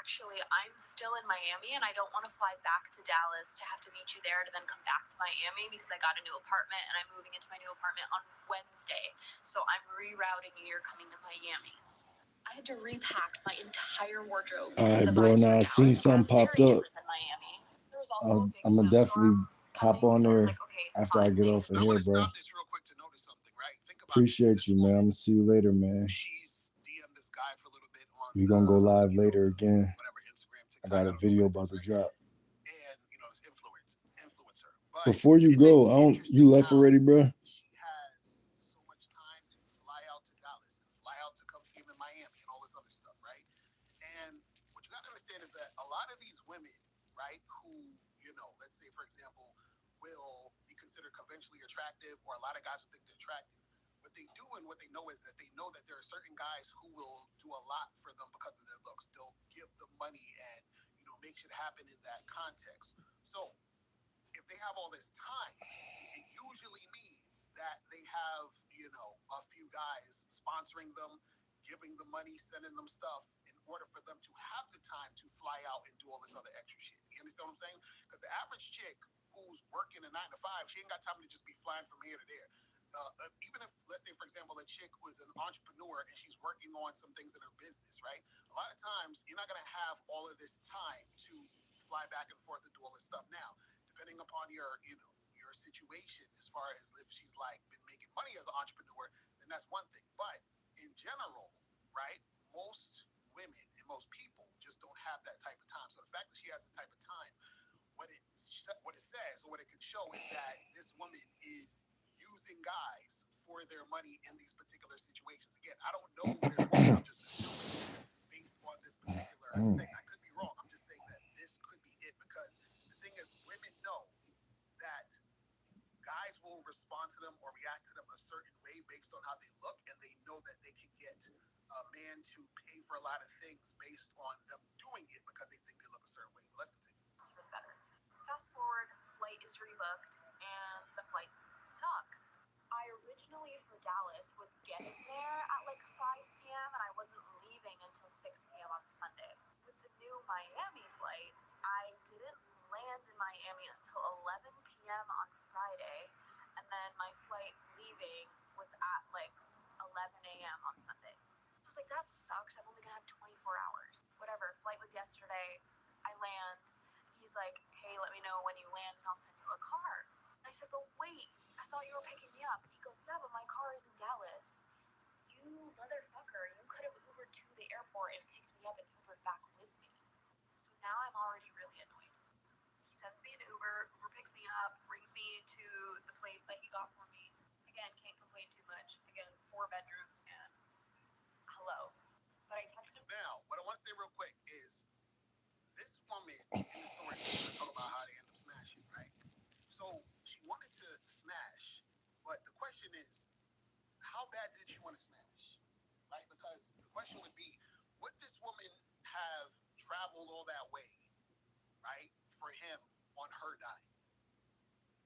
actually, I'm still in Miami and I don't want to fly back to Dallas to have to meet you there to then come back to Miami because I got a new apartment and I'm moving into my new apartment on Wednesday. So I'm rerouting you. You're coming to Miami. I had to repack my entire wardrobe.
All right, bro. Now I seen something popped up.
Miami. There was also a big
I'm gonna definitely
snowstorm
hop
coming,
on
so I was
there
like, okay,
after I
fine,
get
thank
off of
I
here,
want to
bro.
stop this real quick to notice something, right? Think about
Appreciate
this
you, man. I'm
woman.
gonna see you later, man.
She's DM'd this guy for a little bit on
We gonna go live later again.
whatever Instagram,
I
TikTok.
got a
don't know
video
what
about
it is
to
right now.
drop.
And this influencer. But
Before you
isn't
go,
it
you
interesting
left
how
already, bro?
she has so much time to fly out to Dallas and fly out to come see him in Miami and all this other stuff, right? And what you gotta understand is that a lot of these women right? Who, let's say, for example, will be considered conventionally attractive, or a lot of guys will think they're attractive. What they do and what they know is that they know that there are certain guys who will do a lot for them because of their looks. They'll give them money and, make shit happen in that context. So if they have all this time, it usually means that they have, a few guys sponsoring them, giving them money, sending them stuff in order for them to have the time to fly out and do all this other extra shit. You understand what I'm saying? Because the average chick who's working a 9 to 5, she ain't got time to just be flying from here to there. Even if, let's say, for example, a chick was an entrepreneur and she's working on some things in her business, right? A lot of times, you're not going to have all of this time to fly back and forth and do all this stuff. Now, depending upon your situation, as far as if she's like been making money as an entrepreneur, then that's one thing. But in general, right, most women and most people just don't have that type of time. So the fact that she has this type of time, what it says or what it can show is that this woman is using guys for their money in these particular situations. Again, I don't know this woman. I'm just assuming based on this particular thing. I could be wrong. I'm just saying that this could be it, because the thing is, women know that guys will respond to them or react to them a certain way based on how they look, and they know that they can get a man to pay for a lot of things based on them doing it because they think they look a certain way. But let's continue.
For the better. Fast forward, flight is rebooked, and the flights suck. I originally for Dallas was getting there at like 5 p.m. and I wasn't leaving until 6 p.m. on Sunday. With the new Miami flight, I didn't land in Miami until 11 p.m. on Friday, and then my flight leaving was at like 11 a.m. on Sunday. I was like, that sucks. I'm only gonna have 24 hours. Whatever. Flight was yesterday. I land. He's like, hey, let me know when you land and I'll send you a car. And I said, but wait, I thought you were picking me up. And he goes, yeah, but my car is in Dallas. You motherfucker, you could have Ubered to the airport and picked me up and Ubered back with me. So now I'm already really annoyed. He sends me an Uber, Uber picks me up, brings me to the place that he got for me. Again, can't complain too much. Again, 4 bedrooms and hello. But I texted him.
Now, what I want to say real quick is this woman in the story is going to talk about how they end up smashing, right? So she wanted to smash, but the question is, how bad did she want to smash, right? Because the question would be, would this woman have traveled all that way, right, for him on her dime?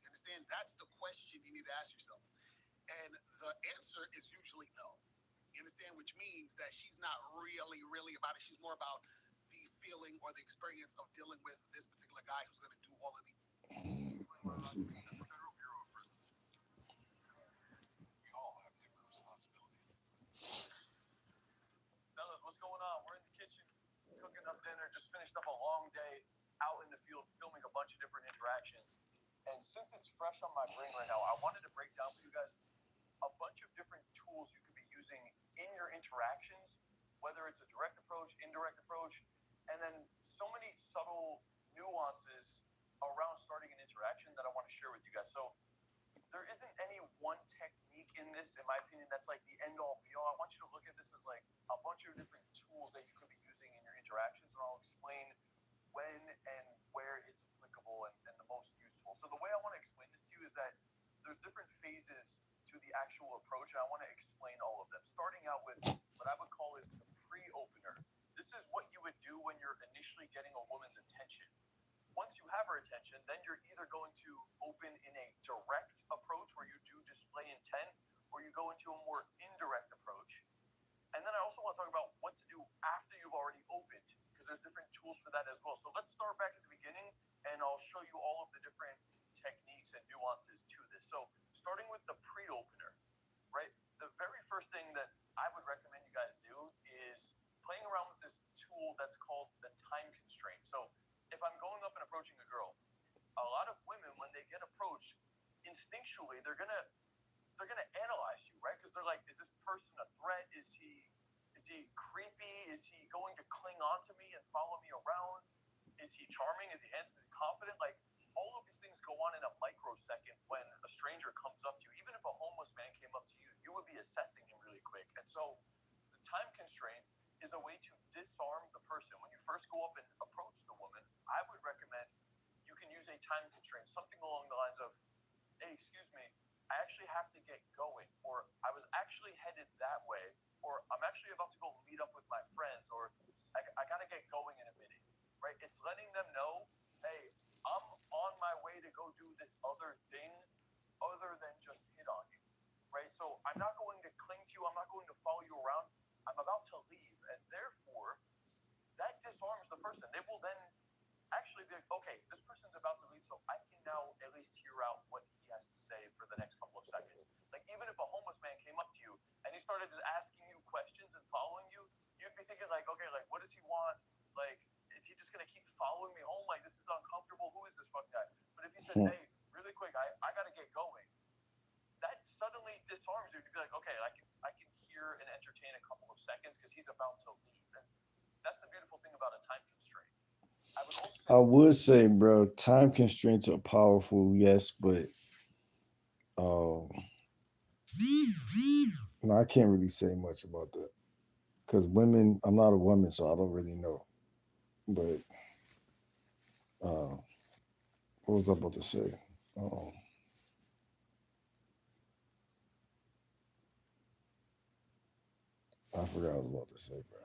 You understand? That's the question you need to ask yourself. And the answer is usually no. You understand? Which means that she's not really about it. She's more about the feeling or the experience of dealing with this particular guy who's going to do all of the Federal Bureau of Prisons. We all have different responsibilities.
Fellas, what's going on? We're in the kitchen cooking up dinner. Just finished up a long day out in the field filming a bunch of different interactions. And since it's fresh on my brain right now, I wanted to break down for you guys a bunch of different tools you could be using in your interactions, whether it's a direct approach, indirect approach, and then so many subtle nuances around starting an interaction that I want to share with you guys. So there isn't any one technique in this, in my opinion, that's like the end all be all. I want you to look at this as like a bunch of different tools that you could be using in your interactions, and I'll explain when and where it's applicable and the most useful. So the way I want to explain this to you is that there's different phases to the actual approach, and I want to explain all of them. Starting out with what I would call is the pre-opener. This is what you would do when you're initially getting a woman's attention. Once you have her attention, then you're either going to open in a direct approach where you do display intent, or you go into a more indirect approach. And then I also want to talk about what to do after you've already opened, because there's different tools for that as well. So let's start back at the beginning, and I'll show you all of the different techniques and nuances to this. So starting with the pre-opener, right? The very first thing that I would recommend you guys do is playing around with this tool that's called the time constraint. So if I'm going up and approaching a girl, a lot of women, when they get approached, instinctually they're gonna analyze you, right? Because they're like, is this person a threat? Is he creepy? Is he going to cling on to me and follow me around? Is he charming? Is he handsome? Is he confident? Like, all of these things go on in a microsecond when a stranger comes up to you. Even if a homeless man came up to you, you would be assessing him really quick. And so the time constraint is is a way to disarm the person. When you first go up and approach the woman, I would recommend you can use a time constraint, something along the lines of, hey, excuse me, I actually have to get going, or I was actually headed that way, or I'm actually about to go meet up with my friends, or I got to get going in a minute, right? It's letting them know, hey, I'm on my way to go do this other thing other than just hit on you, right? So I'm not going to cling to you. I'm not going to follow you around. I'm about to leave. And therefore, that disarms the person. They will then actually be like, okay, this person's about to leave, so I can now at least hear out what he has to say for the next couple of seconds. Like, even if a homeless man came up to you and he started asking you questions and following you, you'd be thinking, like, okay, like, what does he want? Like, is he just going to keep following me home? Like, this is uncomfortable. Who is this fucking guy? But if he said, hey, really quick, I got to get going, that suddenly disarms you to be like, okay, I can hear and entertain a couple of seconds because he's about to leave. And that's the beautiful thing about a time constraint.
I would say, bro, time constraints are powerful, yes, but um, no, I can't really say much about that because women. I'm not a woman, so I don't really know. But uh, what was I about to say? Um, I forgot what I was about to say, bro.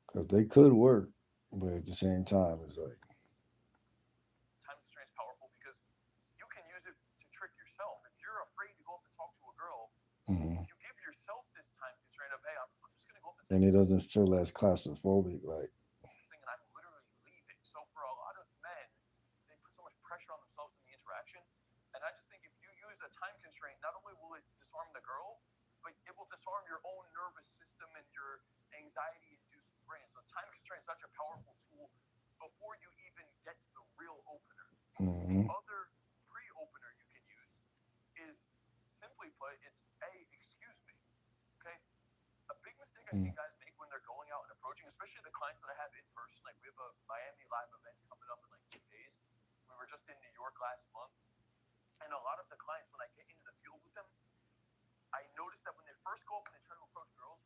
Because they could work, but at the same time, it's like,
Time constraint is powerful because you can use it to trick yourself. If you're afraid to go up and talk to a girl,
mhm.
you give yourself this time constraint of, hey, I'm just going to go up and
And
say
it doesn't feel as claustrophobic. Like,
this thing and I'm literally leaving. So for a lot of men, they put so much pressure on themselves in the interaction. And I just think if you use a time constraint, not only will it disarm the girl, but it will disarm your own nervous system and your anxiety induced brain. So time constraint is such a powerful tool before you even get to the real opener. The
mhm.
other pre-opener you can use is, simply put, it's, hey, excuse me. Okay. A big mistake I see
Mm.
guys make when they're going out and approaching, especially the clients that I have in person. Like, we have a Miami live event coming up in like 2 days. We were just in New York last month, and a lot of the clients, when I get into the field with them, I notice that when they first go up and they try to approach girls,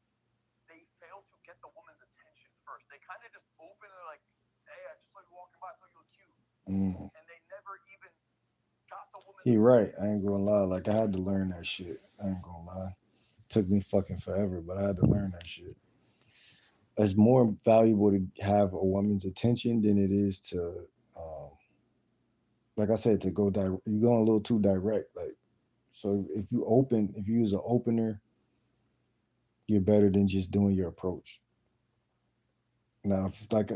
they fail to get the woman's attention first. They kind of just open and they're like, hey, I just saw you walking by, I thought you looked cute.
Mm.
And they never even got the woman's
He
attention.
right. I ain't gonna lie. Like, I had to learn that shit. I ain't gonna lie. Took me fucking forever, but I had to learn that shit. It's more valuable to have a woman's attention than it is to, um, like I said, to go direct. You're going a little too direct. Like, so if you use an opener, you're better than just doing your approach. Now, if, like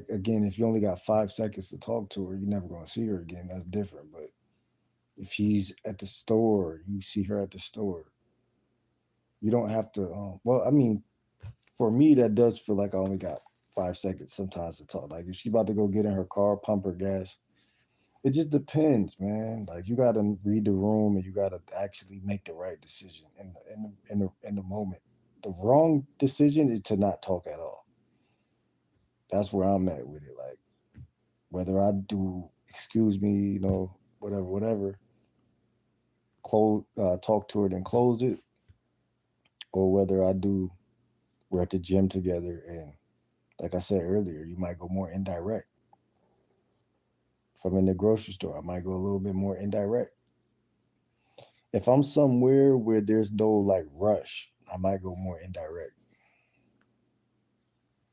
again, if you only got 5 seconds to talk to her, you're never gonna see her again. That's different. But if she's at the store, you see her at the store. You don't have to. Well, I mean, for me, that does feel like I only got 5 seconds sometimes to talk. Like if she about to go get in her car, pump her gas. It just depends, man. Like you got to read the room and you got to actually make the right decision in the moment. The wrong decision is to not talk at all. That's where I'm at with it. Like whether I do, excuse me, whatever, close, talk to her then close it, or whether I do, we're at the gym together and like I said earlier, you might go more indirect. If I'm in the grocery store, I might go a little bit more indirect. If I'm somewhere where there's no like rush, I might go more indirect.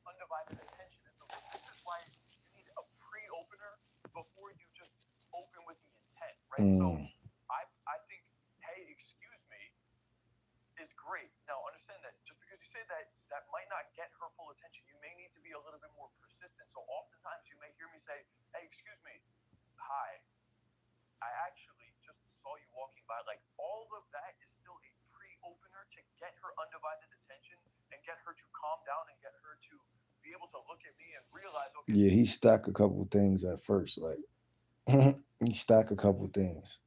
Undivided attention. And so this is why you need a pre-opener before you just open with the intent, right? So
Mm,
I think, hey, excuse me, is great. Now understand that just because you say that, that might not get her full attention. You may need to be a little bit more persistent. So oftentimes you may hear me say, hey, excuse me, hi, I actually just saw you walking by. Like, all of that is still a pre-opener to get her undivided attention and get her to calm down and get her to be able to look at me and realize, okay,
yeah, he stack a couple things at first. Like he stack a couple things.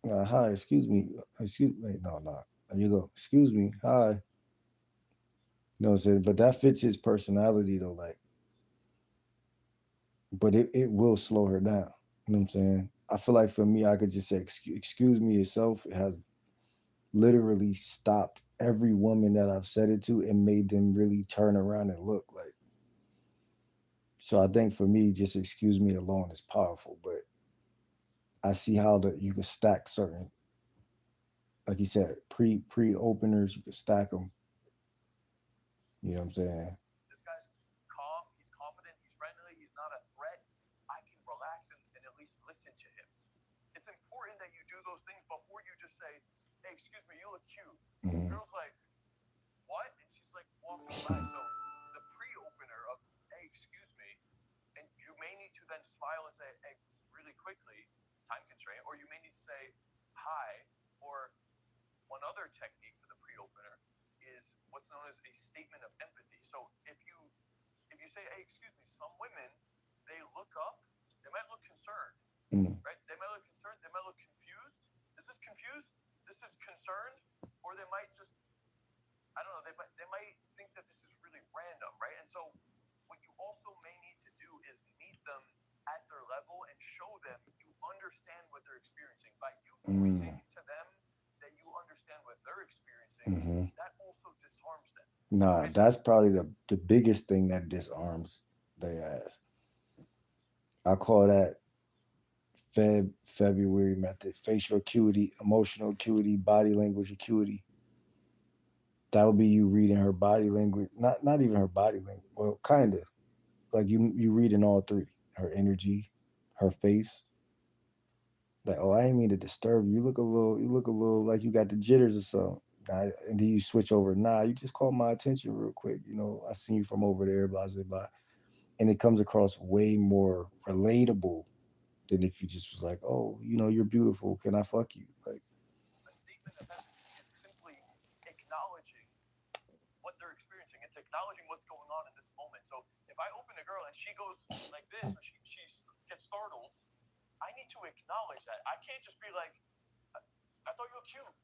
Hi, excuse me, excuse me. No, no. There you go. Excuse me. Hi. You know what I'm saying? But that fits his personality though. Like, but it will slow her down. You know what I'm saying? I feel like for me, I could just say, excuse me itself. It has literally stopped every woman that I've said it to, it made them really turn around and look like. So I think for me, just excuse me alone is powerful, but I see how you can stack certain, like you said, pre openers. You can stack them. You know what I'm saying?
This guy's calm, he's confident, he's friendly, he's not a threat. I can relax and at least listen to him. It's important that you do those things before you just say, hey, excuse me, you look cute. The
Mm-hmm.
girl's like, what? And she's like walking by. So the pre-opener of, hey, excuse me, and you may need to then smile and say, hey, really quickly, time constraint, or you may need to say hi, or one other technique for the pre-opener is what's known as a statement of empathy. So if you say, hey, excuse me, some women, they look up, they might look concerned,
Mm-hmm.
right? They might look concerned, they might look confused. This is confused, this is concerned, or they might just, I don't know, they might think that this is really random, right? And so what you also may need to do is meet them at their level and show them you understand what they're experiencing. By you voicing to them that you understand what they're experiencing,
Mm-hmm.
that also disarms them.
Nah,
Okay, so
that's probably the biggest thing that disarms their ass. I call that February method: facial acuity, emotional acuity, body language acuity. That would be you reading her body language, not even her body language. Well, kind of like you reading all three: her energy, her face. Like, oh, I didn't mean to disturb you. You look a little like you got the jitters or something. Nah, and then you switch over. Nah, you just called my attention real quick. You know, I seen you from over there, blah blah blah. And it comes across way more relatable than if you just was like, oh, you know, you're beautiful. Can I fuck you? Like,
a statement of empathy is simply acknowledging what they're experiencing. It's acknowledging what's going on in this moment. So if I open a girl and she goes like this, or she gets startled, I need to acknowledge that. I can't just be like, I thought you were cute.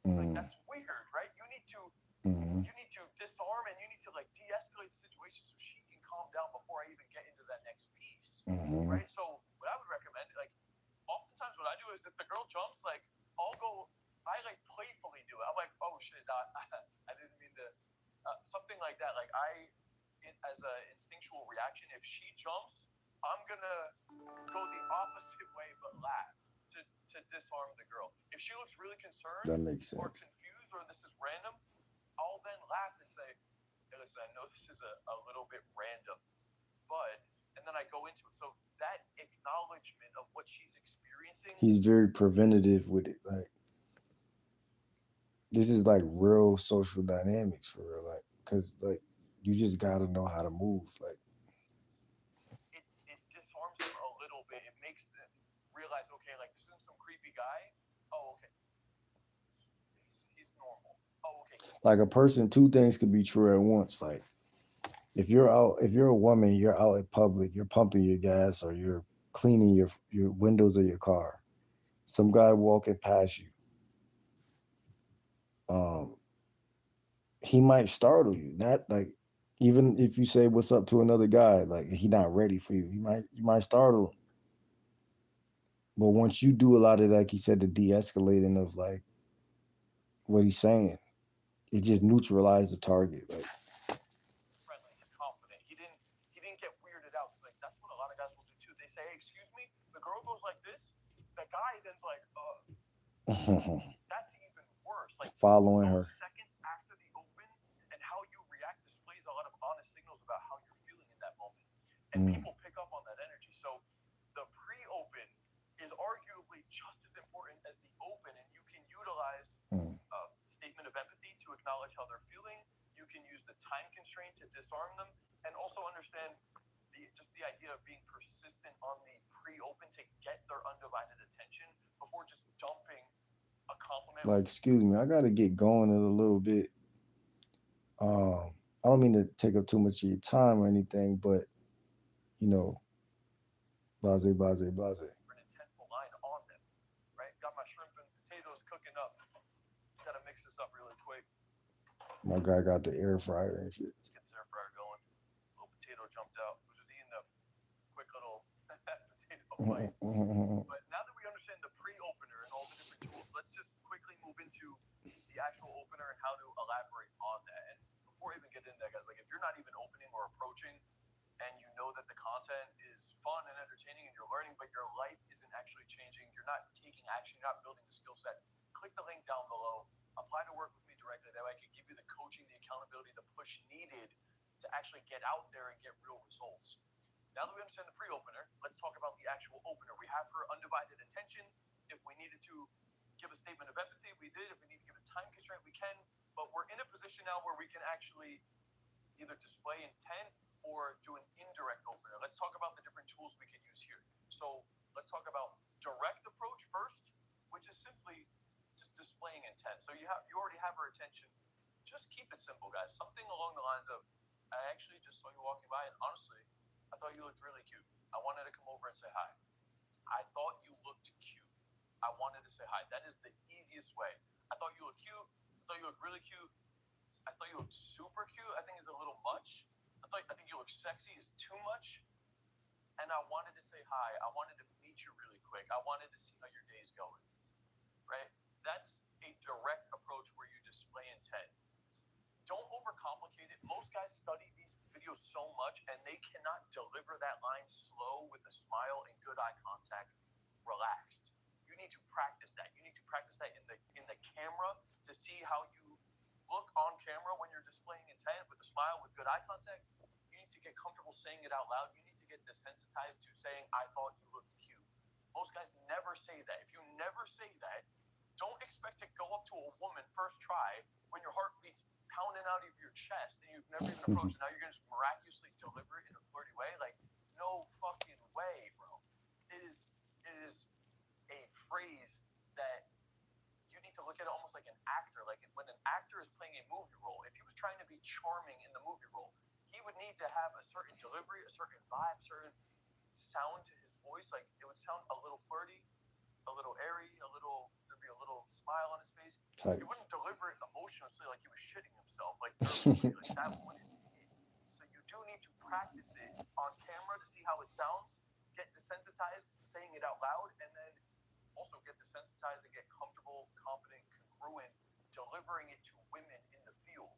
Like
mm,
that's weird, right?
mm-hmm,
You need to disarm and you need to like de-escalate the situation so she can calm down before I even get into that next piece,
mm-hmm.
right? So what I would recommend, like, oftentimes what I do is if the girl jumps, like, I like playfully do it. I'm like, oh shit, I didn't mean to, something like that. Like as an instinctual reaction, if she jumps, I'm gonna go the opposite way but laugh to disarm the girl. If she looks really concerned
That makes
or
sense.
confused or this is random, I'll then laugh and say, hey, listen, I know this is a little bit random, but, and then I go into it. So that acknowledgement of what she's experiencing.
He's very preventative with it. Like, this is like real social dynamics for real. Like, cause like you just gotta know how to move. Like,
It disarms them a little bit. It makes them realize, okay, like this isn't some creepy guy. Oh, okay. He's normal. Oh, okay.
like a person, two things could be true at once. Like, if you're a woman, you're out in public, you're pumping your gas or you're cleaning your windows of your car. Some guy walking past you. Um, he might startle you. Not like even if you say what's up to another guy, like he not ready for you. You might startle him. But once you do a lot of like he said, the de-escalating of like what he's saying, it just neutralized the target. Like,
Friendly. He's confident. He didn't get weirded out. Like that's what a lot of guys will do too. They say, hey, excuse me. The girl goes like this. The guy then's like, that's even worse. Like
following
those
her.
seconds after the open and how you react displays a lot of honest signals about how you're feeling in that moment. And people pick up on that energy. So the pre-open is arguably just as important as the open, and you can utilize a statement of empathy to acknowledge how they're feeling. You can use the time constraint to disarm them, and also understand the idea of being persistent on the pre-open to get their undivided attention before just dumping a compliment.
Like, excuse me, I gotta get going in a little bit. I don't mean to take up too much of your time or anything, but you know, blase, blase, blase.
An intentful line on them, right? Got my shrimp and potatoes cooking up. Gotta mix this up really quick.
My guy got the air fryer and shit.
Let's get this air fryer going. Little potato jumped out. Was just eating a quick little potato bite. But now that we understand the pre-opener and all the different tools, let's just quickly move into the the actual opener and how to elaborate on that. And before I even get into that, guys, like if you're not even opening or approaching and you know that the content is fun and entertaining and you're learning, but your life isn't actually changing, you're not taking action, you're not building the skill set, click the link down below. Apply to work with me directly. That way I can give you the coaching, the accountability, the push needed to actually get out there and get real results. Now that we understand the pre-opener, let's talk about the actual opener. We have her undivided attention. If we needed to give a statement of empathy, we did. If we need to give a time constraint, we can. But we're in a position now where we can actually either display intent or do an indirect opener. Let's talk about the different tools we can use here. So let's talk about direct approach first, which is simply just displaying intent. So you already have her attention. Just keep it simple, guys. Something along the lines of, I actually just saw you walking by, and honestly, I thought you looked really cute. I wanted to come over and say hi. I thought you looked cute. I wanted to say hi. That is the easiest way. I thought you looked cute. I thought you looked really cute. I thought you looked super cute. I think is a little much. I think you look sexy is too much. And I wanted to say hi. I wanted to meet you really quick. I wanted to see how your day's going. Right? That's a direct approach where you display intent. Don't overcomplicate it. Most guys study these videos so much and they cannot deliver that line slow with a smile and good eye contact, relaxed. You need to practice that. You need to practice that in the camera to see how you look on camera when you're displaying intent with a smile, with good eye contact. You need to get comfortable saying it out loud. You need to get desensitized to saying, I thought you looked cute. Most guys never say that. If you never say that, don't expect to go up to a woman first try when your heart beats pounding out of your chest and you've never even approached it. Now you're going to just miraculously deliver it in a flirty way. Like, no fucking way, bro. It is a phrase that you need to look at it almost like an actor. Like when an actor is playing a movie role, if he was trying to be charming in the movie role, he would need to have a certain delivery, a certain vibe, certain sound to his voice. Like it would sound a little flirty, a little airy, there'd be a little smile on his face. He wouldn't deliver it emotionally like he was shitting himself, like nervously, like that wouldn't be it. So you do need to practice it on camera to see how it sounds, get desensitized, saying it out loud, and then also get desensitized and get comfortable, confident, congruent, delivering it to women in the field.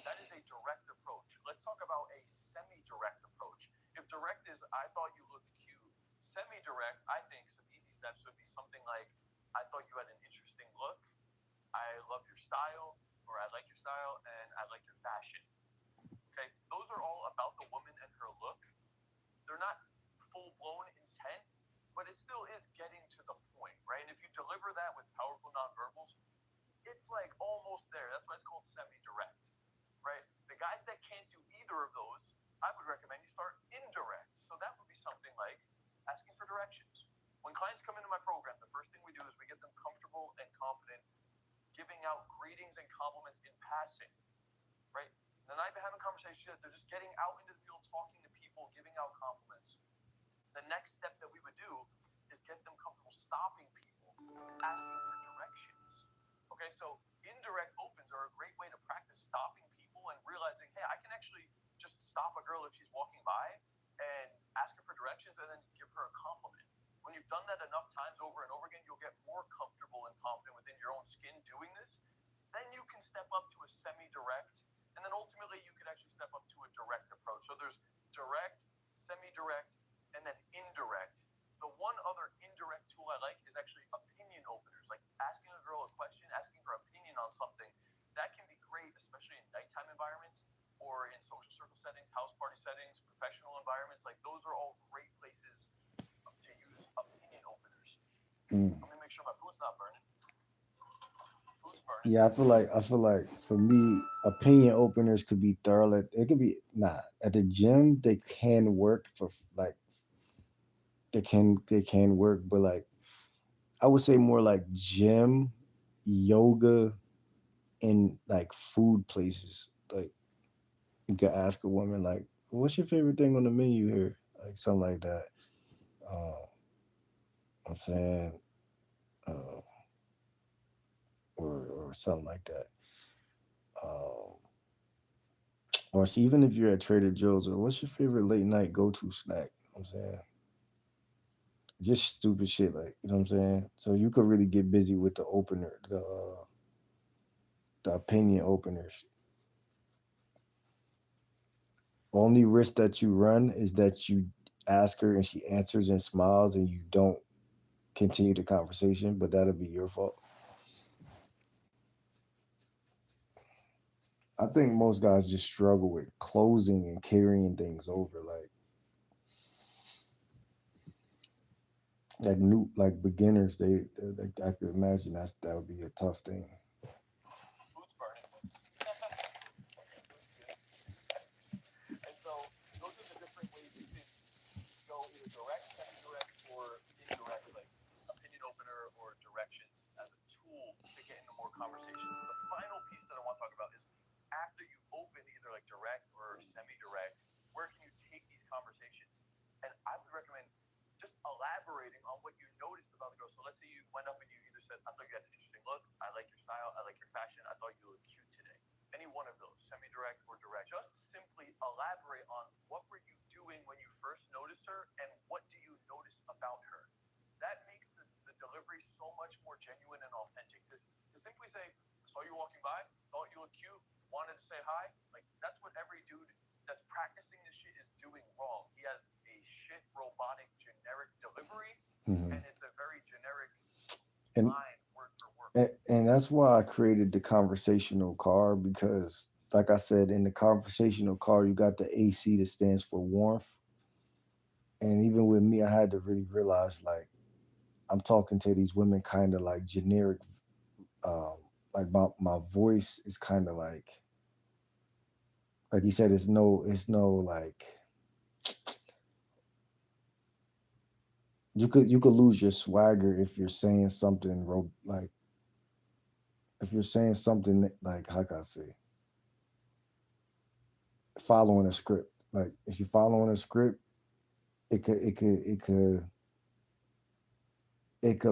That is a direct approach. Let's talk about a semi-direct approach. If direct is, I thought you looked cute, semi-direct, I think some easy steps would be something like, I thought you had an interesting look, I love your style, or I like your style, and I like your fashion. Okay, those are all about the woman and her look. They're not full-blown intent, but it still is getting to the point, right? And if you deliver that with powerful nonverbals, it's like almost there. That's why it's called semi-direct, right? The guys that can't do either of those, I would recommend you start indirect. So that would be something like asking for directions. When clients come into my program, the first thing we do is we get them comfortable and confident giving out greetings and compliments in passing, right? They're not even having conversations. They're just getting out into the field, talking to people, giving out compliments. The next step that we would do is get them comfortable stopping people, asking for directions. Okay, so indirect opens are a great way to practice stopping people and realizing, hey, I can actually just stop a girl if she's walking by and ask her for directions and then give her a compliment. When you've done that enough times over and over again, you'll get more comfortable and confident within your own skin doing this. Then you can step up to a semi-direct, and then ultimately you can actually step up to a direct approach. So there's direct, semi-direct, and then indirect. The one other indirect tool I like is actually opinion openers, like asking a girl a question, asking her opinion on something. That can be great, especially in nighttime environments or in social circle settings, house party settings, professional environments. Like those are all great places to use opinion openers. Let me make sure my food's not burning. Food's burning.
Yeah, I feel like for me, opinion openers could be thorough. It could be nah at the gym. They can work for like they can work, but like I would say more like gym, yoga, and like food places. Like you could ask a woman like, "What's your favorite thing on the menu here?" Like something like that. Uh, I'm saying, uh, or something like that. Um, or see, even if you're at Trader Joe's, or what's your favorite late night go to snack? I'm saying just stupid shit, like you know what I'm saying. So you could really get busy with the opener, the opinion openers. Only risk that you run is that you ask her and she answers and smiles and you don't continue the conversation, but that'll be your fault. I think most guys just struggle with closing and carrying things over. Like new, like beginners, they I could imagine that would be a tough thing.
Food's burning. And so those are the different ways you can go either direct, semi-direct, or indirect, like opinion opener or directions as a tool to get into more conversations. The final piece that I want to talk about is after you open either like direct or semi-direct, where can you take these conversations? And I would recommend just elaborating on what you noticed about the girl. So let's say you went up and you either said, I thought you had an interesting look, I like your style, I like your fashion, I thought you looked cute today. Any one of those, semi-direct or direct. Just simply elaborate on what were you doing when you first noticed her and what do you notice about her. That makes the delivery so much more genuine and authentic. Because to simply say, I saw you walking by, thought you looked cute, wanted to say hi, like that's what every dude that's practicing this shit is doing wrong. He has a shit robotic generic delivery,
Mhm.
and it's a very generic
And
line word for word.
and that's why I created the conversational card because, like I said, in the conversational card, you got the AC that stands for warmth. And even with me, I had to really realize like I'm talking to these women kind of like generic. Um, like my voice is kind of like you said, it's no like you could lose your swagger if you're saying something like if you're saying something like how can I say following a script. Like if you're following a script, it could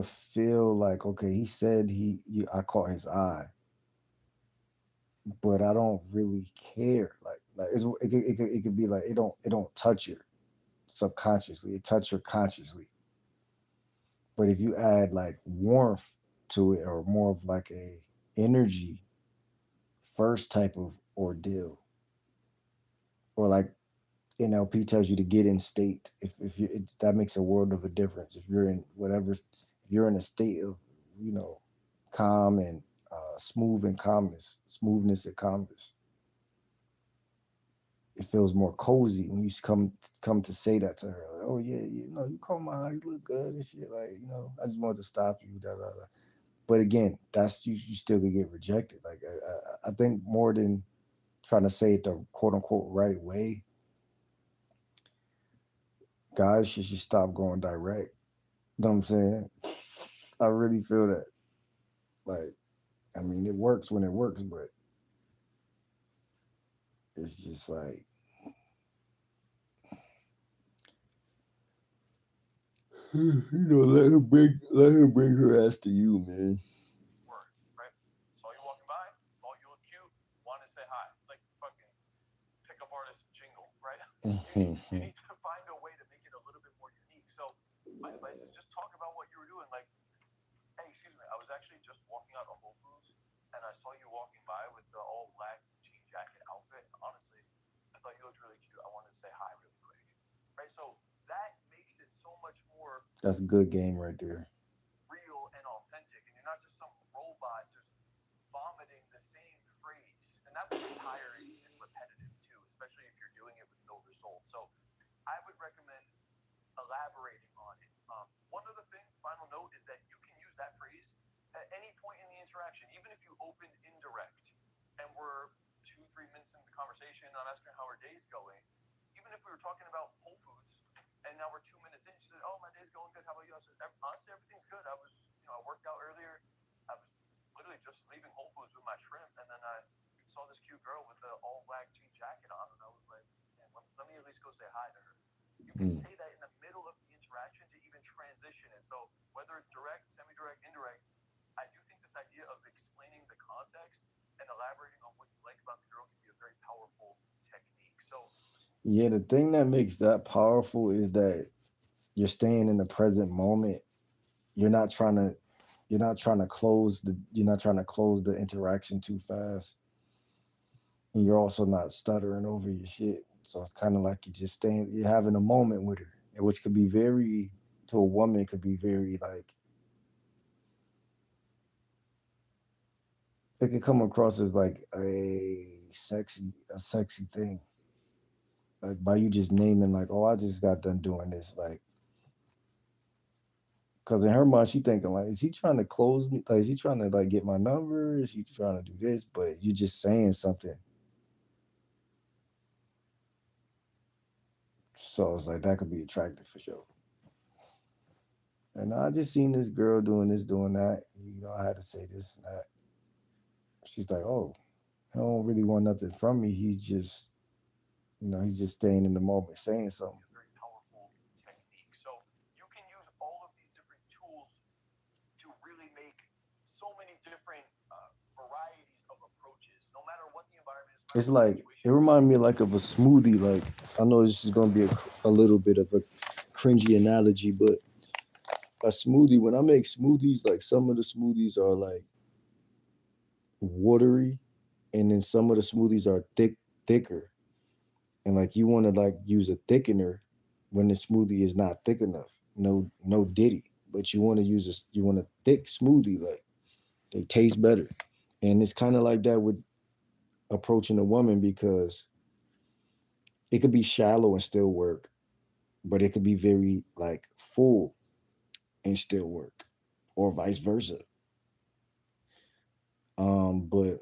feel like okay, he said I caught his eye, but I don't really care. Like it could be like it don't touch her subconsciously, it touch her consciously. But if you add like warmth to it or more of like a energy first type of ordeal, or like NLP tells you to get in state. If you that makes a world of a difference. If you're in whatever, if you're in a state of you know calm and smoothness and calmness, it feels more cozy when you come to say that to her. Like, oh yeah, you caught my eye, you look good and shit. Like I just wanted to stop you. Da, da, da. But again, that's you still could get rejected. Like I think more than trying to say it the quote unquote right way, guys should just stop going direct. You know what I'm saying? I really feel that. Like, I mean, it works when it works, but it's just like, let him bring her ass to you, man.
Word, right? Saw you walking by, thought you looked cute, wanted to say hi. It's like fucking pickup artist jingle, right? You need to find a way to make it a little bit more unique. So my advice is just talk about what you were doing. Like, hey, excuse me, I was actually just walking out of Whole Foods and I saw you walking by with the all black jean jacket outfit. Honestly, I thought you looked really cute. I wanted to say hi really quick, right? So that makes it so much more
That's a good game right there.
real and authentic, and you're not just some robot just vomiting the same phrase. And that would get tiring and repetitive too, especially if you're doing it with no result. So I would recommend elaborating on it. One other thing, final note, is that you can use that phrase at any point in the interaction, even if you opened indirect and we're 2, 3 minutes into the conversation, I'm asking how our day's going. Even if we were talking about Whole Foods and now we're 2 minutes in, she said, "Oh, my day's going good. How about you?" I said, "Honestly, everything's good. I worked out earlier. I was literally just leaving Whole Foods with my shrimp, and then I saw this cute girl with the all black jean jacket on, and I was like, man, let me at least go say hi to her." You can say that in the middle of the interaction to even transition it. So whether it's direct, semi-direct, indirect, I do think this idea of explaining the context and elaborating on what you like about the girl can be a very powerful technique. So
Yeah, the thing that makes that powerful is that you're staying in the present moment. You're not trying to you're not trying to close the interaction too fast, and you're also not stuttering over your shit. So it's kind of like you're having a moment with her, which could be very, to a woman, could be very like, it could come across as like a sexy thing. Like by you just naming like, oh, I just got done doing this, like, because in her mind she thinking like, is he trying to close me? Like, is he trying to like get my number? Is he trying to do this? But you just saying something. So it's like that could be attractive for sure. And I just seen this girl doing this, doing that. You know, I had to say this and that. She's like, oh, he don't really want nothing from me. He's just staying in the moment, saying something.
A very powerful technique. So you can use all of these different tools to really make so many different varieties of approaches, no matter what the environment is.
It's like, it reminded me like of a smoothie. Like, I know this is gonna be a little bit of a cringy analogy, but a smoothie. When I make smoothies, like some of the smoothies are like watery, and then some of the smoothies are thicker, and like you want to like use a thickener when the smoothie is not thick enough. No diddy, but you want a thick smoothie, like they taste better, and it's kind of like that with approaching a woman, because it could be shallow and still work, but it could be very like full and still work, or vice versa. But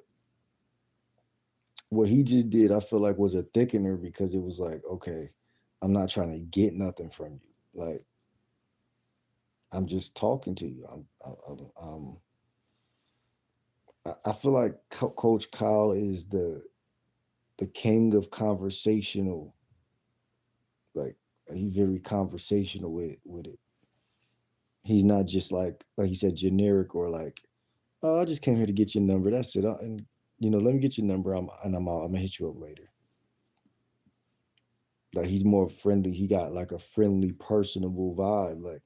what he just did, I feel like, was a thickener, because it was like, okay, I'm not trying to get nothing from you. Like, I'm just talking to you. I feel like Coach Kyle is the king of conversational. Like, he's very conversational with it. He's not just like he said, generic, or like, oh, I just came here to get your number. That's it. And let me get your number. I'm out. I'm gonna hit you up later. Like, he's more friendly. He got like a friendly, personable vibe. Like,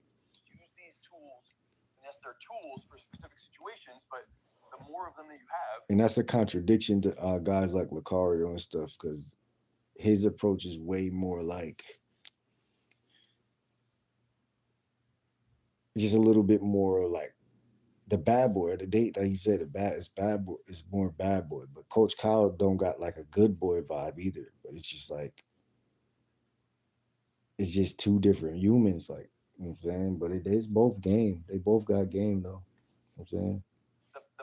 Use these tools, and yes, they're tools for specific situations, but the more of them that you have,
and that's a contradiction to guys like Lucario and stuff, because his approach is way more like, just a little bit more like the bad boy. The date that he said, it's bad boy, it's more bad boy. But Coach Kyle don't got like a good boy vibe either. But it's just like, it's just two different humans, like, you know what I'm saying? But it is both game. They both got game though. You know what I'm saying?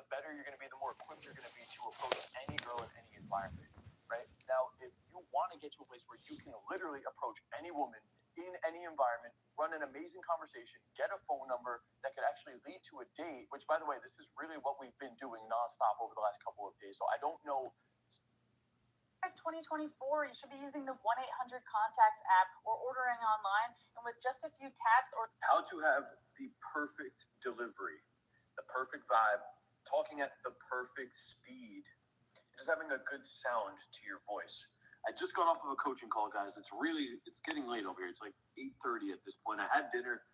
the better you're going to be, the more equipped you're going to be to approach any girl in any environment, right? Now, if you want to get to a place where you can literally approach any woman in any environment, run an amazing conversation, get a phone number that could actually lead to a date, which, by the way, this is really what we've been doing nonstop over the last couple of days. So I don't know.
It's 2024. You should be using the 1-800 Contacts app or ordering online, and with just a few taps or
How to have the perfect delivery, the perfect vibe, talking at the perfect speed, just having a good sound to your voice. I just got off of a coaching call, guys. It's getting late over here. It's like 8:30 at this point. I had dinner.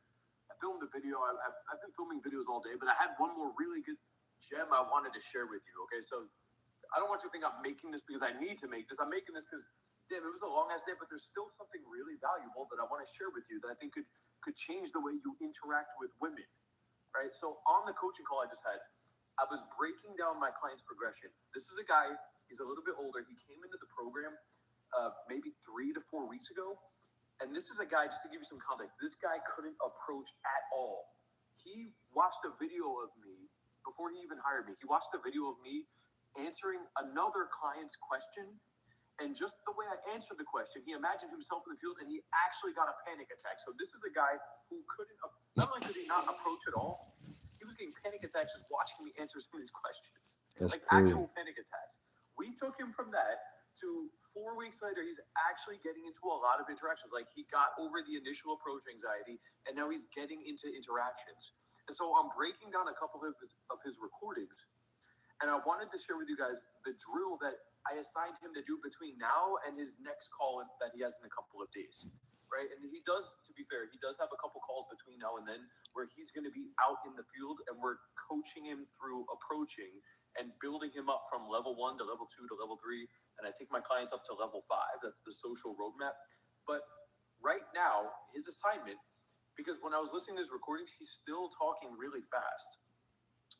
I filmed a video. I've been filming videos all day, but I had one more really good gem I wanted to share with you. Okay, so I don't want you to think I'm making this because I need to make this. I'm making this because, damn, it was a long ass day, but there's still something really valuable that I want to share with you that I think could change the way you interact with women. Right? So on the coaching call I just had, I was breaking down my client's progression. This is a guy, he's a little bit older. He came into the program maybe 3 to 4 weeks ago. And this is a guy, just to give you some context, this guy couldn't approach at all. He watched a video of me before he even hired me. He watched a video of me answering another client's question. And just the way I answered the question, he imagined himself in the field and he actually got a panic attack. So this is a guy who couldn't, not only could he not approach at all, he was getting panic attacks just watching me answer some of these questions.
That's
Like
cool.
actual panic attacks. We took him from that to 4 weeks later, he's actually getting into a lot of interactions. Like, he got over the initial approach anxiety, and now he's getting into interactions. And so I'm breaking down a couple of his recordings, and I wanted to share with you guys the drill that I assigned him to do between now and his next call that he has in a couple of days. right? And he does, to be fair, he does have a couple calls between now and then where he's going to be out in the field and we're coaching him through approaching and building him up from level 1 to level 2 to level 3. And I take my clients up to level 5. That's the social roadmap. But right now, his assignment, because when I was listening to his recordings, he's still talking really fast.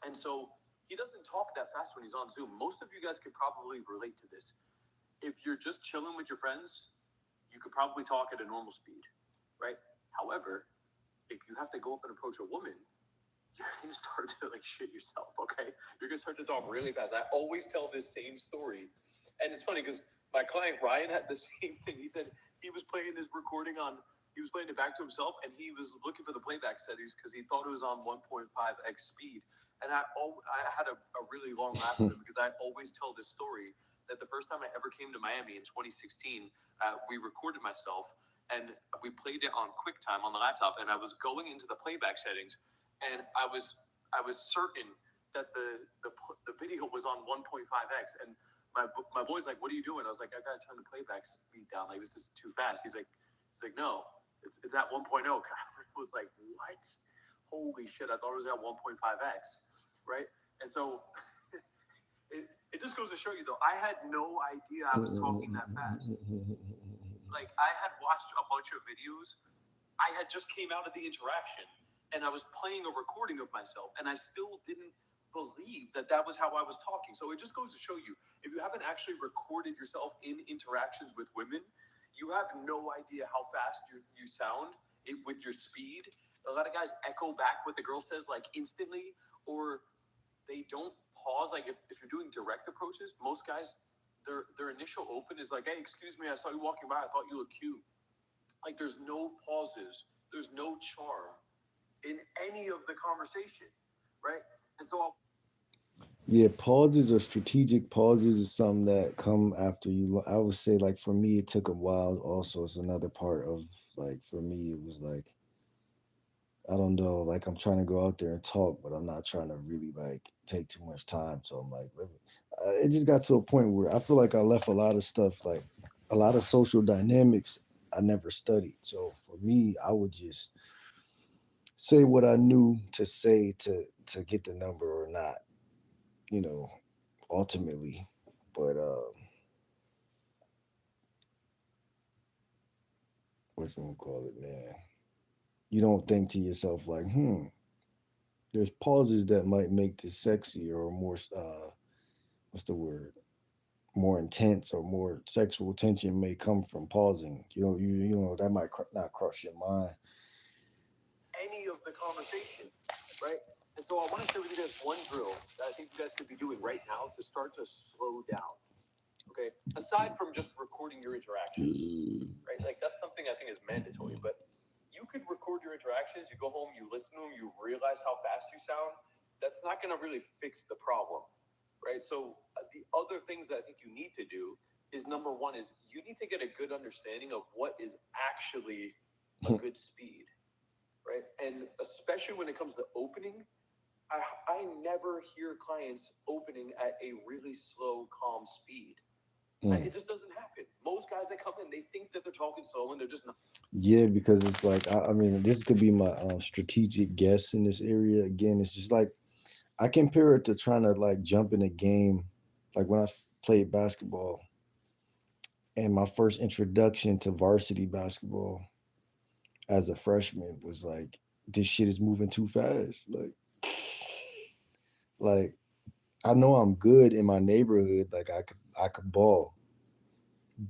And so he doesn't talk that fast when he's on Zoom. Most of you guys could probably relate to this. If you're just chilling with your friends, you could probably talk at a normal speed, right? However, if you have to go up and approach a woman, you're gonna start to like shit yourself, okay? You're gonna start to talk really fast. I always tell this same story. And it's funny because my client Ryan had the same thing. He said he was playing his recording on, he was playing it back to himself and he was looking for the playback settings because he thought it was on 1.5x speed. And I had a really long laugh with him because I always tell this story that the first time I ever came to Miami in 2016, we recorded myself and we played it on QuickTime on the laptop. And I was going into the playback settings, and I was certain that the video was on 1.5x. And my boy's like, "What are you doing?" I was like, "I gotta turn the playback speed down. Like this is too fast." He's like, "No, it's at 1.0." I was like, "What? Holy shit! I thought it was at 1.5x, right?" And so it just goes to show you, though, I had no idea I was talking that fast. Like, I had watched a bunch of videos. I had just came out of the interaction, and I was playing a recording of myself, and I still didn't believe that that was how I was talking. So it just goes to show you, if you haven't actually recorded yourself in interactions with women, you have no idea how fast you sound with your speed. A lot of guys echo back what the girl says, like, instantly, or they don't pause. Like if you're doing direct approaches, most guys, their initial open is like, "Hey, excuse me, I saw you walking by. I thought you looked cute." Like there's no pauses, there's no charm in any of the conversation, right? And so
Yeah, pauses or strategic pauses is something that come after you. I would say, like for me, it took a while. Also, it's another part of like for me, it was like I don't know, like I'm trying to go out there and talk, but I'm not trying to really like take too much time. So I'm like, it just got to a point where I feel like I left a lot of stuff, like a lot of social dynamics I never studied. So for me, I would just say what I knew to say to get the number or not, you know, ultimately. But what you gonna call it, man? You don't think to yourself like, there's pauses that might make this sexier or more what's the word? More intense or more sexual tension may come from pausing. You know that might not cross your mind.
any of the conversation, right? And so I want to share with you guys one drill that I think you guys could be doing right now to start to slow down. Okay, aside from just recording your interactions, right? Like that's something I think is mandatory. But you could record your interactions. You go home, you listen to them, you realize how fast you sound. That's not going to really fix the problem, right? So the other things that I think you need to do is number one is you need to get a good understanding of what is actually a good speed, right? And especially when it comes to opening, I never hear clients opening at a really slow, calm speed. It just doesn't happen. Most guys that come in, they think that they're talking slow and they're just not.
Yeah, because it's like I mean, this could be my strategic guess in this area. Again, it's just like I compare it to trying to like jump in a game, like when I played basketball, and my first introduction to varsity basketball as a freshman was like, this shit is moving too fast. Like I know I'm good in my neighborhood, like I could ball,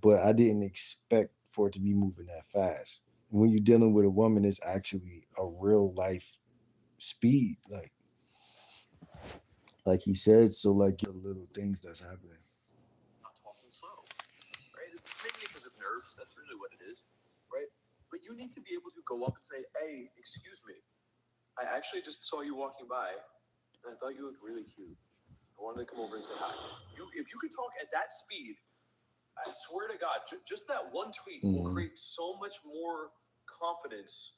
but I didn't expect for it to be moving that fast. When you're dealing with a woman, it's actually a real life speed, like he said. So like the little things that's happening.
Not talking slow, right? It's mainly because of nerves. That's really what it is, right? But you need to be able to go up and say, "Hey, excuse me. I actually just saw you walking by, and I thought you looked really cute. I wanted to come over and say hi." If you could talk at that speed, I swear to God, just that one tweet will create so much more confidence.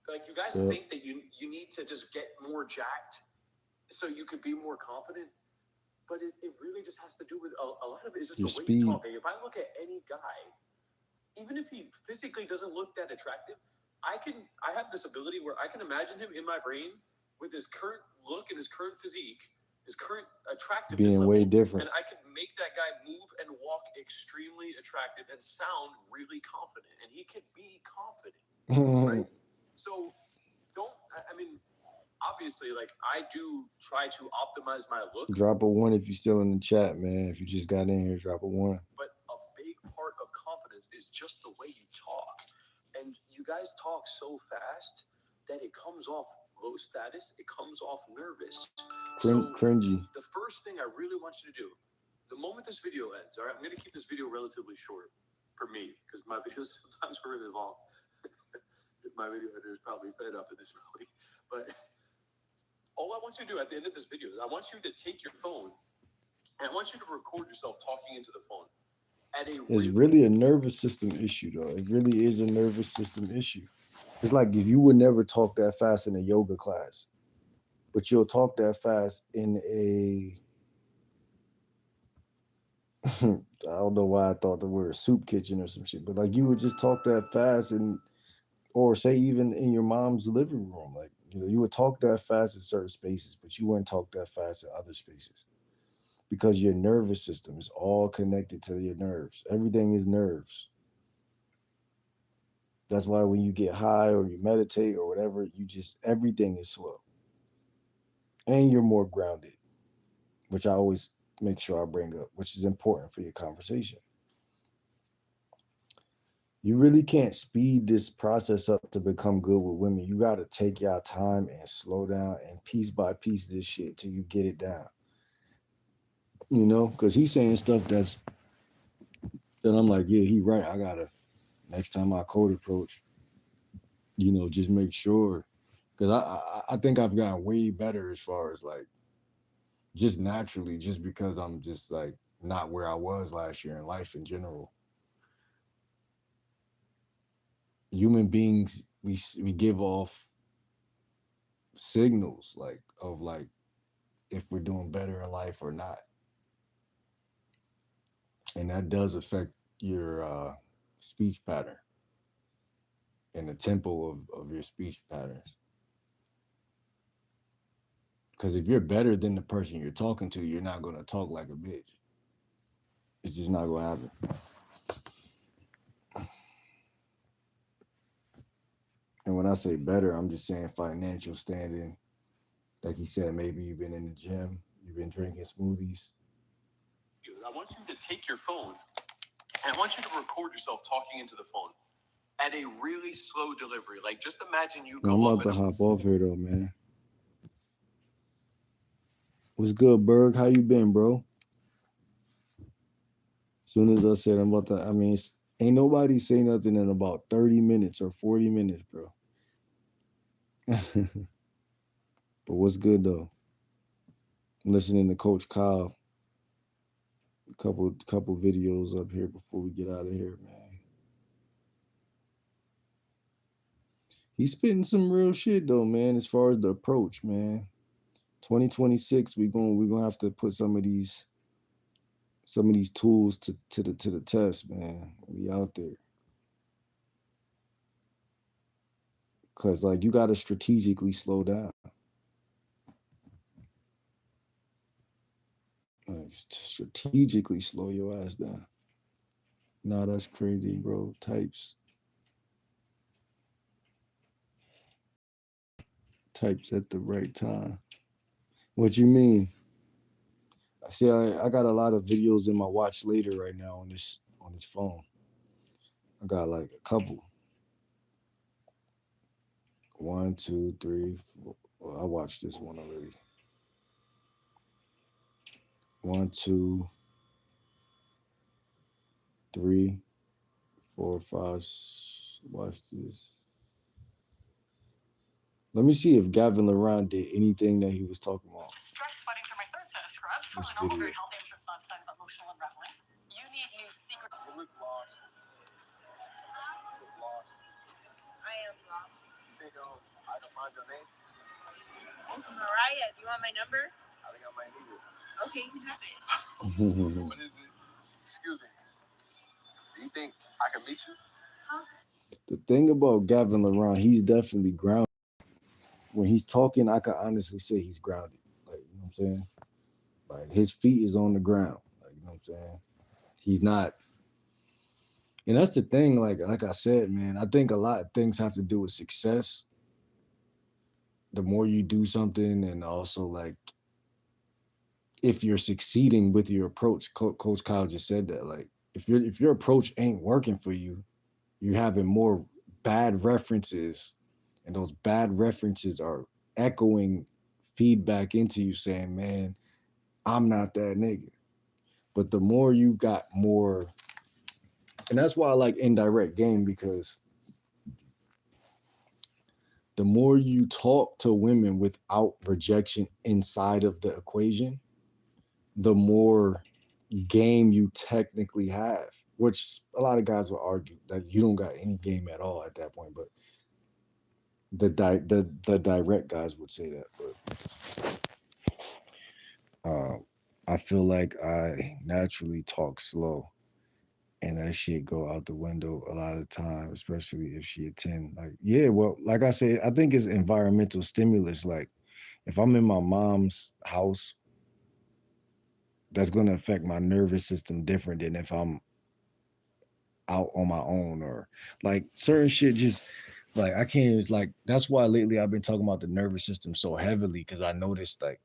Like you guys think that you need to just get more jacked so you could be more confident, but it really just has to do with a lot of it is just
Your
the way you
speed.
talk. If I look at any guy
even if he physically doesn't look that attractive, I have this ability where I can imagine him in my brain with his current look and his current physique, his current attractiveness
Being
level,
way different.
and I could make that guy move and walk extremely attractive and sound really confident, and he could be confident, right? So I mean, obviously, like, I do try to optimize my look,
Drop a 1 if you're still in the chat, man. If you just got in here, drop a 1.
but a big part of confidence is just the way you talk. And you guys talk so fast that it comes off low status, it comes off nervous. So
Cringy.
the first thing I really want you to do, the moment this video ends, all right, I'm going to keep this video relatively short for me, because my videos sometimes are really long. My video editor is probably fed up at this point. But all I want you to do at the end of this video is I want you to take your phone and I want you to record yourself talking into the phone.
It's really a nervous system issue, though. It really is a nervous system issue. It's like if you would never talk that fast in a yoga class, but you'll talk that fast in a I don't know why I thought the word soup kitchen or some shit, but like you would just talk that fast, and or say even in your mom's living room, like, you know, you would talk that fast in certain spaces, but you wouldn't talk that fast in other spaces because your nervous system is all connected to your nerves. Everything is nerves. That's why when you get high or you meditate or whatever, everything is slow. And you're more grounded, which I always make sure I bring up, which is important for your conversation. You really can't speed this process up to become good with women. You got to take your time and slow down and piece by piece this shit till you get it down. You know, because he's saying stuff that I'm like, yeah, he right. I got to, next time I code approach, you know, just make sure. Because I think I've gotten way better as far as like, just naturally, just because I'm just like not where I was last year in life in general. Human beings, we give off signals like of like if we're doing better in life or not, and that does affect your speech pattern and the tempo of your speech patterns. Because if you're better than the person you're talking to, you're not going to talk like a bitch. It's just not going to happen. And when I say better, I'm just saying financial standing. Like he said, maybe you've been in the gym, you've been drinking smoothies.
I want you to take your phone and I want you to record yourself talking into the phone at a really slow delivery. Like, just imagine you go
I'm about to hop off here though, man. What's good, Berg? How you been, bro? As soon as I said I'm about to, I mean, ain't nobody say nothing in about 30 minutes or 40 minutes, bro. But what's good though? I'm listening to Coach Kyle. A couple videos up here before we get out of here, man. He's spitting some real shit though, man. As far as the approach, man. 2026, we're gonna have to put some of these tools to the test, man. We out there. Cause like you gotta strategically slow down. Like, strategically slow your ass down. Nah, that's crazy, bro. Types at the right time. What you mean? See, I got a lot of videos in my watch later right now on this phone. I got like a couple. 1, 2, 3, 4. Well, I watched this one already. 1, 2, 3, 4, 5. Watch this. Let me see if Gavin Laurent did anything that he was talking about.
Stress fighting through my third set of scrubs.
This
Totally normal,
video.
very healthy. I'm sure it's not a sign of emotional unraveling. You need new secret.
You look lost. You look lost.
I am lost.
You think I can find your name?
It's Mariah. Do you want my number?
I think I might need it.
Okay, you can have it.
What is it? Excuse me. Do you think I can meet you.
The thing about Gavin Laurent, he's definitely grounded. When he's talking, I can honestly say he's grounded. Like, you know what I'm saying? Like, his feet is on the ground. Like, you know what I'm saying? He's not. And that's the thing, like I said, man, I think a lot of things have to do with success. The more you do something, and also like if you're succeeding with your approach, Coach Kyle just said that. Like, if your approach ain't working for you, you're having more bad references, and those bad references are echoing feedback into you saying, man, I'm not that nigga. But the more you got more, and that's why I like indirect game, because the more you talk to women without rejection inside of the equation, the more game you technically have, which a lot of guys will argue that you don't got any game at all at that point. But the direct guys would say that. But I feel like I naturally talk slow, and that shit go out the window a lot of the time, especially if she attend. Like, yeah, well, like I said, I think it's environmental stimulus. Like, if I'm in my mom's house, that's going to affect my nervous system different than if I'm out on my own, or like certain shit just like I can't, like, that's why lately I've been talking about the nervous system so heavily, because I noticed like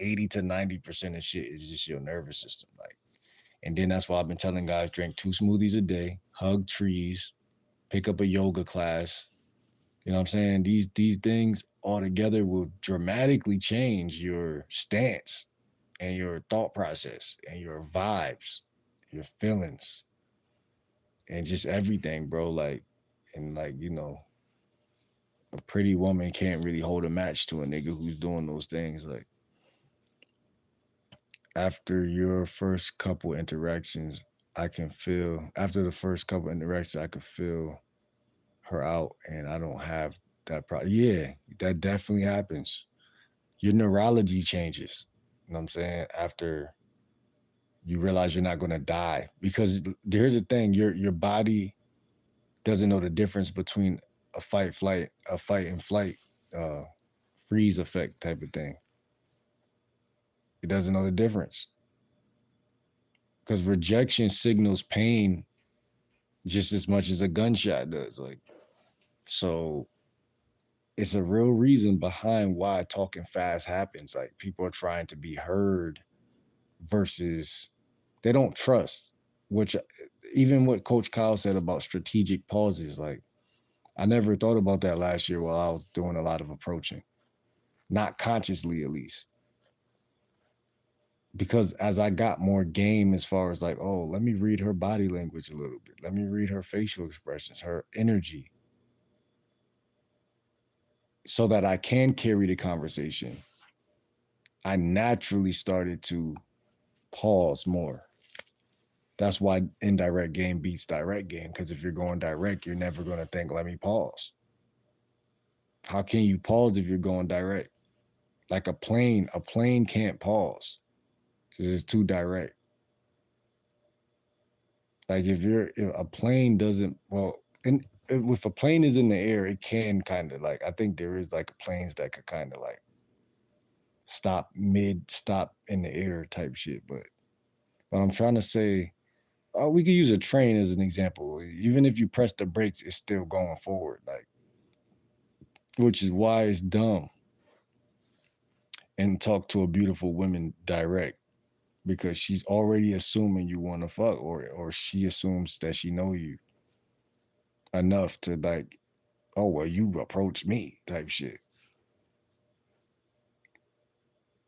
80 to 90% of shit is just your nervous system. Like, and then that's why I've been telling guys drink 2 smoothies a day, hug trees, pick up a yoga class. You know what I'm saying? These things all together will dramatically change your stance and your thought process and your vibes, your feelings, and just everything, bro. Like, and like, you know, a pretty woman can't really hold a match to a nigga who's doing those things. Like, after your first couple interactions, after the first couple interactions, I can feel her out, and I don't have that problem. Yeah, that definitely happens. Your neurology changes. You know what I'm saying? After you realize you're not gonna die. Because here's the thing, your body doesn't know the difference between a fight and flight, uh, freeze effect type of thing. It doesn't know the difference. Because rejection signals pain just as much as a gunshot does. Like, so it's a real reason behind why talking fast happens. Like, people are trying to be heard versus they don't trust, which even what Coach Kyle said about strategic pauses, like, I never thought about that last year while I was doing a lot of approaching, not consciously at least. Because as I got more game as far as like, oh, let me read her body language a little bit. Let me read her facial expressions, her energy, so that I can carry the conversation. I naturally started to pause more. That's why indirect game beats direct game. Because if you're going direct, you're never going to think, let me pause. How can you pause if you're going direct? Like a plane can't pause because it's too direct. Like, if a plane doesn't, well, and if a plane is in the air, it can kind of like, I think there is like planes that could kind of like stop in the air type shit. But I'm trying to say, we could use a train as an example. Even if you press the brakes, it's still going forward, like, which is why it's dumb. And talk to a beautiful woman direct, because she's already assuming you want to fuck, or she assumes that she know you enough to like, oh, well, you approach me type shit.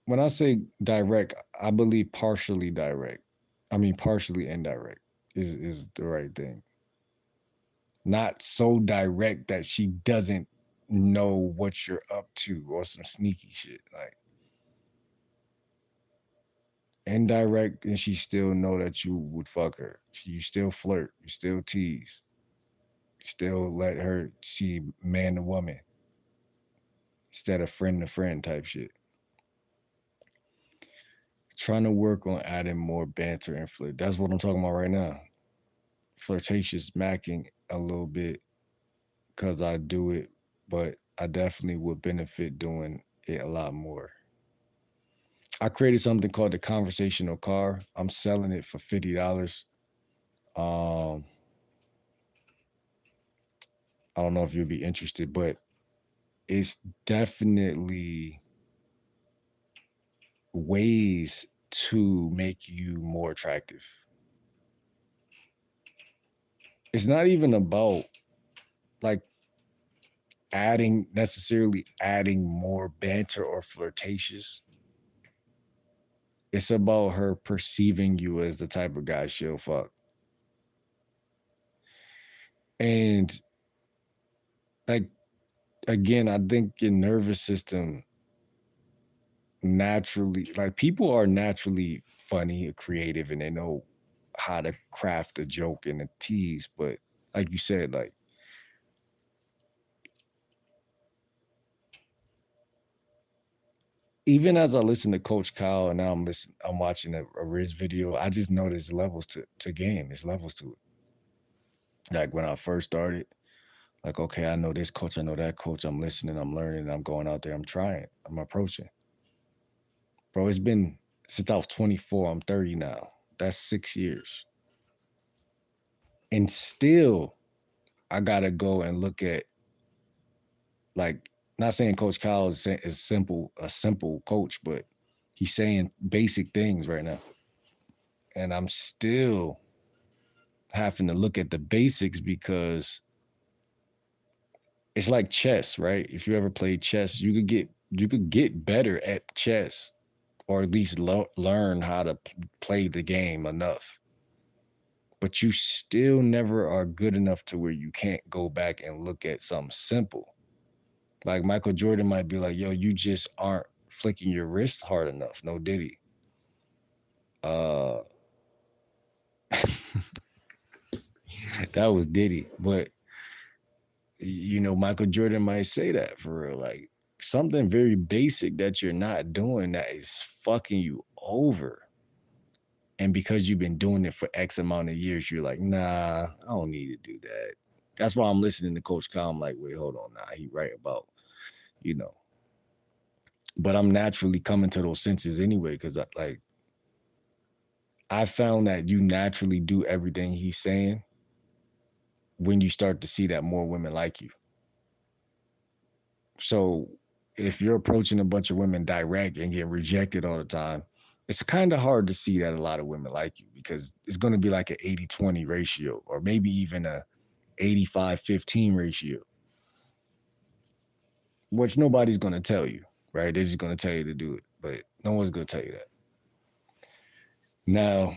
When I say direct, I believe partially direct. I mean, partially indirect is the right thing. Not so direct that she doesn't know what you're up to or some sneaky shit. Like, indirect, and she still know that you would fuck her. You still flirt. You still tease. You still let her see man to woman instead of friend to friend type shit. Trying to work on adding more banter and flirt. That's what I'm talking about right now.
flirtatious macking a little bit because I do it, but I definitely would benefit doing it a lot more. I created something called the conversational car. I'm selling it for $50. Um, I don't know if you'll be interested, but it's definitely ways to make you more attractive. It's not even about like necessarily adding more banter or flirtatious. It's about her perceiving you as the type of guy she'll fuck. And like again, I think your nervous system naturally, like people are naturally funny or creative and they know how to craft a joke and a tease, but like you said, like even as I listen to Coach Kyle and now I'm watching a Riz video, I just know there's levels to game. There's levels to it. Like when I first started, like, okay, I know this coach, I know that coach, I'm listening, I'm learning, I'm going out there, I'm trying, I'm approaching. Bro, it's been since I was 24, I'm 30 now. That's 6 years. And still, I gotta go and look at, like, not saying Coach Kyle is a simple coach, but he's saying basic things right now. And I'm still having to look at the basics because it's like chess, right? If you ever played chess, you could get better at chess, or at least learn how to play the game enough. But you still never are good enough to where you can't go back and look at something simple. Like Michael Jordan might be like, yo, you just aren't flicking your wrist hard enough. No Diddy. That was Diddy. But Michael Jordan might say that for real. Like something very basic that you're not doing that is fucking you over. And because you've been doing it for X amount of years, you're like, nah, I don't need to do that. That's why I'm listening to Coach Kyle. I'm like, wait, hold on. Nah, he right about, But I'm naturally coming to those senses anyway, because I found that you naturally do everything he's saying when you start to see that more women like you. So if you're approaching a bunch of women direct and getting rejected all the time, it's kind of hard to see that a lot of women like you, because it's going to be like an 80-20 ratio, or maybe even a 85-15 ratio, which nobody's going to tell you, right? They're just going to tell you to do it, but no one's going to tell you that. Now,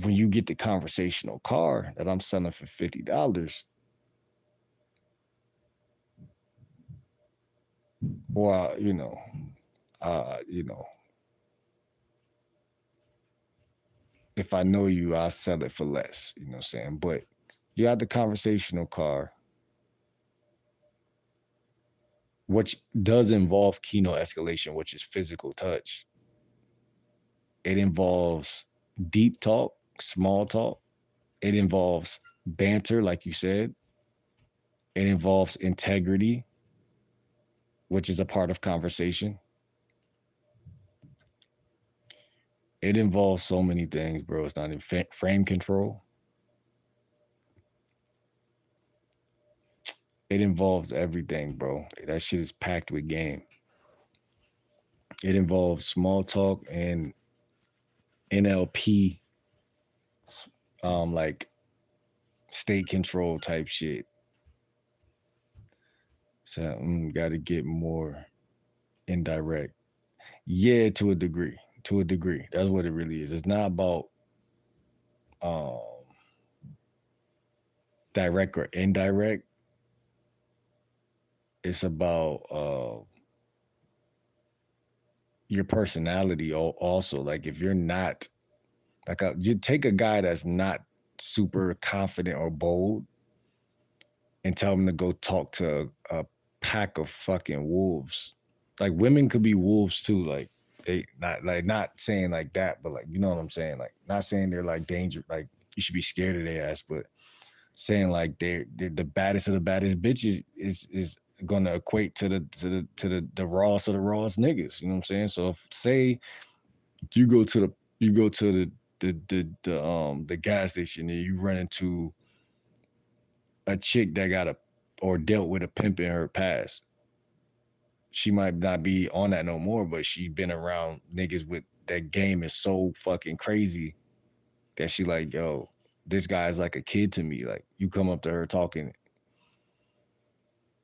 when you get the conversational car that I'm selling for $50, or if I know you, I'll sell it for less. You know what I'm saying? But you have the conversational car, which does involve keynote escalation, which is physical touch. It involves deep talk, small talk. It involves banter, like you said. It involves integrity, which is a part of conversation. It involves so many things, bro. It's not in frame control. It involves everything, bro. That shit is packed with game. It involves small talk and NLP, like state control type shit. So got to get more indirect. Yeah, to a degree. To a degree. That's what it really is. It's not about direct or indirect. It's about your personality also. Like if you're not, like you take a guy that's not super confident or bold and tell him to go talk to a pack of fucking wolves. Like women could be wolves too. Like they not saying like that, but like, you know what I'm saying? Like not saying they're like danger, like you should be scared of their ass. But saying like they're the baddest of the baddest bitches is gonna equate to the rawest of the rawest niggas. You know what I'm saying? So if say you go to the gas station and you run into a chick that got or dealt with a pimp in her past, she might not be on that no more, but she been around niggas with that game is so fucking crazy that she like, yo, this guy is like a kid to me. Like you come up to her talking,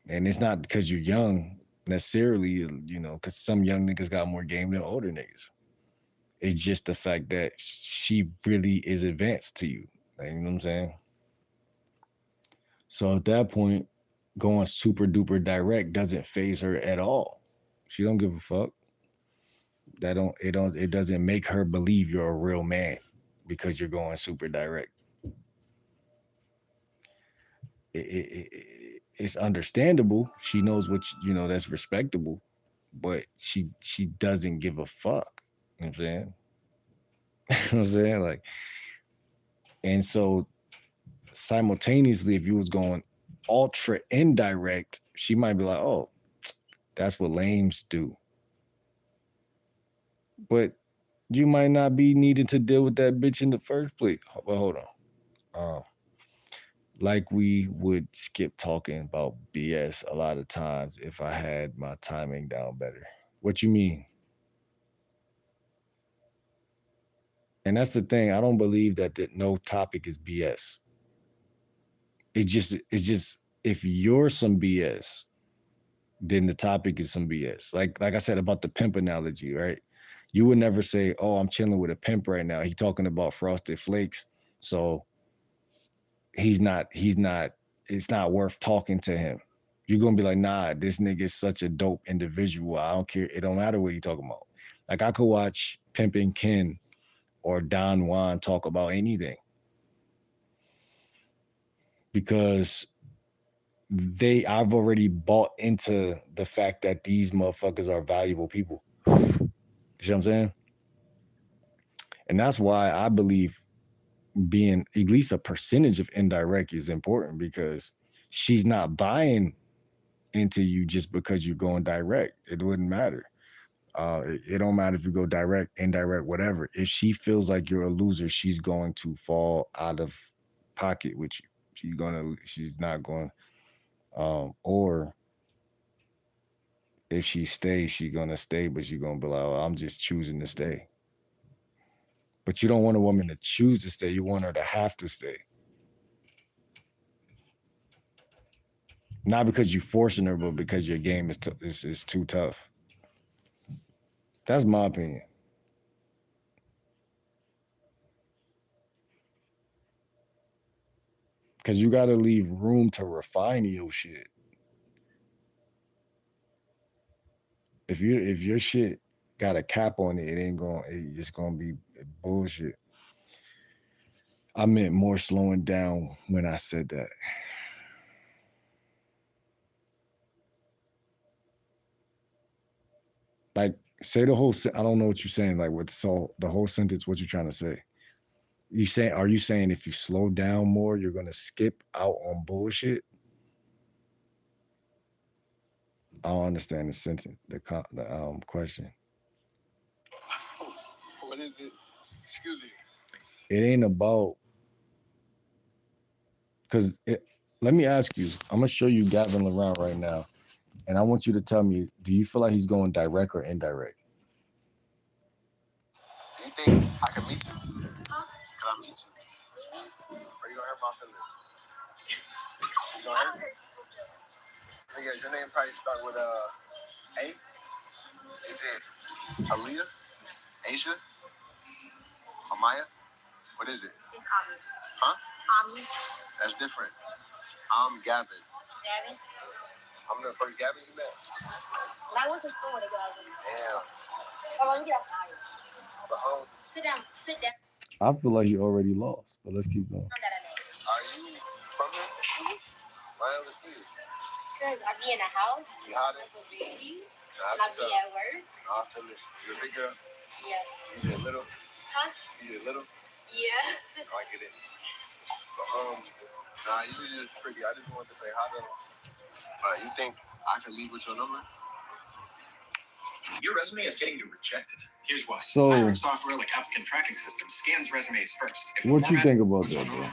and it's not because you're young necessarily, you know, because some young niggas got more game than older niggas. It's just the fact that she really is advanced to you. Like, you know what I'm saying? So at that point, going super duper direct doesn't phase her at all. She don't give a fuck. It doesn't make her believe you're a real man because you're going super direct. It's understandable. She knows what you know, that's respectable, but she doesn't give a fuck. You know what I'm saying? You know what I'm saying? Like, and so simultaneously, if you was going ultra indirect, she might be like, oh, that's what lames do. But you might not be needed to deal with that bitch in the first place. But hold on. Like we would skip talking about BS a lot of times if I had my timing down better. What you mean? And that's the thing. I don't believe that no topic is BS. It's just if you're some BS, then the topic is some BS. Like I said about the pimp analogy, right? You would never say, "Oh, I'm chilling with a pimp right now. He talking about Frosted Flakes, so he's not. It's not worth talking to him." You're gonna be like, "Nah, this nigga is such a dope individual. I don't care. It don't matter what he talking about." Like I could watch Pimpin' Ken or Don Juan talk about anything because I've already bought into the fact that these motherfuckers are valuable people. You see what I'm saying? And that's why I believe being at least a percentage of indirect is important because she's not buying into you just because you're going direct. It wouldn't matter. It don't matter if you go direct, indirect, whatever. If she feels like you're a loser, she's going to fall out of pocket with you. She's not going. Or if she stays, she's gonna stay, but she's gonna be like, oh, I'm just choosing to stay. But you don't want a woman to choose to stay. You want her to have to stay. Not because you're forcing her, but because your game is too tough. That's my opinion. Because you got to leave room to refine your shit. If your shit got a cap on it, it's gonna be bullshit. I meant more slowing down when I said that. Like, say the whole. I don't know what you're saying. Like, the whole sentence? What you trying to say? Are you saying if you slow down more, you're gonna skip out on bullshit? I don't understand the sentence. The question.
What is it? Excuse me.
It ain't about because let me ask you. I'm gonna show you Gavin Laurent right now, and I want you to tell me: do you feel like he's going direct or indirect?
Do you think I can meet you? Huh? Can I meet you? Are you gonna hurt my feelings? You gonna hurt me? Nigga, your name probably start with A. Is it Aaliyah? Asia? Amaya? What is it? It's Ami. Huh? Ami. That's different. I'm Gavin. Gavin? I'm the first Gavin you met. I went to school with a Gavin. Damn. Oh, let me get off the aisle. Sit down. Sit down.
I feel like he already lost, but let's keep going.
Are you from here? Mm-hmm. Why don't I see you?
Because I be in a house.
You hot?
With a baby. And I be at work.
I feel it. You're a big girl?
Yeah.
You get little?
Huh?
You get little?
Yeah.
Oh, I get it. Nah, you just tricky. I just wanted to say hi to you think I can leave with your number?
Your resume is getting you rejected. Here's why.
So,
Hiring software like applicant tracking systems scans resumes first. If the
what you
format-
think about that, bro?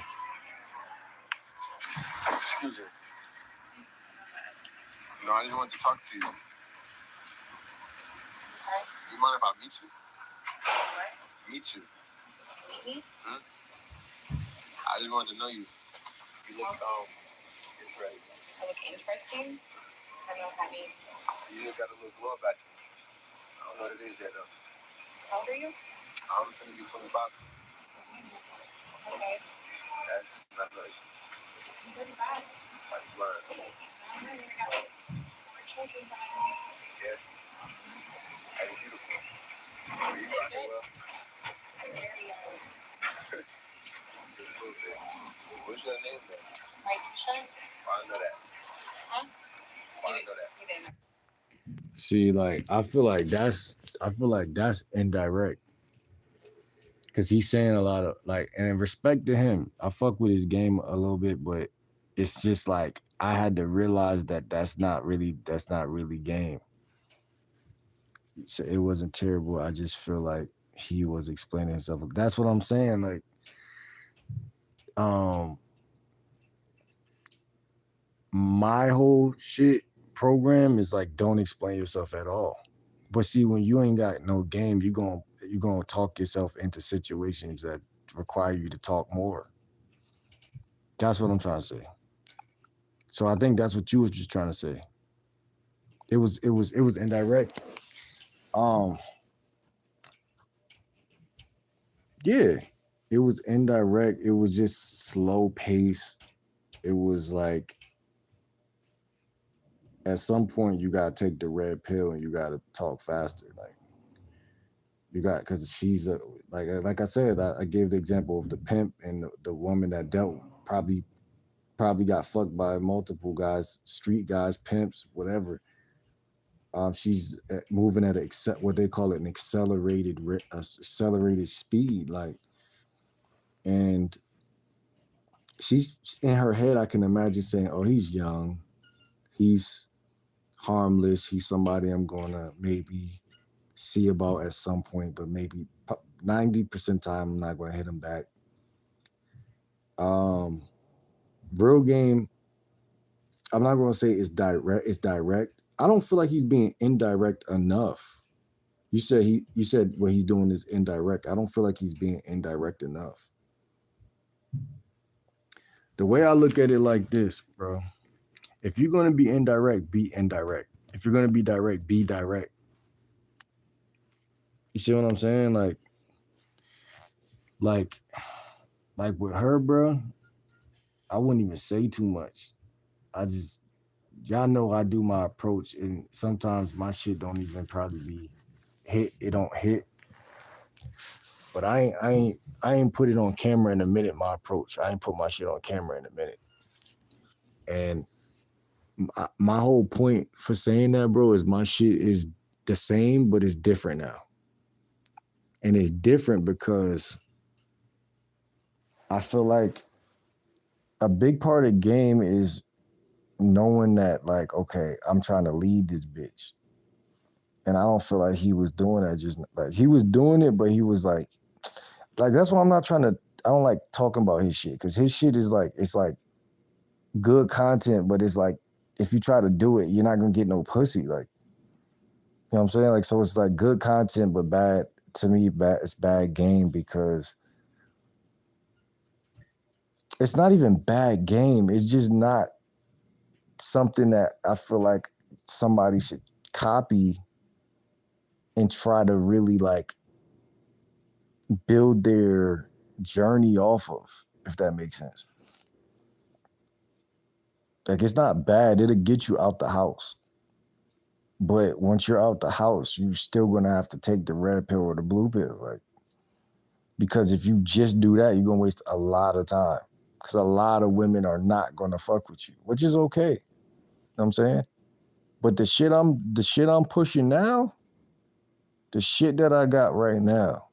Excuse me. No, I just wanted to talk to you.
Sorry.
You mind if I meet you?
What?
Meet you.
Me?
I just wanted to know you. You look interesting.
I look interesting? I don't know what that means.
You just got a little glow up at you. I don't know what it is yet though.
How old are you?
I'm finna be 25.
Okay.
That's not nice.
I'm 35.
Like blind.
I'm not even got like 4 children by me.
Yeah. That's beautiful. Are you
Is
rocking
it?
well?
I'm very young.
Just a little bit. What's your name then?
My t-shirt?
Why I know that?
Huh?
Why I know that?
You didn't.
See, like I feel like that's indirect. Cause he's saying a lot of like, and in respect to him, I fuck with his game a little bit, but it's just like I had to realize that that's not really game. So it wasn't terrible. I just feel like he was explaining himself. That's what I'm saying. Like, my whole shit program is like, don't explain yourself at all. But see, when you ain't got no game, you're gonna talk yourself into situations that require you to talk more. That's what I'm trying to say. So I think that's what you was just trying to say. It was indirect. Yeah, it was indirect. It was just slow pace. It was like at some point you gotta take the red pill and you gotta talk faster. Like you got, because she's a like I said, I gave the example of the pimp and the woman that dealt probably got fucked by multiple guys, street guys, pimps, whatever. She's moving at what they call it an accelerated speed, like, and she's in her head. I can imagine saying, "Oh, he's young, he's harmless, he's somebody I'm gonna maybe see about at some point, but maybe 90% time I'm not gonna hit him back." Real game, I'm not gonna say it's direct. It's direct. I don't feel like he's being indirect enough. You said what he's doing is indirect. I don't feel like he's being indirect enough. The way I look at it like this, bro. If you're gonna be indirect, be indirect. If you're gonna be direct, be direct. You see what I'm saying? Like with her, bro, I wouldn't even say too much. Y'all know I do my approach, and sometimes my shit don't even probably be hit. It don't hit. But I ain't put it on camera in a minute. My approach. I ain't put my shit on camera in a minute. And my whole point for saying that, bro, is my shit is the same, but it's different now. And it's different because I feel like a big part of the game is knowing that, like, okay, I'm trying to lead this bitch. And I don't feel like he was doing that. Just like he was doing it, but he was like that's why I'm not trying to. I don't like talking about his shit, because his shit is like, it's like good content, but it's like if you try to do it, you're not gonna get no pussy. Like, you know what I'm saying? Like, so it's like good content, but bad to me. It's bad game, because it's not even bad game. It's just not something that I feel like somebody should copy and try to really like build their journey off of, if that makes sense. Like, it's not bad. It'll get you out the house. But once you're out the house, you're still gonna have to take the red pill or the blue pill. Like, because if you just do that, you're gonna waste a lot of time. Because a lot of women are not gonna fuck with you, which is okay. You know what I'm saying? But the shit I'm pushing now, the shit that I got right now,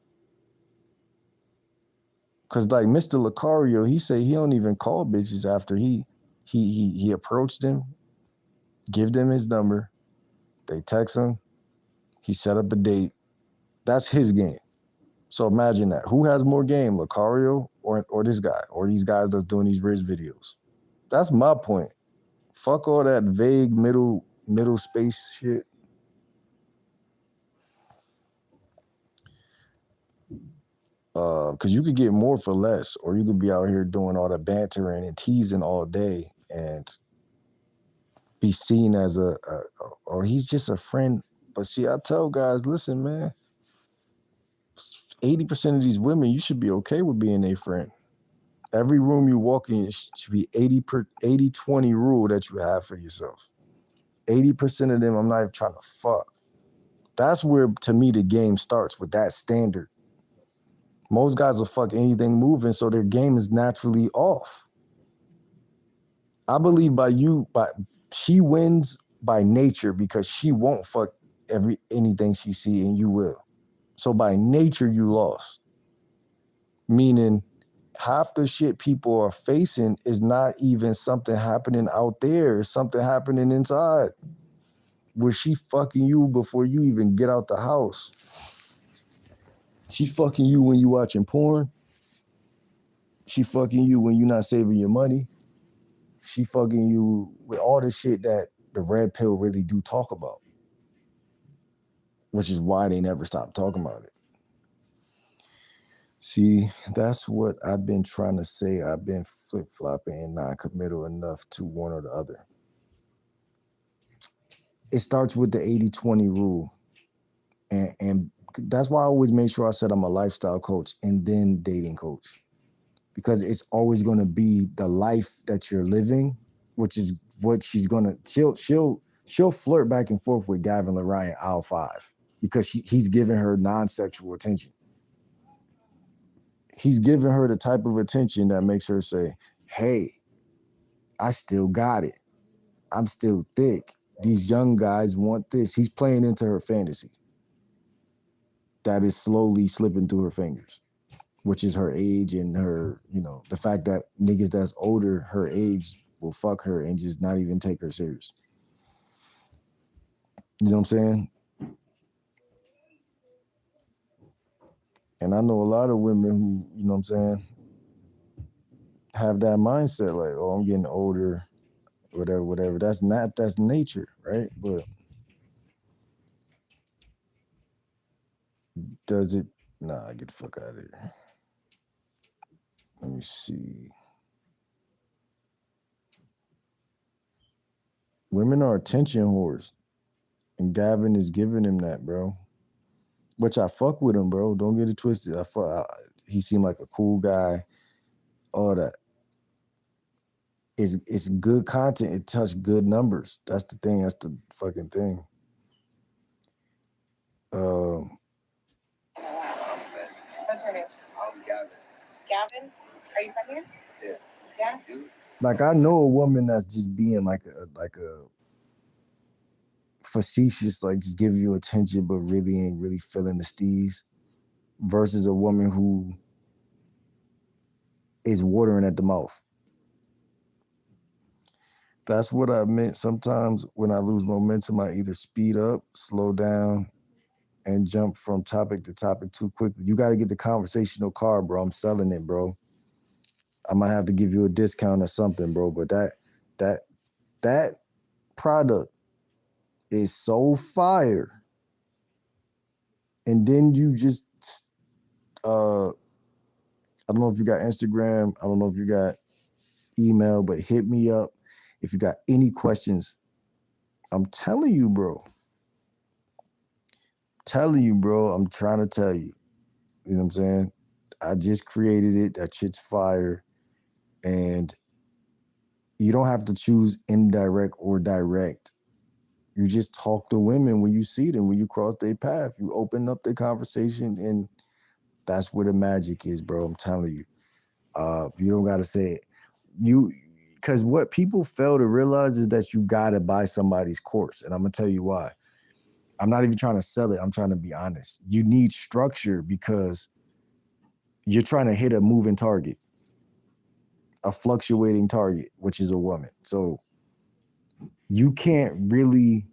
Cause like Mr. Lucario, he say he don't even call bitches after he approached them, give them his number, they text him, he set up a date. That's his game. So imagine that. Who has more game, Lucario or this guy, or these guys that's doing these rich videos? That's my point. Fuck all that vague middle space shit. Because you could get more for less, or you could be out here doing all the bantering and teasing all day and be seen as or he's just a friend. But see, I tell guys, listen, man, 80% of these women, you should be okay with being a friend. Every room you walk in should be 80-20 rule that you have for yourself. 80% of them, I'm not even trying to fuck. That's where, to me, the game starts with that standard. Most guys will fuck anything moving, so their game is naturally off. I believe she wins by nature because she won't fuck anything she see, and you will. So by nature, you lost. Meaning, half the shit people are facing is not even something happening out there. It's something happening inside. Where she fucking you before you even get out the house. She fucking you when you watching porn. She fucking you when you're not saving your money. She fucking you with all the shit that the red pill really do talk about. Which is why they never stop talking about it. See, that's what I've been trying to say. I've been flip-flopping and non-committal enough to one or the other. It starts with the 80-20 rule. And that's why I always make sure I said I'm a lifestyle coach and then dating coach. Because it's always going to be the life that you're living, which is what she's going to, she'll flirt back and forth with Gavin Larian aisle 5 because he's giving her non-sexual attention. He's giving her the type of attention that makes her say, hey, I still got it. I'm still thick. These young guys want this. He's playing into her fantasy. That is slowly slipping through her fingers, which is her age and her, the fact that niggas that's older, her age, will fuck her and just not even take her serious. You know what I'm saying? And I know a lot of women who, you know what I'm saying, have that mindset like, oh, I'm getting older, whatever. That's nature, right? But does it? Nah, get the fuck out of here. Let me see. Women are attention whores. And Gavin is giving him that, bro. Which I fuck with him, bro. Don't get it twisted. He seemed like a cool guy. All that. It's good content. It touched good numbers. That's the thing. That's the fucking thing.
What's your name? I'm Gavin. Gavin? Are you from here? Yeah. Yeah?
Like, I know a woman that's just being like a facetious, like just give you attention, but really ain't really feeling the steez, versus a woman who is watering at the mouth. That's what I meant. Sometimes when I lose momentum, I either speed up, slow down, and jump from topic to topic too quickly. You got to get the conversational card, bro. I'm selling it, bro. I might have to give you a discount or something, bro. But that product is so fire. And then you just, I don't know if you got Instagram. I don't know if you got email, but hit me up if you got any questions. I'm telling you, bro. I'm trying to tell you. You know what I'm saying? I just created it. That shit's fire. And you don't have to choose indirect or direct. You just talk to women when you see them, when you cross their path. You open up the conversation, and that's where the magic is, bro. I'm telling you. You don't got to say it. Because what people fail to realize is that you got to buy somebody's course. And I'm going to tell you why. I'm not even trying to sell it. I'm trying to be honest. You need structure because you're trying to hit a moving target, a fluctuating target, which is a woman. So you can't really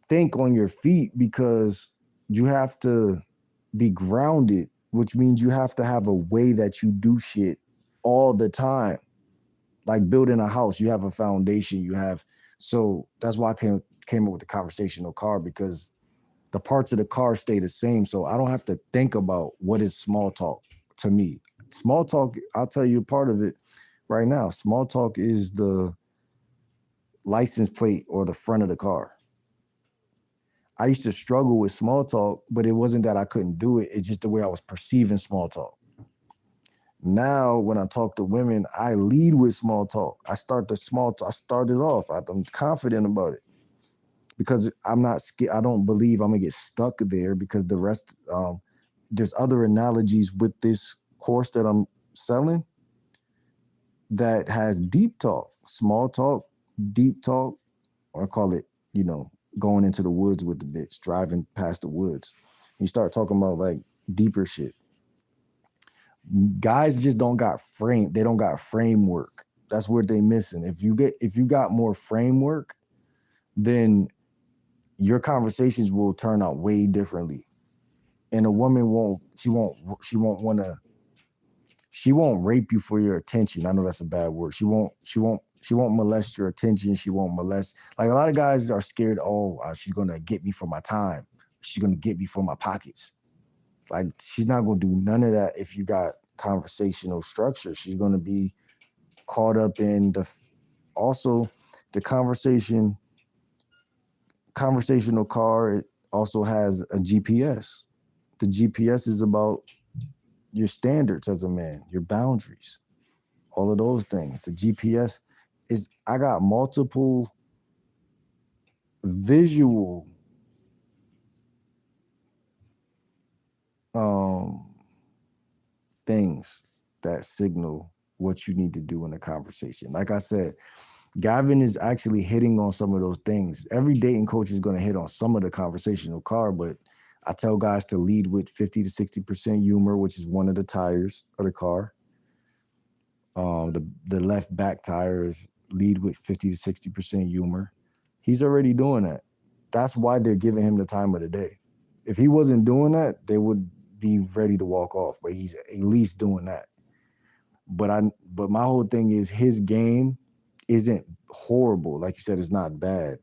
think on your feet because you have to be grounded, which means you have to have a way that you do shit all the time. Like building a house, you have a foundation, so that's why I came up with the conversational car, because the parts of the car stay the same. So I don't have to think about what is small talk to me. Small talk, I'll tell you part of it right now. Small talk is the license plate or the front of the car. I used to struggle with small talk, but it wasn't that I couldn't do it. It's just the way I was perceiving small talk. Now, when I talk to women, I lead with small talk. I start the small talk. I started off. I'm confident about it because I'm not scared. I don't believe I'm gonna get stuck there because the rest, there's other analogies with this course that I'm selling that has deep talk, small talk, deep talk, or I call it, going into the woods with the bitch, driving past the woods. You start talking about like deeper shit. Guys just don't got they don't got framework. That's what they missing. If you got more framework, then your conversations will turn out way differently. And a woman won't rape you for your attention. I know that's a bad word. She won't molest your attention. She won't molest. Like a lot of guys are scared, she's gonna get me for my time. She's gonna get me for my pockets. Like she's not gonna do none of that if you got conversational structure. She's gonna be caught up in the conversational car. It also has a GPS. The GPS is about your standards as a man, your boundaries, all of those things. The GPS is, I got multiple visual things that signal what you need to do in a conversation. Like I said, Gavin is actually hitting on some of those things. Every dating coach is going to hit on some of the conversational car, but I tell guys to lead with 50 to 60% humor, which is one of the tires of the car. The left back tires lead with 50 to 60% humor. He's already doing that. That's why they're giving him the time of the day. If he wasn't doing that, they would be ready to walk off, but he's at least doing that. But my whole thing is his game isn't horrible. Like you said, it's not bad.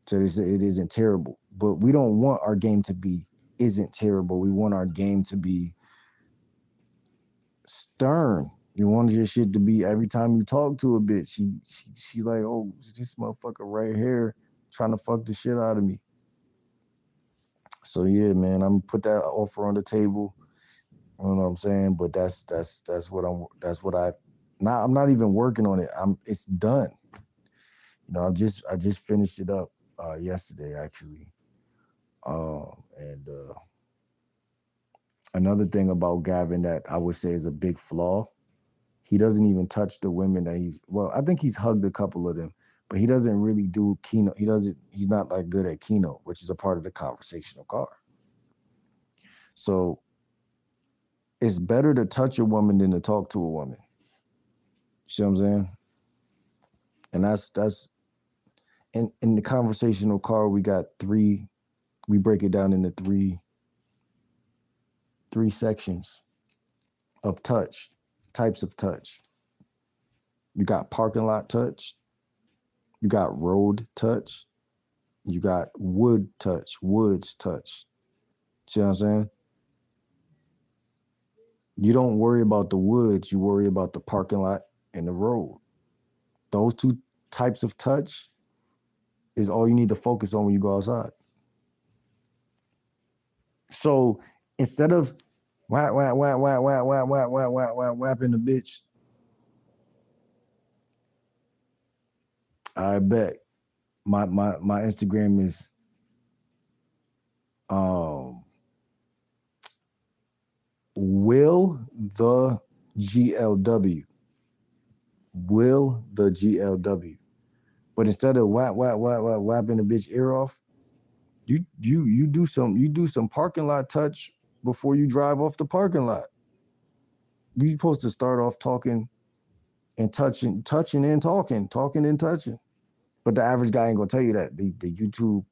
So it isn't terrible. But we don't want our game to be isn't terrible. We want our game to be stern. You want your shit to be every time you talk to a bitch, she like, oh, this motherfucker right here trying to fuck the shit out of me. So yeah, man, I'm gonna put that offer on the table. You know what I'm saying? But I'm not even working on it. It's done. I just finished it up yesterday actually. And another thing about Gavin that I would say is a big flaw, he doesn't even touch the women that I think he's hugged a couple of them, but he doesn't really do keynote. He's not like good at keynote, which is a part of the conversational car. So it's better to touch a woman than to talk to a woman. You see what I'm saying? And that's in the conversational car, we break it down into three sections of touch, types of touch. You got parking lot touch, you got road touch, you got woods touch. See what I'm saying? You don't worry about the woods, you worry about the parking lot and the road. Those two types of touch is all you need to focus on when you go outside. So instead of whapping the bitch, I bet my Instagram is Will the GLW. But instead of whapping the bitch ear off, you do some parking lot touch before you drive off the parking lot. You're supposed to start off talking and touching and talking and touching. But the average guy ain't gonna tell you that. The YouTube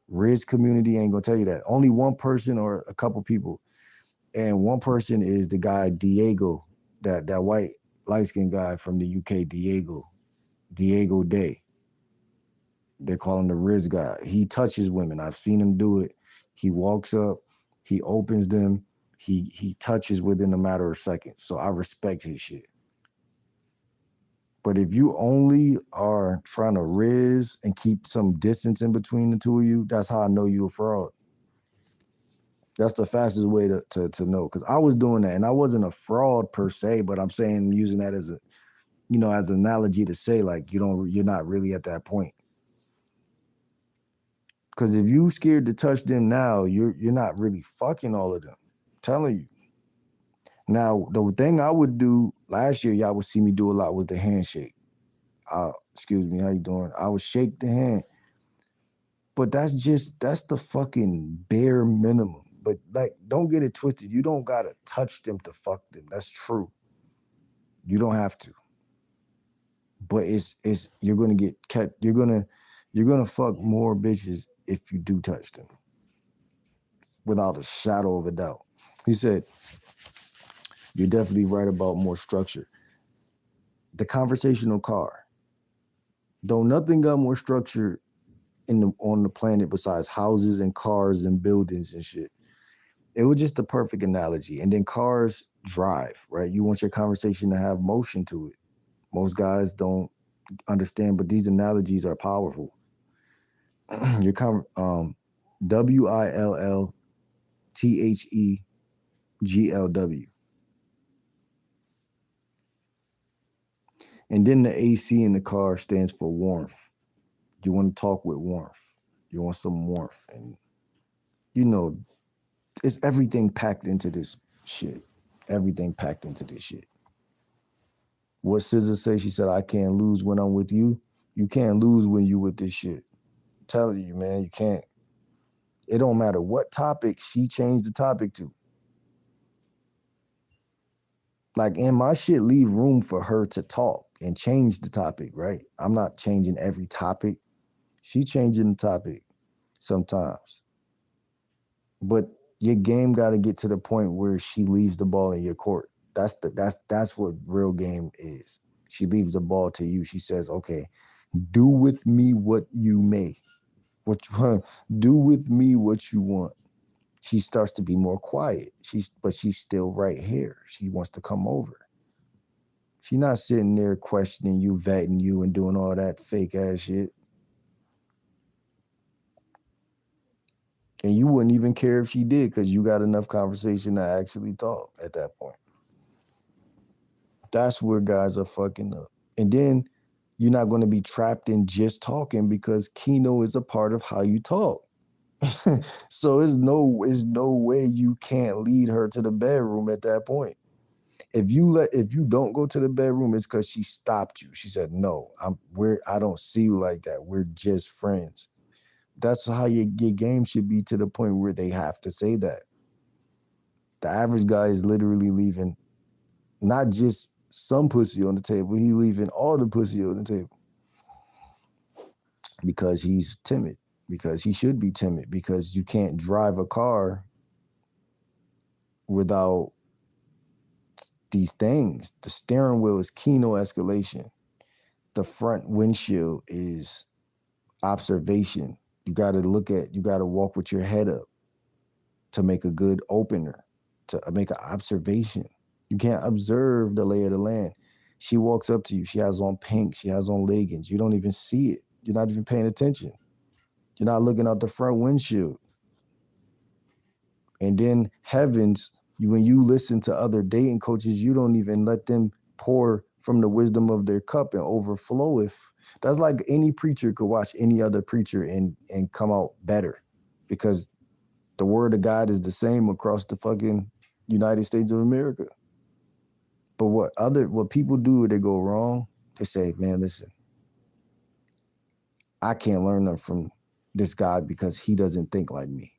Riz community ain't gonna tell you that. Only one person or a couple people. And one person is the guy Diego, that white light-skinned guy from the UK, Diego Day. They call him the Riz guy. He touches women. I've seen him do it. He walks up, he opens them, he touches within a matter of seconds. So I respect his shit. But if you only are trying to Riz and keep some distance in between the two of you, that's how I know you're a fraud. That's the fastest way to know. Because I was doing that, and I wasn't a fraud per se, but I'm saying using that as a, as an analogy to say, like, you're not really at that point. Because if you scared to touch them now, you're not really fucking all of them. I'm telling you. Now, the thing I would do last year, y'all would see me do a lot, was the handshake. Excuse me, how you doing? I would shake the hand. But that's the fucking bare minimum. But like, don't get it twisted. You don't gotta touch them to fuck them. That's true. You don't have to. But you're gonna get cut. You're gonna fuck more bitches if you do touch them. Without a shadow of a doubt. He said, you're definitely right about more structure. The conversational car. Though nothing got more structure on the planet besides houses and cars and buildings and shit. It was just the perfect analogy. And then cars drive, right? You want your conversation to have motion to it. Most guys don't understand, but these analogies are powerful. Your WILLTHEGLW. And then the AC in the car stands for warmth. You want to talk with warmth. You want some warmth. And, it's everything packed into this shit. Everything packed into this shit. What SZA say? She said, I can't lose when I'm with you. You can't lose when you with this shit. I'm telling you, man, you can't. It don't matter what topic she changed the topic to. Like, in my shit, leave room for her to talk and change the topic, right? I'm not changing every topic. She changing the topic sometimes. But your game got to get to the point where she leaves the ball in your court. That's what real game is. She leaves the ball to you. She says, okay, do with me what you may. Do with me what you want. She starts to be more quiet. But she's still right here. She wants to come over. She's not sitting there questioning you, vetting you, and doing all that fake ass shit. And you wouldn't even care if she did, because you got enough conversation to actually talk at that point. That's where guys are fucking up. And then you're not going to be trapped in just talking, because Keno is a part of how you talk. So there's no way you can't lead her to the bedroom at that point. If you don't go to the bedroom, it's because she stopped you. She said, no, I don't see you like that. We're just friends. That's how your game should be, to the point where they have to say that. The average guy is literally leaving not just some pussy on the table, he leaving all the pussy on the table. Because he's timid. Because he should be timid. Because you can't drive a car without these things. The steering wheel is Keno escalation. The front windshield is observation. You got to walk with your head up to make a good opener, to make an observation. You can't observe the lay of the land. She walks up to you. She has on pink. She has on leggings. You don't even see it. You're not even paying attention. You're not looking out the front windshield. And then heavens, when you listen to other dating coaches, you don't even let them pour from the wisdom of their cup and overflow. If that's like any preacher could watch any other preacher and come out better, because the word of God is the same across the fucking United States of America. But what people do, they go wrong. They say, man, listen, I can't learn nothing from this guy because he doesn't think like me.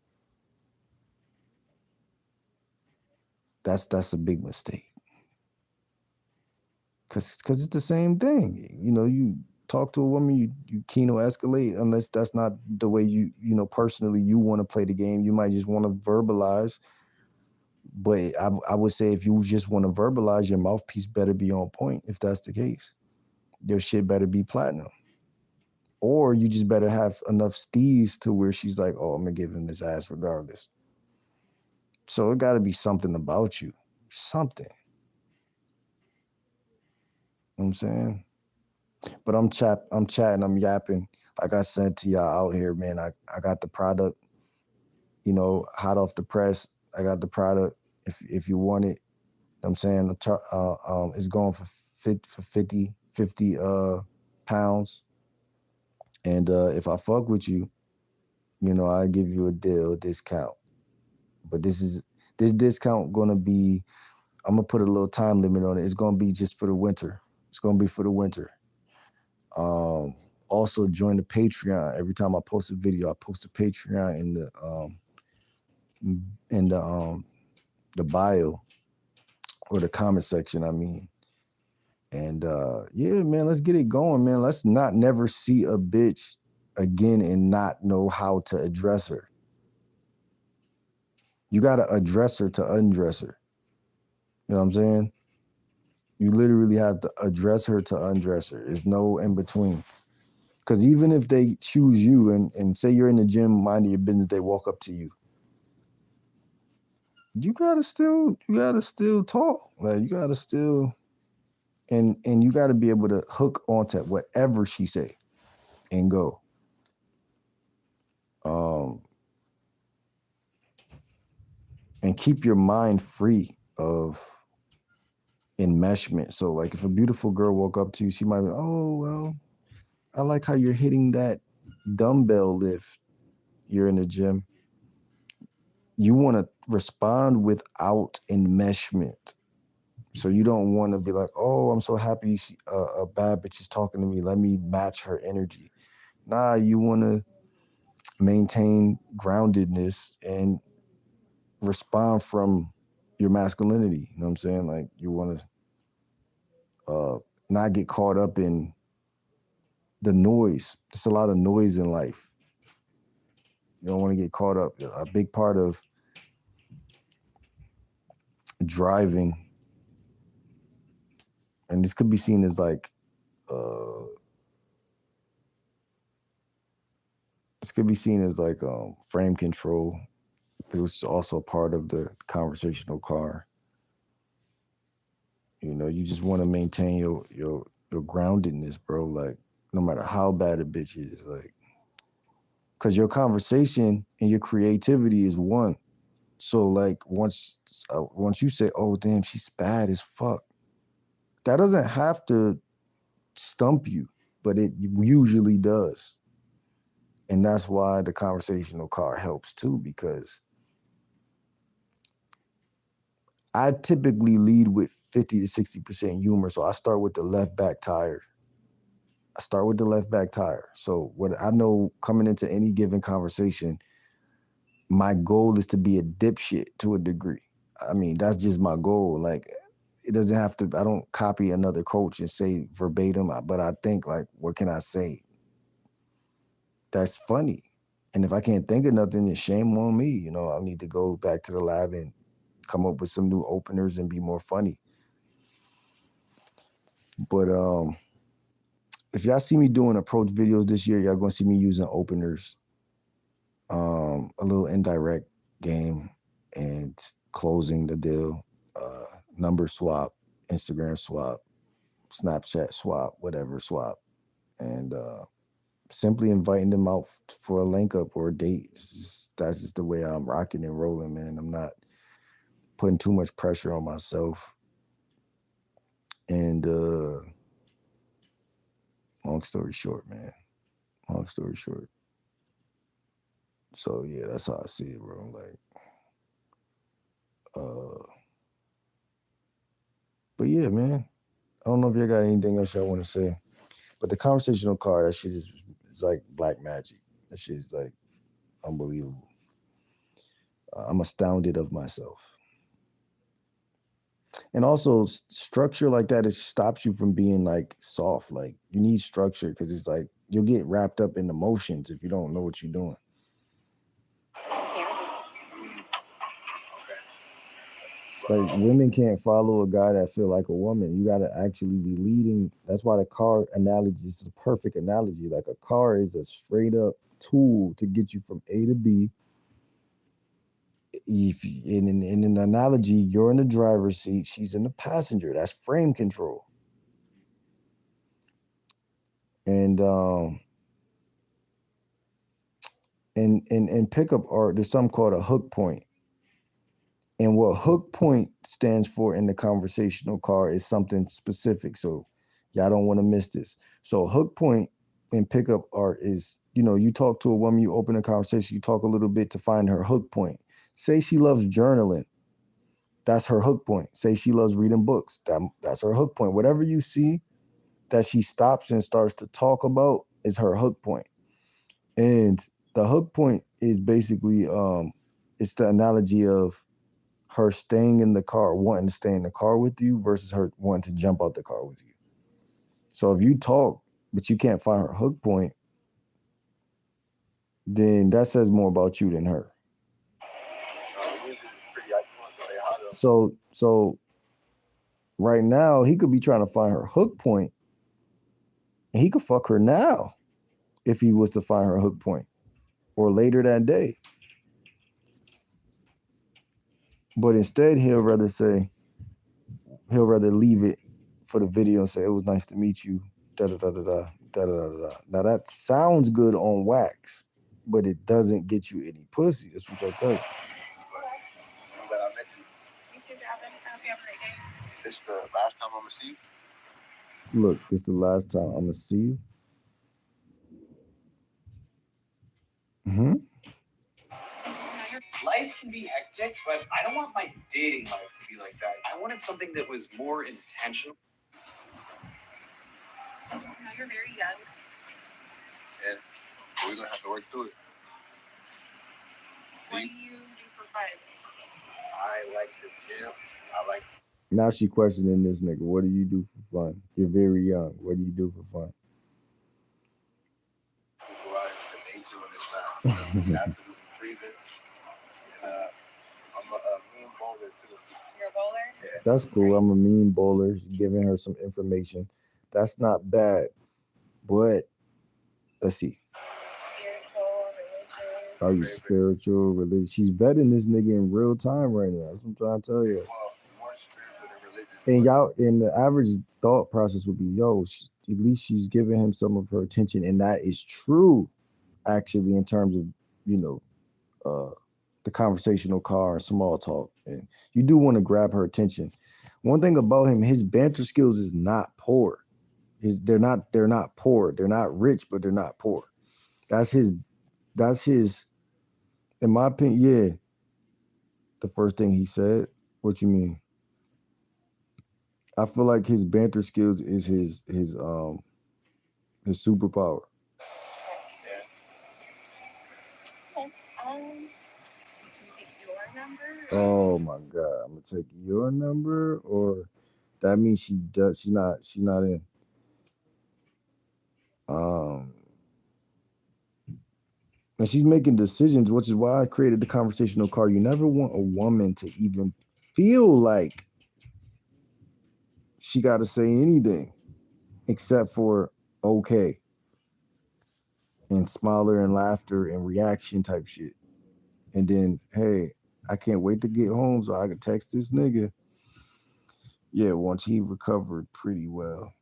That's a big mistake. Cause it's the same thing. You know, you talk to a woman, you keno escalate, unless that's not the way you know, personally you want to play the game. You might just want to verbalize. But I would say if you just want to verbalize, your mouthpiece better be on point if that's the case. Your shit better be platinum. Or you just better have enough steez to where she's like, oh, I'm gonna give him this ass regardless. So it gotta be something about you. Something. You know what I'm saying? But I'm chatting, I'm yapping. Like I said to y'all out here, man, I got the product, you know, hot off the press. I got the product. If you want it, I'm saying it's going for 50 pounds. And if I fuck with you, you know, I give you a discount. But this discount gonna be, I'm gonna put a little time limit on it. It's gonna be just for the winter. It's gonna be for the winter. Also join the Patreon. Every time I post a video, I post a Patreon in the bio or the comment section, I mean. And yeah, man, let's get it going, man. Let's not never see a bitch again and not know how to address her. You gotta address her to undress her. You know what I'm saying? You literally have to address her to undress her. There's no in between. Because even if they choose you and say you're in the gym, minding your business, they walk up to you. You gotta still talk. Like you gotta still, and you gotta be able to hook onto whatever she say and go. And keep your mind free of enmeshment. So like if a beautiful girl walk up to you, she might be, oh, well, I like how you're hitting that dumbbell lift. You're in the gym. You want to respond without enmeshment. So you don't want to be like, oh, I'm so happy a bad bitch is talking to me. Let me match her energy. Nah, you want to maintain groundedness and respond from your masculinity. You know what I'm saying? Like you want to not get caught up in the noise. There's a lot of noise in life. You don't want to get caught up. A big part of driving, and this could be seen as like, frame control. It was also part of the conversational car. You know, you just want to maintain your groundedness, bro. Like, no matter how bad a bitch is, like, because your conversation and your creativity is one. So, like, once you say, "Oh, damn, she's bad as fuck," that doesn't have to stump you, but it usually does. And that's why the conversational car helps too, because I typically lead with 50 to 60% humor. So I start with the left back tire. So what I know coming into any given conversation, my goal is to be a dipshit to a degree. I mean, that's just my goal. Like, it doesn't have to, I don't copy another coach and say verbatim, but I think, like, what can I say that's funny? And if I can't think of nothing, then shame on me. You know, I need to go back to the lab and come up with some new openers and be more funny. But if y'all see me doing approach videos this year, y'all gonna see me using openers, a little indirect game, and closing the deal, number swap, Instagram swap, Snapchat swap, whatever swap, and simply inviting them out for a link up or a date. That's just the way I'm rocking and rolling, man. I'm not putting too much pressure on myself. And long story short, man. Long story short. So yeah, that's how I see it, bro. Like, but yeah, man. I don't know if y'all got anything else y'all want to say. But the conversational card, that shit is like black magic. That shit is like unbelievable. I'm astounded of myself. And also structure like that, it stops you from being like soft. Like you need structure because it's like you'll get wrapped up in emotions if you don't know what you're doing.
Kansas.
Like women can't follow a guy that feel like a woman. You got to actually be leading. That's why the car analogy is the perfect analogy. Like a car is a straight up tool to get you from A to B. If in an analogy, you're in the driver's seat, she's in the passenger. That's frame control. And in pickup art, there's something called a hook point. And what hook point stands for in the conversational car is something specific. So y'all don't want to miss this. So hook point in pickup art is, you talk to a woman, you open a conversation, you talk a little bit to find her hook point. Say she loves journaling. That's her hook point. Say she loves reading books. That's her hook point. Whatever you see that she stops and starts to talk about is her hook point. And the hook point is basically it's the analogy of her staying in the car, wanting to stay in the car with you versus her wanting to jump out the car with you. So if you talk, but you can't find her hook point, then that says more about you than her. So right now he could be trying to find her hook point, and he could fuck her now if he was to find her hook point, or later that day. But instead he'll rather leave it for the video and say, it was nice to meet you, da da da da da da da da da. Now that sounds good on wax, but it doesn't get you any pussy. That's what I tell you.
I'm glad I met you. You too, Gavin. I hope you have a great day.
This the last time I'm gonna see you.
Look, this is the last time I'm gonna see you. Mm-hmm.
Life can be hectic, but I don't want my dating life to be like that. I wanted something that was more intentional.
Now you're very young.
And we're gonna have to work through it.
What do you do for fun?
I like the gym. I like
Now she questioning this nigga. What do you do for fun? You're very young. What do you do for fun?
to go out into nature when it's not absolutely freezing. And I'm a mean bowler too.
You're a bowler?
Yeah.
That's cool. I'm a mean bowler. Giving her some information. That's not bad. But let's see.
Spiritual, religious.
Are you spiritual, religious? She's vetting this nigga in real time right now. That's what I'm trying to tell you.
Well, more spiritual than religious.
And y'all, and the average thought process would be, yo, at least she's giving him some of her attention. And that is true, actually, in terms of, the conversational car and small talk. And you do want to grab her attention. One thing about him, his banter skills is not poor. They're not poor. They're not rich, but they're not poor. That's his, in my opinion, yeah. The first thing he said. What you mean? I feel like his banter skills is his superpower.
Okay. Can you take your number?
Oh my god, I'm gonna take your number, or that means she's not in. And she's making decisions, which is why I created the conversational card. You never want a woman to even feel like she got to say anything except for okay and smiler and laughter and reaction type shit. And then, hey, I can't wait to get home so I can text this nigga. Yeah, once he recovered pretty well.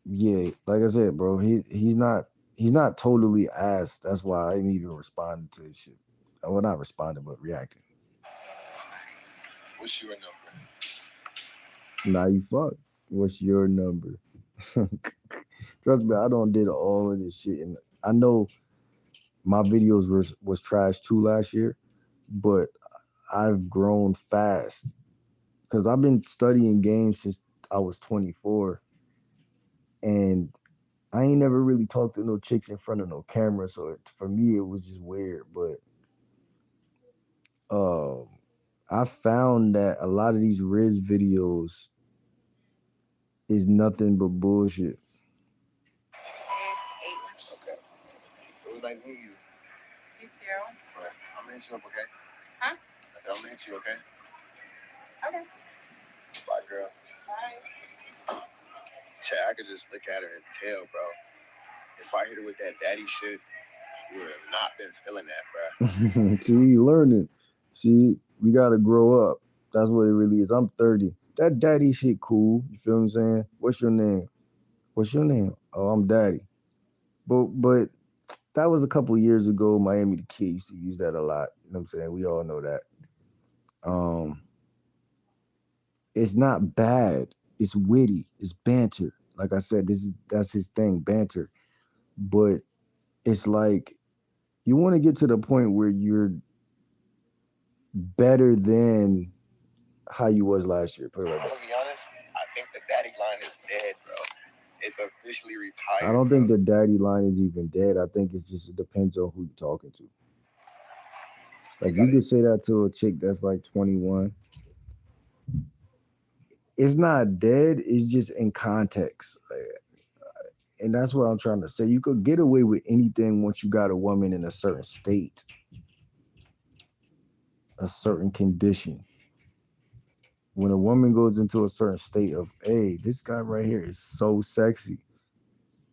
Yeah, like I said, bro, he's not totally ass. That's why I didn't even respond to this shit. Well, not responding, but reacting.
What's your number?
Now you fuck. What's your number? Trust me, I don't did all of this shit, and I know my videos was trash too last year, but I've grown fast because I've been studying games since I was 24, and I ain't never really talked to no chicks in front of no camera, so for me it was just weird. But I found that a lot of these Riz videos is nothing but bullshit.
It's 8. Okay. It was like me, you. You too. Right. I'm gonna hit you up, okay? Huh? I said I'm gonna hit you, okay? Okay. Bye, girl. Bye. Chad, I could just look at her and tell, bro. If I hit her with that daddy shit, you would have not been feeling that, bro.
See, you learning. See, we gotta grow up. That's what it really is. I'm 30. That daddy shit cool. You feel what I'm saying? What's your name? What's your name? Oh, I'm daddy. But that was a couple years ago. Miami the Kid used to use that a lot. You know what I'm saying? We all know that. It's not bad. It's witty. It's banter. Like I said, that's his thing, banter. But it's like you want to get to the point where you're better than how you was last year. Put it like
I'm
that.
gonna be honest, I think the daddy line is dead, bro. It's officially retired.
I don't think the daddy line is even dead. I think it depends on who you're talking to. Like you could say that to a chick that's like 21. It's not dead. It's just in context. And that's what I'm trying to say. You could get away with anything once you got a woman in a certain state, a certain condition. When a woman goes into a certain state of, hey, this guy right here is so sexy,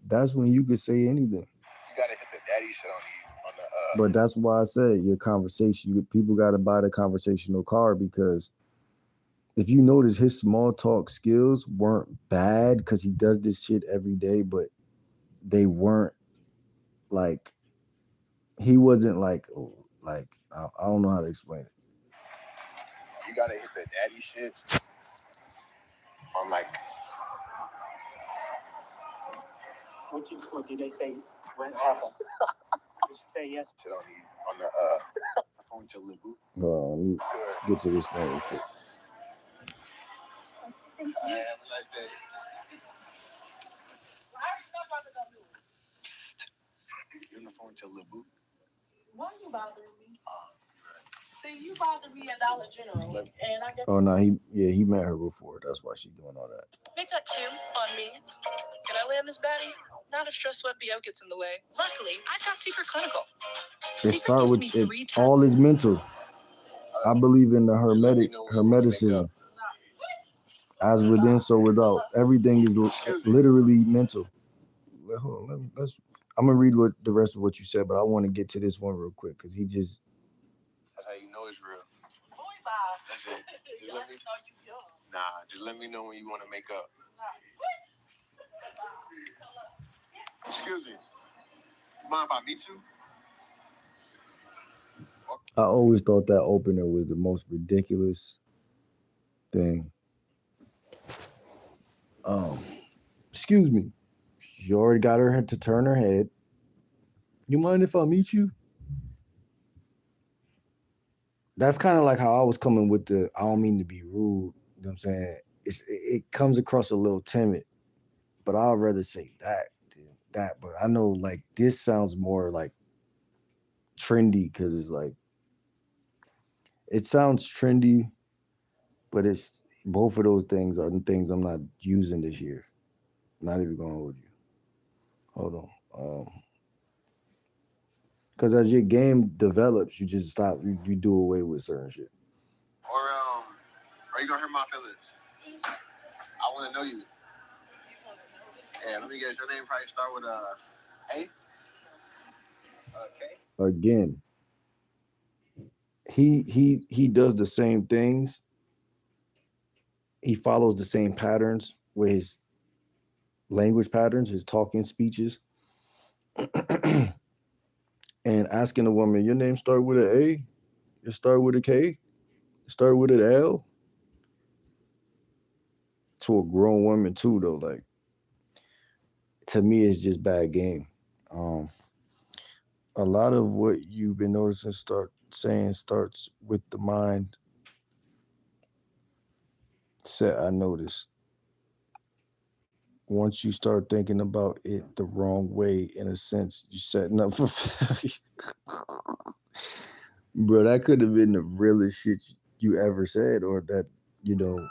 that's when you could say anything.
You gotta hit the daddy shit on the.
But that's why I said your conversation. People got to buy the conversational card, because if you notice, his small talk skills weren't bad because he does this shit every day, but they weren't like, he wasn't like I don't know how to explain it.
You gotta hit the daddy shit on like. What did they say? What happened? Did you say yes? Shit on the phone to Libu.
Let me get to this one real quick.
Thank you. I have like that. Psst. You're on the phone to Libu.
Why are you bothering me? See, you bother me at Dollar General, and I guess.
Oh no, he met her before. That's why she's doing all that.
Make that 2 on me. Can I land this baddie? Not a stress sweat BO gets in the way. Luckily, I've got Secret Clinical.
It start with it. All is mental. I believe in the hermeticism. As within, so without. Everything is literally mental. Hold on, I'm gonna read the rest of what you said, but I want to get to this one real quick because he just.
That's how you know it's real.
Boy, bye.
That's it. Just let me know when you want to make up. Excuse me. Mind if I meet you?
I always thought that opener was the most ridiculous thing. Excuse me. She already got her to turn her head. You mind if I meet you? That's kind of like how I was coming with the, I don't mean to be rude. You know what I'm saying? It comes across a little timid, but I'd rather say that. But I know like this sounds more like trendy because it's like, it sounds trendy, but it's both of those things are the things I'm not using this year. Not even going to hold you. Hold on. Because as your game develops, you just stop. You do away with certain shit.
Or are you gonna hurt my feelings? I want to know you. Yeah, let me guess. Your name probably start with A. Okay.
Again, he does the same things. He follows the same patterns with his language patterns, his talking speeches. And asking a woman, your name start with an A? It start with a K? It start with an L? To a grown woman too, though. Like, to me, it's just bad game. A lot of what you've been noticing starts with the mind set. I noticed. Once you start thinking about it the wrong way, in a sense, you're setting up for failure. Bro, that could have been the realest shit you ever said, or that, you know,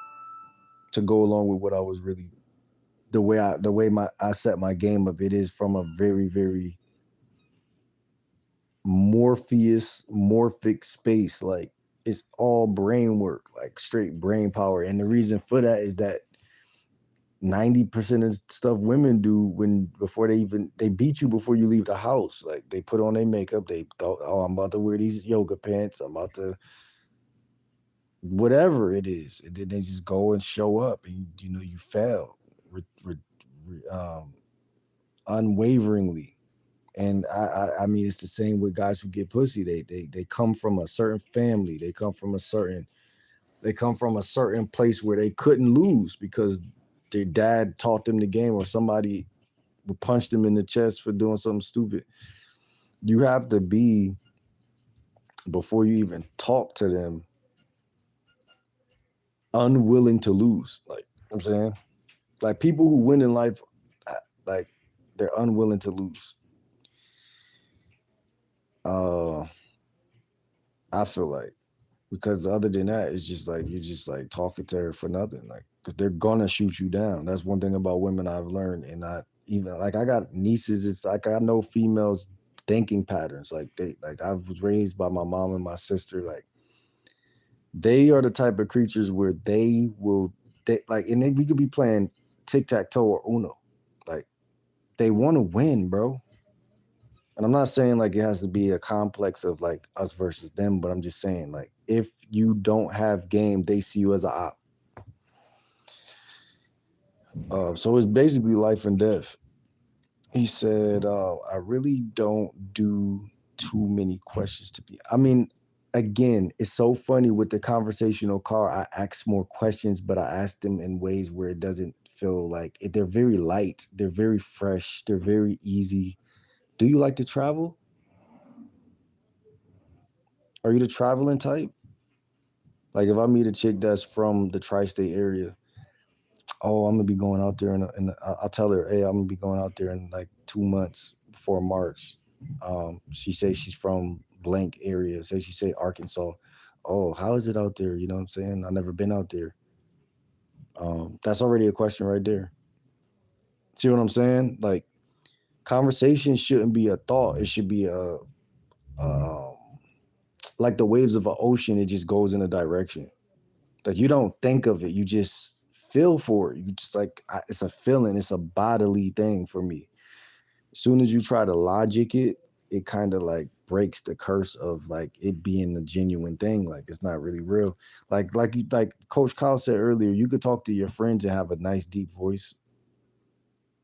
to go along with what I was really, the way I set my game up, it is from a very, very morphic space. Like, it's all brain work, like straight brain power. And the reason for that is that 90% of stuff women do before they beat you before you leave the house. Like, they put on their makeup, they thought, oh, I'm about to wear these yoga pants, I'm about to whatever it is, and then they just go and show up, and you know, you fail unwaveringly. And I mean, it's the same with guys who get pussy. They come from a certain family, they come from a certain place where they couldn't lose because their dad taught them the game, or somebody punched them in the chest for doing something stupid. You have to be, before you even talk to them, unwilling to lose. Like, you know what I'm saying, like, people who win in life, like, they're unwilling to lose. I feel like, because other than that, it's just like you're just like talking to her for nothing, like, because they're gonna shoot you down. That's one thing about women I've learned. And I even, like, I got nieces, it's like I know females thinking patterns. Like, I was raised by my mom and my sister. Like, they are the type of creatures where they like, and then we could be playing tic-tac-toe or Uno. Like, they want to win, bro. And I'm not saying like it has to be a complex of like us versus them, but I'm just saying, like, if you don't have game, they see you as a op. So it's basically life and death. He said, I really don't do too many questions to be. I mean, again, it's so funny with the conversational car. I ask more questions, but I ask them in ways where it doesn't feel like they're very light. They're very fresh. They're very easy. Do you like to travel? Are you the traveling type? Like, if I meet a chick that's from the tri-state area, oh, I'm gonna be going out there, and I'll tell her, hey, I'm gonna be going out there in like 2 months before March. She says she's from blank area. She say Arkansas. Oh, how is it out there? You know what I'm saying? I've never been out there. That's already a question right there. See what I'm saying? Like, conversation shouldn't be a thought. It should be like the waves of an ocean. It just goes in a direction. Like, you don't think of it, you just feel for it. You just like, it's a feeling, it's a bodily thing for me. As soon as you try to logic it, it kind of like breaks the curse of like it being a genuine thing. Like, it's not really real. Like Coach Kyle said earlier, you could talk to your friends and have a nice deep voice.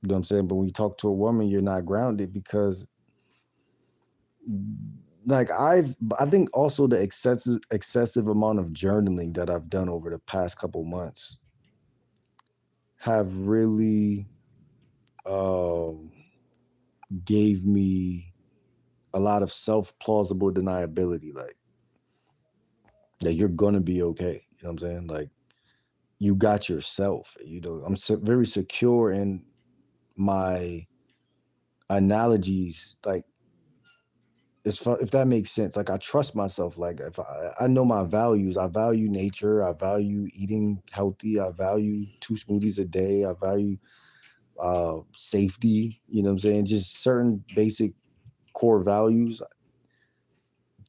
You know what I'm saying? But when you talk to a woman, you're not grounded, because like, I think also the excessive amount of journaling that I've done over the past couple months have really gave me a lot of self-plausible deniability, like that you're gonna be okay. You know what I'm saying? Like, you got yourself. You know, I'm very secure in my analogies. Like, if that makes sense. Like, I trust myself. Like, if I know my values, I value nature. I value eating healthy. I value 2 smoothies a day. I value safety. You know what I'm saying? Just certain basic core values.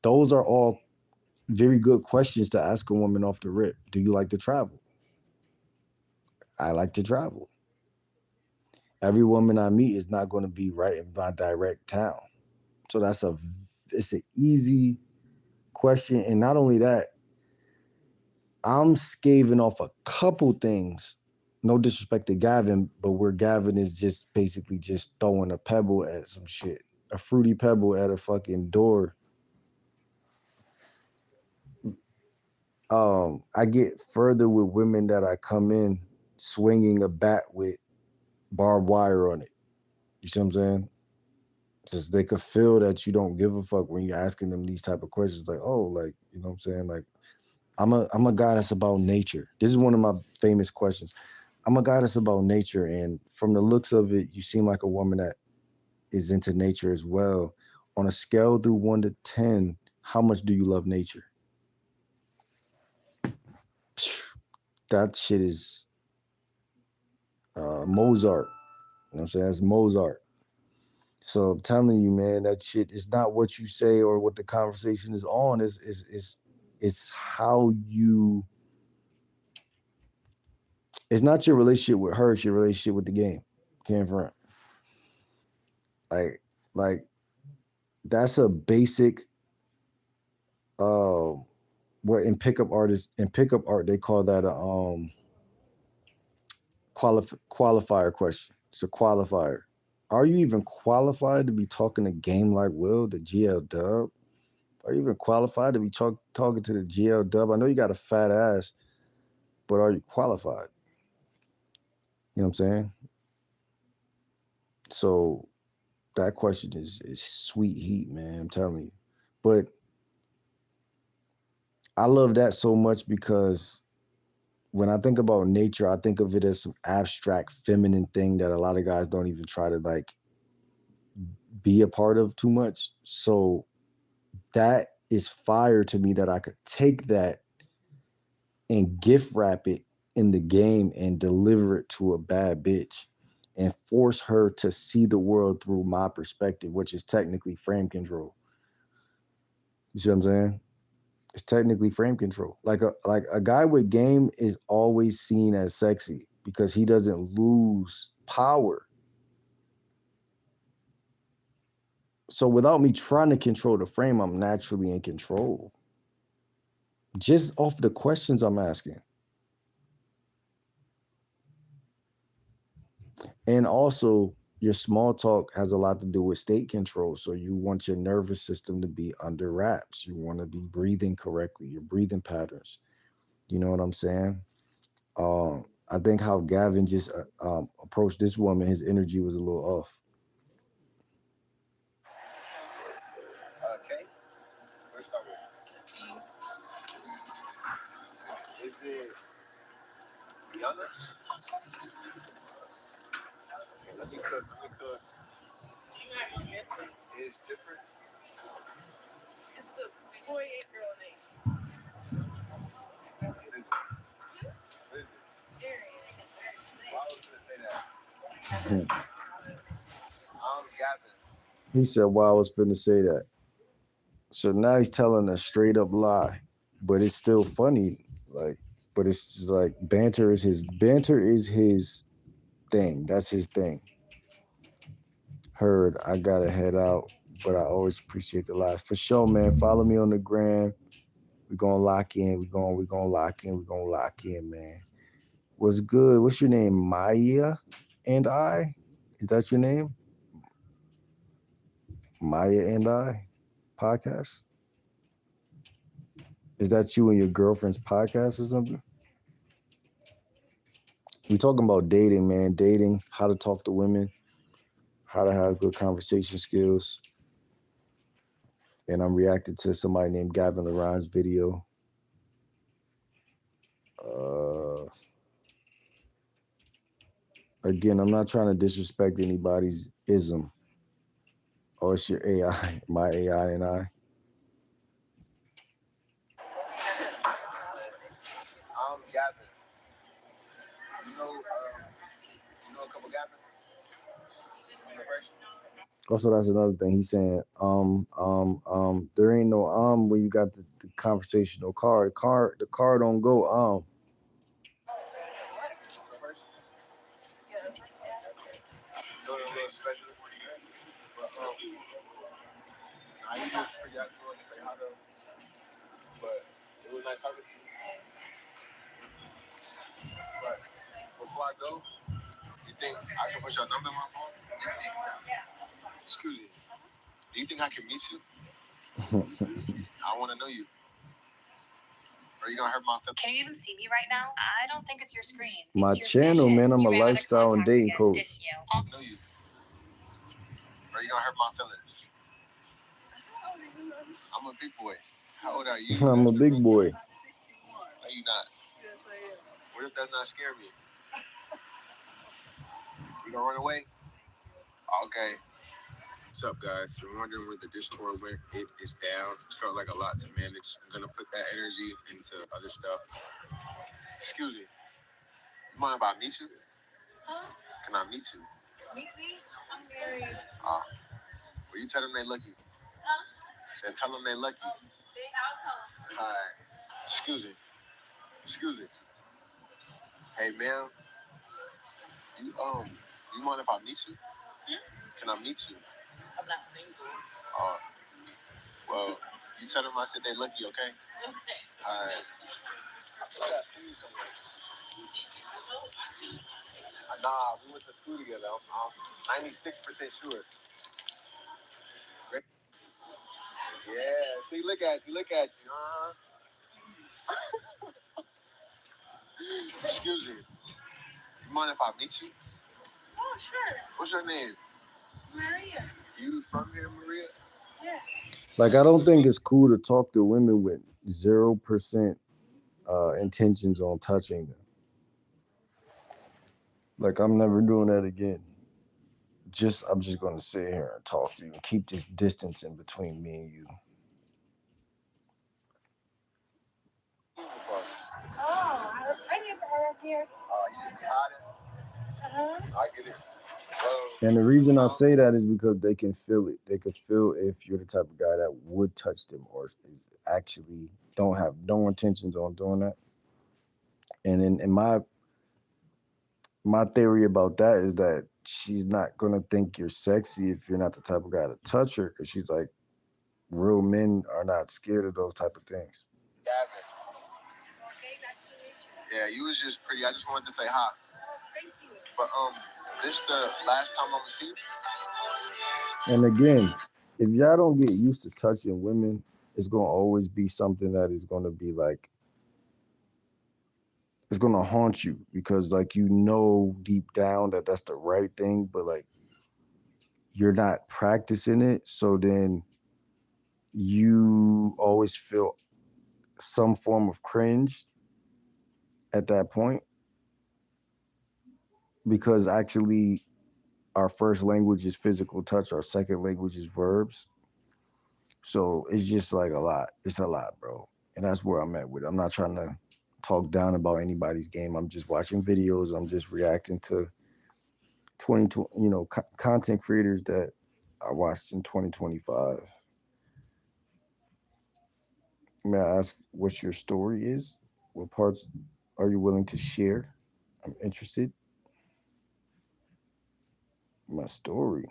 Those are all very good questions to ask a woman off the rip. Do you like to travel? I like to travel. Every woman I meet is not going to be right in my direct town. So it's an easy question. And not only that, I'm scaving off a couple things. No disrespect to Gavin, but where Gavin is just basically just throwing a pebble at some shit. A fruity pebble at a fucking door. I get further with women that I come in swinging a bat with barbed wire on it. You see what I'm saying? Just, they could feel that you don't give a fuck when you're asking them these type of questions. Like, oh, like, you know what I'm saying? Like, I'm a guy that's about nature. This is one of my famous questions. I'm a guy that's about nature, and from the looks of it, you seem like a woman that is into nature as well. On a scale through 1 to 10, how much do you love nature? that shit is Mozart. You know what I'm saying? That's Mozart. So I'm telling you, man, that shit is not what you say or what the conversation is on. It's how you. It's not your relationship with her. It's your relationship with the game. Can't front. Like that's a basic. What in pickup art they call that a qualifier question. It's a qualifier. Are you even qualified to be talking to GameLike Will, the GL Dub? Are you even qualified to be talking to the GL Dub? I know you got a fat ass, but are you qualified? You know what I'm saying? So that question is sweet heat, man. I'm telling you. But I love that so much because when I think about nature, I think of it as some abstract feminine thing that a lot of guys don't even try to like be a part of too much. So that is fire to me that I could take that and gift wrap it in the game and deliver it to a bad bitch and force her to see the world through my perspective, which is technically frame control. You see what I'm saying? It's technically frame control. Like a guy with game is always seen as sexy because he doesn't lose power. So without me trying to control the frame, I'm naturally in control. Just off the questions I'm asking. And also, your small talk has a lot to do with state control. So you want your nervous system to be under wraps. You want to be breathing correctly, your breathing patterns. You know what I'm saying? I think how Gavin just approached this woman, his energy was a little off.
Okay. Let's start with. Is it younger? Okay, let me cook. It's different.
It's a boy and girl name.
What is it? What is it? Why was I say that? Gavin.
He said, "Well, I was finna say that." So now he's telling a straight up lie, but it's still funny. Like, but it's just like banter is his thing. That's his thing. Heard, I gotta head out, but I always appreciate the lives. For sure, man. Follow me on the gram. We're gonna lock in. We're gonna lock in, man. What's good? What's your name? Maya and I? Is that your name? Maya and I podcast? Is that you and your girlfriend's podcast or something? We talking about dating, man. Dating, how to talk to women, how to have good conversation skills. And I'm reacting to somebody named Gavin Laron's video. Again, I'm not trying to disrespect anybody's ism. Oh, it's your AI, my AI and I.
Gavin. You know a couple Gavins?
Also, that's another thing. He's saying, there ain't no when you got the conversational car. The car don't go
I just forgot to say hi to him, but it was nice talking to you. But before I go, you think I can put your number in my phone? Excuse me. Do you think I can meet you? I want to know you. Are you gonna hurt my feelings?
Can you even see me right now? I don't think it's your screen.
my
It's your
channel,
vision.
man. I'm
You
a
ran out of
lifestyle and
contacts
dating
again,
coach.
didn't you?
I know you. Are you gonna hurt my feelings? I'm a big boy. How old are you?
I'm a big boy.
No, you not.
Yes, I am.
What if that not scare me? You gonna run away? Okay. What's up, guys? You're wondering where the Discord went. It is down. It felt like a lot to manage. I'm gonna put that energy into other stuff. Excuse me. Mind if I meet you?
Huh?
Can I meet you?
Meet me? I'm married.
Well, you tell them they lucky.
Huh?
Said tell them they lucky.
I'll tell them.
All right. Excuse me. Excuse me. Hey, ma'am. You mind if I meet you? Can I meet you?
I'm not single.
Well, you tell them I said they lucky, okay?
Okay.
All right. I thought I seen you somewhere. Nah, we went to school together. I'm 96% sure. Great. Yeah. See, look at you. Look at you. Excuse me. You mind if I meet you?
Oh, sure.
What's your name?
Maria.
You from here, Maria?
Yeah.
Like, I don't think it's cool to talk to women with 0% intentions on touching them. Like, I'm never doing that again. I'm just gonna sit here and talk to you and keep this distance in between me and you.
Oh, I get that here.
You got it. I get it.
And the reason I say that is because they can feel it. They can feel if you're the type of guy that would touch them or is actually don't have no intentions on doing that. And in my theory about that is that she's not gonna think you're sexy if you're not the type of guy to touch her, because she's like, real men are not scared of those type of things.
Gavin. Yeah, you was just pretty. I just wanted to say hi.
Thank you.
But this the last time I'm gonna see you.
And again, if y'all don't get used to touching women, it's gonna always be something that is gonna be like, it's gonna haunt you, because like, you know deep down that that's the right thing, but like, you're not practicing it, so then you always feel some form of cringe at that point, because actually our first language is physical touch, our second language is verbs. So it's just like a lot. It's a lot, bro. And that's where I'm at with it. I'm not trying to talk down about anybody's game. I'm just watching videos. I'm just reacting to 20, content creators that I watched in 2025. May I ask what your story is? What parts are you willing to share? I'm interested. My story.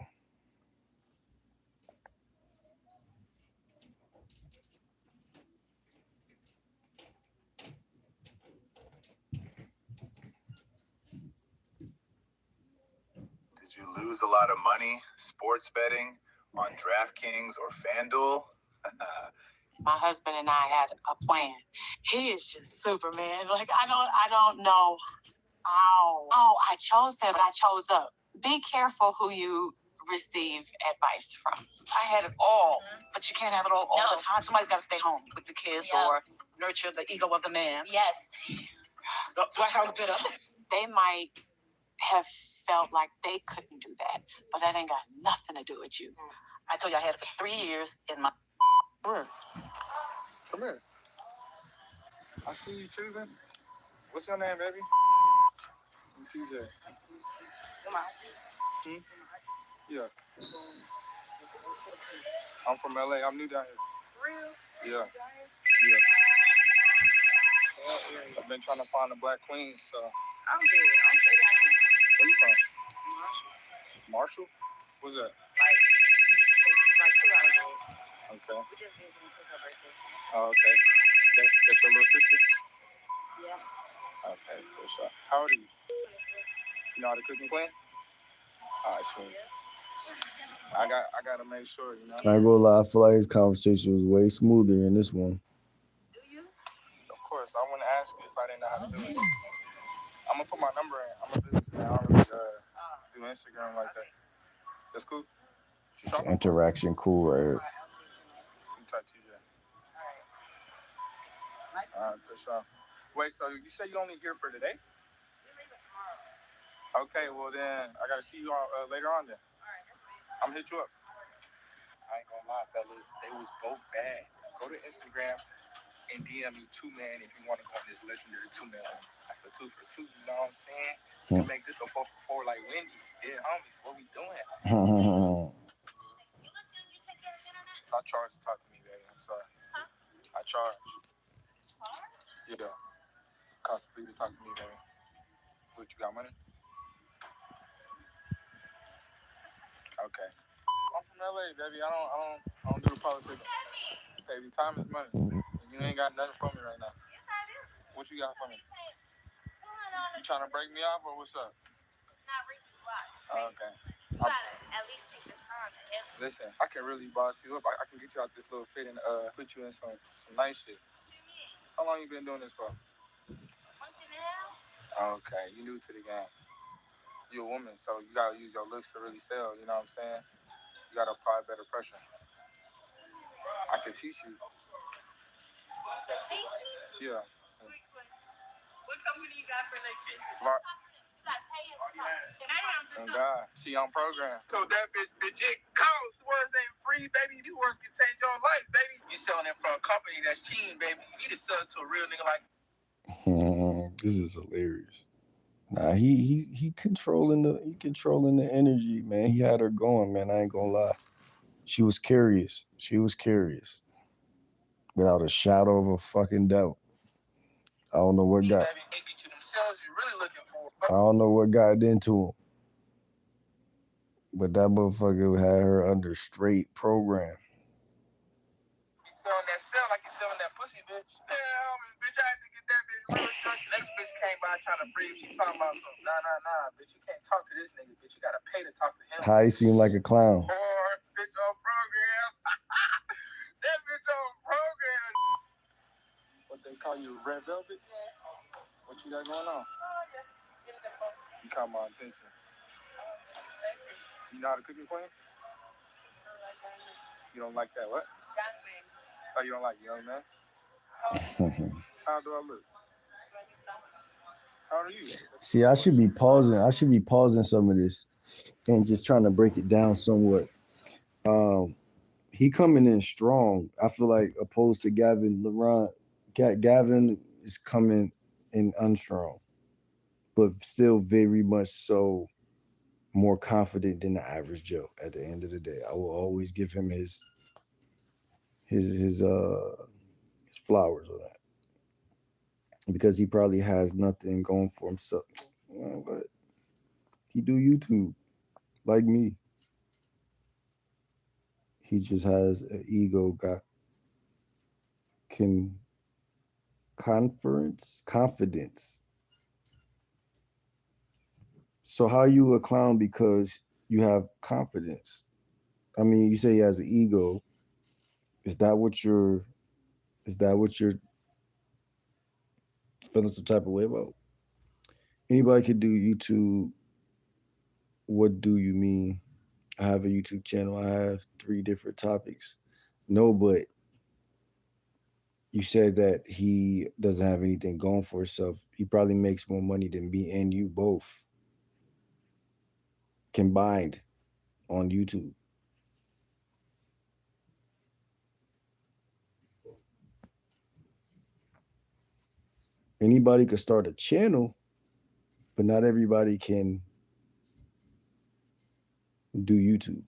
Did you lose a lot of money sports betting on DraftKings or FanDuel?
My husband and I had a plan. He is just Superman. Like I don't know how. Oh, I chose him, but I chose up. Be careful who you receive advice from. I had it all, but you can't have it all the time. Somebody's got to stay home with the kids or nurture the ego of the man.
Yes.
Do I sound bitter? They might have felt like they couldn't do that, but that ain't got nothing to do with you. I told you I had it for 3 years in my.
Come here. Come here. I see you choosing. What's your name, baby? I'm TJ. Yeah. I'm from LA. I'm new down here. Real? Yeah. Yeah. I've been trying to find a black queen, so.
I'm good. I'm stay down here.
Where you from?
Marshall.
Marshall? What's that?
Like, East Texas, like 2 hours away.
Okay.
We just visiting for her birthday.
Oh, okay. That's your little sister?
Yeah.
Okay, for sure. How old are you?
24.
You know how to cook and clean? All right, sweet. I gotta make sure, you know.
I ain't gonna lie, I feel like his conversation was way smoother in this one.
Do you?
Of course, I wouldn't ask you if I didn't know how to do it. I'm gonna put my number in. I'm a businessman. I don't really do Instagram like that. That's cool.
It's interaction cool right here.
You type TJ. All right, for sure. Wait, so you say you only here for today?
We leave it tomorrow.
Okay, well then I gotta see you all, later on then.
All right, that's fine.
I'm gonna hit you up. I ain't gonna lie, fellas. They was both bad. Go to Instagram, and DM you 2-man if you want to go on this legendary 2-man. That's a 2 for 2. You know what I'm saying? We can make this a 4 for 4 like Wendy's. Yeah, homies, what we doing? I charge to talk to me, baby. I'm sorry. Huh? I charge. Yeah. Cost free to talk to me, baby. What, you got money? Okay. I'm from LA, baby. I don't do the politics. Baby, time is money. And you ain't got nothing for me right now.
Yes, I do.
What you got for me?
$200.
You trying to break me off or what's up?
Not breaking you off.
Okay.
You gotta at least take your time to answer.
Listen, I can really boss you up. I can get you out this little fit and put you in some nice shit.
What do you mean?
How long you been doing this for?
Month and a half?
Okay, you new to the game. You a woman, so you gotta use your looks to really sell. You know what I'm saying? You gotta apply better pressure. I can teach you.
Teach me?
Yeah.
What company you got for electricity?
Var-
You gotta pay him to talk.
Oh God, she on program. So that bitch, it costs. Words ain't free, baby. These words can change your life, baby. You selling it for a company that's cheating, baby. You need to sell it to a real nigga like.
This is hilarious. Nah, he controlling the energy, man. He had her going, man. I ain't gonna lie. She was curious. Without a shadow of a fucking doubt. I don't know what got. I don't know what got into him. But that motherfucker had her under straight program.
You selling that cell like you selling that pussy, bitch. Damn, bitch, I had to get that bitch real short. Next bitch came by trying to breathe. She talking about something. Nah, bitch. You can't talk to this nigga, bitch. You gotta pay to talk to him.
How he seemed like a clown.
Or bitch on program. That bitch on program. What they call you, red velvet?
Yes.
What you got going on?
Oh, just give me the phone.
You caught my attention. You know how to cook it, Queen? You don't like that, what?
Young man.
Oh, you don't like young man? How do I look? How old are you?
See, I should be pausing some of this and just trying to break it down somewhat. He coming in strong. I feel like opposed to Gavin Laurent. Gavin is coming in unstrong, but still very much so more confident than the average Joe. At the end of the day, I will always give him his flowers on that because he probably has nothing going for himself. But he do YouTube like me. He just has an ego, got confidence. So how you a clown because you have confidence? I mean, you say he has an ego. Is that what you're feeling some type of way about? Anybody could do YouTube. What do you mean? I have a YouTube channel. I have 3 different topics. No, but you said that he doesn't have anything going for himself. He probably makes more money than me and you both combined on YouTube. Anybody could start a channel, but not everybody can do YouTube.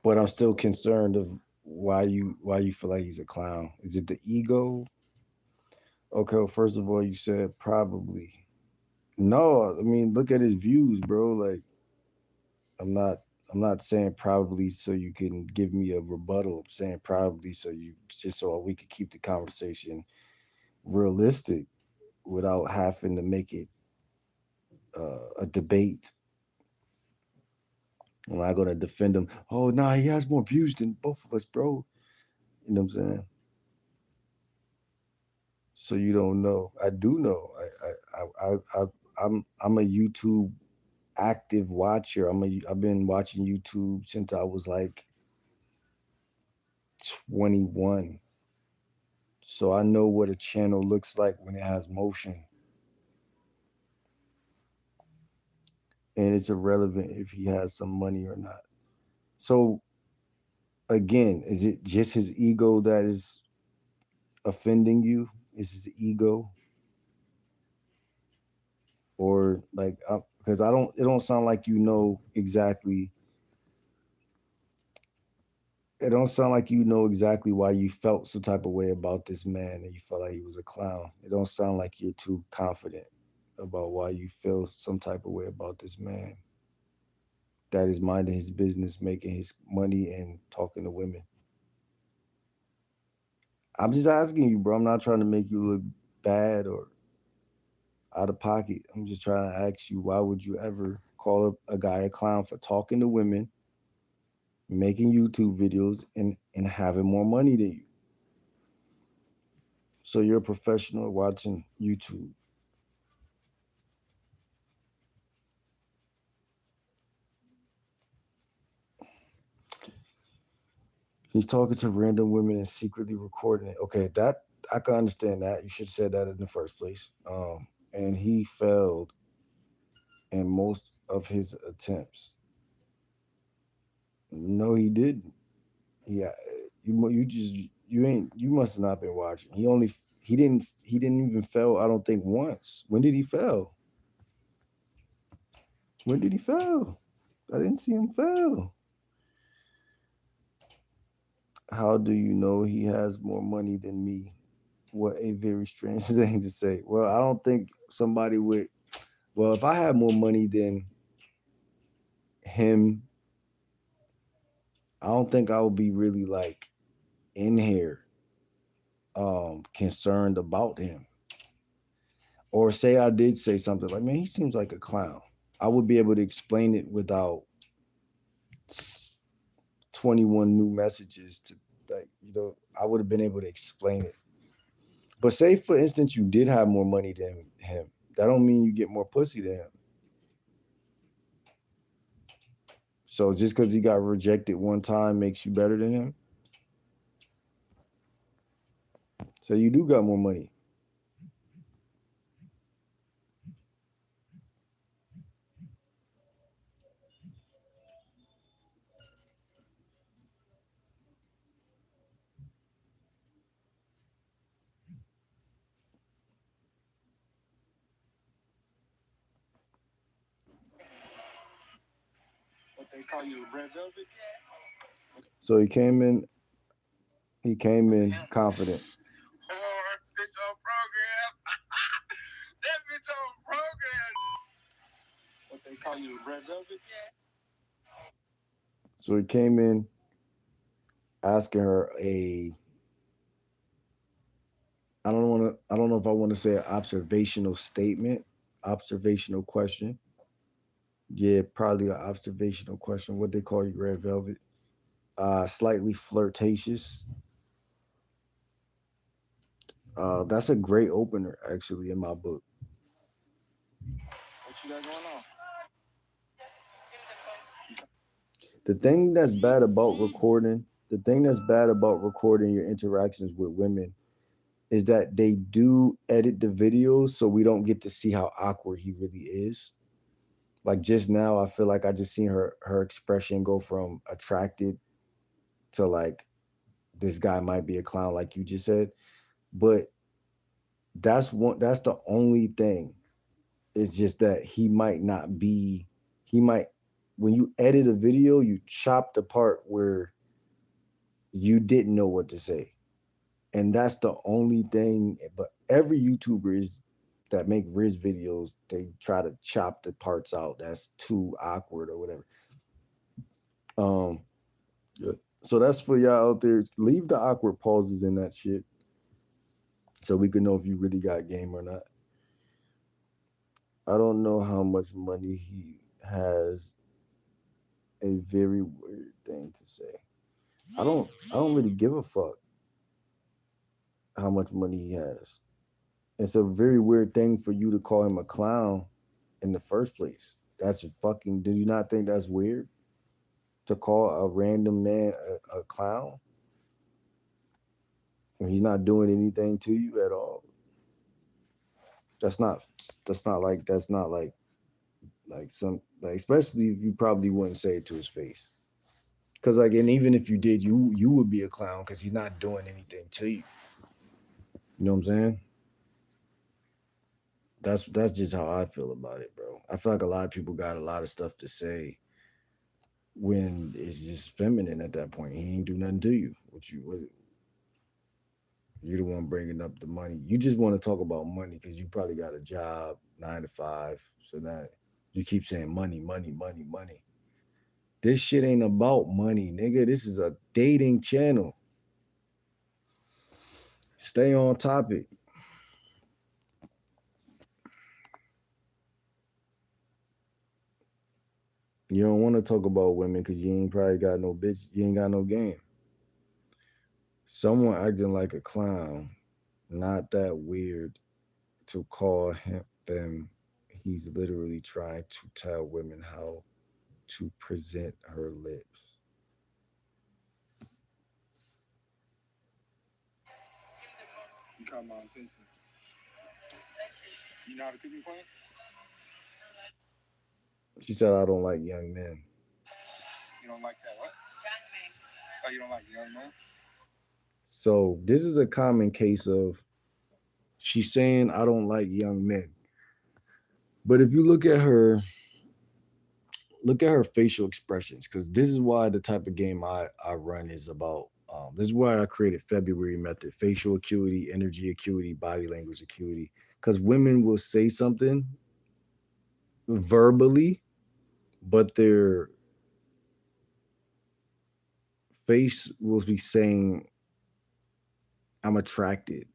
But I'm still concerned of why you feel like he's a clown. Is it the ego? Okay, well, first of all, you said probably. No, I mean, look at his views, bro. Like, I'm not saying probably so you can give me a rebuttal. I'm saying probably so we could keep the conversation realistic without having to make it a debate. I'm not gonna defend him. Oh, nah, he has more views than both of us, bro. You know what I'm saying? So you don't know. I do know. I'm a YouTube active watcher. I've been watching YouTube since I was like 21. So I know what a channel looks like when it has motion. and it's irrelevant if he has some money or not. So again, is it just his ego that is offending you? Is his ego, or like, because it don't sound like you know exactly. It don't sound like you know exactly why you felt some type of way about this man and you felt like he was a clown. It don't sound like you're too confident about why you feel some type of way about this man that is minding his business, making his money, and talking to women. I'm just asking you, bro. I'm not trying to make you look bad or out of pocket. I'm just trying to ask you, why would you ever call a guy a clown for talking to women, making YouTube videos, and having more money than you? So you're a professional watching YouTube. He's talking to random women and secretly recording it. Okay, that I can understand that. You should have said that in the first place. And he failed in most of his attempts. No, he didn't. Yeah, you must have not been watching. He didn't even fail. I don't think once. When did he fail? When did he fail? I didn't see him fail. How do you know he has more money than me? What a very strange thing to say. Well, I don't think somebody would. Well, if I had more money than him, I don't think I would be really like in here concerned about him. Or say I did say something like, man, he seems like a clown. I would be able to explain it without 21 new messages to, like, I would have been able to explain it. But say, for instance, you did have more money than him. That don't mean you get more pussy than him. So just because he got rejected one time makes you better than him? So you do got more money.
What they call you, red velvet?
So he came in confident.
Oh, bitch on program. That bitch on program. What they call you, red velvet?
So he came in asking her I don't know if I want to say an observational statement, observational question. Yeah, probably an observational question. What they call you, red velvet? Slightly flirtatious. That's a great opener, actually, in my book.
What you got going on?
The thing that's bad about recording your interactions with women is that they do edit the videos, so we don't get to see how awkward he really is. Like just now, I feel like I just seen her expression go from attracted to like, this guy might be a clown, like you just said. But that's the only thing. It's just that he might, when you edit a video, you chop the part where you didn't know what to say. And that's the only thing. But every YouTuber that make Riz videos, they try to chop the parts out that's too awkward or whatever. So that's for y'all out there. Leave the awkward pauses in that shit, so we can know if you really got game or not. I don't know how much money he has. A very weird thing to say. I don't really give a fuck how much money he has. It's a very weird thing for you to call him a clown in the first place. That's fucking. Do you not think that's weird to call a random man a clown when he's not doing anything to you at all? That's not like some Like, especially if you probably wouldn't say it to his face. Cause like, and even if you did, you would be a clown because he's not doing anything to you. You know what I'm saying? That's just how I feel about it, bro. I feel like a lot of people got a lot of stuff to say when it's just feminine at that point. He ain't do nothing to you. You the one bringing up the money. You just want to talk about money because you probably got a job 9 to 5. So that you keep saying money, money, money, money. This shit ain't about money, nigga. This is a dating channel. Stay on topic. You don't want to talk about women because you ain't probably got no bitch. You ain't got no game. Someone acting like a clown, not that weird to call them. He's literally trying to tell women how to present her lips.
You caught my attention. You know how to cook and clean?
She said, I don't like young men.
You don't like that what? Young men. Oh, you don't like young men?
So this is a common case of she's saying, I don't like young men. But if you look at her facial expressions, because this is why the type of game I run is about. This is why I created February method: facial acuity, energy acuity, body language acuity. Because women will say something verbally, but their face will be saying, I'm attracted.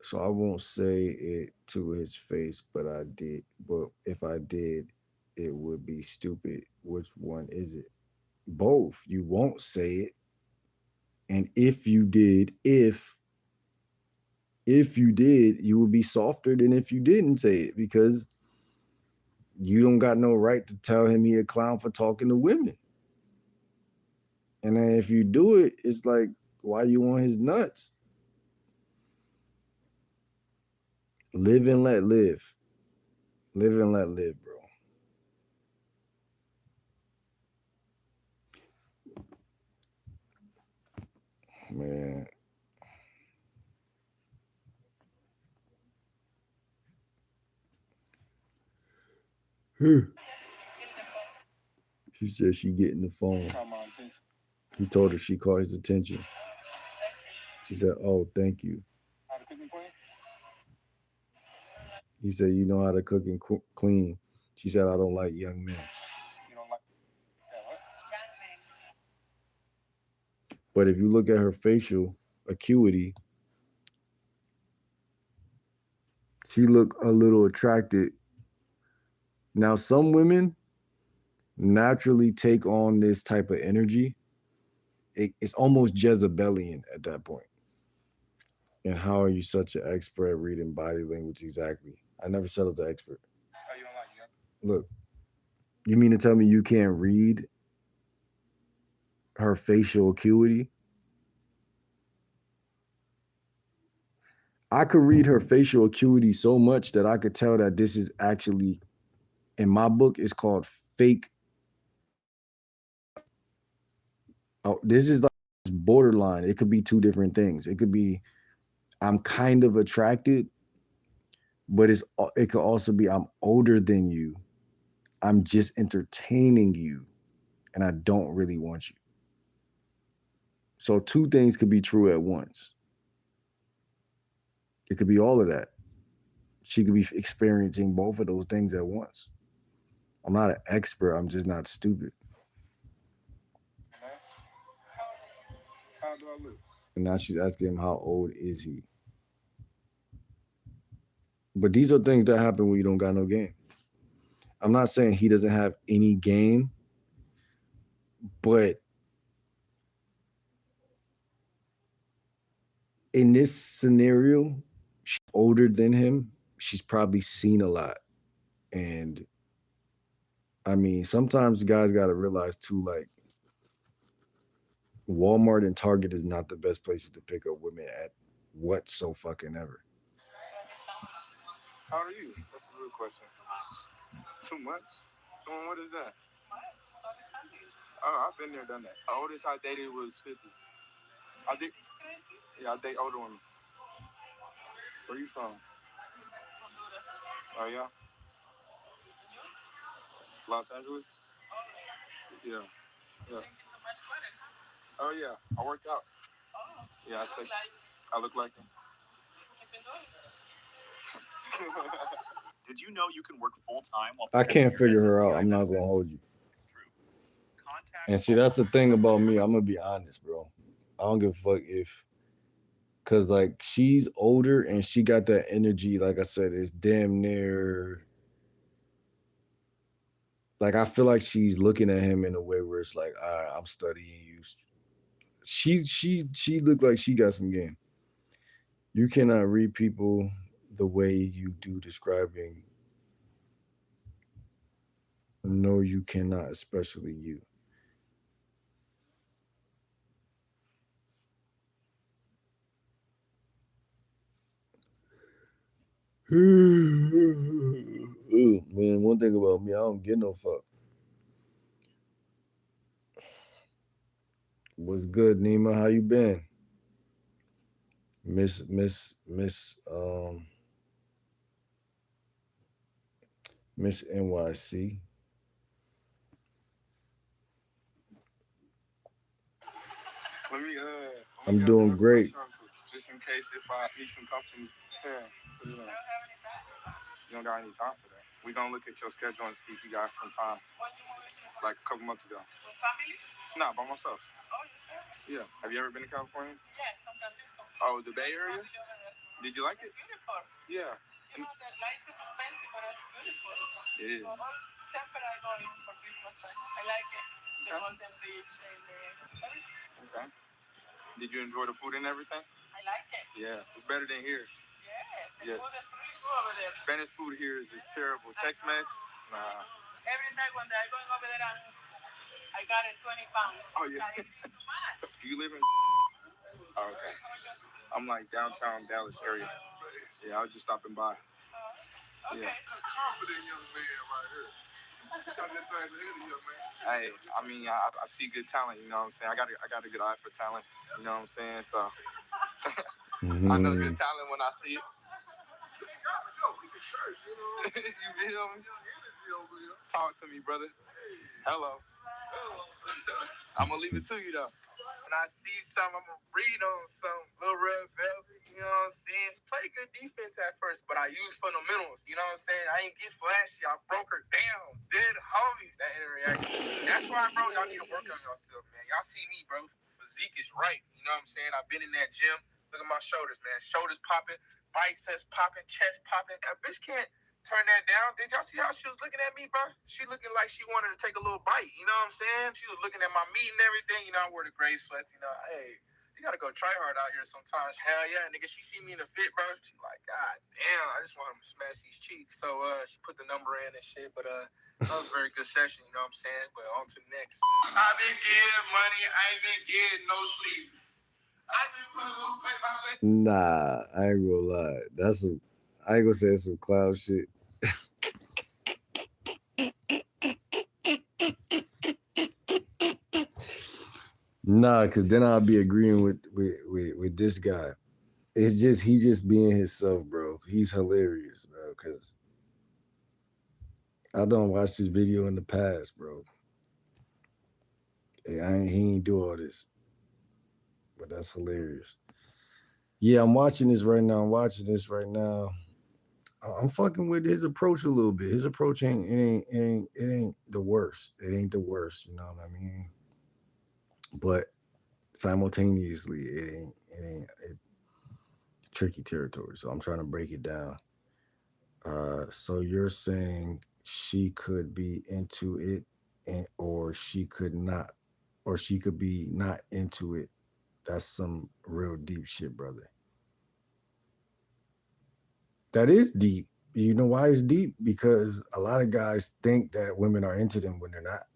So I won't say it to his face, but I did. But if I did, it would be stupid. Which one is it? Both. You won't say it. And if you did, you would be softer than if you didn't say it because you don't got no right to tell him he a clown for talking to women. And then if you do it, it's like, why you want his nuts? Live and let live. Live and let live, bro. Man. She said she getting the phone. He told her she caught his attention. She said, oh, thank you. He said, you know how to cook and clean. She said, I don't like young men.
You don't like that what?
But if you look at her facial acuity, she look a little attracted. Now, some women naturally take on this type of energy. It's almost Jezebelian at that point. And how are you such an expert at reading body language? Exactly. I never said I was an expert.
Oh, you don't like young?
Look, you mean to tell me you can't read her facial acuity? I could read her facial acuity so much that I could tell that this is actually, in my book, it's called fake. Oh, this is like borderline. It could be two different things. It could be I'm kind of attracted, but it could also be I'm older than you. I'm just entertaining you, and I don't really want you. So two things could be true at once. It could be all of that. She could be experiencing both of those things at once. I'm not an expert. I'm just not stupid.
How do I look?
And now she's asking him, how old is he? But these are things that happen when you don't got no game. I'm not saying he doesn't have any game, but in this scenario, she's older than him. She's probably seen a lot. And I mean, sometimes guys got to realize too, like, Walmart and Target is not the best places to pick up women at whatso fucking ever.
How old are you? That's a real question. Too much? What is that? Oh, I've been there, done that. The oldest I dated was 50. I did. Yeah, I date older women. Where you from? Oh yeah. Los Angeles. Yeah. Yeah. Oh yeah. I work out. Yeah, I look like him.
Did you know you can work full time while
I
protecting
can't
your
figure her out.
SSDI
I'm not gonna
benefits?
hold you.
It's true. Contact
And see, that's the thing about me. I'm gonna be honest, bro. I don't give a fuck if, cause like she's older and she got that energy. Like I said, it's damn near. Like I feel like she's looking at him in a way where it's like, all right, I'm studying you. She looked like she got some game. You cannot read people the way you do describing. No, you cannot, especially you. Ooh, man, one thing about me, I don't get no fuck. What's good, Nima? How you been? Miss NYC.
Let me
I'm
grab the
doing great.
information just in case if I need some company. Yeah. You don't got any time for that. We gonna look at your schedule and see if you got some time. Like a couple months ago. With family? Nah, by myself. Oh, yourself? Yeah. Have you ever been to California? Yeah, San Francisco. Oh, the Bay Area? Did you like it? It's beautiful. Yeah. You know, the lights is expensive, but it's beautiful. It is. December I go in for Christmas time. I like it. The Golden Beach and everything. Okay. Did you enjoy the food and everything? I like it. Yeah, it's better than here. Yes, the food is really good over there. Spanish food here is terrible. Tex-Mex, nah. Every time when I go over there, I got it 20 pounds. Oh, yeah. I eat too much. Do you live in? Oh, okay. I'm like downtown Dallas area. Yeah, I was just stopping by. Okay. Yeah. Confident young man right here. Hey, I mean, I see good talent. You know what I'm saying? I got a good eye for talent. You know what I'm saying? So I know good talent when I see it. You feel me? Talk to me, brother. Hello. I'm gonna leave it to you though. When I see something, I'm gonna read on some little red velvet. You know what I'm saying? Play good defense at first, but I use fundamentals. You know what I'm saying? I ain't get flashy. I broke her down. Dead homies. That interaction. That's why, bro. Y'all need to work on yourself, man. Y'all see me, bro. Physique is right. You know what I'm saying? I've been in that gym. Look at my shoulders, man. Shoulders popping, biceps popping, chest popping. That bitch can't turn that down. Did y'all see how she was looking at me, bro? She looking like she wanted to take a little bite. You know what I'm saying? She was looking at my meat and everything. You know, I wear the gray sweats. You know, hey, you gotta go try hard out here sometimes. Hell yeah, nigga. She see me in the fit, bro. She like, God damn, I just want him to smash these cheeks. So she put the number in and shit. But that was a very good session. You know what I'm saying? But on to the next. I've been getting money. I ain't been getting no sleep.
Nah, I ain't gonna lie. I ain't gonna say it's some clown shit. Nah, cause then I'll be agreeing with this guy. It's just he just being himself, bro. He's hilarious, bro. Cause I don't watch this video in the past, bro. He ain't do all this, but that's hilarious. Yeah, I'm watching this right now. I'm fucking with his approach a little bit. His approach ain't the worst. It ain't the worst, you know what I mean? But simultaneously, it ain't tricky territory. So I'm trying to break it down. So you're saying she could be into it, or she could not, or she could be not into it. That's some real deep shit, brother. That is deep. You know why it's deep? Because a lot of guys think that women are into them when they're not.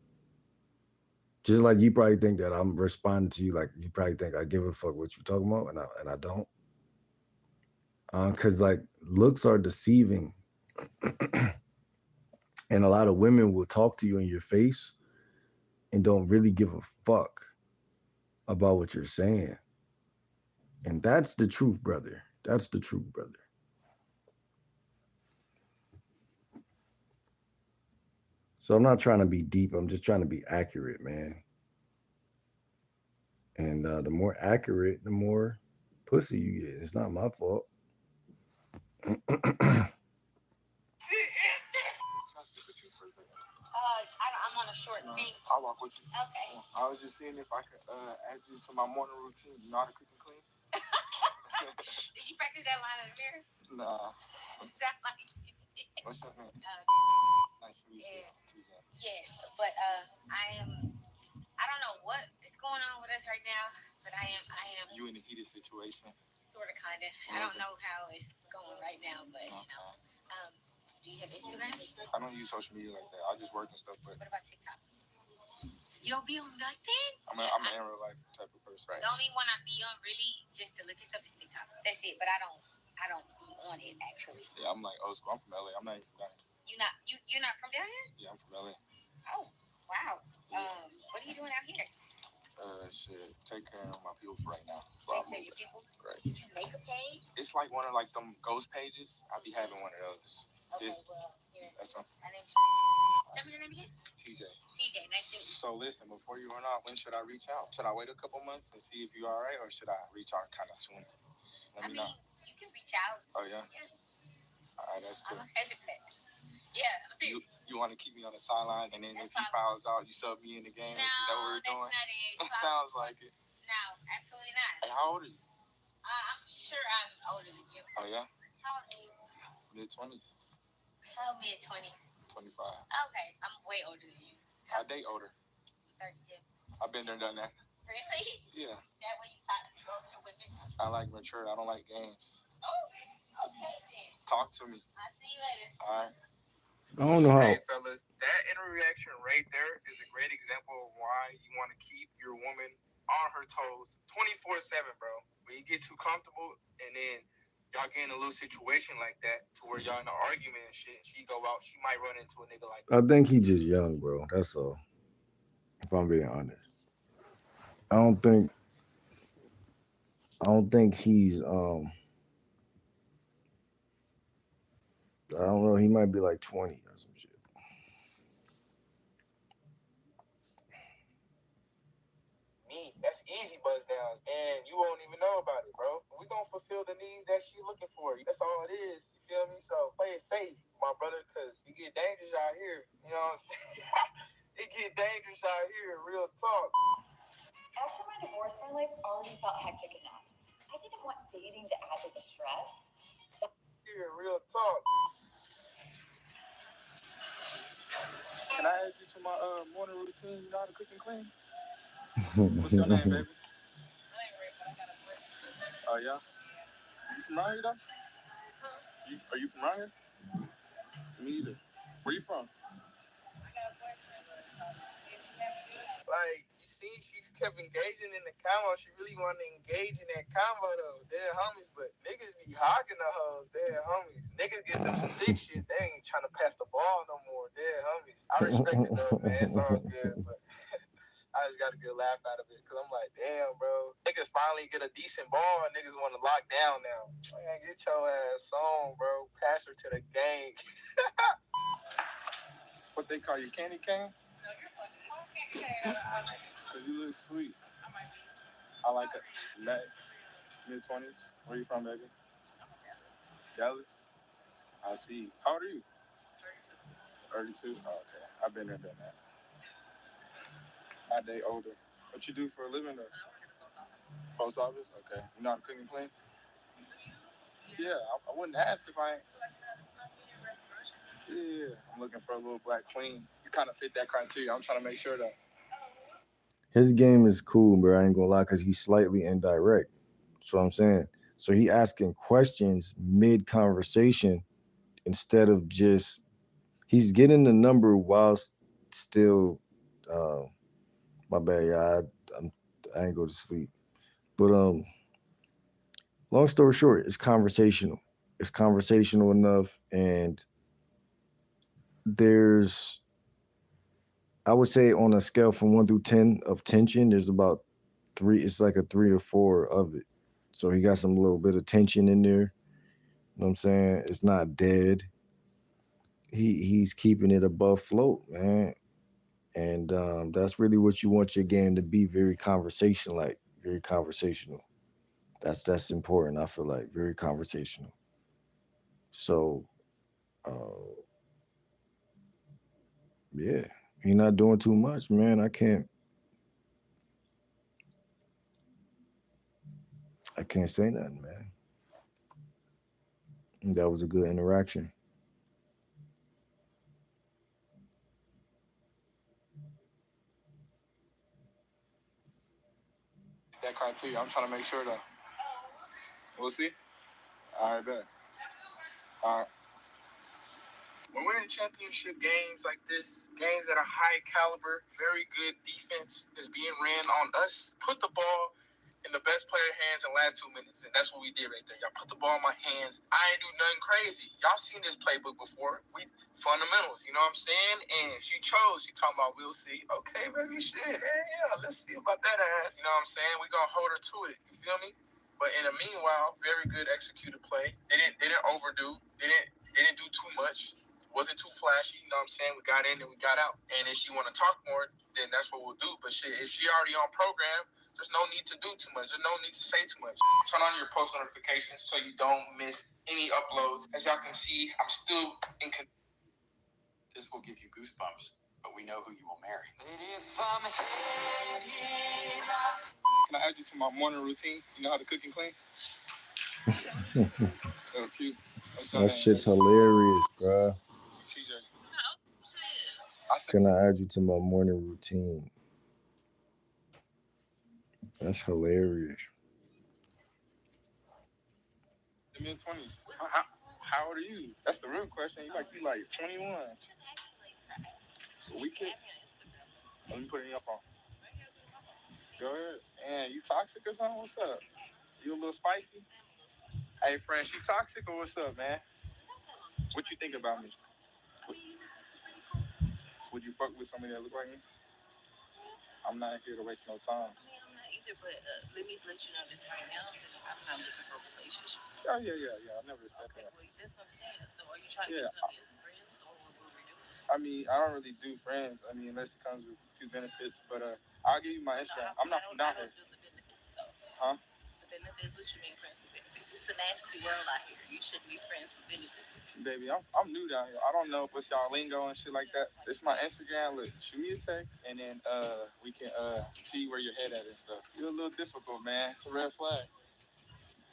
Just like you probably think that I'm responding to you, like you probably think I give a fuck what you talking about, and I don't. Because like looks are deceiving. And a lot of women will talk to you in your face and don't really give a fuck about what you're saying. And that's the truth, brother. That's the truth, brother. So I'm not trying to be deep. I'm just trying to be accurate, man. And the more accurate, the more pussy you get. It's not my fault.
I'm on a short thing.
I'll walk with you.
Okay.
I was just seeing if I could add you to my morning routine. You know how to cook and clean?
Did you practice that line in the mirror?
Nah.
It sound like you did.
What's your name? Nice to meet you.
Yes, but I don't know what is going on with us right now, but I am.
You in a heated situation?
Sort of, kind of. I don't know how it's going right now, but do you have Instagram?
I don't use social media like that. I just work and stuff. But
what about TikTok? You don't be on nothing?
I'm an in real life type of person. Right.
The only one I be on really just to look at stuff is TikTok. That's it. But I don't be on it actually.
Yeah, I'm like old school. I'm from LA. I'm not even from down here.
You're not from down here?
Yeah, I'm from LA.
Oh, wow. What are you doing out here?
Shit. Take care of my people for right now.
Take care of your people?
Right.
Did you make a page?
It's like one of like them ghost pages. I be having one of those.
Okay, well, here.
That's one.
My name's Tell me your name again?
TJ.
TJ, nice to meet you.
So listen, before you run out, when should I reach out? Should I wait a couple months and see if you're all right, or should I reach out kind of soon? Let me know.
You can reach out.
Oh yeah.
Yeah.
All right, that's good.
I'm okay with that. Yeah, I'm serious.
You want to keep me on the sideline, and then if he fouls out, you sub me in the game?
No,
is that what we're doing?
Not it.
Sounds like it.
No, absolutely not.
Hey, how old are you?
I'm sure I'm older than you.
Oh yeah.
How old are you?
Mid-20s.
How mid-20s?
25.
Okay, I'm way older than you.
I date older.
32.
I've been there, done that.
Really?
Yeah.
That way you talk to older women?
I like mature. I don't like games.
Oh, okay then.
Talk to me.
I'll see you later.
All right.
I don't know how.
Hey, fellas, that interreaction right there is a great example of why you want to keep your woman on her toes 24/7, bro. When you get too comfortable and then y'all get in a little situation like that to where y'all in an argument and shit, she go out, she might run into a nigga like
I think he's just young, bro. That's all. If I'm being honest, I don't think he's I don't know. He might be like 20 or some shit.
me. That's easy buzz downs, and you won't even know about it, bro. We gonna fulfill the needs that she looking for. That's all it is. You feel me? So play it safe, my brother, because you get dangerous out here. You know what I'm saying? It get dangerous out here. Real talk.
After my divorce, my life already felt hectic enough. I didn't want dating to add to the stress.
Here, real talk. Can I add you to my morning routine? You know how to cook and clean? What's your name, baby? Oh, yeah? You from around here, though? Are you from around here? Me either. Where you from? Like, you see, she kept engaging in the combo. She really wanted to engage in that combo, though. They're homies, but niggas be hogging the hoes. They're homies. Niggas get them some thick shit. They ain't trying to pass the ball no more. They're homies. I respect it, though, man. It's all good, but I just got a good laugh out of it, because I'm like, damn, bro. Niggas finally get a decent ball, and niggas want to lock down now. Man, get your ass on, bro. Pass her to the gang. What they call you, candy cane? No, you're fucking. Because you look sweet. I like it. Nice. Mid-20s. Where you from, baby? Dallas? I see. How old are you? 32. Oh, okay. I've been there, done that. I date older. What you do for a living, though? Post office? Okay. You know how to cook and clean? Yeah, I wouldn't ask if I ain't. Yeah, I'm looking for a little black queen. You kind of fit that criteria. I'm trying to make sure that.
His game is cool, bro. I ain't gonna lie, because he's slightly indirect. That's what I'm saying. So he asking questions mid conversation instead of just he's getting the number while still. My bad, yeah. I ain't go to sleep, but long story short, it's conversational. It's conversational enough, and there's, I would say on a scale from 1 through 10 of tension, there's about 3. It's like a 3 or 4 of it. So he got some little bit of tension in there. You know what I'm saying? It's not dead. He's keeping it above float, man. And that's really what you want your game to be, very very conversational. That's important, I feel like, very conversational. So yeah, he not doing too much, man. I can't say nothing, man. That was a good interaction.
That criteria. I'm trying to make sure that we'll see. All right, bet. All right. When we're in championship games like this, games that are high caliber, very good defense is being ran on us, put the ball in the best player hands in the last 2 minutes. And that's what we did right there. Y'all put the ball in my hands. I ain't do nothing crazy. Y'all seen this playbook before. We fundamentals, you know what I'm saying? And she talking about we'll see. Okay, baby, shit. Yeah, let's see about that ass. You know what I'm saying? We gonna hold her to it. You feel me? But in the meanwhile, very good executed play. They didn't overdo. They didn't do too much. Wasn't too flashy, you know what I'm saying? We got in and we got out. And if she want to talk more, then that's what we'll do. But shit, if she already on program, there's no need to do too much. There's no need to say too much. Turn on your post notifications so you don't miss any uploads. As y'all can see, I'm still in.
This will give you goosebumps, but we know who you will marry.
Can I add you to my morning routine? You know how to cook and clean? That was cute.
That shit's hilarious, bro.
TJ.
Can I add you to my morning routine? That's hilarious.
The mid-20s. How old are you? That's the real question. You like 21. So we could. Let me put it in your phone. Go ahead. And you toxic or something? What's up? You a little spicy? Hey, friend, she toxic or what's up, man? What you think about me? Would you fuck with somebody that look like me? I'm not here to waste no time.
I'm not either, but let me let you know this right now. I'm not looking for a relationship.
Oh, yeah. I never said that.
Well, that's what I'm saying. So are you trying to get to know me as friends or what we're doing?
I mean, I don't really do friends. I mean, unless it comes with a few benefits. But I'll give you my Instagram. I'm not from down here.
Do the benefits, though.
Huh?
The benefits? What you mean friends with benefits? It's a nasty world out here. You shouldn't be friends with benefits.
Baby, I'm new down here. I don't know what's y'all lingo and shit like that. It's my Instagram. Look, shoot me a text, and then we can see where your head at and stuff. You're a little difficult, man. It's a red flag.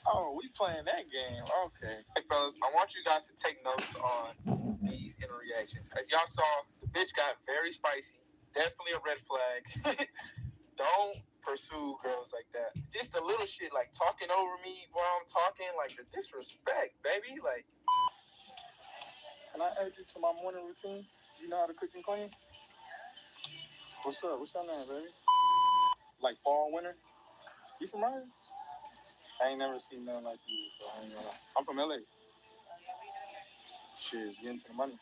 Oh, we playing that game. Okay. Hey, fellas, I want you guys to take notes on these interreactions. As y'all saw, the bitch got very spicy. Definitely a red flag. Don't pursue girls like that. Just a little shit like talking over me while I'm talking, like the disrespect, baby. Like, can I add you to my morning routine? You know how to cook and clean? What's up? What's your name, baby? Like fall, winter? You from here? I ain't never seen nothing like you. So I ain't gonna lie. I'm from LA. Shit, get into the money.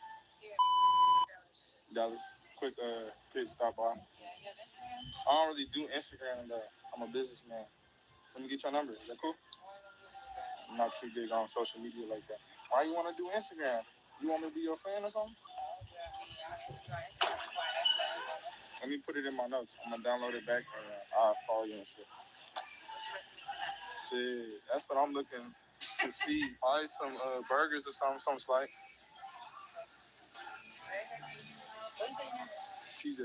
Dallas. Quick pit stop by. I don't really do Instagram though. I'm a businessman. Let me get your number. Is that cool? I'm not too big on social media like that. Why you want to do Instagram? You want me to be your fan or something? Let me put it in my notes. I'm gonna download it back and I'll follow you and shit. Shit, that's what I'm looking to see. Probably some burgers or something slight. TJ.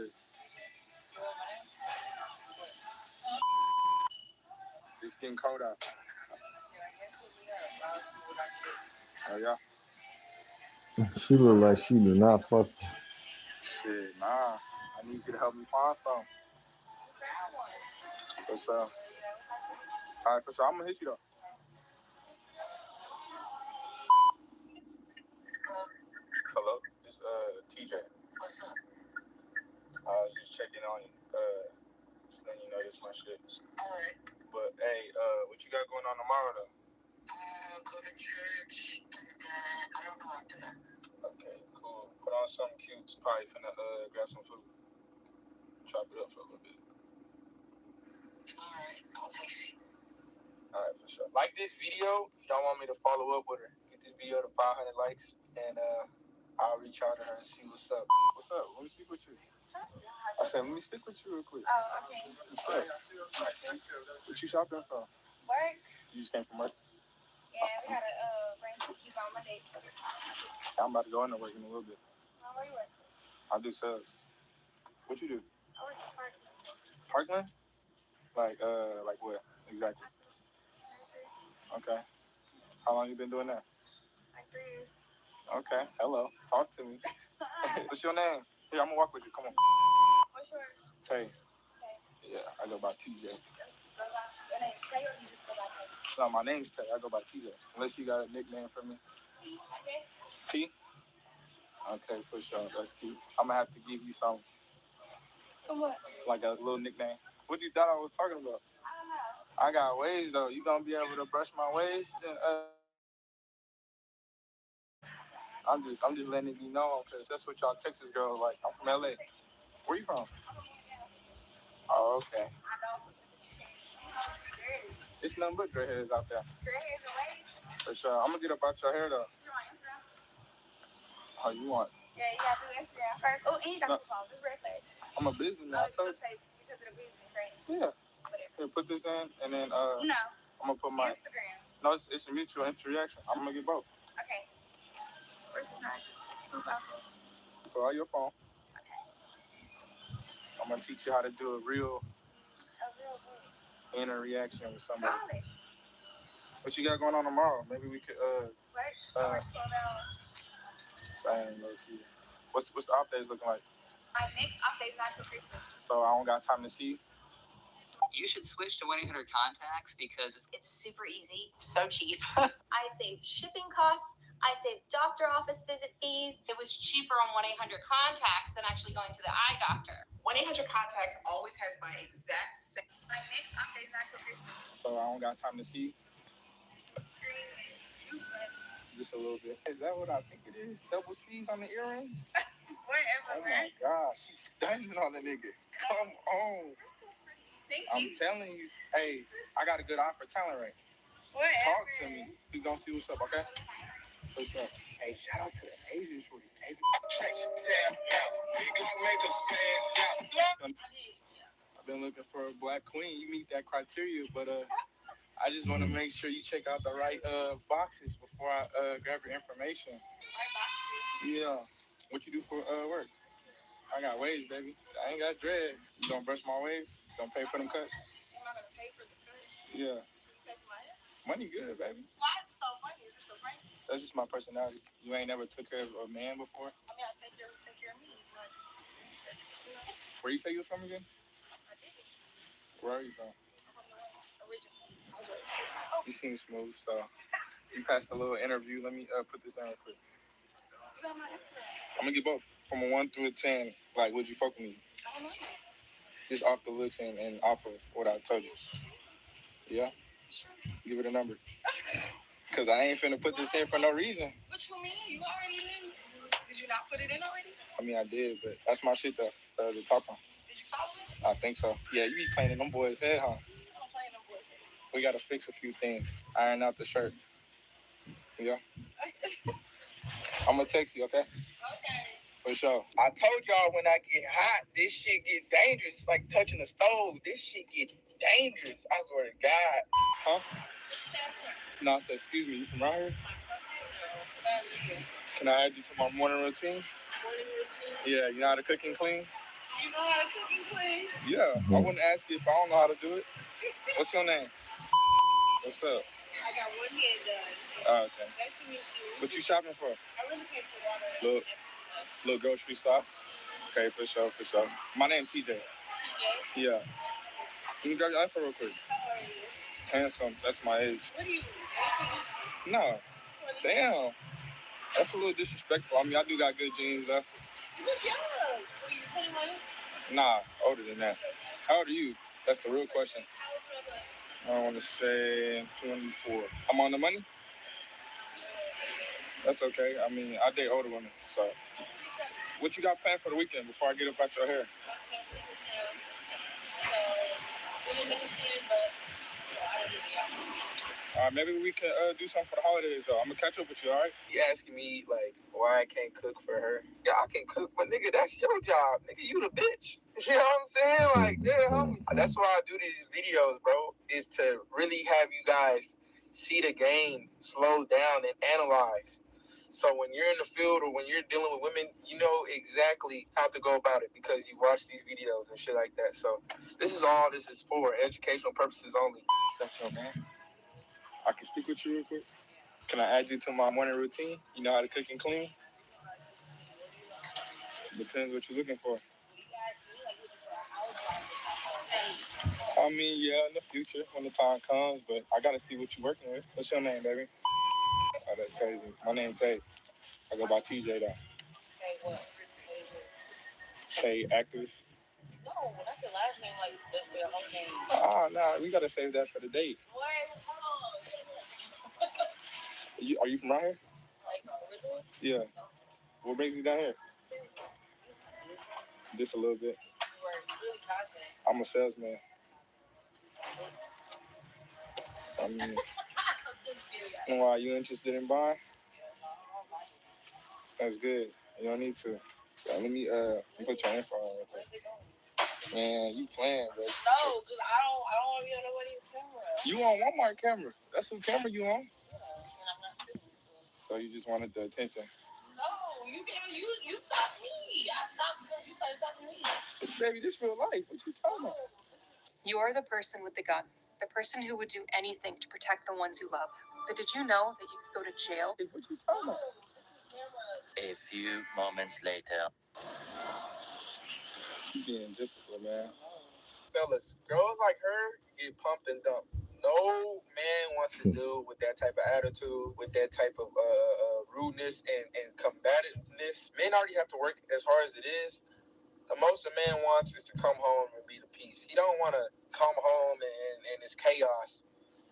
It's getting cold out. Oh yeah.
She look like she do not fuck.
Shit, nah. I need you to help me find something. For sure. All right, for sure. I'm gonna hit you though. Hello, it's TJ. What's up? I was just checking on you. Just letting you know this my shit. Alright. But hey, what you got going on tomorrow though? Go to church and then I don't know after that. Okay, cool. But on something cute. Probably finna grab some food. Chop it up for a little bit.
Alright, I'll text you.
Alright, for sure. Like this video if y'all want me to follow up with her. Get this video to 500 likes, and I'll reach out to her and see what's up. What's up? Let me speak with you. I said, let me speak with you real quick.
Oh, okay.
What's up? What you shopping from?
Work?
You just came from work?
Yeah, we gotta bring cookies on Monday.
I'm about to go into work in a little bit.
Where you work?
I do sales. What you do?
I work at Parkland.
Parkland? Like what exactly?
Nursery.
Okay. How long you been doing that?
Like 3 years.
Okay. Hello. Talk to me. What's your name? Here, I'm gonna walk with you. Come on.
What's yours?
Tay.
Okay.
Yeah, I go by TJ.
Your name Tay or you just go by Tay?
No, my name's Tay. I go by TJ. Unless you got a nickname for me.
Okay.
T? Okay, for sure. That's cute. I'm gonna have to give you some,
So what?
like a little nickname. What you thought I was talking about?
I don't know.
I got waves though. You gonna be able to brush my waves? Then, I'm just letting it be known because that's what y'all Texas girls like. I'm from LA. Where you from? Oh, okay.
I know.
It's nothing but dreadheads out there.
Dreadheads and waves.
For sure. I'm gonna get up out your hair though.
You on Instagram?
Oh, you want?
Yeah, you gotta do Instagram first. Oh, and you got
No.
two phones. It's red flag.
I'm a businessman.
Oh,
I
you
told
gonna say because of the business, right?
you. Yeah.
Whatever.
Here, put this in, and then
No.
I'm gonna put my.
Instagram.
No, it's a mutual interaction. I'm gonna get both.
Okay. Where's his name? 254.
So on your phone.
Okay.
I'm gonna teach you how to do a real
A real good.
interaction with somebody.
Call it.
What you got going on tomorrow? Maybe we could
Work. I work 12 hours.
same low key. What's the off days looking like?
My next off day is not till Christmas.
So I don't got time to see you.
You should switch to 1-800 Contacts because
It's super easy, so cheap. I save shipping costs. I save doctor office visit fees.
It was cheaper on 1-800 Contacts than actually going to the eye doctor.
1-800 Contacts always has my exact same.
My next off day is not till Christmas.
So I don't got time to see you. Just a little bit. Is that what I think it is? Double C's on the earrings?
Whatever,
Oh my gosh, she's stunning on the nigga. Come on.
You're so pretty. Thank
I'm
you.
telling you. Hey, I got a good eye for talent rate.
Whatever.
Talk to me. We gonna see what's up, okay? For sure. Hey, shout out to the Asian shorty. I've been looking for a black queen. You meet that criteria, but I just want to make sure you check out the right boxes before I grab your information. Yeah. What you do for work? I got waves, baby. I ain't got dreads. You gonna brush my waves? Gonna pay for them cuts?
Am I gonna pay for the cut?
Yeah.
You pay for my hair?
Money good, baby.
Why is it so funny? Is this the prank?
That's just my personality. You ain't never took care of a man before?
I mean, I take care of me. Like, that's, you know,
Where you say you was from again?
I did it.
Where are you from?
I'm from the original. I was raised.
You seem smooth, so you passed a little interview. Let me put this in real quick.
You got my Instagram.
I'm gonna get both from a 1 through a 10. Like, would you fuck with me?
I don't know.
Just off the looks and off of what I told you. Yeah?
Sure.
Give it a number. Because I ain't finna put this in for no reason.
What you mean? You already in? Did you not put it in already?
I mean, I did, but that's my shit, though, to talk on.
Did you follow me?
I think so. Yeah, you be playing them boys' head, huh?
I don't play no boys.
We gotta fix a few things. Iron out the shirt. Yeah? I'm gonna text you, okay?
Okay.
For sure. I told y'all when I get hot, this shit get dangerous. It's like touching the stove. This shit get dangerous. I swear to God. Huh? No, I said, excuse me, you from right here? Can I add you to my morning routine?
Morning routine?
Yeah, you know how to cook and clean?
You know how to cook and clean?
Yeah, I wouldn't ask you if I don't know how to do it. What's your name? What's up?
I got one hand done.
Oh, okay.
Nice to meet you.
What you shopping for?
I really came for water and
Look.
some stuff.
Little grocery stop? Okay, for sure, for sure. My name's TJ.
TJ?
Yeah. Can you grab your iPhone real quick?
How are you?
Handsome. That's my age.
What are you? 18?
No.
20?
Damn. That's a little disrespectful. I mean, I do got good genes, though.
You look young. What are you, 21?
Nah, older than that. How old are you? That's the real question.
How old
I want to say 24. I'm on the money? That's okay. I mean, I date older women, so. What you got planned for the weekend before I get up out your hair? Maybe we can do something for the holidays, though. I'm gonna catch up with you, all right? You asking me, like, why I can't cook for her? Yeah, I can cook, but nigga, that's your job. Nigga, you the bitch. You know what I'm saying? Like, yeah, homie. That's why I do these videos, bro, is to really have you guys see the game, slow down, and analyze. So when you're in the field or when you're dealing with women, you know exactly how to go about it because you watch these videos and shit like that. So this is for educational purposes only. That's all, man. I can speak with you real quick. Can I add you to my morning routine? You know how to cook and clean? Depends what you're looking for. I mean, yeah, in the future when the time comes, but I gotta see what you're working with. What's your name, baby? Oh, that's crazy. My name's Tate. I go by TJ though. Tay what? Tay actress. No, that's your last name, like your whole name. Oh, no, we gotta save that for the date. Wait, hold on. Are you from around here? Like originally? Yeah. What brings you down here? Just a little bit. You are really content. I'm a salesman. I mean, why are you interested in buying? That's good. You don't need to. Let me put your info on real quick. Man, you playing, bro. No, because I don't want to be on nobody's camera. You on Walmart camera. That's who camera you on. Yeah, and I'm not sitting. So you just wanted the attention. No, you talk to me. I talk to you. You talk to me. Baby, this real life. What you talking about?
You are the person with the gun. The person who would do anything to protect the ones you love. But did you know that you could go to jail?
Hey, what you talking about?
A few moments later.
You being difficult, man. Fellas, girls like her get pumped and dumped. No man wants to deal with that type of attitude, with that type of rudeness and combativeness. Men already have to work as hard as it is. The most a man wants is to come home and be the peace. He don't want to come home and it's chaos.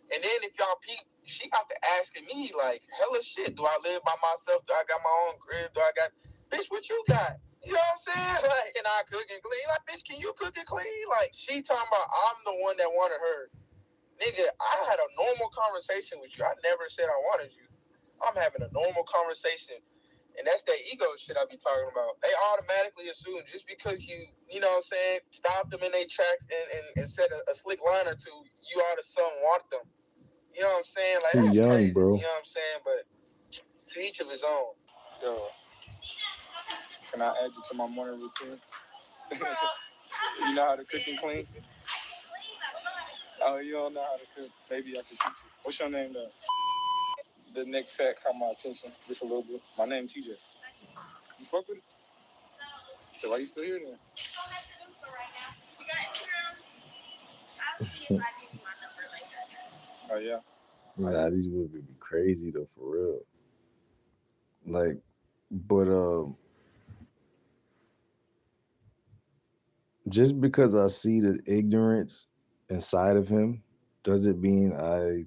And then if y'all peep, she got to asking me like, hella shit. Do I live by myself? Do I got my own crib? Do I got, bitch, what you got? You know what I'm saying? Like, can I cook and clean? Like, bitch, can you cook and clean? Like, she talking about I'm the one that wanted her. Nigga, I had a normal conversation with you. I never said I wanted you. I'm having a normal conversation. And that's that ego shit I be talking about. They automatically assume just because you know what I'm saying, stop them in their tracks and said a slick line or two, you ought to some want them. You know what I'm saying? Like,
Too
that's
young,
crazy.
bro.
You know what I'm saying? But to each of his own. Yo, can I add you to my morning routine? You know how to cook and clean? Oh, you don't know how to cook? Maybe I can teach you. What's your name, though? The next fact caught my attention just a little bit. My name's TJ. You fuck with it? So why you still here then? Oh, yeah?
Nah, these would be crazy though, for real. Like, but just because I see the ignorance inside of him, doesn't mean I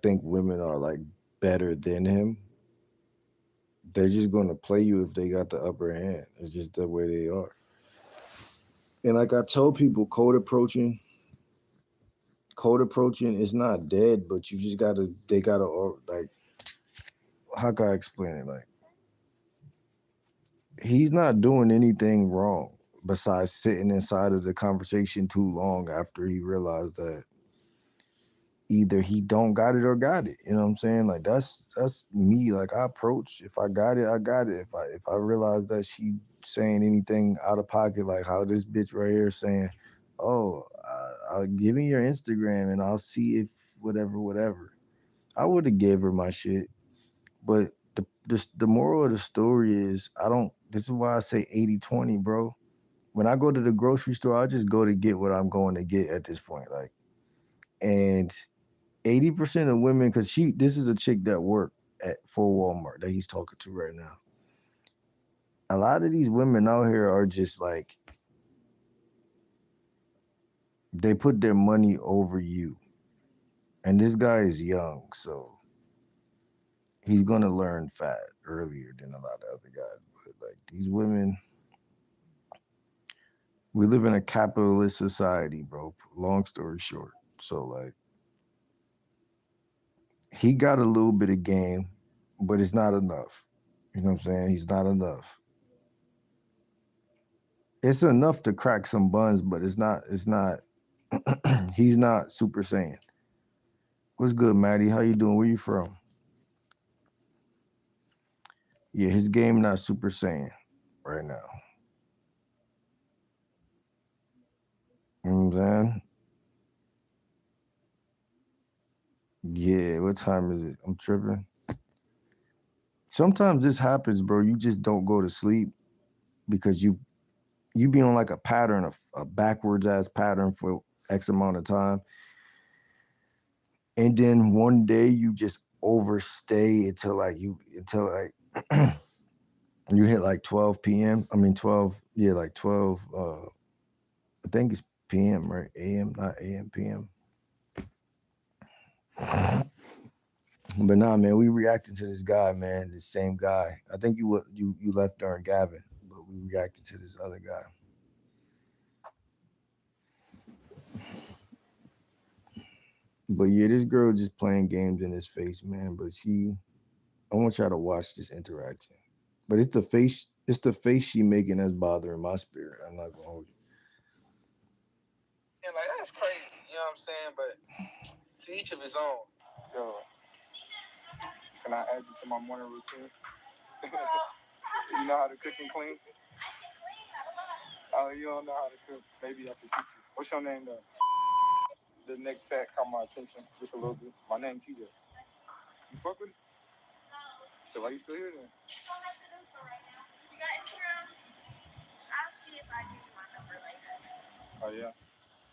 think women are like better than him. They're just gonna play you if they got the upper hand. It's just the way they are. And like I told people, code approaching is not dead, but you just they gotta like, how can I explain it? Like, he's not doing anything wrong besides sitting inside of the conversation too long after he realized that either he don't got it or got it. You know what I'm saying? Like, that's me. Like, I approach, if I got it, I got it. If I realize that she saying anything out of pocket, like how this bitch right here saying, oh, I'll give me your Instagram and I'll see if whatever. I would have gave her my shit. But the moral of the story is, this is why I say 80-20, bro. When I go to the grocery store, I just go to get what I'm going to get at this point. Like, and 80% of women, because this is a chick that worked for Walmart that he's talking to right now. A lot of these women out here are just like, they put their money over you. And this guy is young, so he's gonna learn fat earlier than a lot of other guys. But like these women, we live in a capitalist society, bro. Long story short. So like he got a little bit of game, but it's not enough. You know what I'm saying? He's not enough. It's enough to crack some buns, but it's not he's not Super Saiyan. What's good, Maddie? How you doing? Where you from? Yeah, his game not Super Saiyan right now. You know what I'm saying? Yeah, what time is it? I'm tripping. Sometimes this happens, bro. You just don't go to sleep because you be on like a pattern, a backwards ass pattern for X amount of time. And then one day you just overstay until like you hit like 12 p.m. I mean 12, yeah, like 12 I think it's PM, right? AM, not AM, PM. But nah, man, we reacted to this guy, man, the same guy. I think you left during Gavin, but we reacted to this other guy. But yeah, this girl just playing games in his face, man. But I want y'all to watch this interaction. But it's the face she making that's bothering my spirit. I'm not gonna hold you.
And like that's crazy, you know what I'm saying? But to each of his own. Yo, can I add you to my morning routine? You know how to cook and clean? Oh, you don't know how to cook? Maybe I can teach you. What's your name though? The next fact caught my attention just a little bit. My name TJ. You fuck with it? So why you still here then? Oh yeah.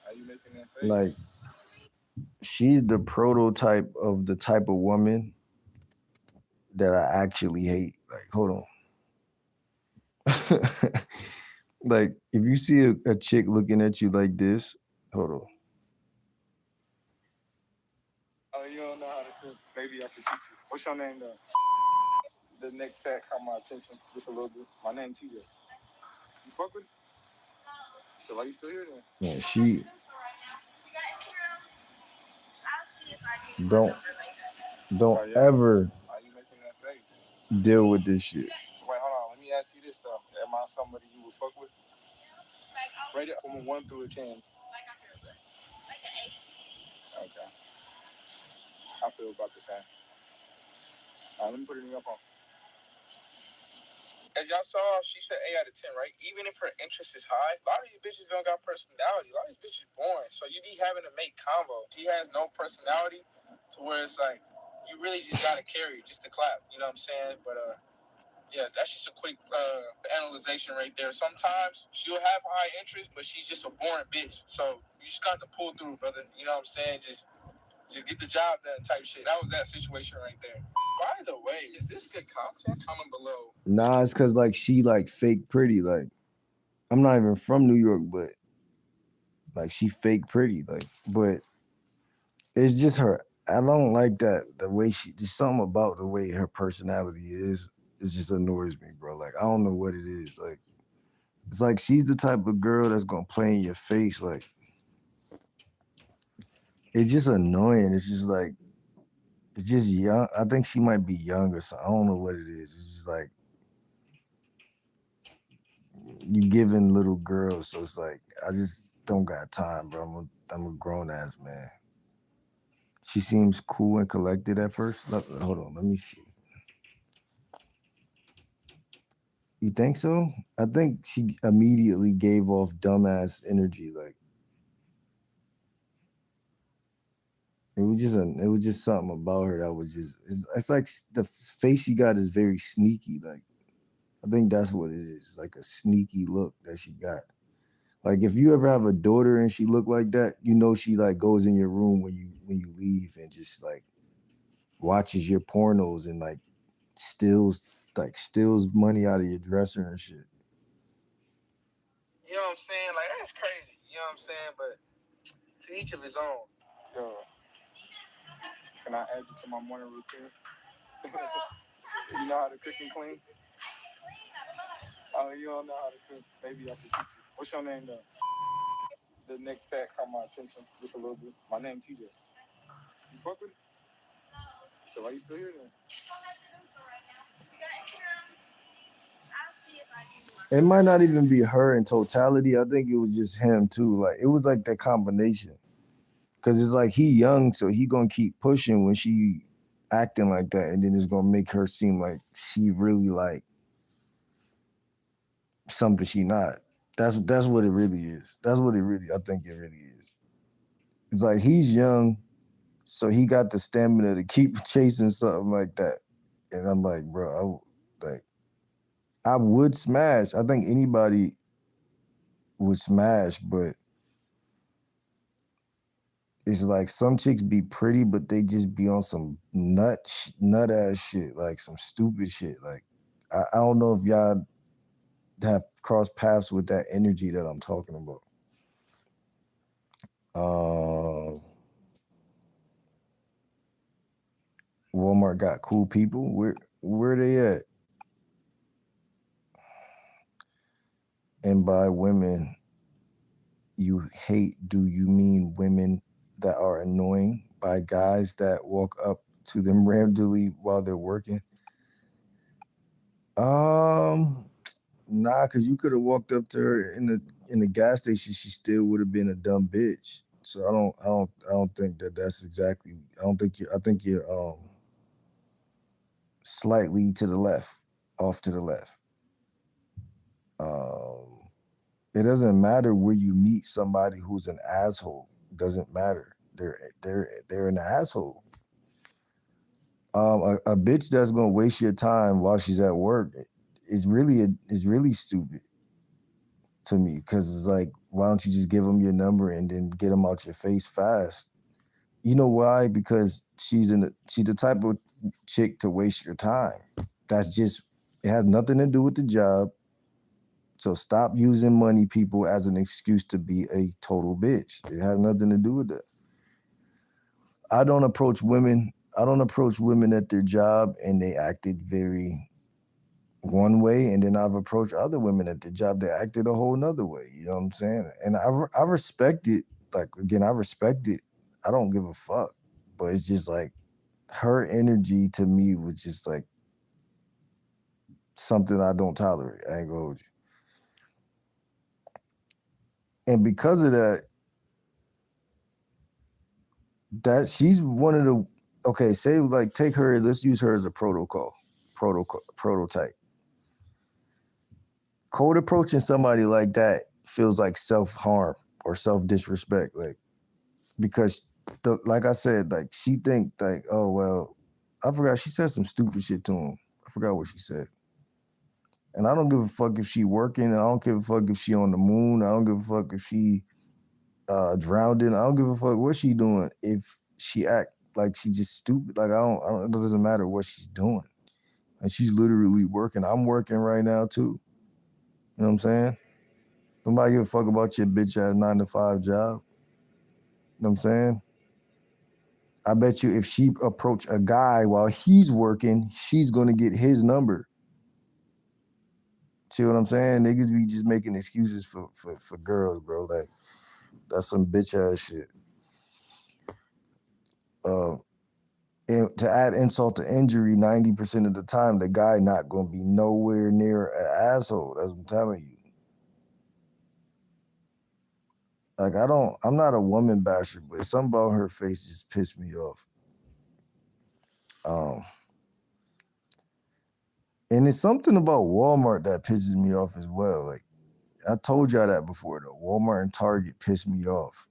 How you making that face?
Like she's the prototype of the type of woman that I actually hate. Like, hold on. Like, if you see a chick looking at you like this, hold on.
Oh, you don't know how to cook? Maybe I can teach you. What's your name though? The next fact caught my attention just a little bit. My name TJ. You fuck with it? So why you still here then?
Man, she don't
Oh, yeah.
ever
Why you making that face?
deal with this shit.
Wait, hold on. Let me ask you this though. Am I somebody you would fuck with? Rate it from a 1 through a 10. Okay. I feel about the same. Let me put it in your phone. As y'all saw, she said 8 out of 10, right? Even if her interest is high, a lot of these bitches don't got personality. A lot of these bitches boring. So you be having to make combo. She has no personality to where it's like, you really just gotta carry just to clap. You know what I'm saying? But yeah, that's just a quick analyzation right there. Sometimes she'll have high interest, but she's just a boring bitch. So you just got to pull through, brother. You know what I'm saying? Just get the job done type shit. That was that situation right there. By the way, is this good content? Comment below.
Nah, it's cause like she like fake pretty. Like I'm not even from New York, but like she fake pretty. Like, but it's just her. I don't like that the way just something about the way her personality is. It just annoys me, bro. Like I don't know what it is. Like it's like she's the type of girl that's gonna play in your face. Like it's just annoying. It's just like it's just young. I think she might be young or something. I don't know what it is. It's just like you giving little girls, so it's like I just don't got time, bro. I'm a grown ass man. She seems cool and collected at first. Hold on, let me see. You think so? I think she immediately gave off dumbass energy. Like it was just something about her that was just. It's like the face she got is very sneaky. Like I think that's what it is. Like a sneaky look that she got. Like if you ever have a daughter and she look like that, you know she like goes in your room when you leave and just like watches your pornos and like steals money out of your dresser and shit.
You know what I'm saying? Like that's crazy. You know what I'm saying? But to each of his own. Yo, can I add you to my morning routine? You know how to cook and clean? Oh, you don't know how to cook? Maybe I should teach you. What's your name, though? The next fact caught my attention just a little bit. My name TJ. You fuck with it? So why you still here then?
It might not even be her in totality. I think it was just him too. Like it was like that combination. Cause it's like he young, so he gonna keep pushing when she acting like that, and then it's gonna make her seem like she really like something she not. That's what it really is. That's what I think it really is. It's like he's young, so he got the stamina to keep chasing something like that. And I'm like, bro, I would smash. I think anybody would smash, but it's like some chicks be pretty, but they just be on some nut ass shit, like some stupid shit. Like I don't know if y'all have crossed paths with that energy that I'm talking about. Walmart got cool people. Where they at? And by women you hate, do you mean women that are annoying by guys that walk up to them randomly while they're working? Nah, because you could have walked up to her in the gas station, she still would have been a dumb bitch. So I don't think that's exactly. I think you're slightly to the left, off to the left. It doesn't matter where you meet somebody who's an asshole. It doesn't matter. They're an asshole. A bitch that's gonna waste your time while she's at work is really stupid to me, because it's like, why don't you just give them your number and then get them out your face fast? You know why? Because she's the type of chick to waste your time. That's just, it has nothing to do with the job. So stop using money people as an excuse to be a total bitch. It has nothing to do with that. I don't approach women at their job and they acted very one way, and then I've approached other women at their job that acted a whole nother way. You know what I'm saying? And I respect it. Like, again, I respect it. I don't give a fuck. But it's just like her energy to me was just like something I don't tolerate. I ain't gonna hold you. And because of that, she's one of the, okay, say like take her, let's use her as a prototype. Cold approaching somebody like that feels like self-harm or self-disrespect, like, because like I said, like she think like, oh well, I forgot, she said some stupid shit to him. I forgot what she said. And I don't give a fuck if she working. I don't give a fuck if she on the moon. I don't give a fuck if she drowned in. I don't give a fuck what she doing. If she act like she just stupid, like I don't. It doesn't matter what she's doing. And she's literally working. I'm working right now too. You know what I'm saying? Nobody give a fuck about your bitch ass 9-to-5 job. You know what I'm saying? I bet you if she approach a guy while he's working, she's gonna get his number. See what I'm saying? Niggas be just making excuses for girls, bro. Like, that's some bitch ass shit. And to add insult to injury, 90% of the time, the guy not gonna be nowhere near an asshole. That's what I'm telling you. Like, I'm not a woman basher, but something about her face just pissed me off. And it's something about Walmart that pisses me off as well. Like, I told y'all that before, though. Walmart and Target piss me off.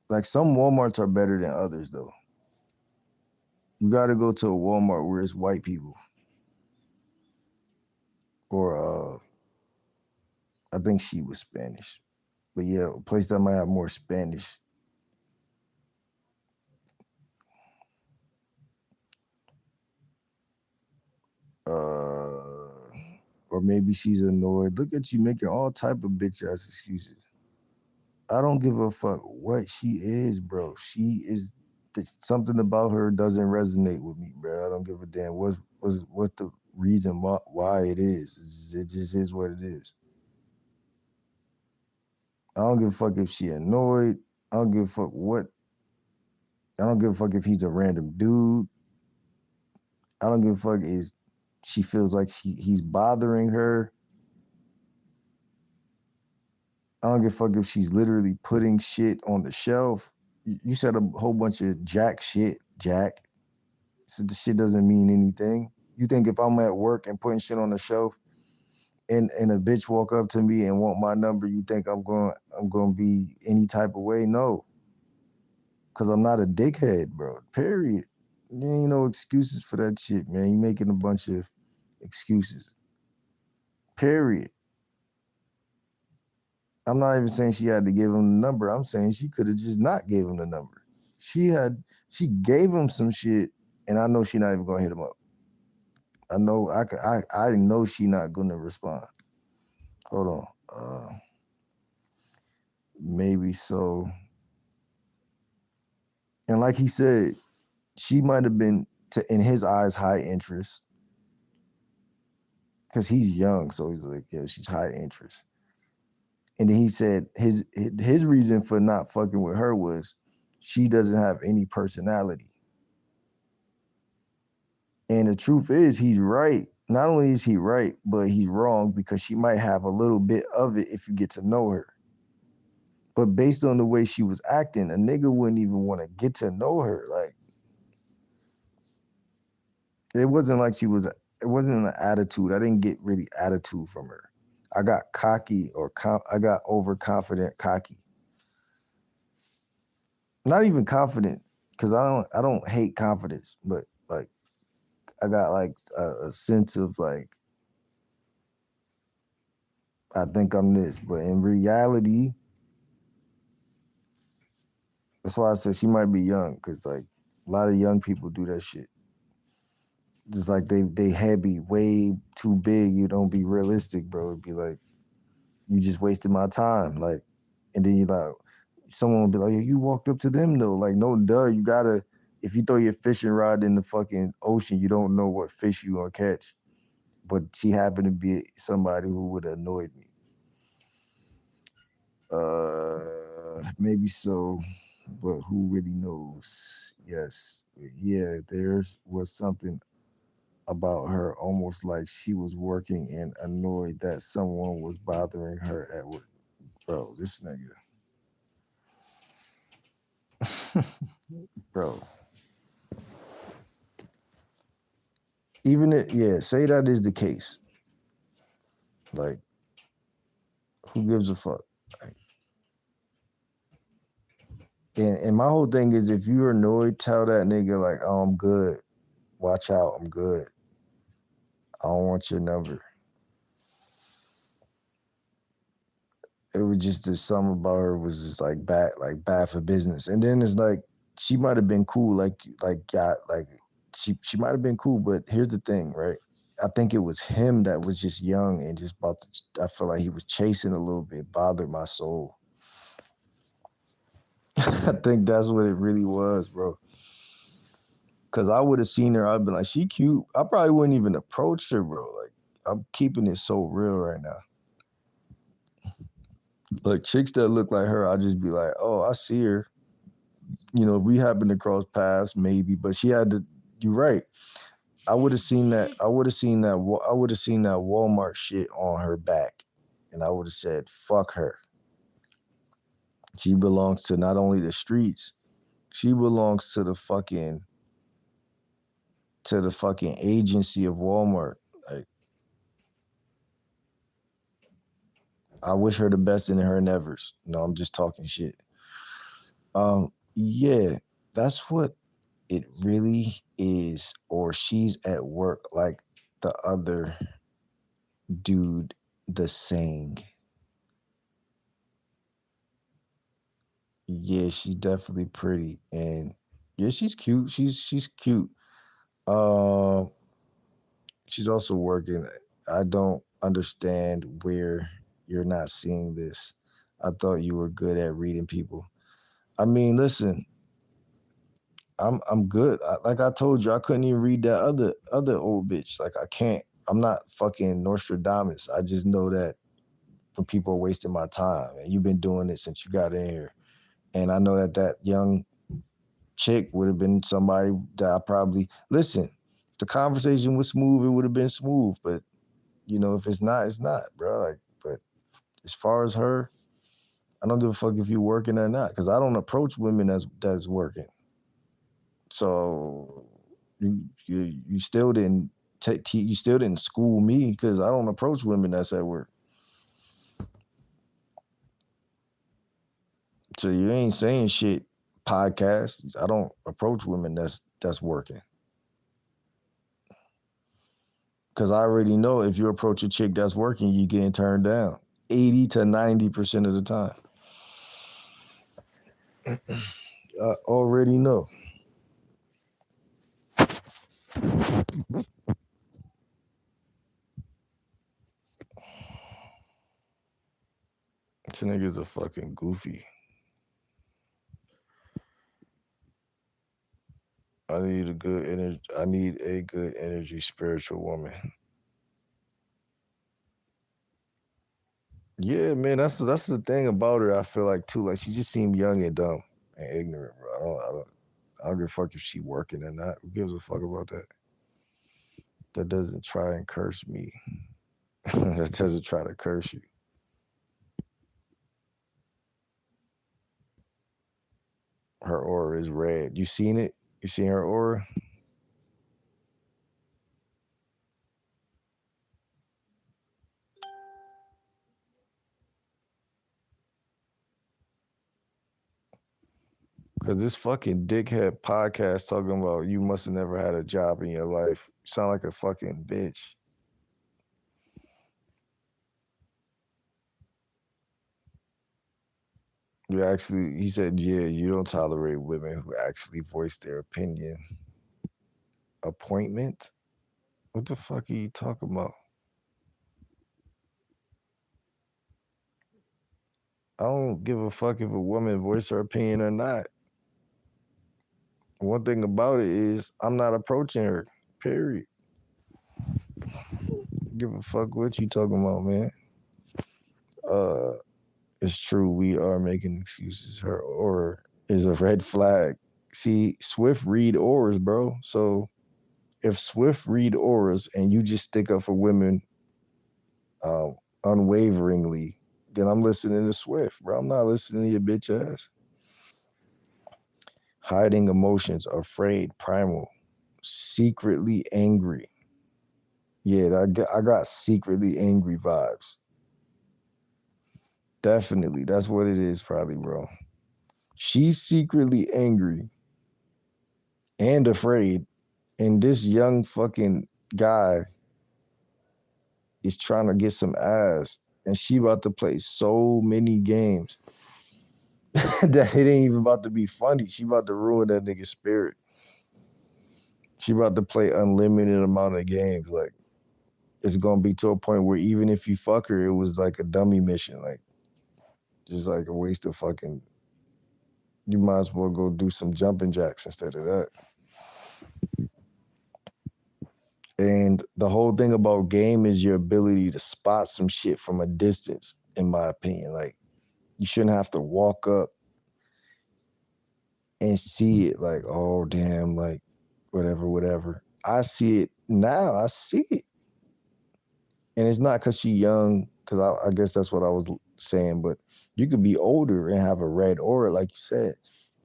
Like, some Walmarts are better than others, though. You gotta go to a Walmart where it's white people. Or, I think she was Spanish. But yeah, a place that might have more Spanish. Or maybe she's annoyed. Look at you making all type of bitch ass excuses. I don't give a fuck what she is, bro. She is something about her doesn't resonate with me, bro. I don't give a damn what's the reason why it is. It just is what it is. I don't give a fuck if she annoyed. I don't give a fuck what. I don't give a fuck if he's a random dude. I don't give a fuck if she feels like he's bothering her. I don't give a fuck if she's literally putting shit on the shelf. You said a whole bunch of jack shit, Jack. So the shit doesn't mean anything. You think if I'm at work and putting shit on the shelf and a bitch walk up to me and want my number, you think I'm going to be any type of way? No. Cause I'm not a dickhead, bro. Period. There ain't no excuses for that shit, man. You making a bunch of excuses. Period. I'm not even saying she had to give him the number. I'm saying she could have just not gave him the number. She gave him some shit, and I know she not even gonna hit him up. I know she not gonna respond. Hold on. Maybe so. And like he said, she might have been in his eyes high interest. Cause he's young, so he's like, yeah, she's high interest. And then he said his reason for not fucking with her was she doesn't have any personality. And the truth is, he's right. Not only is he right, but he's wrong because she might have a little bit of it if you get to know her. But based on the way she was acting, a nigga wouldn't even want to get to know her. Like, it wasn't like it wasn't an attitude. I didn't get really attitude from her. I got cocky I got overconfident cocky. Not even confident, because I don't hate confidence, but like I got like a sense of like, I think I'm this, but in reality, that's why I said she might be young, because like a lot of young people do that shit. Just like they head be way too big. You don't be realistic, bro. It'd be like, you just wasted my time. Like, and then you like, someone will be like, you walked up to them though. Like, no, duh. You gotta, if you throw your fishing rod in the fucking ocean, you don't know what fish you gonna catch. But she happened to be somebody who would have annoyed me. Maybe so, but who really knows? Yes, yeah. Was something about her, almost like she was working and annoyed that someone was bothering her at work. Bro, this nigga. Bro. Even if, yeah, say that is the case. Like, who gives a fuck? Like, and my whole thing is, if you're annoyed, tell that nigga like, oh, I'm good. Watch out, I'm good. I don't want your number. It was just something about her was just like bad for business. And then it's like, she might have been cool, she might have been cool, but here's the thing, right? I think it was him that was just young and just about to, I feel like he was chasing a little bit, bothered my soul. I think that's what it really was, bro. Cause I would have seen her, I'd be like, she cute. I probably wouldn't even approach her, bro. Like, I'm keeping it so real right now. Like, chicks that look like her, I'll just be like, oh, I see her. You know, if we happen to cross paths, maybe. But she had to. You're right. I would have seen that. I would have seen that Walmart shit on her back, and I would have said, "Fuck her." She belongs to not only the streets, she belongs to the fucking agency of Walmart. Like, I wish her the best in her endeavors. No, I'm just talking shit. Yeah, that's what it really is. Or she's at work like the other dude, the same. Yeah, she's definitely pretty, and yeah, she's cute. She's cute. Uh, she's also working. I don't understand where you're not seeing this. I thought you were good at reading people. I mean, listen, I'm good. Like I told you, I couldn't even read that other old bitch. Like I can't. I'm not fucking Nostradamus. I just know that when people are wasting my time, and you've been doing it since you got in here, and I know that young chick would have been somebody that I probably listen. If the conversation was smooth, it would have been smooth. But if it's not, it's not, bro. Like, but as far as her, I don't give a fuck if you're working or not, because I don't approach women that's working. So you still didn't you still didn't school me, because I don't approach women that's at work. So you ain't saying shit. Podcast. I don't approach women that's working, because I already know if you approach a chick that's working, you getting turned down 80 to 90% of the time. I already know. This nigga's a fucking goofy. I need a good energy spiritual woman. Yeah, man, that's the thing about her. I feel like too, like she just seemed young and dumb and ignorant, bro. I don't give a fuck if she working or not. Who gives a fuck about that? That doesn't try and curse me. That doesn't try to curse you. Her aura is red. You seen it? You seen her aura? Because this fucking dickhead podcast talking about you must have never had a job in your life. You sound like a fucking bitch. He said, yeah, you don't tolerate women who actually voice their opinion. Appointment? What the fuck are you talking about? I don't give a fuck if a woman voice her opinion or not. One thing about it is I'm not approaching her. Period. Give a fuck what you talking about, man. It's true, we are making excuses. Her aura is a red flag. See, Swift read auras, bro. So if Swift read auras and you just stick up for women unwaveringly, then I'm listening to Swift, bro. I'm not listening to your bitch ass. Hiding emotions, afraid, primal, secretly angry. Yeah, I got secretly angry vibes. Definitely, that's what it is, probably, bro. She's secretly angry and afraid, and this young fucking guy is trying to get some ass, and she about to play so many games that it ain't even about to be funny. She about to ruin that nigga's spirit. She about to play unlimited amount of games. Like, it's gonna be to a point where even if you fuck her, it was like a dummy mission. Like, just like a waste of fucking. You might as well go do some jumping jacks instead of that. And the whole thing about game is your ability to spot some shit from a distance, in my opinion. Like, you shouldn't have to walk up and see it like, oh, damn, like, whatever. I see it now. I see it. And it's not because she young, because I guess that's what I was saying, but you could be older and have a red aura, like you said.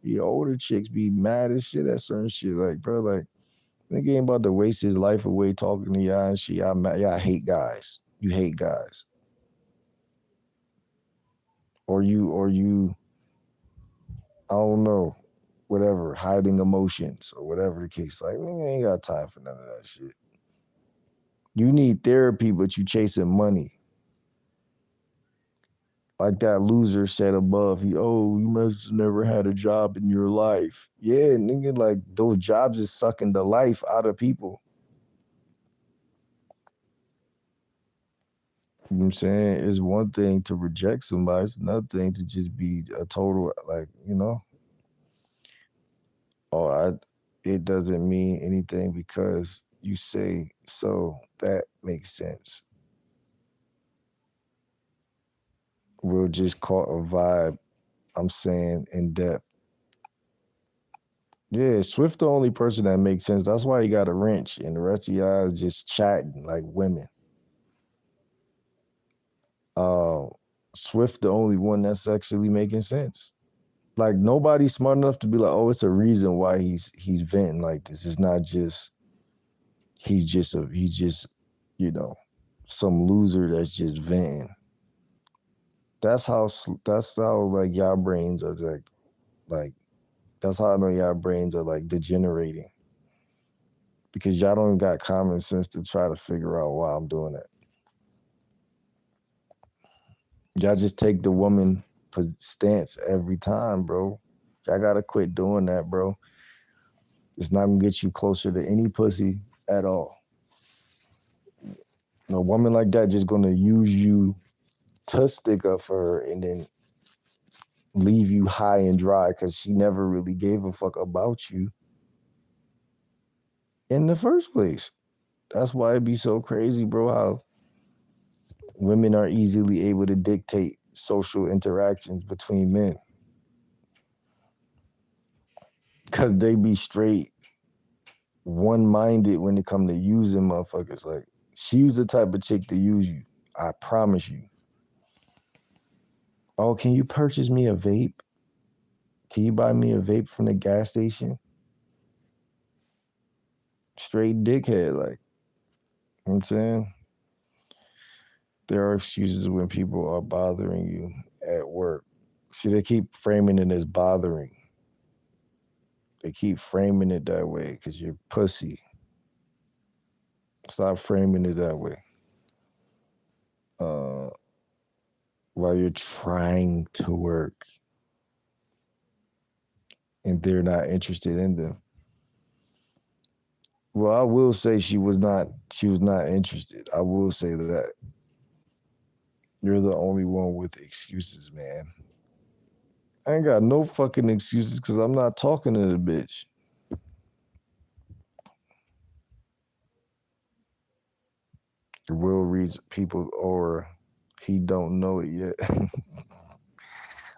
The older chicks be mad as shit at certain shit. Like, bro, like, nigga ain't about to waste his life away talking to y'all and shit. Y'all hate guys. You hate guys. Or you, I don't know, whatever, hiding emotions or whatever the case. Like, nigga ain't got time for none of that shit. You need therapy, but you chasing money. Like that loser said above, you must have never had a job in your life. Yeah, nigga, like those jobs is sucking the life out of people. You know what I'm saying? It's one thing to reject somebody. It's another thing to just be a total, like, It doesn't mean anything because you say so. That makes sense. We'll just call a vibe. I'm saying in depth. Yeah, Swift the only person that makes sense. That's why he got a wrench, and the rest of y'all is just chatting like women. Swift the only one that's actually making sense. Like nobody's smart enough to be like, oh, it's a reason why he's venting like this. It's not just he's just some loser that's just venting. That's how like y'all brains are like that's how I know y'all brains are like degenerating. Because y'all don't got common sense to try to figure out why I'm doing it. Y'all just take the woman stance every time, bro. Y'all gotta quit doing that, bro. It's not gonna get you closer to any pussy at all. A woman like that just gonna use you to stick up for her and then leave you high and dry because she never really gave a fuck about you in the first place. That's why it'd be so crazy, bro, how women are easily able to dictate social interactions between men. Because they be straight one-minded when it come to using motherfuckers. Like, she's the type of chick to use you. I promise you. Oh, can you purchase me a vape? Can you buy me a vape from the gas station? Straight dickhead, like. You know what I'm saying? There are excuses when people are bothering you at work. See, they keep framing it as bothering. They keep framing it that way because you're pussy. Stop framing it that way. While you're trying to work and they're not interested in them. Well, I will say she was not interested. I will say that. You're the only one with excuses, man. I ain't got no fucking excuses because I'm not talking to the bitch. Will reads people's aura. He don't know it yet.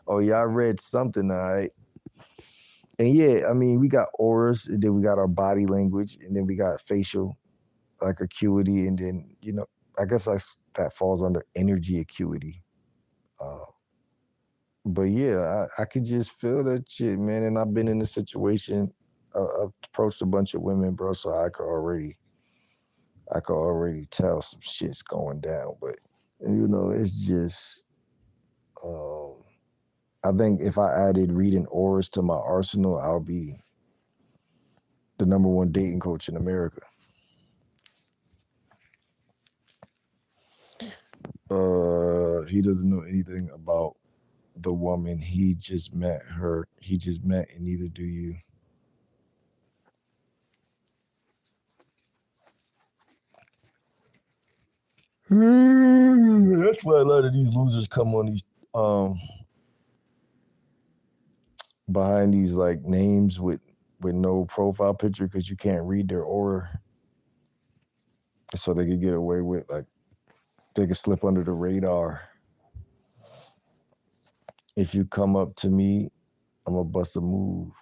Oh, yeah, I read something, all right. And yeah, I mean, we got auras, and then we got our body language, and then we got facial, like acuity, and then, I guess that falls under energy acuity. But yeah, I could just feel that shit, man. And I've been in a situation, approached a bunch of women, bro, so I could already tell some shit's going down. But it's just, I think if I added reading auras to my arsenal, I'll be the number one dating coach in America. He doesn't know anything about the woman. He just met her. He just met, and neither do you. That's why a lot of these losers come on these behind these like names with no profile picture because you can't read their aura, so they could get away with like they could slip under the radar. If you come up to me, I'm gonna bust a move.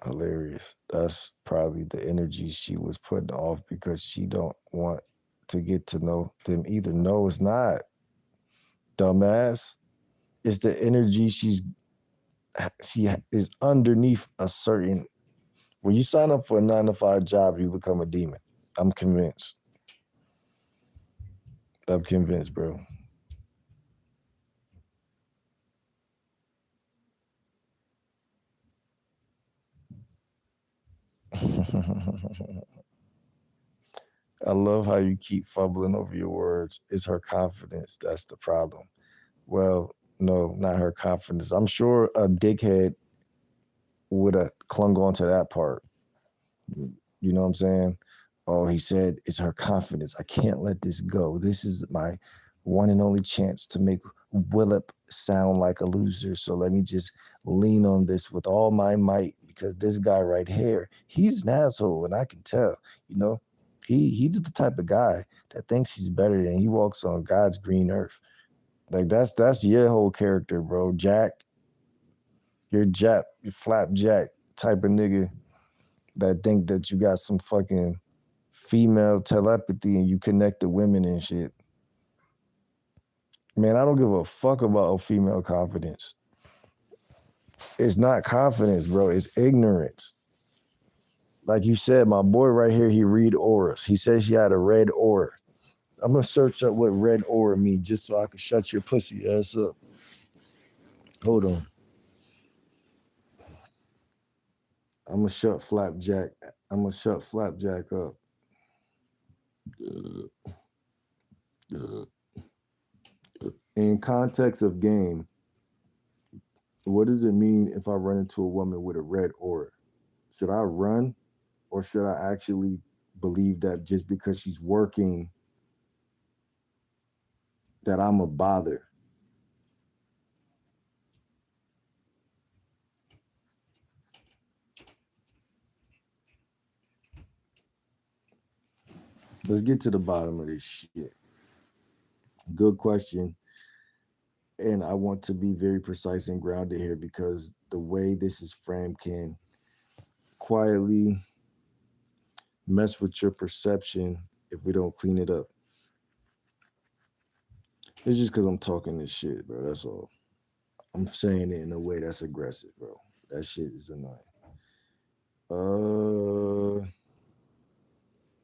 Hilarious. That's probably the energy she was putting off because she don't want to get to know them either. No, it's not. Dumbass. It's the energy she is underneath a certain. When you sign up for a 9-to-5 job, you become a demon. I'm convinced. Bro. I love how you keep fumbling over your words. It's her confidence that's the problem. Well, no, not her confidence. I'm sure a dickhead would have clung on to that part. You know what I'm saying? Oh, he said it's her confidence. I can't let this go. This is my one and only chance to make Willip sound like a loser. So let me just lean on this with all my might because this guy right here, he's an asshole, and I can tell. You know, he's the type of guy that thinks he's better than he walks on God's green earth. Like that's your whole character, bro. Jack, you're flapjack type of nigga that think that you got some fucking female telepathy and you connect to women and shit. Man, I don't give a fuck about female confidence. It's not confidence, bro. It's ignorance. Like you said, my boy right here, he read auras. He says she had a red aura. I'm gonna search up what red aura means just so I can shut your pussy ass up. Hold on. I'm gonna shut Flapjack. I'm gonna shut Flapjack up. In context of game, what does it mean if I run into a woman with a red aura? Should I run, or should I actually believe that just because she's working that I'm a bother? Let's get to the bottom of this shit. Good question. And I want to be very precise and grounded here because the way this is framed can quietly mess with your perception if we don't clean it up. It's just because I'm talking this shit, bro. That's all. I'm saying it in a way that's aggressive, bro. That shit is annoying.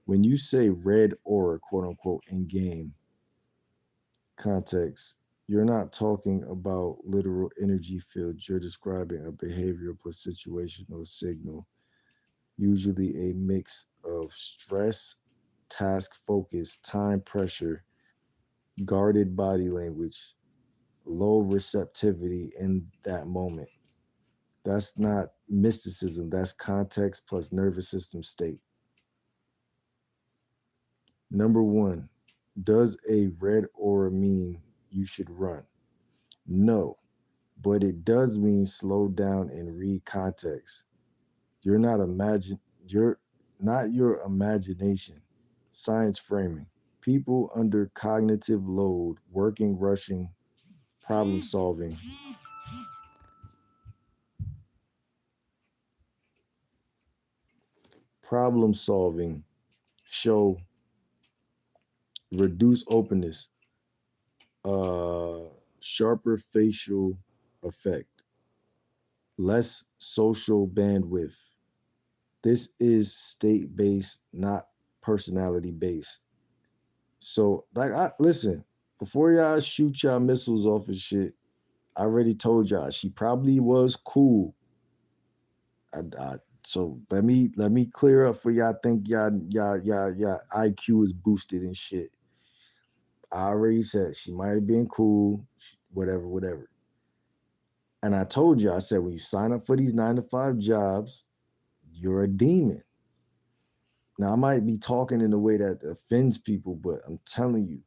When you say red aura, quote unquote, in game context, you're not talking about literal energy fields. You're describing a behavioral plus situational signal, usually a mix of stress, task focus, time pressure, guarded body language, low receptivity in that moment. That's not mysticism. That's context plus nervous system state. Number one, does a red aura mean you should run? No, but it does mean slow down and read context. You're not your imagination. Science framing. People under cognitive load, working, rushing, problem solving. Problem solving show reduced openness, sharper facial effect, less social bandwidth. This is state-based, not personality-based. So, listen, before y'all shoot y'all missiles off and shit, I already told y'all she probably was cool. So let me clear up for y'all. Think y'all IQ is boosted and shit. I already said she might have been cool, whatever. And I told you, I said, when you sign up for these 9-to-5 jobs, you're a demon. Now, I might be talking in a way that offends people, but I'm telling you,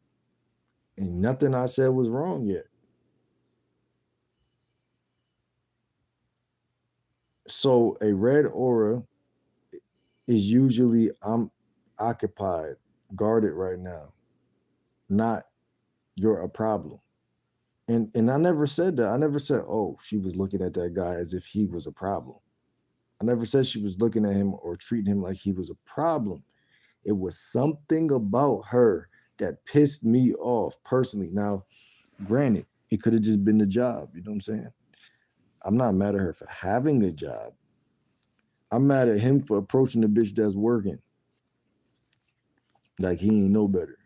and nothing I said was wrong yet. So a red aura is usually I'm occupied, guarded right now, not you're a problem. And I never said that. I never said, oh, she was looking at that guy as if he was a problem. I never said she was looking at him or treating him like he was a problem. It was something about her that pissed me off personally. Now, granted, it could have just been the job. You know what I'm saying? I'm not mad at her for having a job. I'm mad at him for approaching the bitch that's working. Like he ain't know better.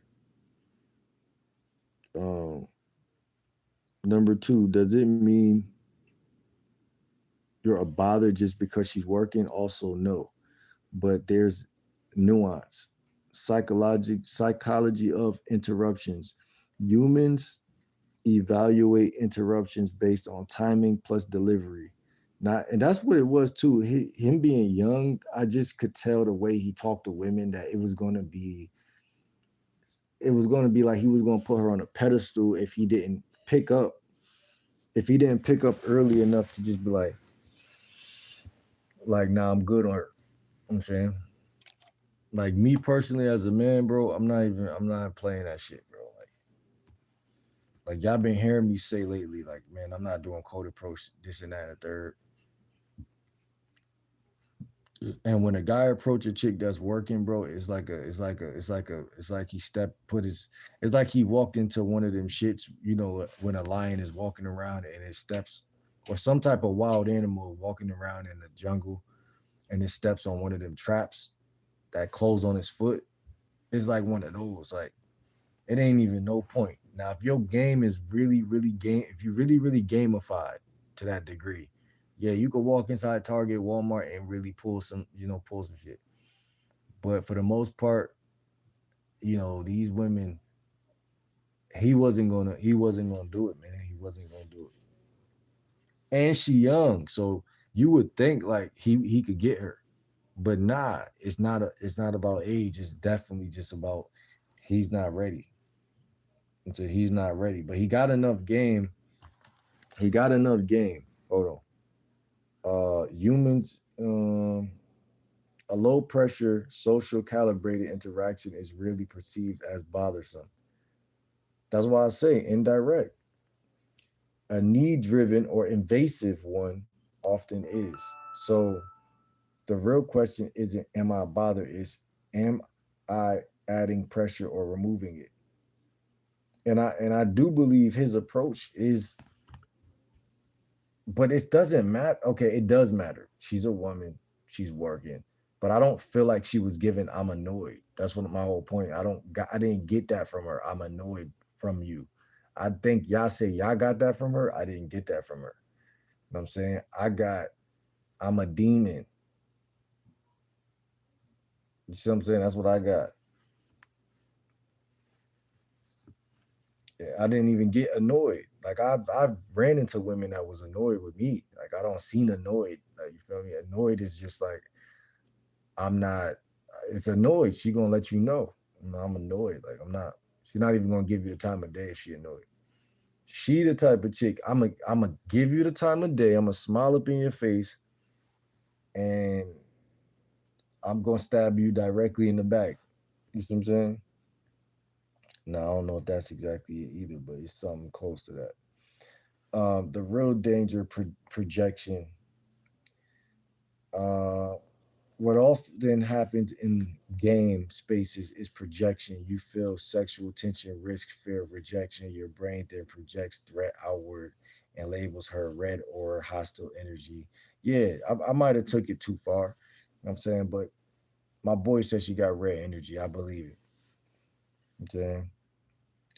Number two, does it mean you're a bother just because she's working? Also, no. But there's nuance. Psychology of interruptions. Humans evaluate interruptions based on timing plus delivery. And that's what it was too. Him being young, I just could tell the way he talked to women that it was going to be like he was going to put her on a pedestal if he didn't pick up if he didn't pick up early enough to just be like, nah, I'm good on her. You know what I'm saying? Like me personally as a man, bro, I'm not playing that shit, bro. Like y'all been hearing me say lately, like, man, I'm not doing cold approach, this and that and the third. And when a guy approach a chick that's working, bro, it's like he it's like he walked into one of them shits, when a lion is walking around and it steps, or some type of wild animal walking around in the jungle and it steps on one of them traps that close on his foot. It's like one of those. Like it ain't even no point. Now, if your game is really, really if you really, really gamified to that degree, yeah, you could walk inside Target, Walmart, and really pull some shit. But for the most part, these women, he wasn't gonna do it, man. He wasn't gonna do it. And she young, so you would think like he could get her. But nah, it's not about age. It's definitely just about he's not ready. Until he's not ready. But he got enough game. He got enough game. Hold on. Humans, a low pressure, social calibrated interaction is really perceived as bothersome. That's why I say indirect. A need driven or invasive one often is. So the real question isn't am I bothered, is am I adding pressure or removing it? And I do believe his approach is, but it doesn't matter. Okay, it does matter. She's a woman, she's working, but I don't feel like she was given I'm annoyed. That's what my whole point. I didn't get that from her. I'm annoyed from you. I think y'all say y'all got that from her. I didn't get that from her. You know what I'm saying? I'm a demon. You see what I'm saying? That's what I got. Yeah, I didn't even get annoyed. Like I've ran into women that was annoyed with me. Like I don't seem annoyed. Like you feel me? Annoyed is just like I'm not. It's annoyed. She gonna let you know. I'm annoyed. Like I'm not. She's not even gonna give you the time of day if she annoyed. She the type of chick. I'm a give you the time of day. I'm gonna smile up in your face, and I'm gonna stab you directly in the back. You see what I'm saying? No, I don't know if that's exactly it either, but it's something close to that. The real danger projection. Uh, what often happens in game spaces is projection. You feel sexual tension, risk, fear, rejection. Your brain then projects threat outward and labels her red or hostile energy. Yeah, I might have took it too far. You know what I'm saying, but my boy said she got red energy. I believe it. You know what I'm saying?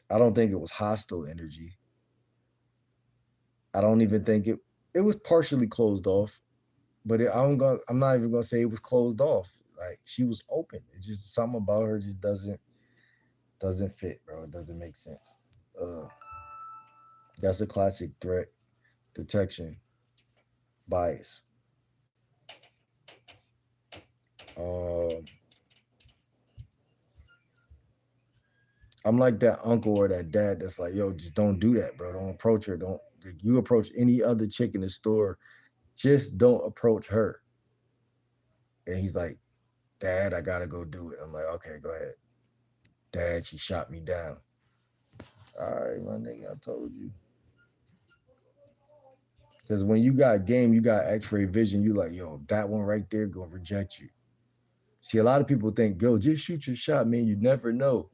I don't think it was hostile energy. I don't even think it was partially closed off, but I'm not even gonna say it was closed off. Like she was open. It's just something about her just doesn't fit, bro. It doesn't make sense. Uh, that's a classic threat detection bias. Um, I'm like that uncle or that dad that's like, yo, just don't do that, bro. Don't approach her. Don't like, you approach any other chick in the store, just don't approach her. And he's like, Dad, I gotta go do it. I'm like, okay, go ahead. Dad, she shot me down. All right, my nigga, I told you. Because when you got game, you got X-ray vision. You like, yo, that one right there gonna reject you. See, a lot of people think, yo, just shoot your shot, man. You never know.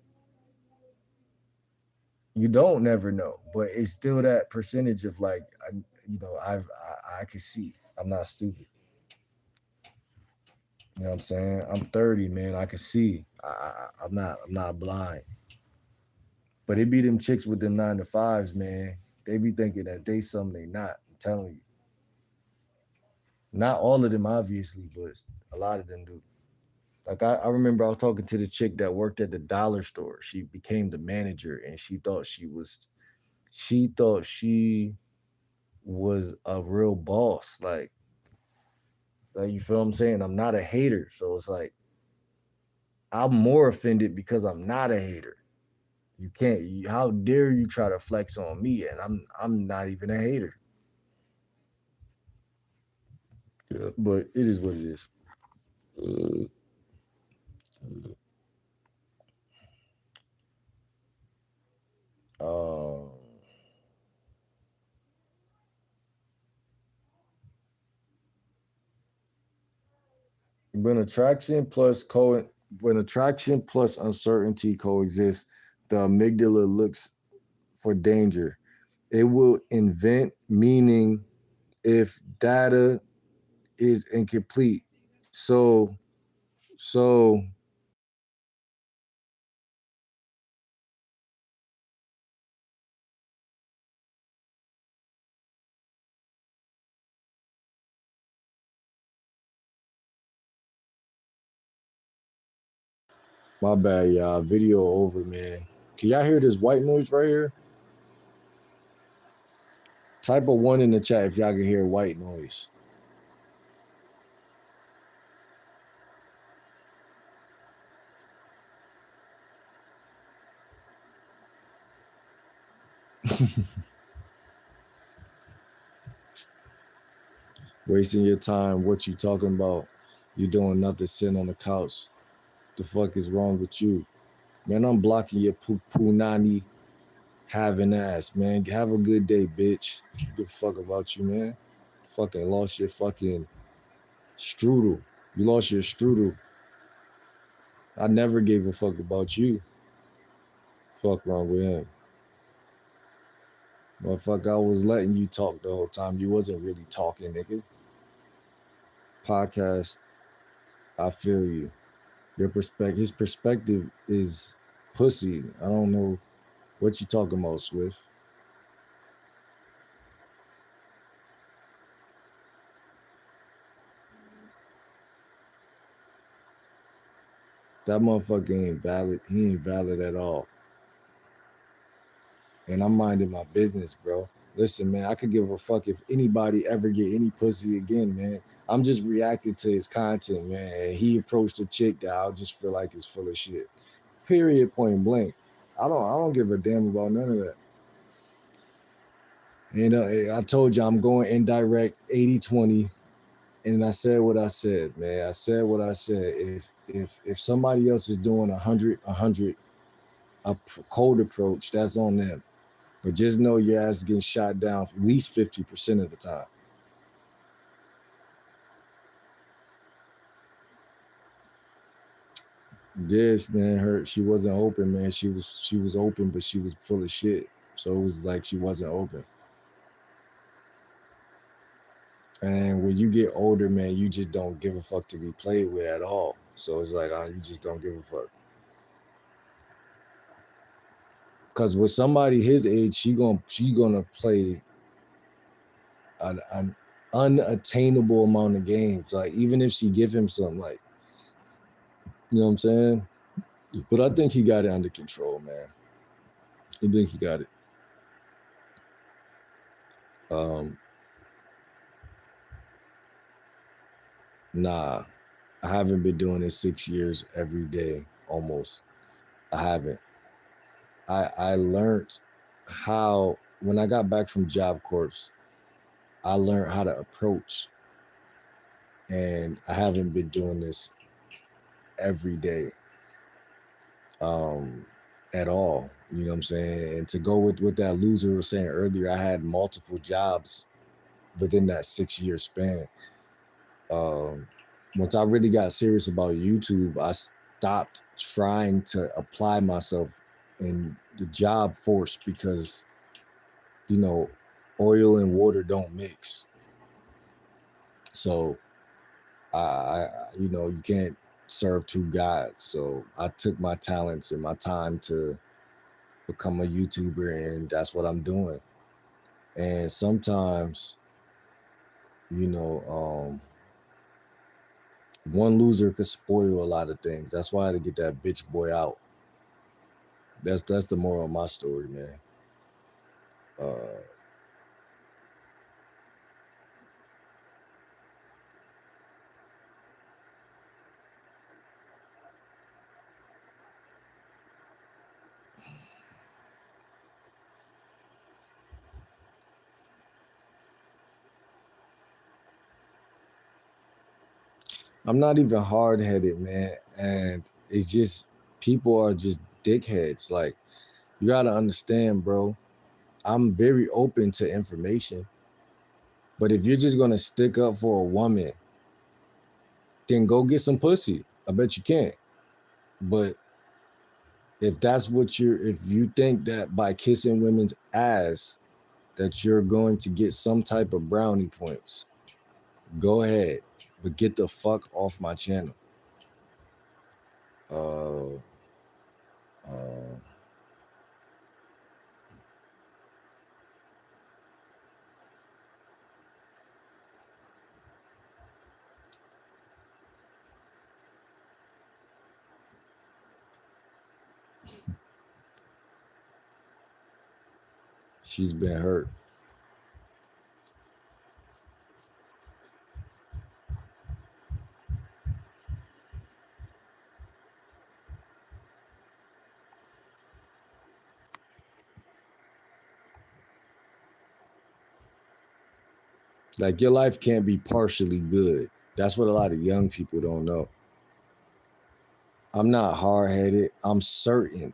You don't never know, but it's still that percentage of like, I can see. I'm not stupid. You know what I'm saying? I'm 30, man. I can see. I'm not blind. But it be them chicks with them 9 to 5s, man. They be thinking that they something they not. I'm telling you. Not all of them, obviously, but a lot of them do. Like I remember I was talking to the chick that worked at the dollar store. She became the manager and she thought she was a real boss. Like you feel what I'm saying? I'm not a hater. So it's like I'm more offended because I'm not a hater. You can't. How dare you try to flex on me? And I'm not even a hater. Yeah, but it is what it is. Um, when attraction plus uncertainty coexist, the amygdala looks for danger. It will invent meaning if data is incomplete. So my bad, y'all. Video over, man. Can y'all hear this white noise right here? Type a 1 in the chat if y'all can hear white noise. Wasting your time. What you talking about? You doing nothing sitting on the couch. The fuck is wrong with you? Man, I'm blocking your punani having ass, man. Have a good day, bitch. Give a fuck about you, man. Fucking lost your fucking strudel. You lost your strudel. I never gave a fuck about you. Fuck wrong with him. Motherfucker, I was letting you talk the whole time. You wasn't really talking, nigga. Podcast, I feel you. His perspective is pussy. I don't know what you talking about, Swift. That motherfucker ain't valid. He ain't valid at all. And I'm minding my business, bro. Listen, man, I could give a fuck if anybody ever get any pussy again, man. I'm just reacting to his content, man. And he approached a chick that I just feel like is full of shit. Period, point blank. I don't give a damn about none of that. You know, I told you I'm going indirect 80-20. And I said what I said, man. I said what I said. If somebody else is doing 100, a cold approach, that's on them. But just know your ass is getting shot down at least 50% of the time. Yes, man. She wasn't open, man. She was open, but she was full of shit. So it was like she wasn't open. And when you get older, man, you just don't give a fuck to be played with at all. So it's like you just don't give a fuck. Because with somebody his age, she gonna play an unattainable amount of games. Like even if she give him some, like, you know what I'm saying? But I think he got it under control, man. I think he got it. Nah, I haven't been doing this 6 years every day, almost. I haven't. I learned how, when I got back from Job Corps, I learned how to approach. And I haven't been doing this every day at all. You know what I'm saying? And to go with what that loser was saying earlier, I had multiple jobs within that 6-year span. Once I really got serious about YouTube, I stopped trying to apply myself in the job force because, you know, oil and water don't mix. So you can't serve two gods. So I took my talents and my time to become a YouTuber, and that's what I'm doing. And sometimes, one loser could spoil a lot of things. That's why I had to get that bitch boy out. That's the moral of my story, man. I'm not even hard headed, man. And it's just people are just dickheads. Like, you gotta understand, bro. I'm very open to information. But if you're just gonna stick up for a woman, then go get some pussy. I bet you can't. But if that's what if you think that by kissing women's ass that you're going to get some type of brownie points, go ahead. But get the fuck off my channel. Uh, she's been hurt. Like, your life can't be partially good. That's what a lot of young people don't know. I'm not hard-headed. I'm certain.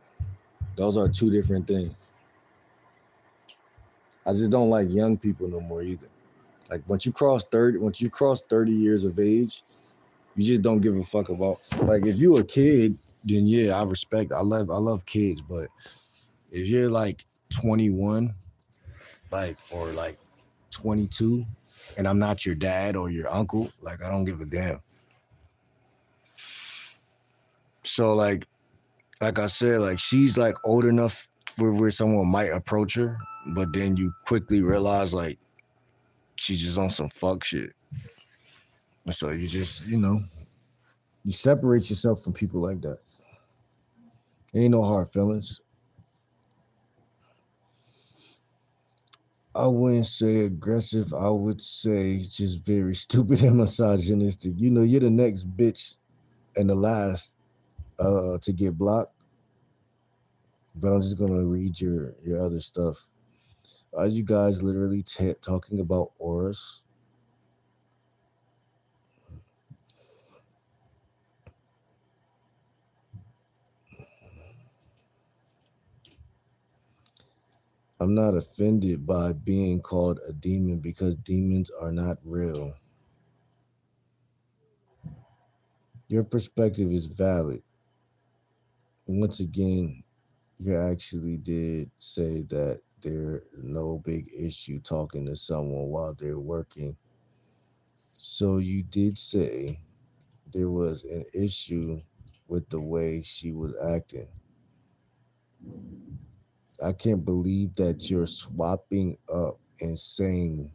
Those are two different things. I just don't like young people no more either. Like, once you cross 30 years of age, you just don't give a fuck about. Like, if you a kid, then yeah, I love kids. But if you're like 21, or 22, and I'm not your dad or your uncle, like, I don't give a damn. So like I said, like, she's like old enough for where someone might approach her, but then you quickly realize like she's just on some fuck shit. So you just, you separate yourself from people like that. Ain't no hard feelings. I wouldn't say aggressive. I would say just very stupid and misogynistic. You're the next bitch and the last to get blocked. But I'm just gonna read your other stuff. Are you guys literally talking about auras? I'm not offended by being called a demon because demons are not real. Your perspective is valid. Once again, you actually did say that there's no big issue talking to someone while they're working. So you did say there was an issue with the way she was acting. I can't believe that you're swapping up and saying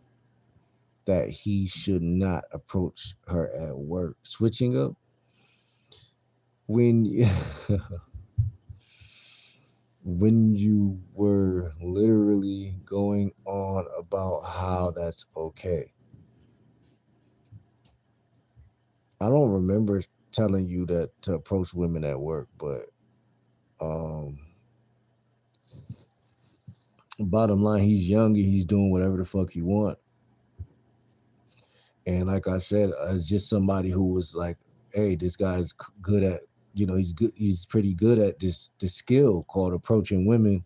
that he should not approach her at work. Switching up when when you were literally going on about how that's okay. I don't remember telling you that to approach women at work, but bottom line, he's young and he's doing whatever the fuck he want. And like I said, as just somebody who was like, hey, this guy's good at, he's good, he's pretty good at this skill called approaching women.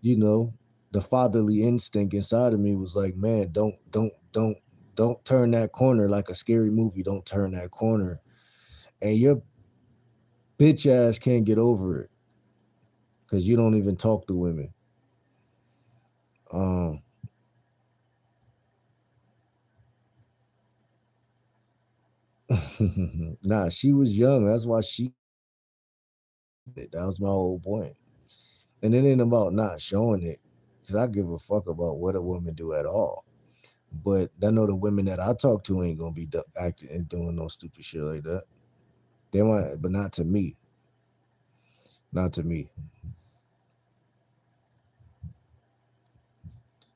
The fatherly instinct inside of me was like, man, don't turn that corner like a scary movie. Don't turn that corner. And your bitch ass can't get over it because you don't even talk to women. Nah, she was young. That's why that was my whole point. And it ain't about not showing it, because I give a fuck about what a woman do at all. But I know the women that I talk to ain't gonna be acting and doing no stupid shit like that. They might, but not to me. Not to me.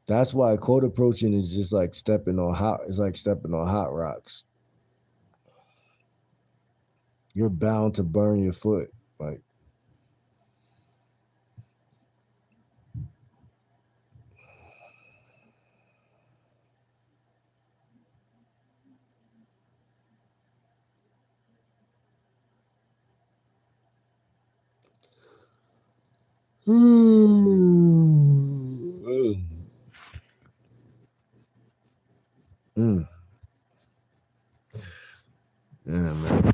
That's why cold approaching is just like stepping on hot rocks. You're bound to burn your foot. Like, Mm. Yeah, man.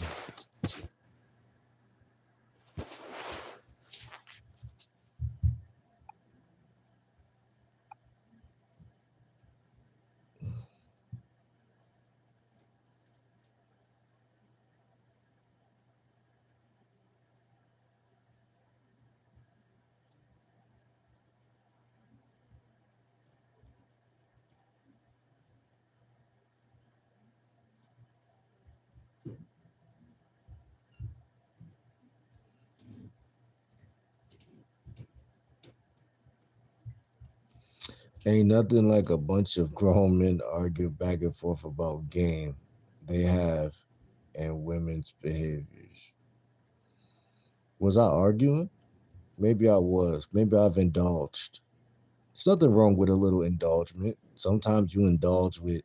Ain't nothing like a bunch of grown men argue back and forth about game they have and women's behaviors. Was I arguing? Maybe I was. Maybe I've indulged. There's nothing wrong with a little indulgement. Sometimes you indulge with,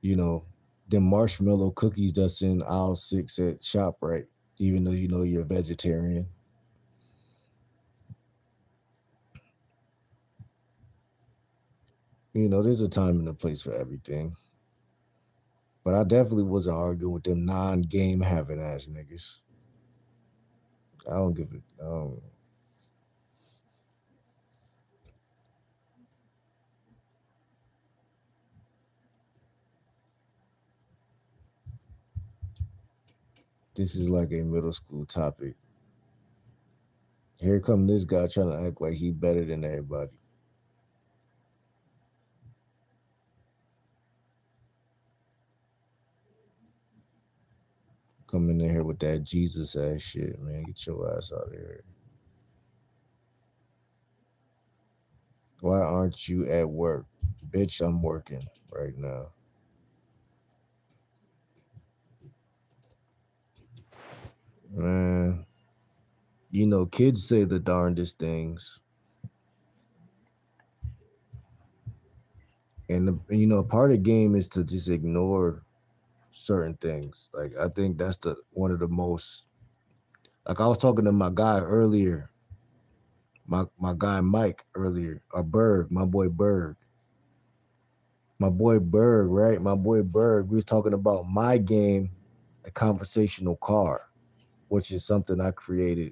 you know, the marshmallow cookies that's in aisle 6 at ShopRite, even though you know you're a vegetarian. You know, there's a time and a place for everything. But I definitely wasn't arguing with them non-game having ass niggas. I don't give it. This is like a middle school topic. Here come this guy trying to act like he better than everybody. Coming in here with that Jesus ass shit, man. Get your ass out of here. Why aren't you at work? Bitch, I'm working right now. Man, you know, kids say the darndest things. And, you know, part of the game is to just ignore certain things. Like, I think that's one of the most, like I was talking to my guy earlier, my guy Mike earlier, or Berg, my boy Berg. My boy Berg, right? My boy Berg, we was talking about my game, the conversational car, which is something I created